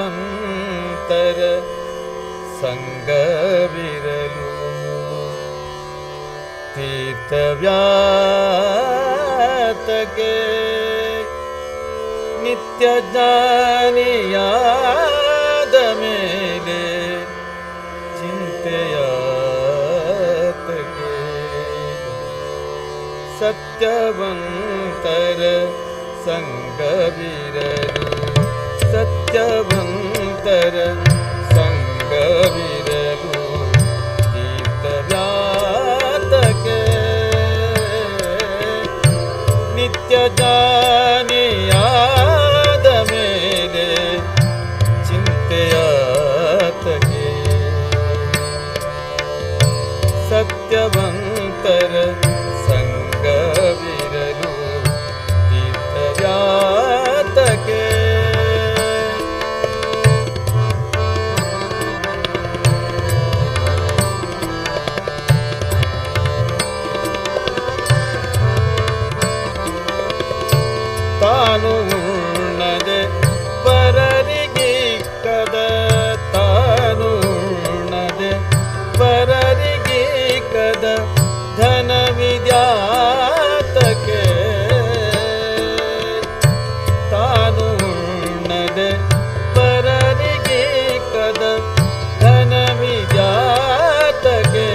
ಸತ್ಯವಂತರ ಸಂಗವಿರಲು ತೀರ್ಥವ್ಯಾತಕ್ಕೆ ನಿತ್ಯ ಜ್ಞಾನಿಯಾದ ಮೇಲೆ ಚಿಂತೆಯಾತಕ್ಕೆ ಸತ್ಯವಂತರ ಸಂಗವಿರಲು ಸತ್ಯವಂತರ ಸಂಗವಿರಲು ತೀರ್ಥವ್ಯಾತಕ್ಕೆ ನಿತ್ಯ ಜ್ಞಾನಿಯಾದ ಮೇಲೆ ಚಿಂತೆಯಾತಕ್ಕೆ ಸತ್ಯವಂತರ ಸಂಗವಿರಲು ತೀರ್ಥವ್ಯಾತಕ್ಕೆ ತಾನು ಉಣ್ಣದೆ ಪರರಿಗಿಕ್ಕದ ತಾನು ಉಣ್ಣದೆ ಪರರಿಗಿಕ್ಕದ ಧನ ವಿದ್ಯಾತಕ್ಕೆ ತಾನು ಉಣ್ಣದೆ ಪರರಿಗಿಕ್ಕದ ಧನ ವಿದ್ಯಾತಕ್ಕೆ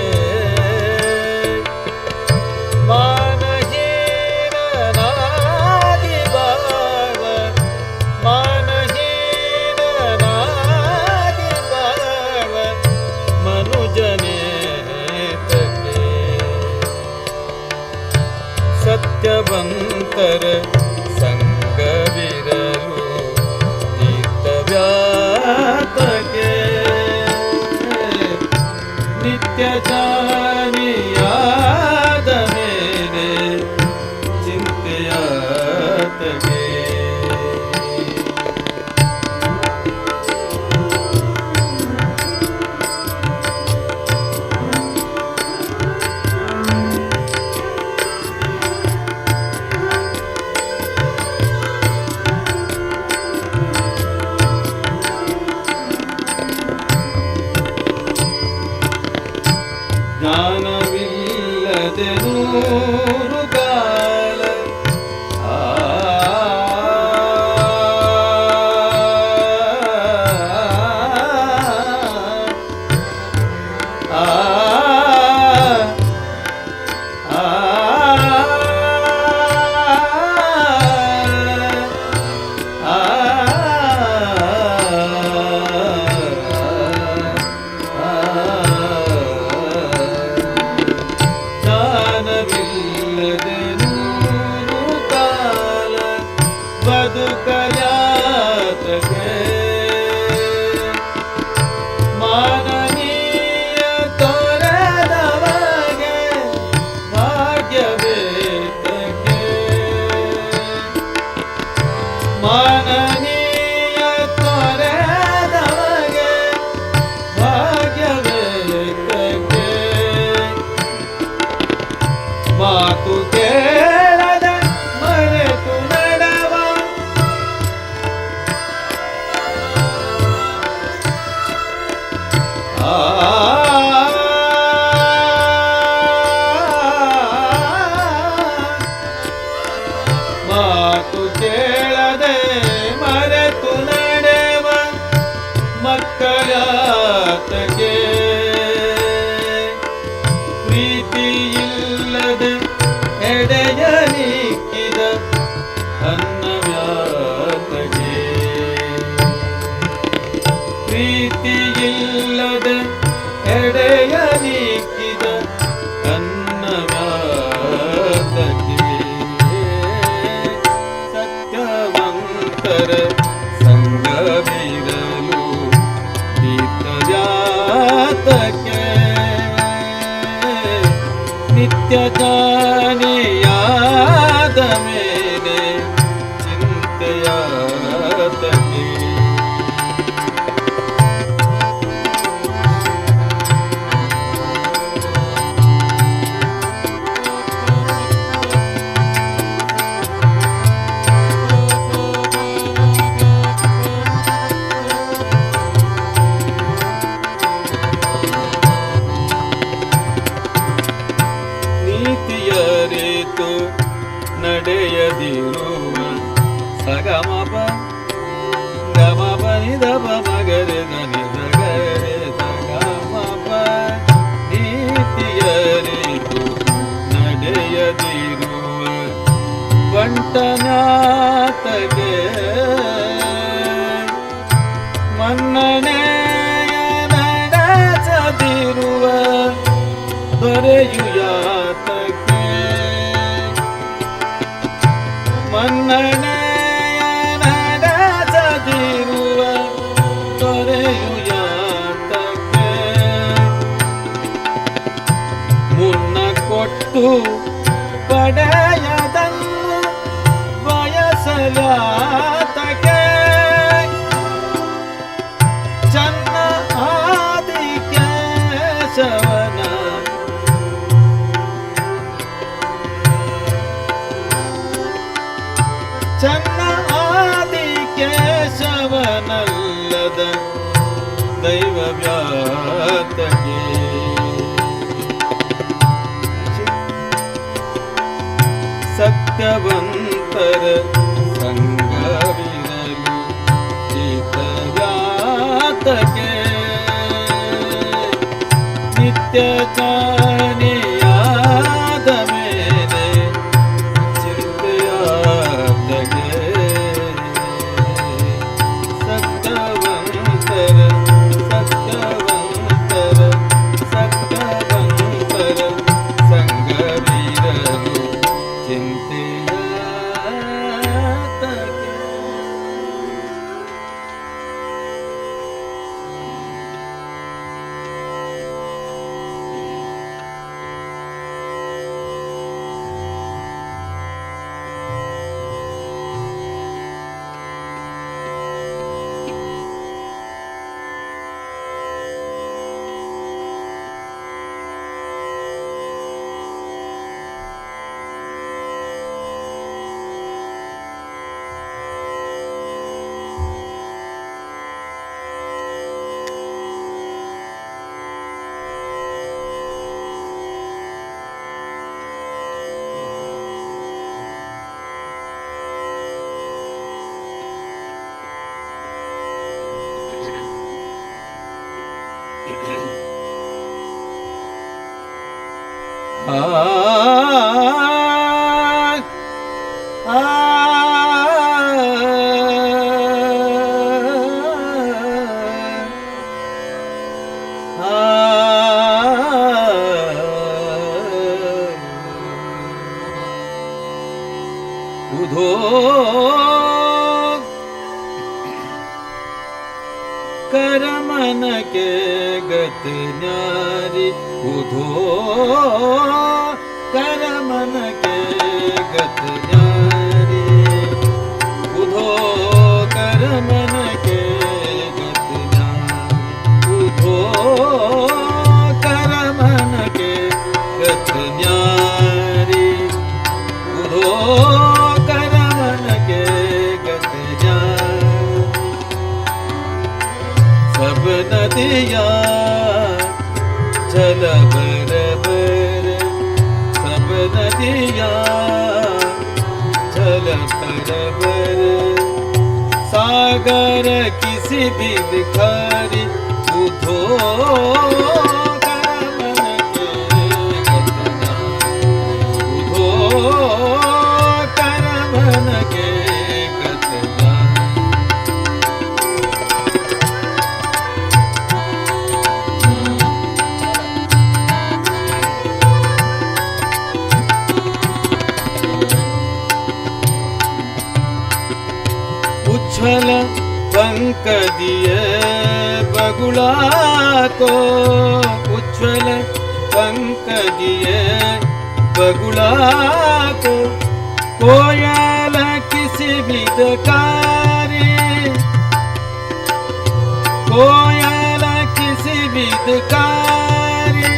ಸತ್ಯವಂತರ ಸಂಗವಿರಲು ತೀರ್ಥವ್ಯಾತಕ್ಕೆ ನಿತ್ಯ ಜಾನಿಯಾದ ಮೇಲೆ ಜ್ಞಾನವಿಲ್ಲದೆ ನೂರು ಕಾಲ ಜ್ಞಾನವಿಲ್ಲದೆ ನೂರು ಕಾಲ ಬದುಕಯಾತಕ್ಕೆ ಮಾನನೀಯ ತೊರೆದವಗೆ ಭಾಗ್ಯವೇತಕ್ಕೆ ಮಾನನೀಯ ತೊರೆದವಗೆ ಭಾಗ್ಯವೇತಕ್ಕೆ ಮಾತು ಕೇಳದ ಮರೆತು ನಡೆವ ಮಾತು ಕೇಳದೆ ಮರೆತು ನಡೆವ ಮಕ್ಕಳಾತಗೆ ಪ್ರೀತಿಯಿಲ್ಲದೆ ಎಡೆಯ ನಿಕ್ಕಿದ ಅನ್ನವ್ಯಾತಗೆ ಪ್ರೀತಿಯಿಲ್ಲದೆ ಎಡೆಯ ನಿಕ್ಕಿದ ಅನ್ನವ್ಯಾತಗೆ ಸತ್ಯವಂತರ ಸಂಗವಿರಲು ನಿತ್ಯಜಾತಕ್ಕೆ ನಿತ್ಯ ಜ್ಞಾನಿಯಾದ ಮೇಲೆ ಚಿಂತೆಯಾತಕ್ಕೆ ನೀತಿಯರಿತು ನಡೆಯದಿರುವ ಸಗಮಪ ಗಮಪ ನಿಧಪ ಮಗರೆ ಧನಿಧಗರೆ ಸಗಮಪ ನೀತಿಯರಿತು ನಡೆಯದಿರುವ ಬಂಟನಾತಗೆ ಮನ್ನಣೆಯ ನಡೆಸದಿರುವ ದೊರೆಯು ಯಾತಕ್ಕೆ ಮನ್ನಣೆಯ ನಡೆಸದಿರುವ ದೊರೆಯು ಯಾತಕ್ಕೆ ಮುನ್ನ ಕೊಟ್ಟು ಪಡೆಯದನ್ನು ಬಯಸಲಾತಕ್ಕೆ ಚನ್ನ ಆದಿ ಕೇಶವನ ಚನ್ನ ಆದಿ ಕೇಶವನಲ್ಲದ ದೈವ ವ್ಯಾತಗೆ ಸತ್ಯವಂತರ ಸಂಗವಿರಲು ಚಿತ್ತವ್ಯಾತಗೆ ನಿತ್ಯ ಜ್ಞಾನಿಯಾದ ಮೇಲೆ ಚಿಂತೆಯಾತಗೆ ಸತ್ಯವಂತರ ಸತ್ಯವಂತರ ಸತ್ಯವಂತರ ಸಂಗವಿರಲು ಚಿಂತೆಯಾತಗೆ उधो कर मन के गत न्यारी उधो कर मन के गत न्यारी उधो कर मन के गत न्यारी उधो कर मन के गत न्यारी उधो कर मन के गत न्यारी सब नदियाँ चल बरबर सब नदियाँ चल बरबर सागर किसी भी भिखारी उधो कर मन के गत न्यारी उधो कर मन के गत न्यारी उछल पंख दिए बगुला को उछल पंख दिए बगुला को कोयल किसी विदकारी कोयल किसी विदकारी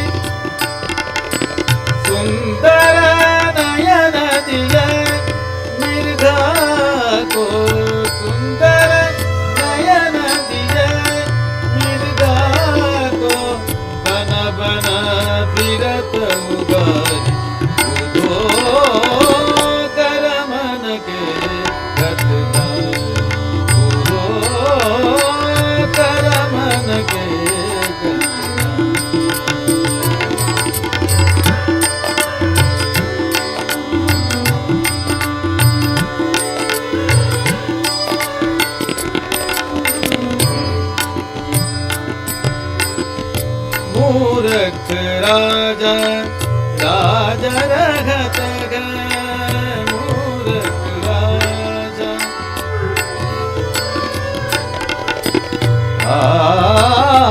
सुंदर नयन दिए मृगा को सुंदर नयन दिए मृगा को बन बन फिरत उगारी उधो कर मन के गत न्यारी उधो कर मन के गत मूर्ख राजा राजा रघत गए मूर्ख राजा आ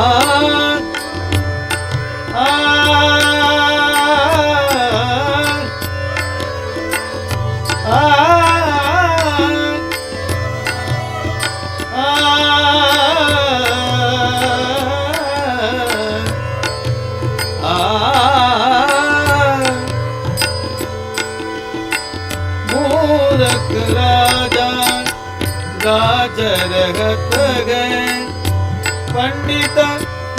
मूर्ख राजा राजरगत गए पंडित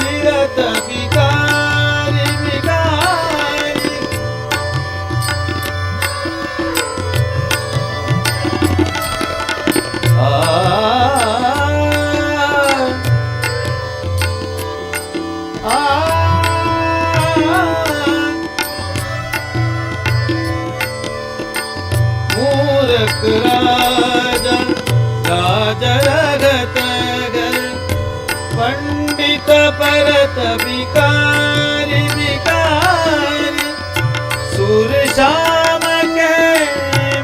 तीरथ भिखारी भिखारी मूर्ख राजा राजरगत गए पंडित परत भिखारी भिखारी सुर श्याम के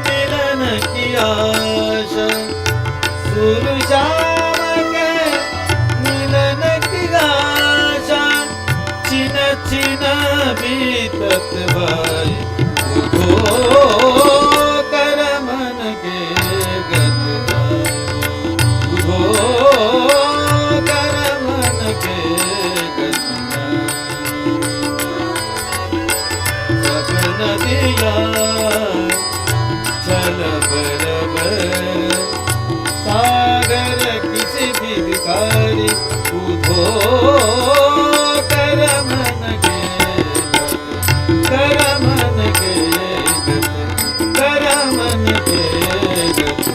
मिलन की आशा सुर श्याम के मिलन की आशा चिन चिन बीतत भाई उधो कर मन के गत न्यारी उधो कर मन के गत न्यारी सब नदियाँ चल बरबर सागर किसी भी भिखारी उधो कर मन के गत कर मन के गत कर मन के गत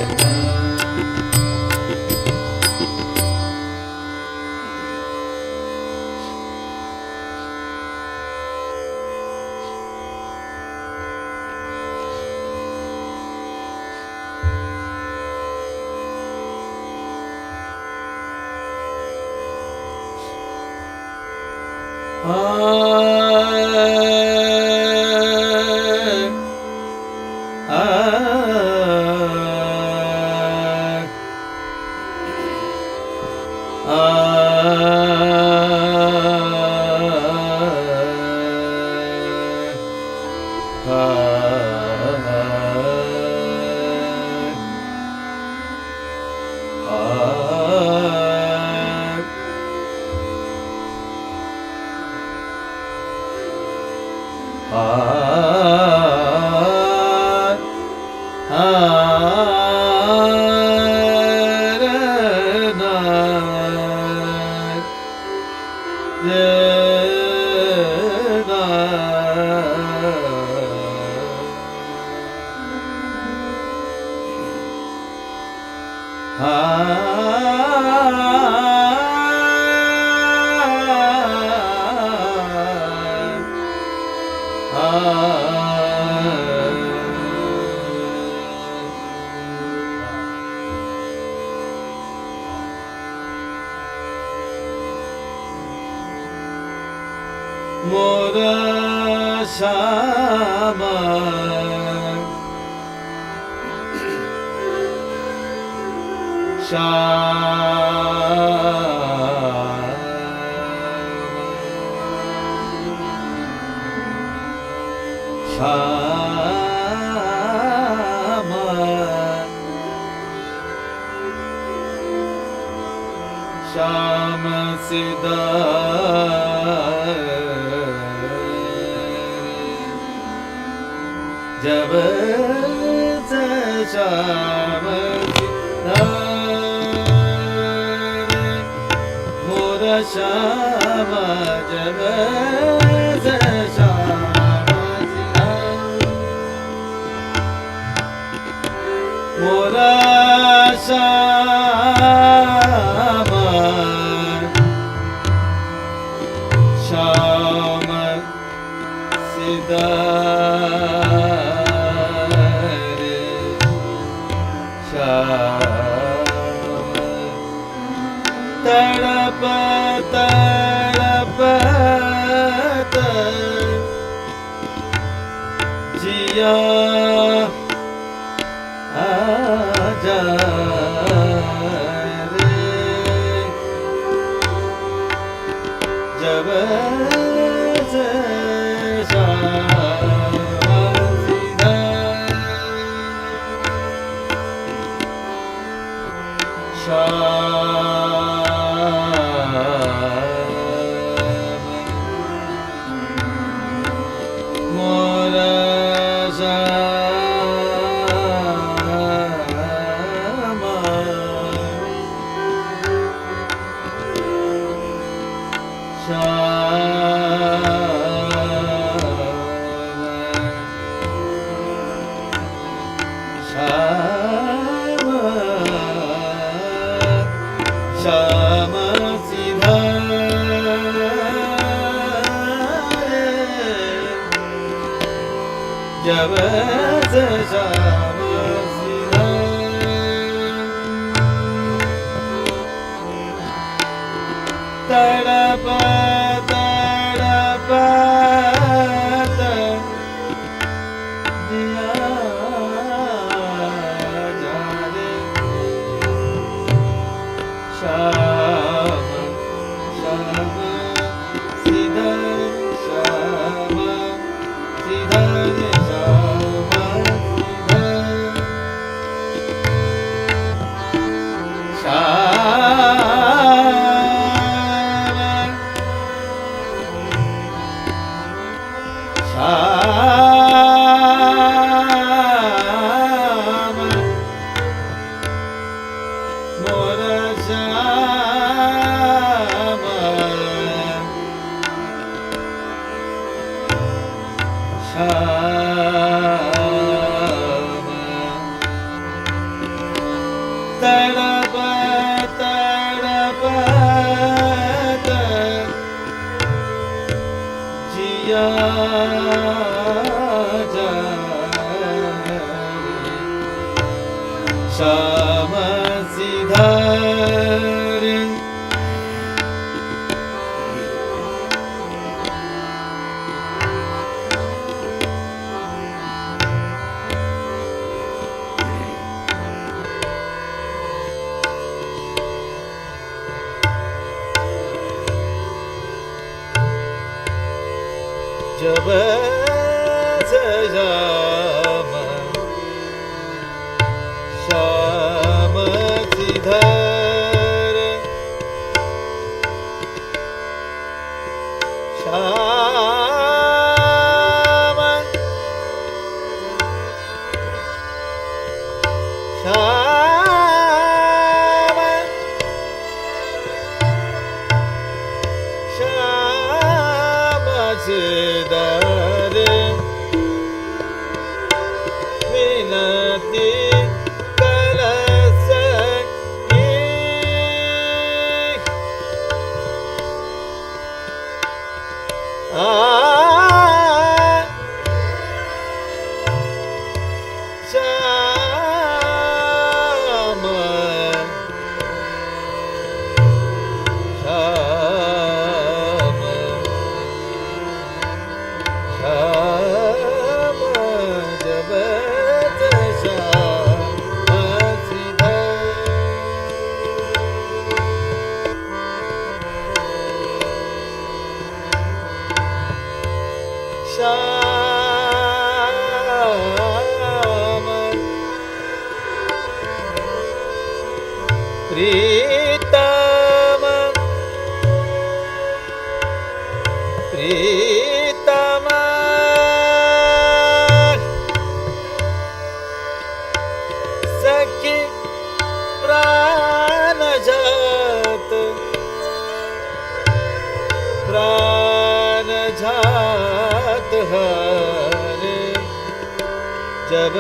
जब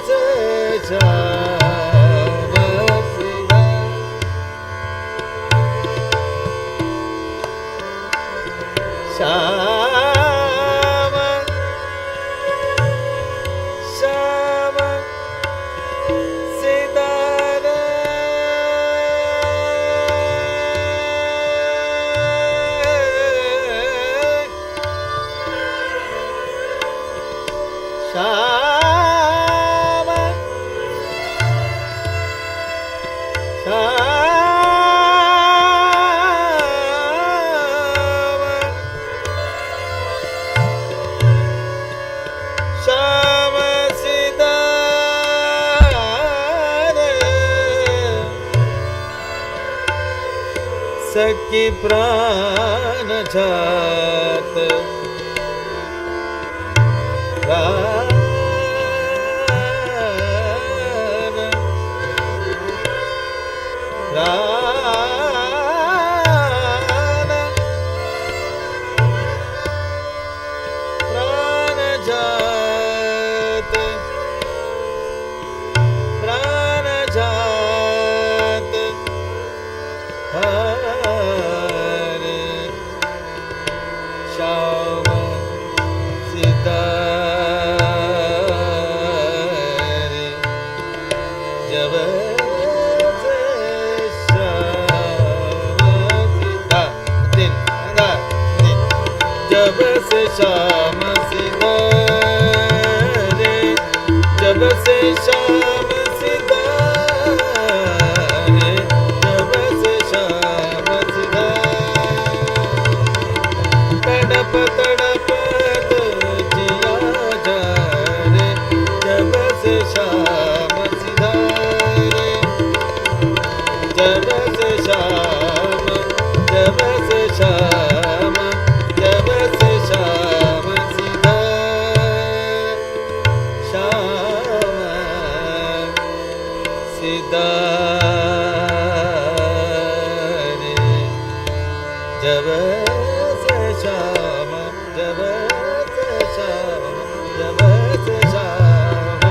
से श्याम सिधा श्याम श्याम सिदा श्याम श्याम सिदा सखी प्राण जात श्याम सिदा रे जब से श्याम सिदा रे जब से श्याम सिदा तड़प तड़प तो जिया जा रे जब से श्याम सिदा रे जब से श्याम जब से श्याम जब से श्याम सिधा श्याम सिधा रे जब से श्याम जब से श्याम जब से श्याम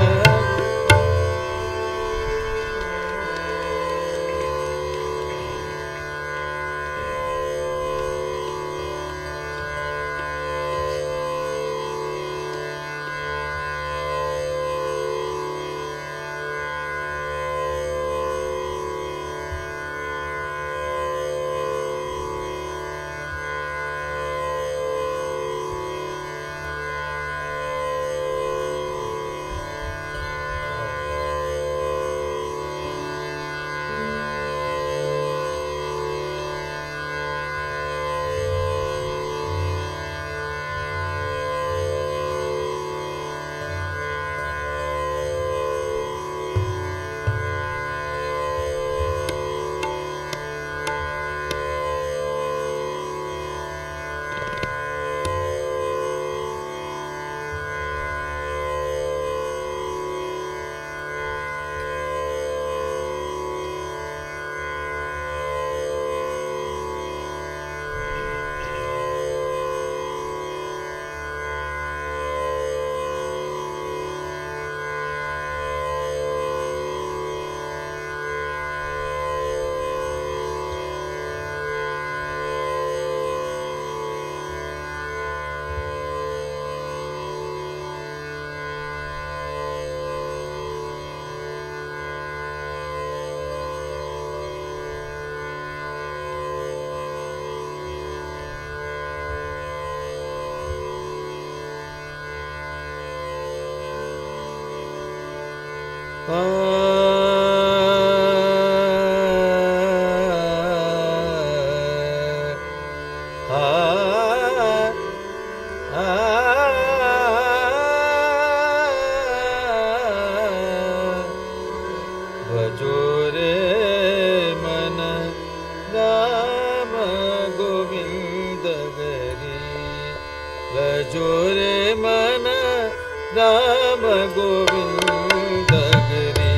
राम गोविंद गिरी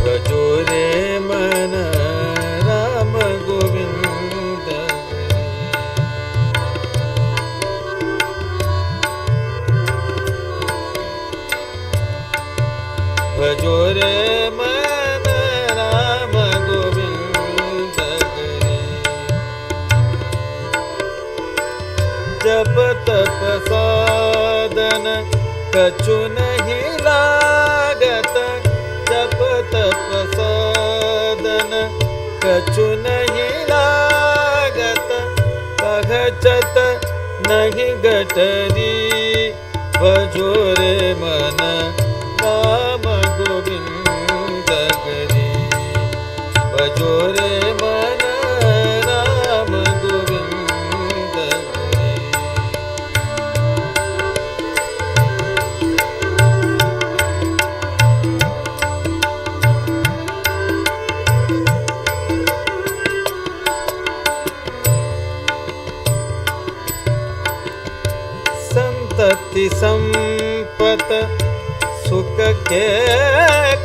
भजो रे मन राम गोविंद गिरी भजो रे मन राम गोविंद हरि। जप तप साधन कछु नहीं लागत, जप तप साधन कछु नहीं लागत, कहचत नहीं गटरी, भजो रे मन राम गोविंद हरि। भजो रे मन राम गोविंद हरि। संतति संपत सुख के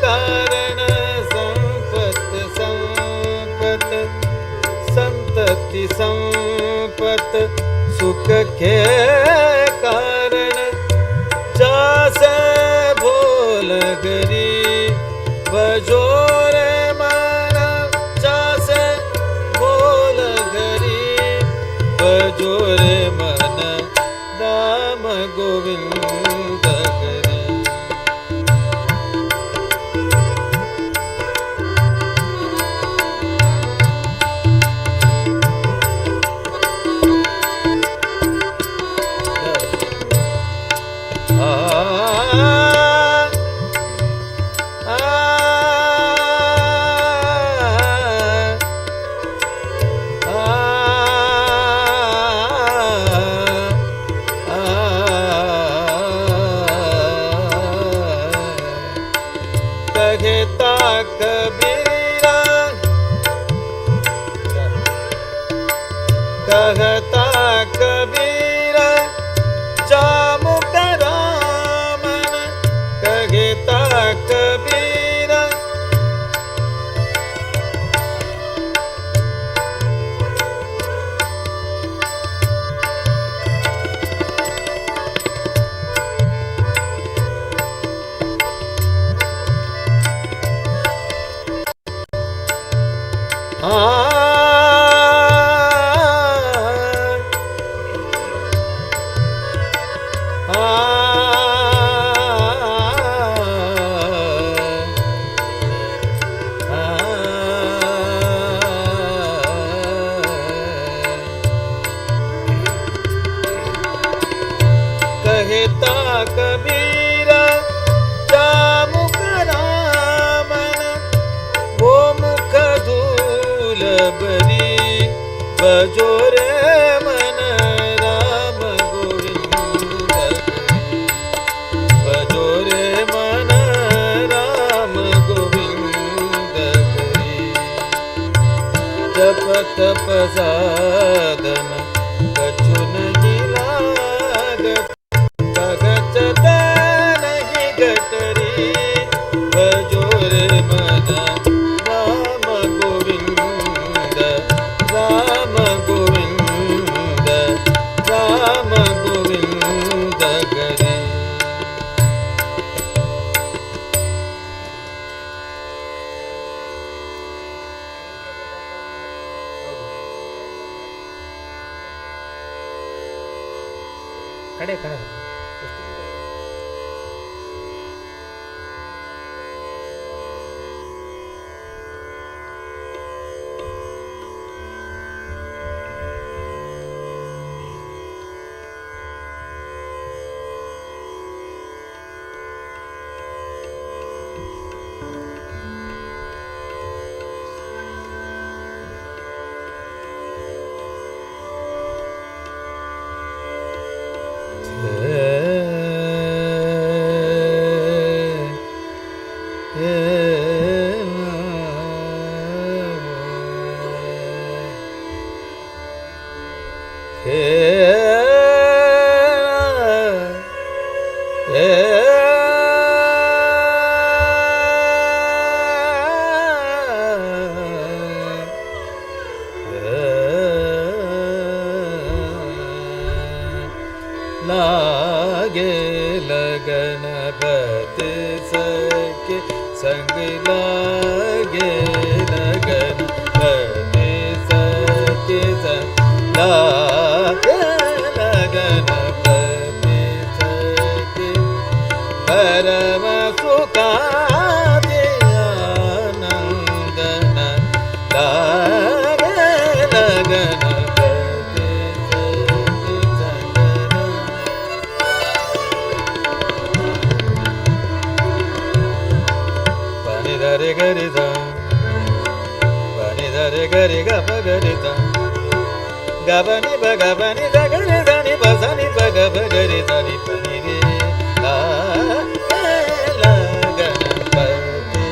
कारण, संपत संपत संतति संपत सुख के कारण, जासे भोल गरी, भजो रे मन जासे भोल गरी, भजो रे मन राम गोविंद हरि। कहता कबीरा, कहता कबीरा जामु करामन, कहता कबीरा कहता कबीरा जामु करामन, वो मुख धूल बरी, भजो रे मन राम गोविंद हरि। भजो रे मन राम गोविंद हरि। जप तप साधन कछु नहीं लागत, कहचत नहीं गटरी, भजो रे मन राम गोविंद, राम गोविंद, राम गोविंद हरि। ಕಡೆ ಕಡೆ लागे लगन बत सके संग लागे लगन पति सखी संग लागे लगन पति सखी परम सुखादि आनंदन लागे लगन पति सखी संगन pani dare gari da pani dare gari ga pa gari da ga pa ni ba ga pa ni da gari da ni ba sa ni ba ga pa gari da ni pa ni re la la ga na pa ti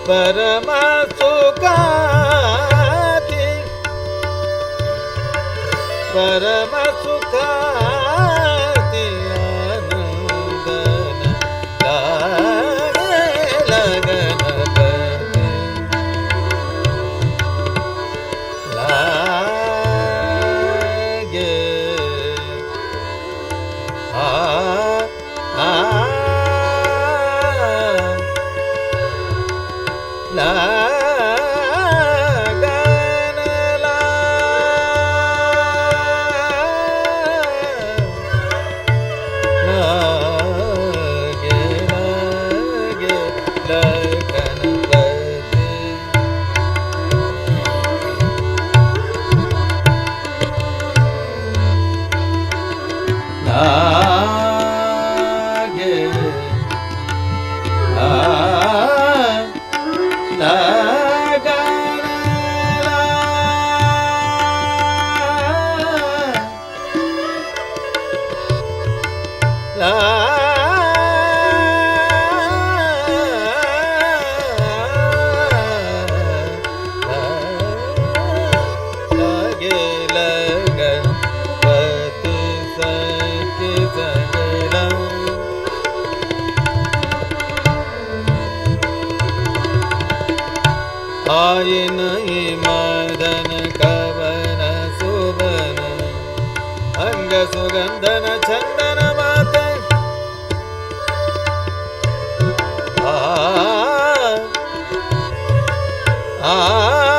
parama sukhati परम सुखादि आनंदन लागे लगन पति लागे आ आये नहीं मदन कवन सुबन अंग सुगंधन चंदन माते आ आ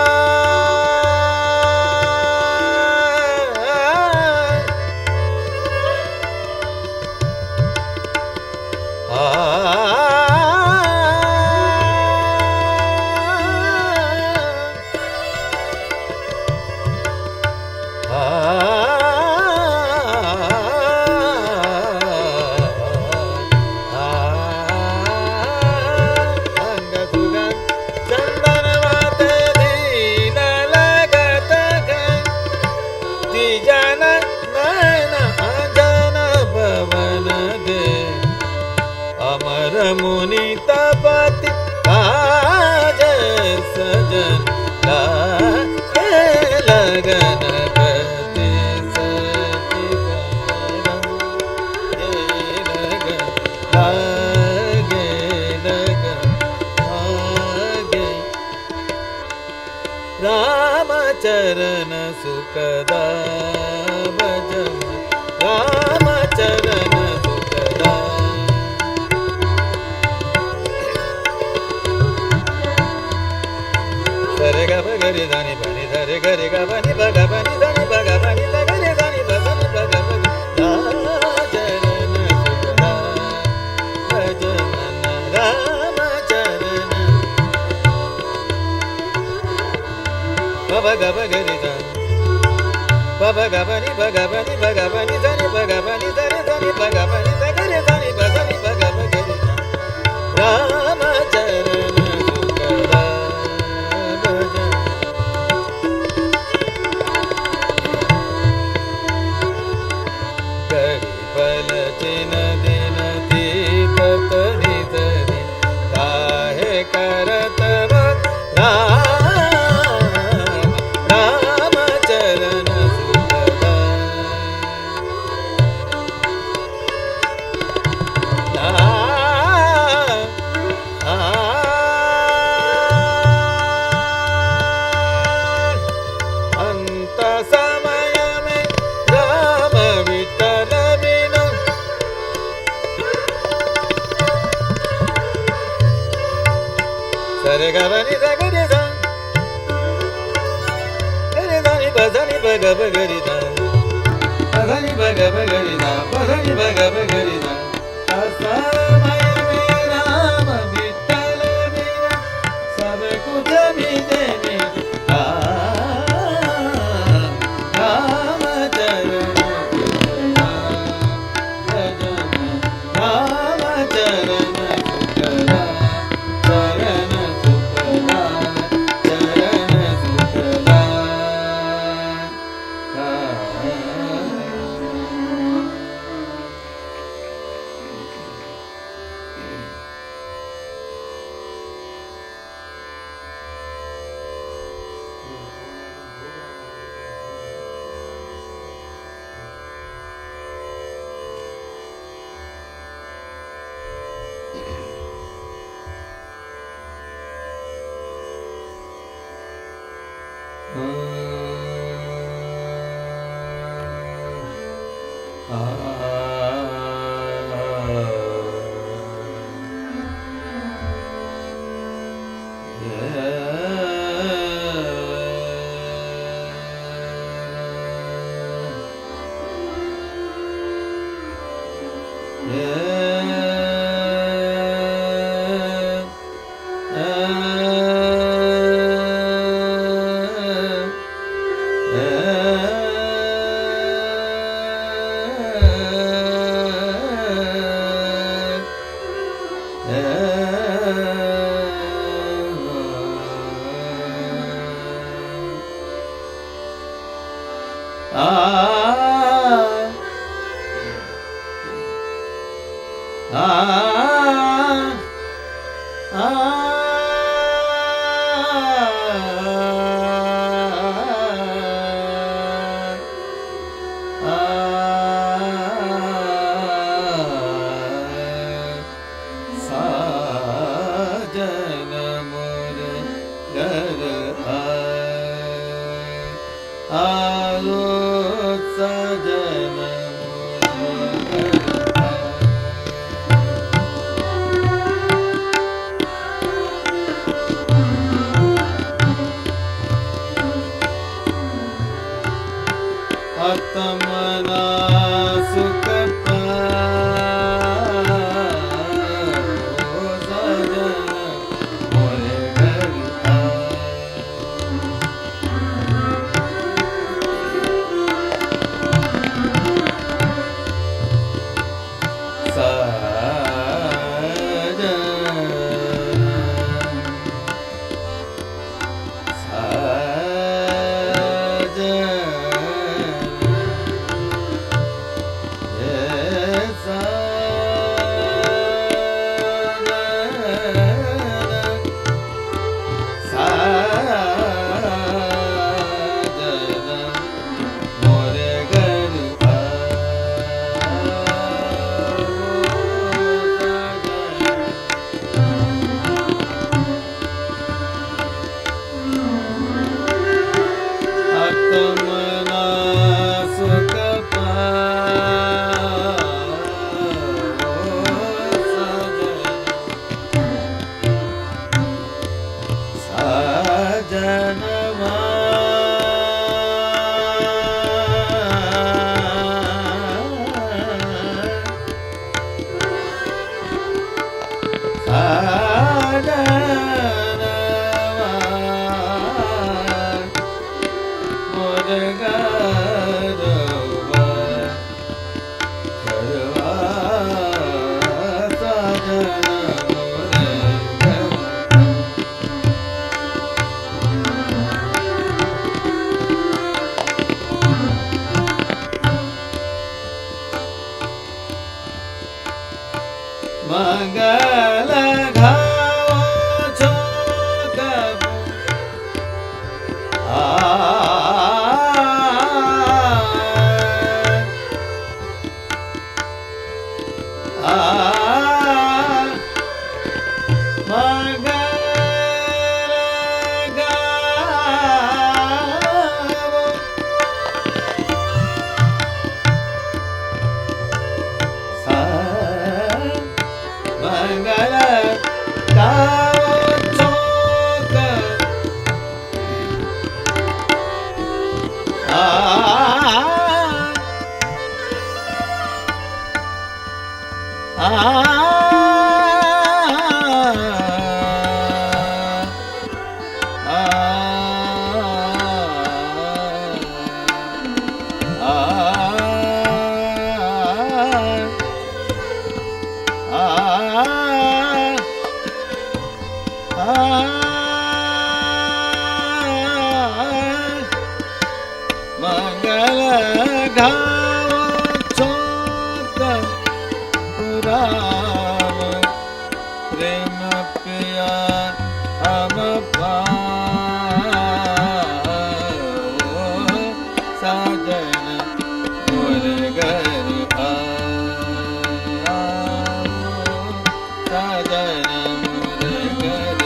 मुनि तपति काज सजन लागे लगन पति सखी लगन लागे लगन लागे राम चरण सुखदा भजन राम चरण सुखदा Sare ga ba gari dani bani sare gari ga bani ba ga bani dani ba ga bani sa gari dani ba sani ba ga ba la charana sukha bhajana rama charana ba ga ba gari dani ba ga bani ba ga bani ba ga bani dani ba ga bani sare dani ba ga bani sa gari dani ba sani ba ga ba gari rama charana sukha दिन दिन दीप तनि तनि काहे करत राम चरण सुखदा baga bagari da, pasani baga bagari da, pasani baga bagari da. Asamaya mera vittal mera, sab kuch mile mera. Ram charan Ram charan sukala, charan sukala, charan sukala. घाव छोट पुराव प्रेम पिया हम पाओ साजन मोर घर आओ साजन मोर घर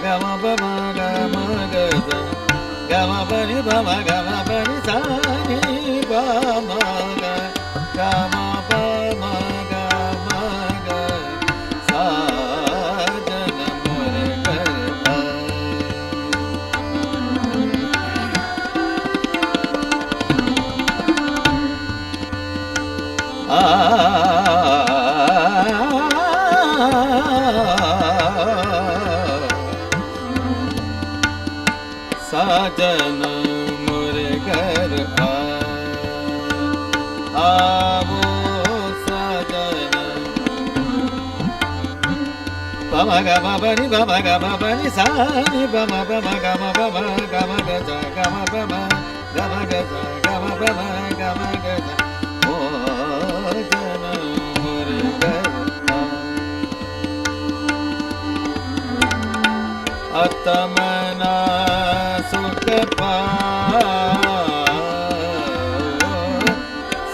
गम पम गम गज गम पनि पम गम पनि सानि पम गम पम गम ग साजन मोर घर साजन मोर घर आवो साजन पम गम पनि सानि पम पम गम गज गम पम गम गज गम पम गम गज ओ जन मोर घर आत्मना सुख पाओ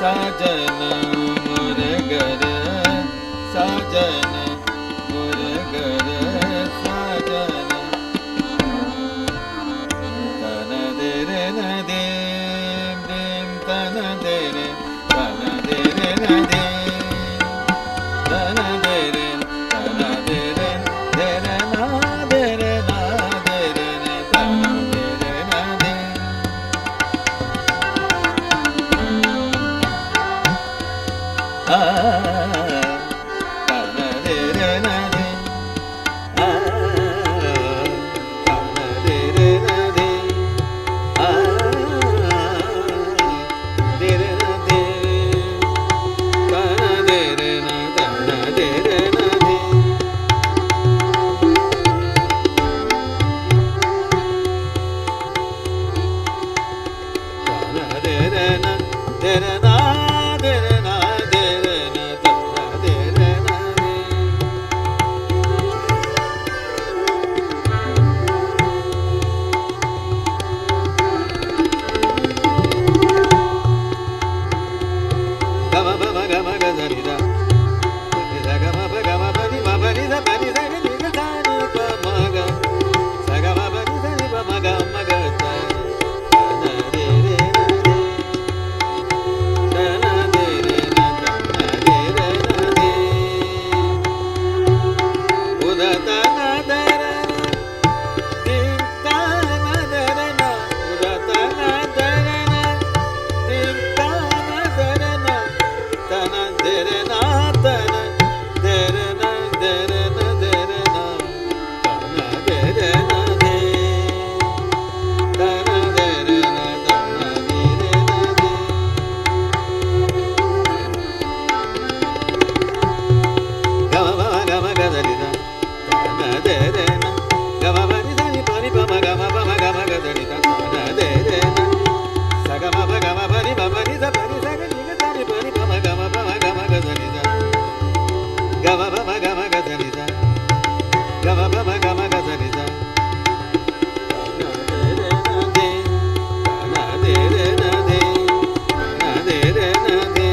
साजन मोर घर साजन मोर घर साजन तन दे रे न दे देम तन दे रे न दे तन दे रे तन दे रे ना दे रे ना दे रे न तन दे रे न दे तन दे रे न दे तन दे रे न दे दे रे न दे तन दे रे न तन दे रे न दे दे रे न दे रे ना दे रे ना दे रे न तन दे रे न दे गम पम गम गज नि दा गम प गम पनि म पनि द पनि द नि ग सा नि प म ग सा ग म पनि सा नि प म ग म ग सा तन दे रे न दे तन दे रे न तन दे रे न दे उद तन दे रे न दिम तन दे रे न उद तन दे रे न दिम तन दे रे न तन दे रे न तन दे रे न दे रे न दे रे न तन दे रे न दे तन दे रे न तन दे रे न दे गम पम गम गज नि दा तन दे रे न गम पनि सा नि पनि पम गम गज नि दा तन दे रे न सा ग म प गम पनि प पनि द पनि सा ग नि ग सा नि पनि पम गम गज नि दा गम पम गम गज नि दा गम पम गम गज नि दा तन दे रे न दे तन दे रे न दे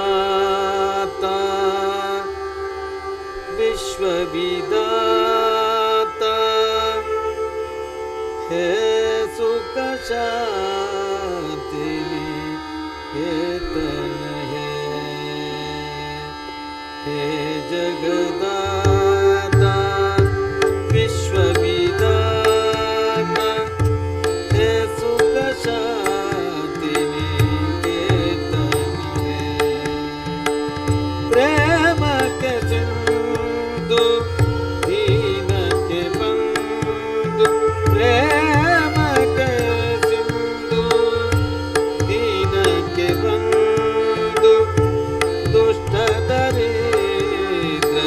जगदाता विश्वविदाता हे सुख शांति निकेतन हे जगदाता विश्वविदाता हे सुख शांति प्रेम के सिंधु दीन के बंधु प्रेम के सिंधु दीन के बंधु दुष्ट दरिद्र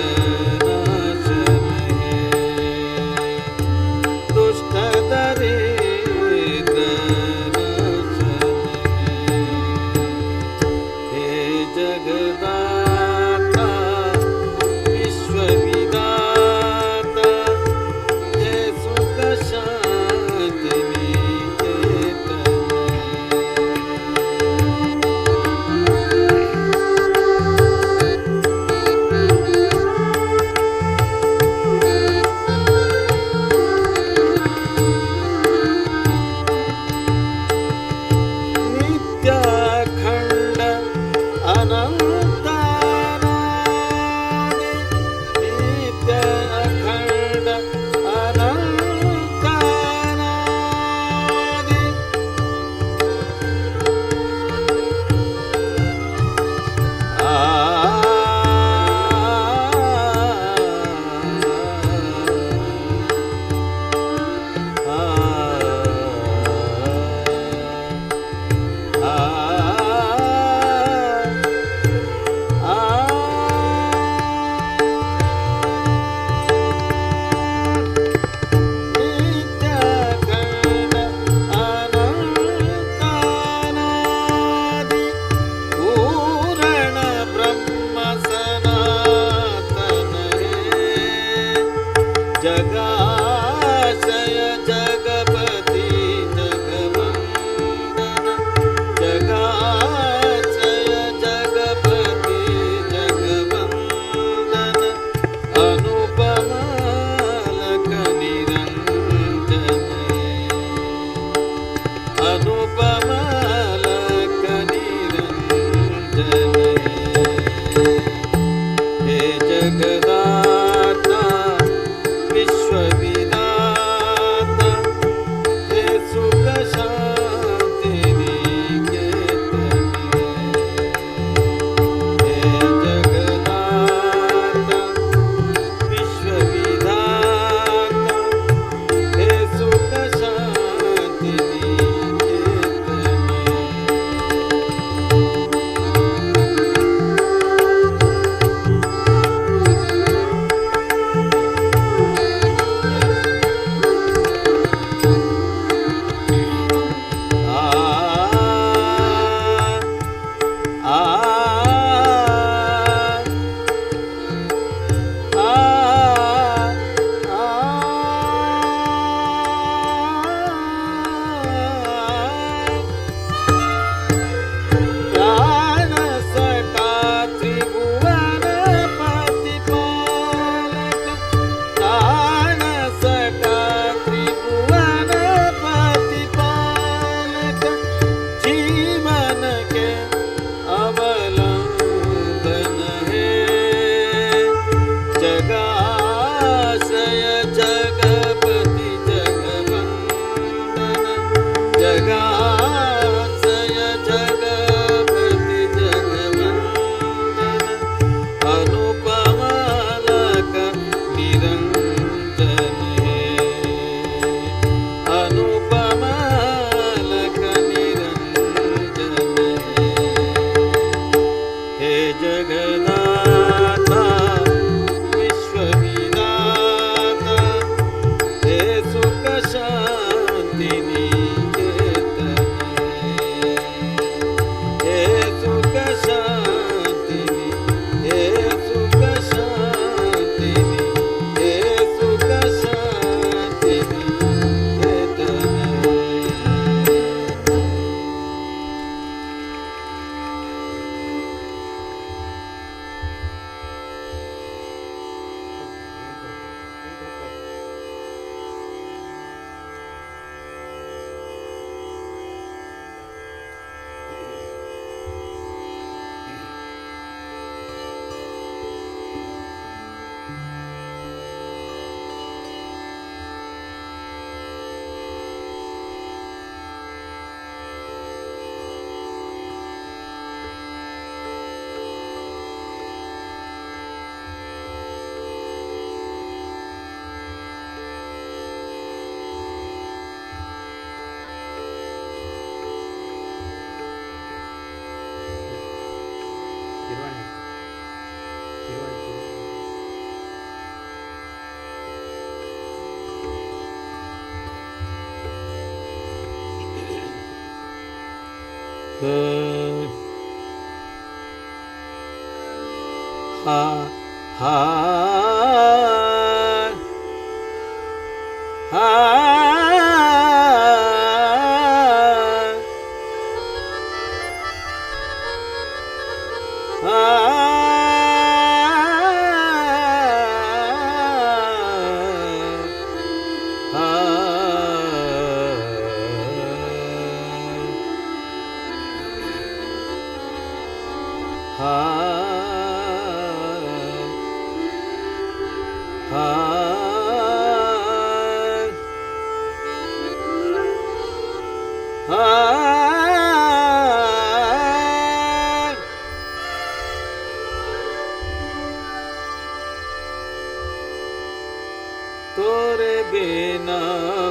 तोरे बिना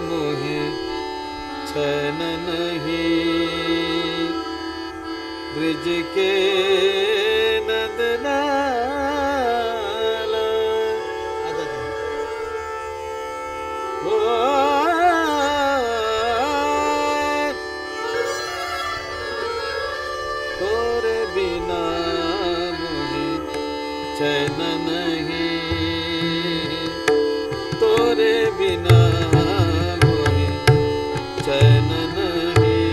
मुहे चैन नहीं, ब्रिज के नंदलाला। ओ तोरे बिना मुहे चैन नहीं, तोरे बिना मोहे चैन नहीं।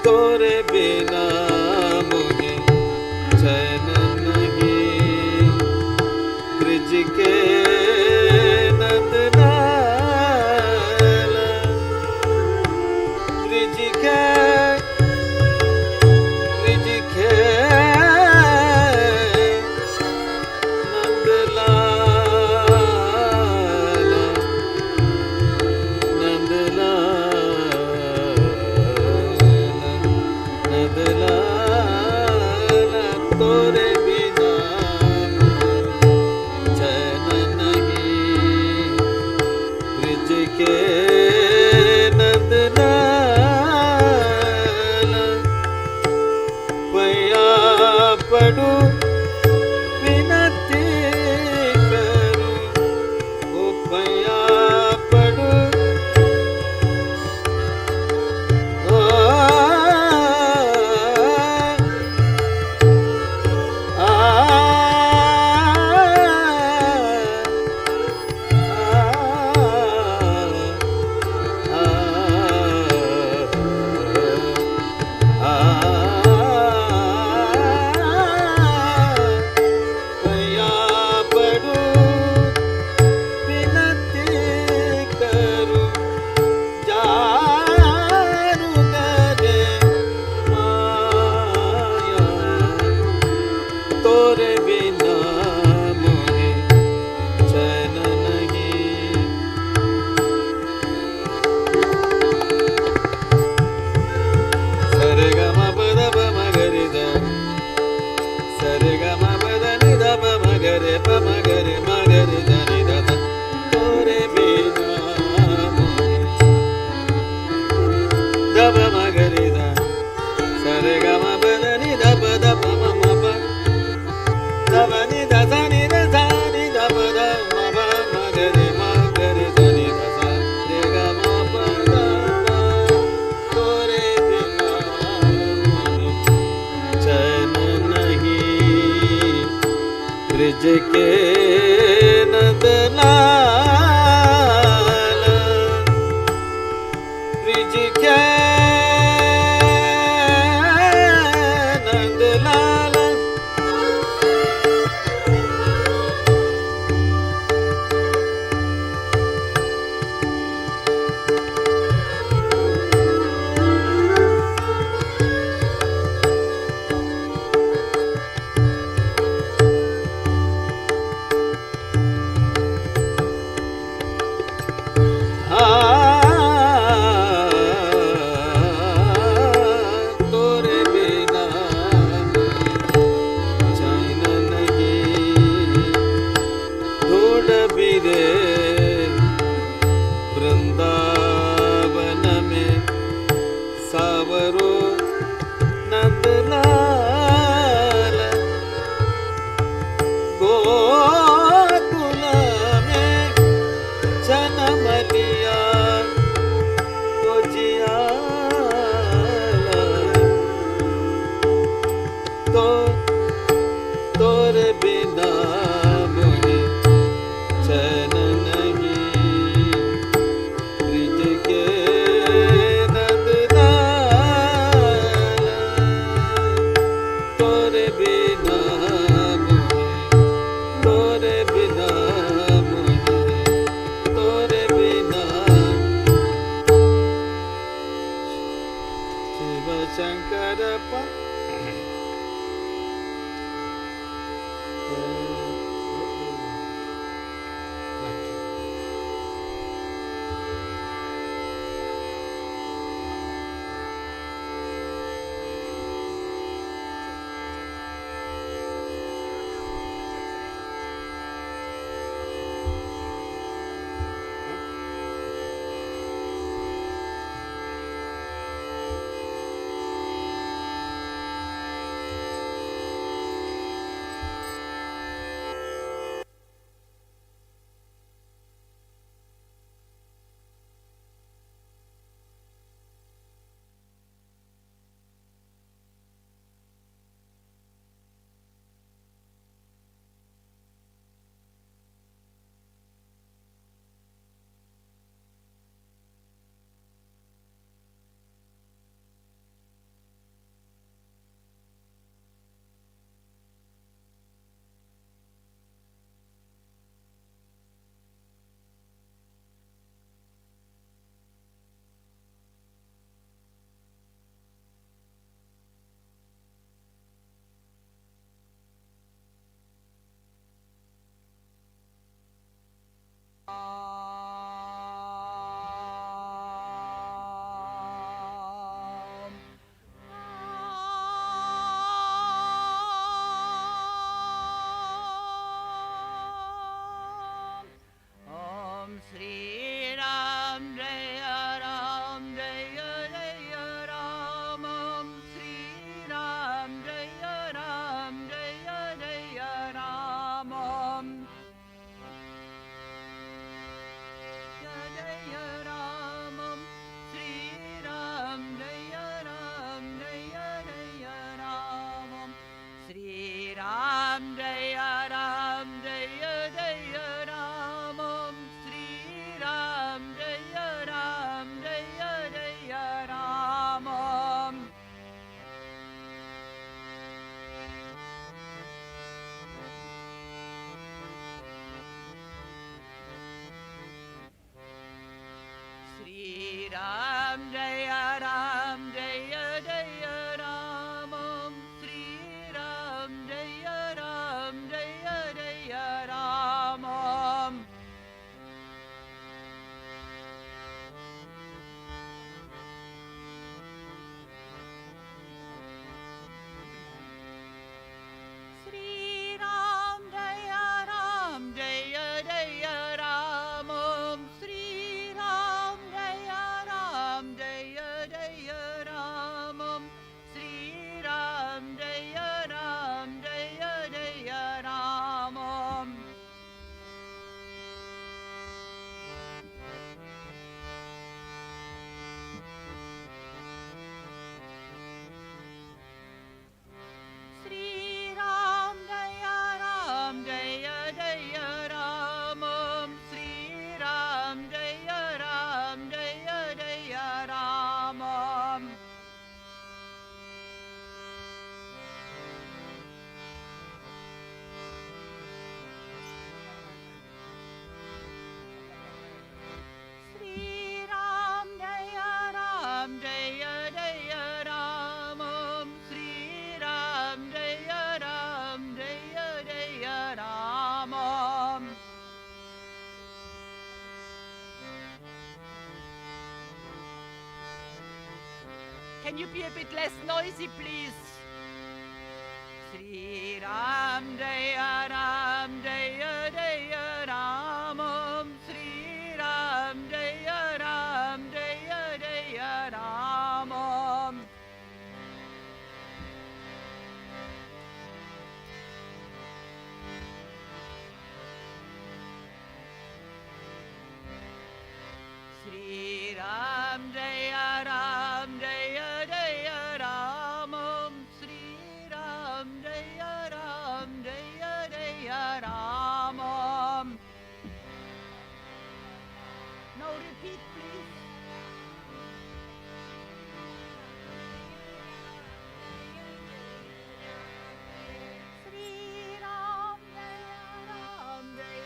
तोरे बिना मोहे चैन नहीं, ब्रिज के नंदलाला। ब्रिज के तोरे बिना चैन नहीं, ब्रिज के नंदलाला। पैया पड़ू विनती करूं, ओ पैया पड़ू तोरे बिना मोहे चैन नहीं। सरे ग म प द प म ग रे द, सरे ग म प द नि द प म ग रे प म ग रे म ग रे द नि द द। तोरे बिना मोहे द प म ग रे द, सरे ग म प द नि द प द प म म प द प नि द सा नि द सा नि द प द म प म ग रे म ग रे द नि द सा रे ग म प द प। तोरे बिना मोहे चैन नहीं, ब्रिज के नंदलाला। ब्रिज के Nandlala. Can you be a bit less noisy, please? Sri Ram Jaya Ram Jaya Jaya Ram Om Sri Ram Jaya Ram Jaya Jaya Ram Om. Sri Ram Jaya Ram Jaya Jaya Ram Om Sri Ram Jaya Ram Jaya Jaya Ram Om. Now repeat, please. Sri Ram Jaya Ram Jaya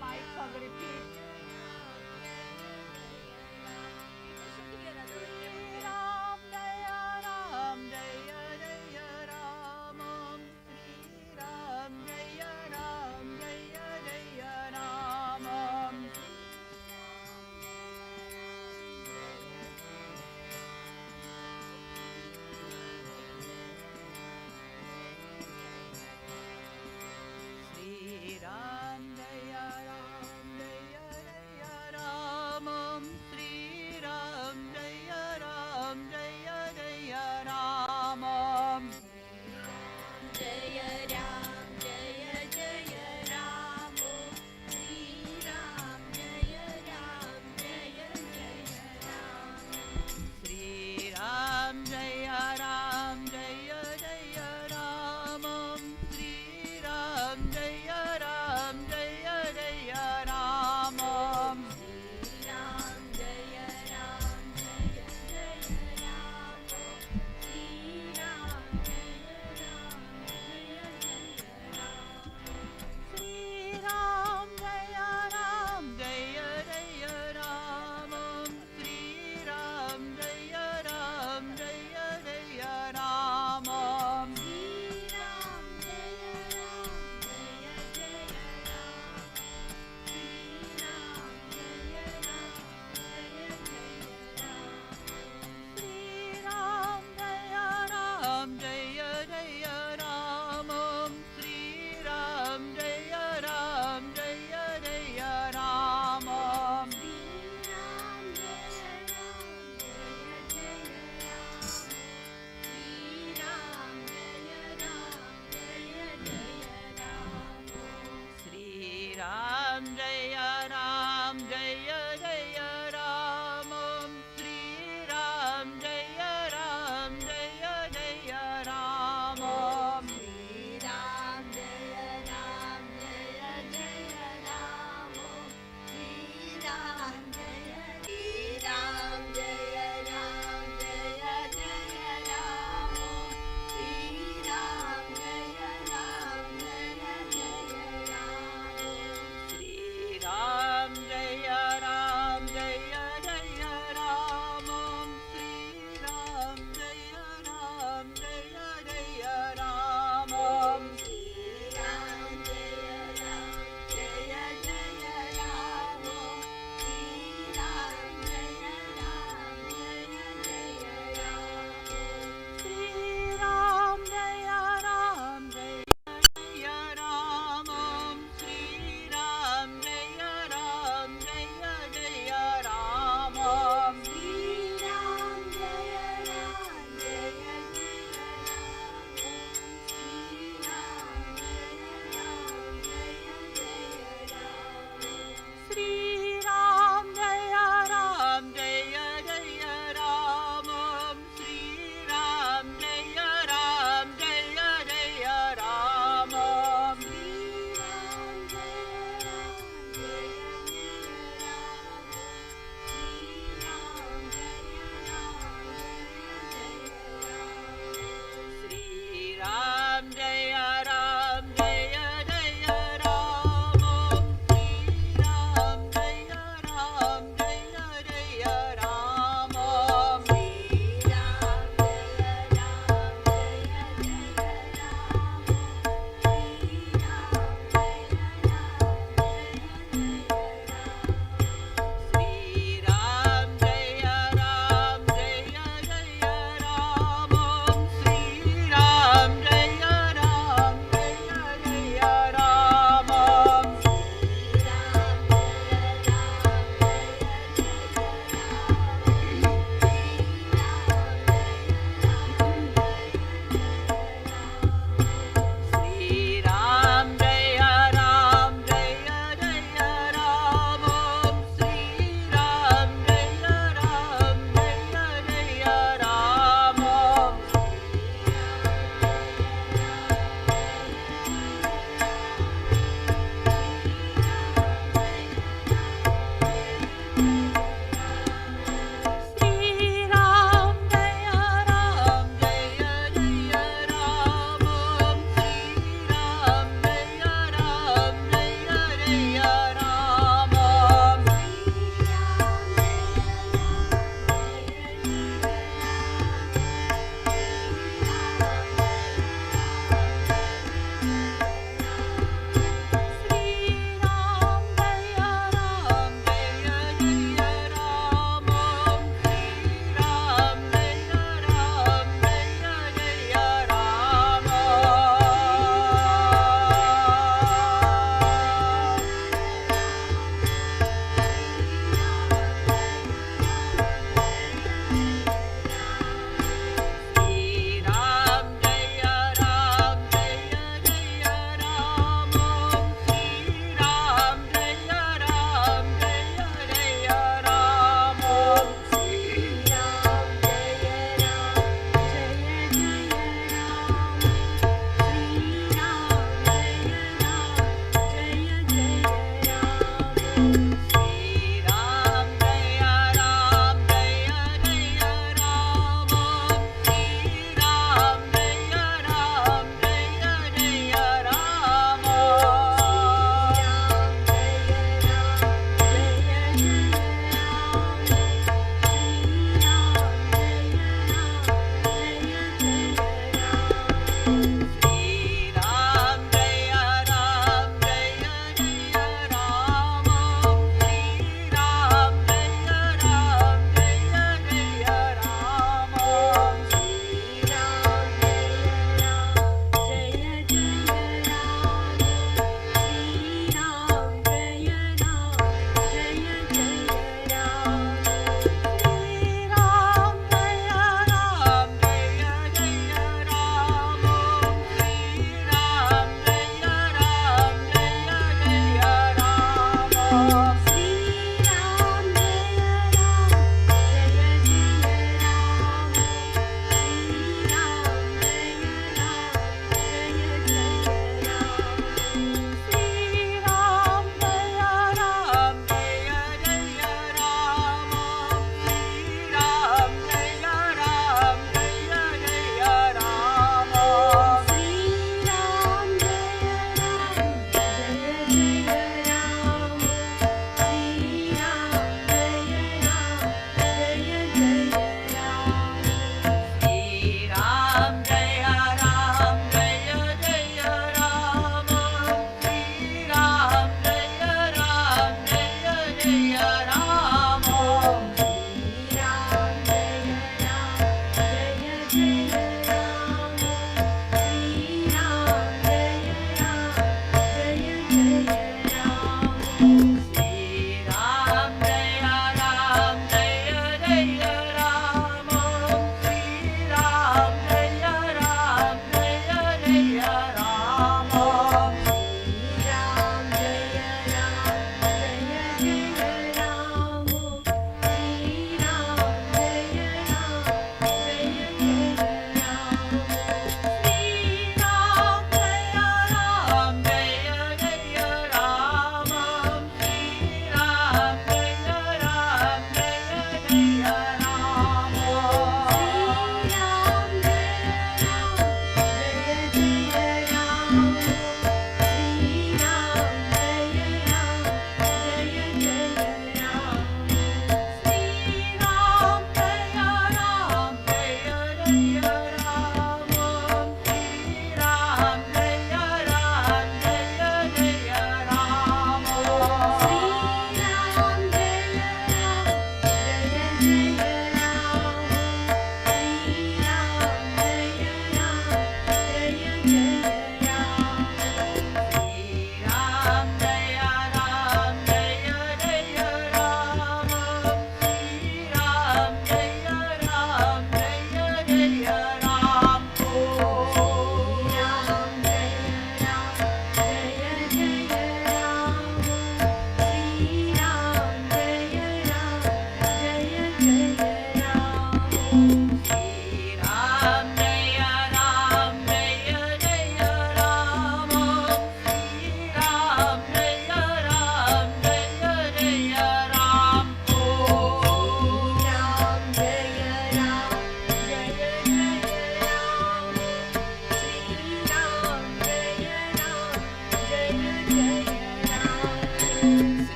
might come repeat. Ram Jaya Ram Jaya Jaya Ram Om Shri Ram Jaya Ram Jaya Jaya Ram Om Shri Ram Jaya Ram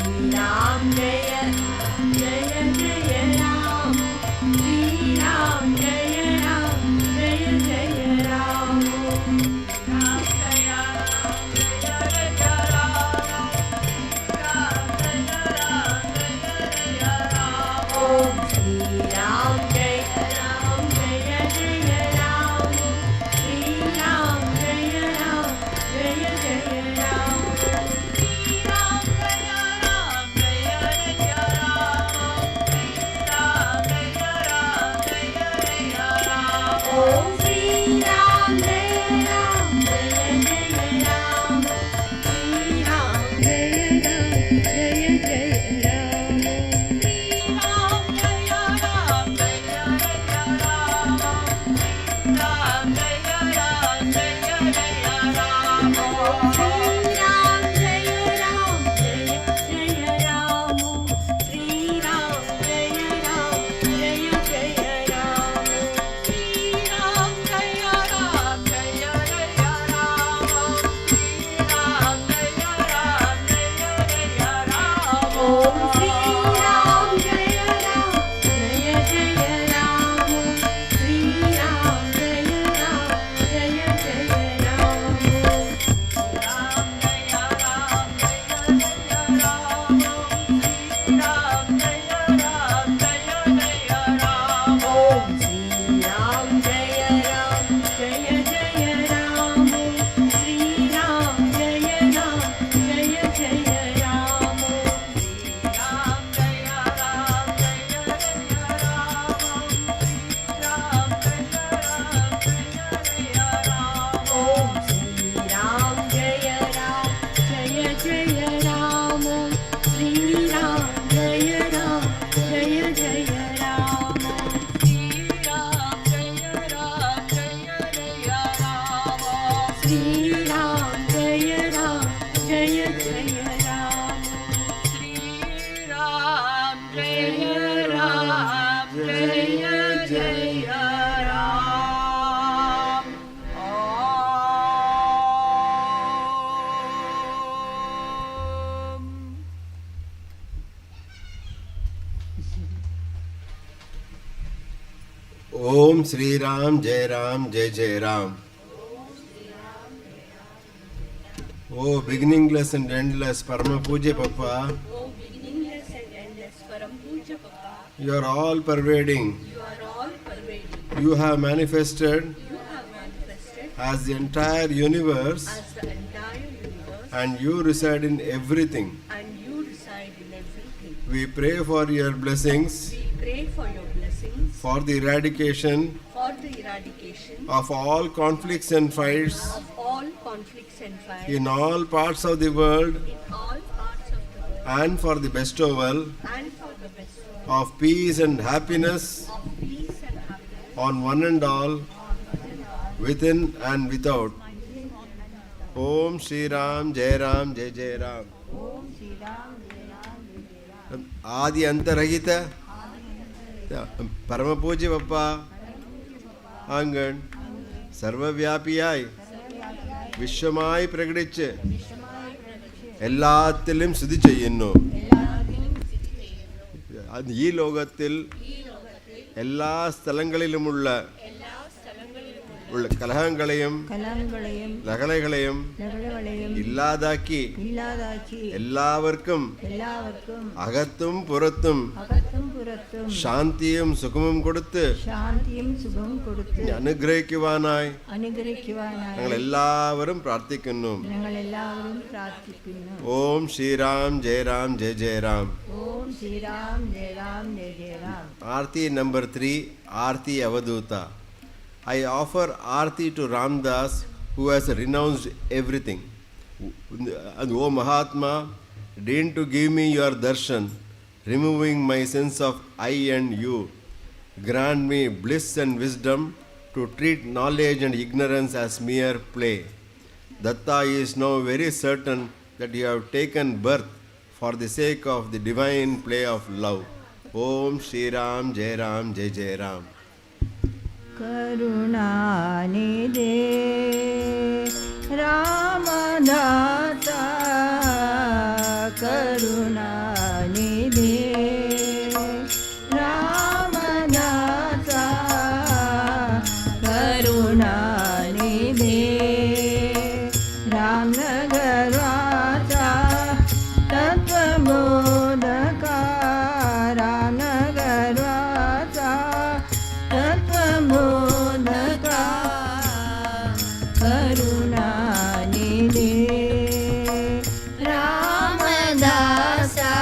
Ram Jaya Jaya Jaya Ram, Shri Ram Jaya Ram, Jaya Jaya Ram, Ram Jaya Ram, Jaya Jaya Ram, Ram Jaya Ram, Jaya Jaya Ram, Om Shri Ram Jaya Ram, Jaya Jaya Ram, Shri Ram Jaya Ram, Jaya Jaya Ram, Shri Ram Jaya Ram, Jaya Jaya Ram, Shri Ram Jaya Ram, Jaya Jaya Ram, Om Shri Ram Jaya Ram, Jaya Jaya Ram, Shri Ram Jaya Ram, Jaya Jaya Ram, Shri Ram Jaya Ram, Jaya Jaya Ram, Ram Jaya Ram, Jaya Jaya Ram, Shri Ram Jaya Ram, Jaya Jaya Ram, Shri Ram Jaya Ram, Jaya Jaya Ram, Shri Ram Jaya Ram, Jaya Jaya Ram, Shri Ram Jaya Ram, Jaya Jaya Ram, Om Shri Ram Jaya Ram, Jaya Jaya Ram, Shri Ram Jaya Ram, Jaya Jaya Ram, Ram Jaya Ram, Jaya Jaya Ram, Shri Ram Jaya Ram, Jaya Jaya Ram, Om Shri Ram Jaya Ram, Jaya Jaya Ram, Shri Ram Jaya Ram, Jaya Jaya Ram, Shri Ram Jaya Ram, Jaya Jaya Ram, Ram Jaya Ram, Jaya Jaya Ram, Om Shri Ram Jaya Ram, Jaya Jaya Ram, Shri Ram Jaya Ram, Jaya Jaya Ram, Shri Ram Jaya Ram, Jaya Jaya Ram, Shri Ram Jaya Ram, Jaya Jaya Ram, Shri Ram Jaya Ram, Jaya Jaya Ram. Om Sri Ram Jai Ram Jai Jai Ram. Oh beginningless and endless Parama Puja Papa, Oh, beginningless and endless Param Puja Papa, you are all pervading. you are all pervading. You have manifested You have manifested as the entire universe as the entire universe, and you reside in everything. and you reside in everything. We pray for your blessings, We pray for your blessings, for the eradication for the eradication of all conflicts and fights of all conflicts and fights in all parts of the world, in all parts of the world, and for the bestowal and for the best of peace and happiness of peace and happiness on one and all, within and without. Om Shri Ram Jai Ram Jai Jai Ram. Om Shri Ram Jai Ram Jai Jai Ram. Adi Antarahita Parama Puja Papa Angan സർവവ്യാപിയായി വിശ്വമായി പ്രകടിച്ച് എല്ലാത്തിലും സ്ഥിതി ചെയ്യുന്നു. ഈ ലോകത്തിൽ എല്ലാ സ്ഥലങ്ങളിലുമുള്ള കലഹങ്ങളെയും ലഹളകളെയും ഇല്ലാതാക്കി എല്ലാവർക്കും അകത്തും പുറത്തും ശാന്തിയും സുഖവും കൊടുത്ത് അനുഗ്രഹിക്കുവാനായി ഞങ്ങൾ എല്ലാവരും പ്രാർത്ഥിക്കുന്നു. ഓം Shriram Jaya Ram Jaya Jaya Ram. Aarti number 3, Aarti Avaduta. I offer Aarti to Ramdas, who has renounced everything. And O Mahatma, deign to give me your darshan, removing my sense of I and you. Grant me bliss and wisdom to treat knowledge and ignorance as mere play. Datta is now very certain that you have taken birth for the sake of the divine play of love. Om Shri Ram Jai Ram Jai Jai Ram. Karunanidhe Ramadata करुणानिधे रामदासा करुणानिधे रामनगरवासा तत्त्वबोधका रामनगरवासा तत्त्वबोधका करुणानिधे रामदासा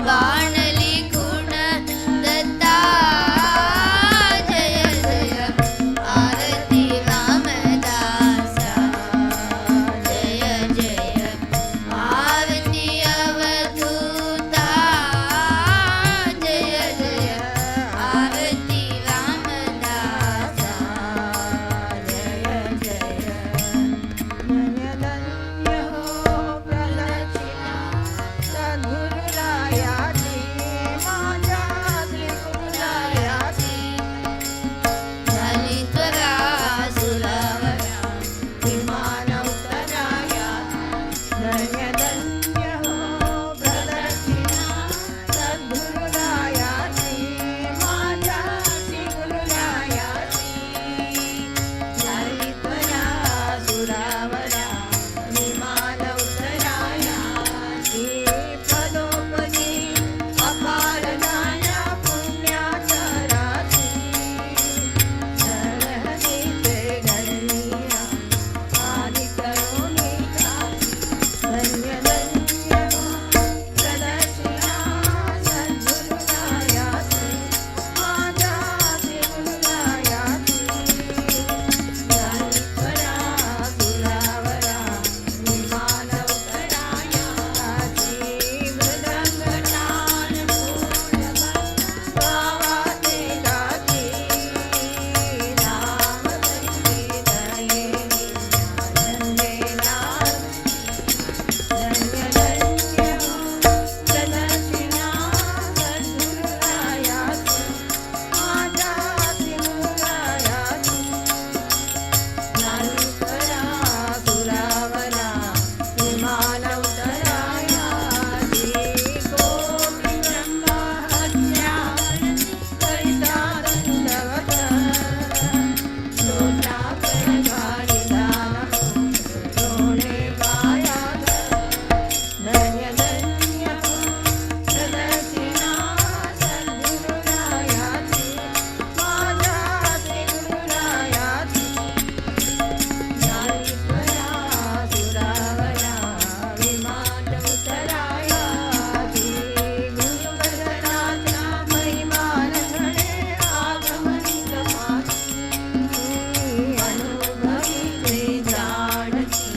बाणली गुण दत्ता जय जय आरती रामदासा जय जय आरती अवधूता जय जय आरती रामदासा जय जय धन्य हो प्रदक्षिणा सद्गुरुरायाची माझ्या श्रीगुरुरायाची झाली त्वरा सुरावरा विमान उतराया धन्य धन्य हो प्रदक्षिणा सद्गुरुरायाची माझ्या श्रीगुरुरायाची झाली त्वरा सुरावरा विमान उतराया पदोपदी अपार झाल्या पुण्याच्या राशी सरहदीचे घडलिया आदि करुणी धन्य धन्य हो प्रदक्षिणा सद्गुरुरायाची माझ्या श्रीगुरुरायाची झाली त्वरा सुरावरा विमान उतराया मृदंगटान गावाते गाती राम संगीतये नंदेना धन्य धन्य हो प्रदक्षिणा सद्गुरुरायाची माझ्या श्रीगुरुरायाची झाली त्वरा सुरावरा विमान उतराया कोटि ब्रह्मा हत्या करिता दंडवत लोटाकर गाडीदान डोळे पायात धन्य धन्य हो प्रदक्षिणा सद्गुरुरायाची माझ्या श्रीगुरुरायाची झाली त्वरा सुरावरा विमान उतरायाची गुरुवदनाचा महिमान घडे आगमनी गमाची अनुभवीचे जाणती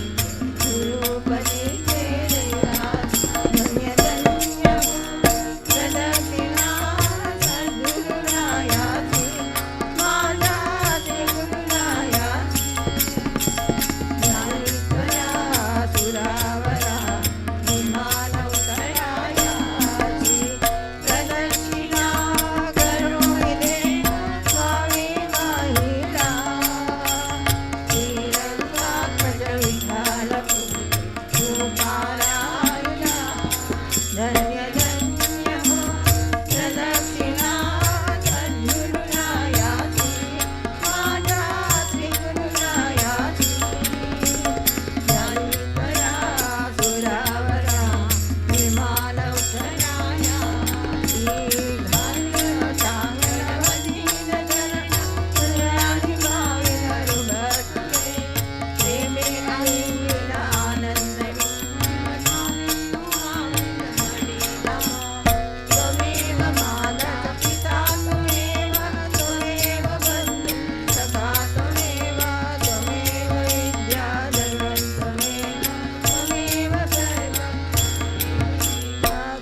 गुरुपदीचे रेवाची धन्य धन्य हो प्रदक्षिणा सद्गुरुरायाची माझ्या श्रीगुरुरायाची झाली त्वरा सुरावरा विमान उतरायाची प्रदक्षिणा करुणी दे स्वामी माहिला श्रीरंगात्मज विठ्ठल तुकारायला धन्य धन्य हो प्रदक्षिणा सद्गुरुरायाची माझ्या श्रीगुरुरायाची झाली त्वरा सुरावरा विमान उतरायाची घाल चांगलवदी नजर राणी भावी धरू बसले प्रेमे आईला आनंद त्वमेव माता पिता त्वमेव त्वमेव बन्धु सखा त्वमेव त्वमेव विद्या धर्मं त्वमेव सर्वं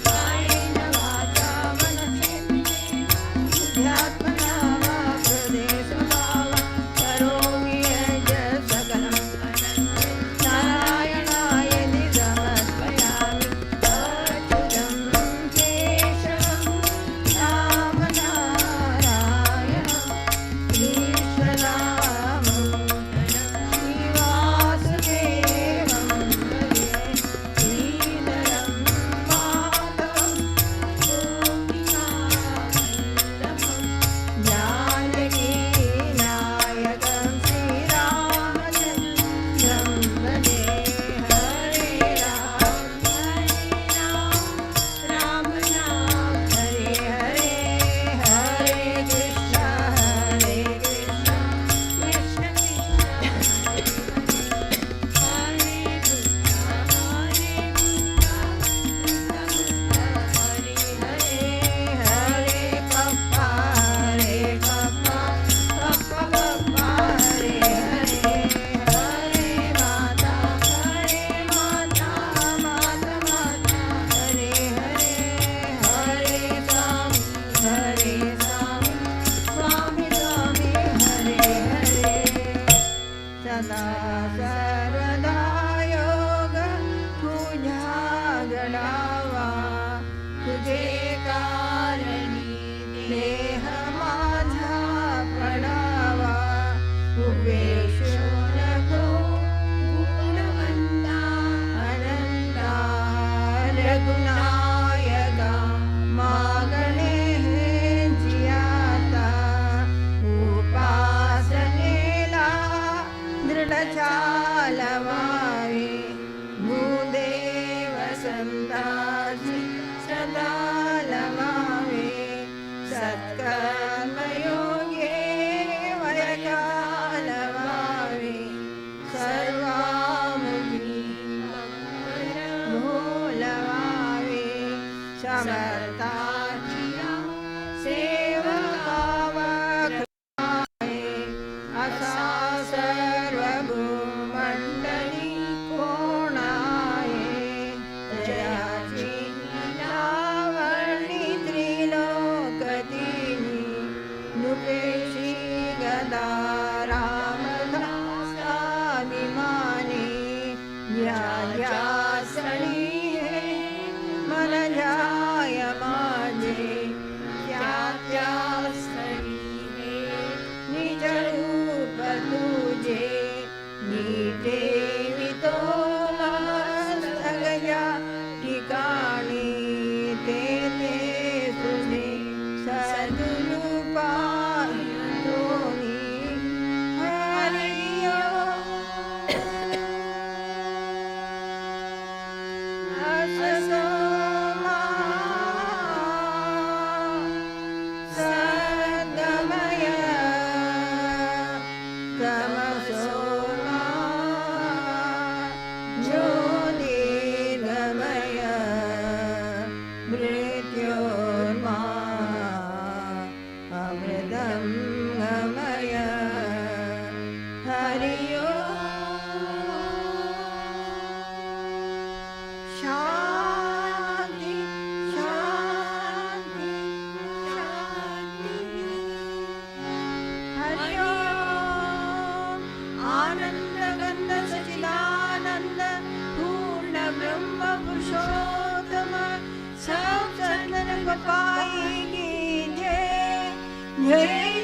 कायेन वाचा मनसेन्द्रियैर्ध्यात्मना वा प्रदेशभावा करोमि यज्ञ सकलं नारायणायेति समर्पयामि अच्युतं केशवं रामनारायणं ईश्वरामूर्तनं श्रीवासुदेवं भजे श्रीधरं माधवं गोपिकावल्लभं करताचिया सेवकावक्राय असा सर्वभूमण्डली कोणाय जयाची लावणी त्रिलोकदिनी नृपेशी गदा रामदासाभिमानी न्यायासनी मन जाय माझे त्यासरी निज रूप तुझे नीटे वितो सगळ्या ठिकाणी ते तुझे सद्रूपायोनी हरियो अससोमा सद्गमय तमसोमा ज्योतिर्गमय मृत्योर्मा अमृतं गमय हरियो शान्ति शान्ति शान्ति हरियो आनन्द गन्ध सचिदानन्द पूर्ण ब्रह्म पुरुषोत्तम सब सज्जन गोपाई की जय जय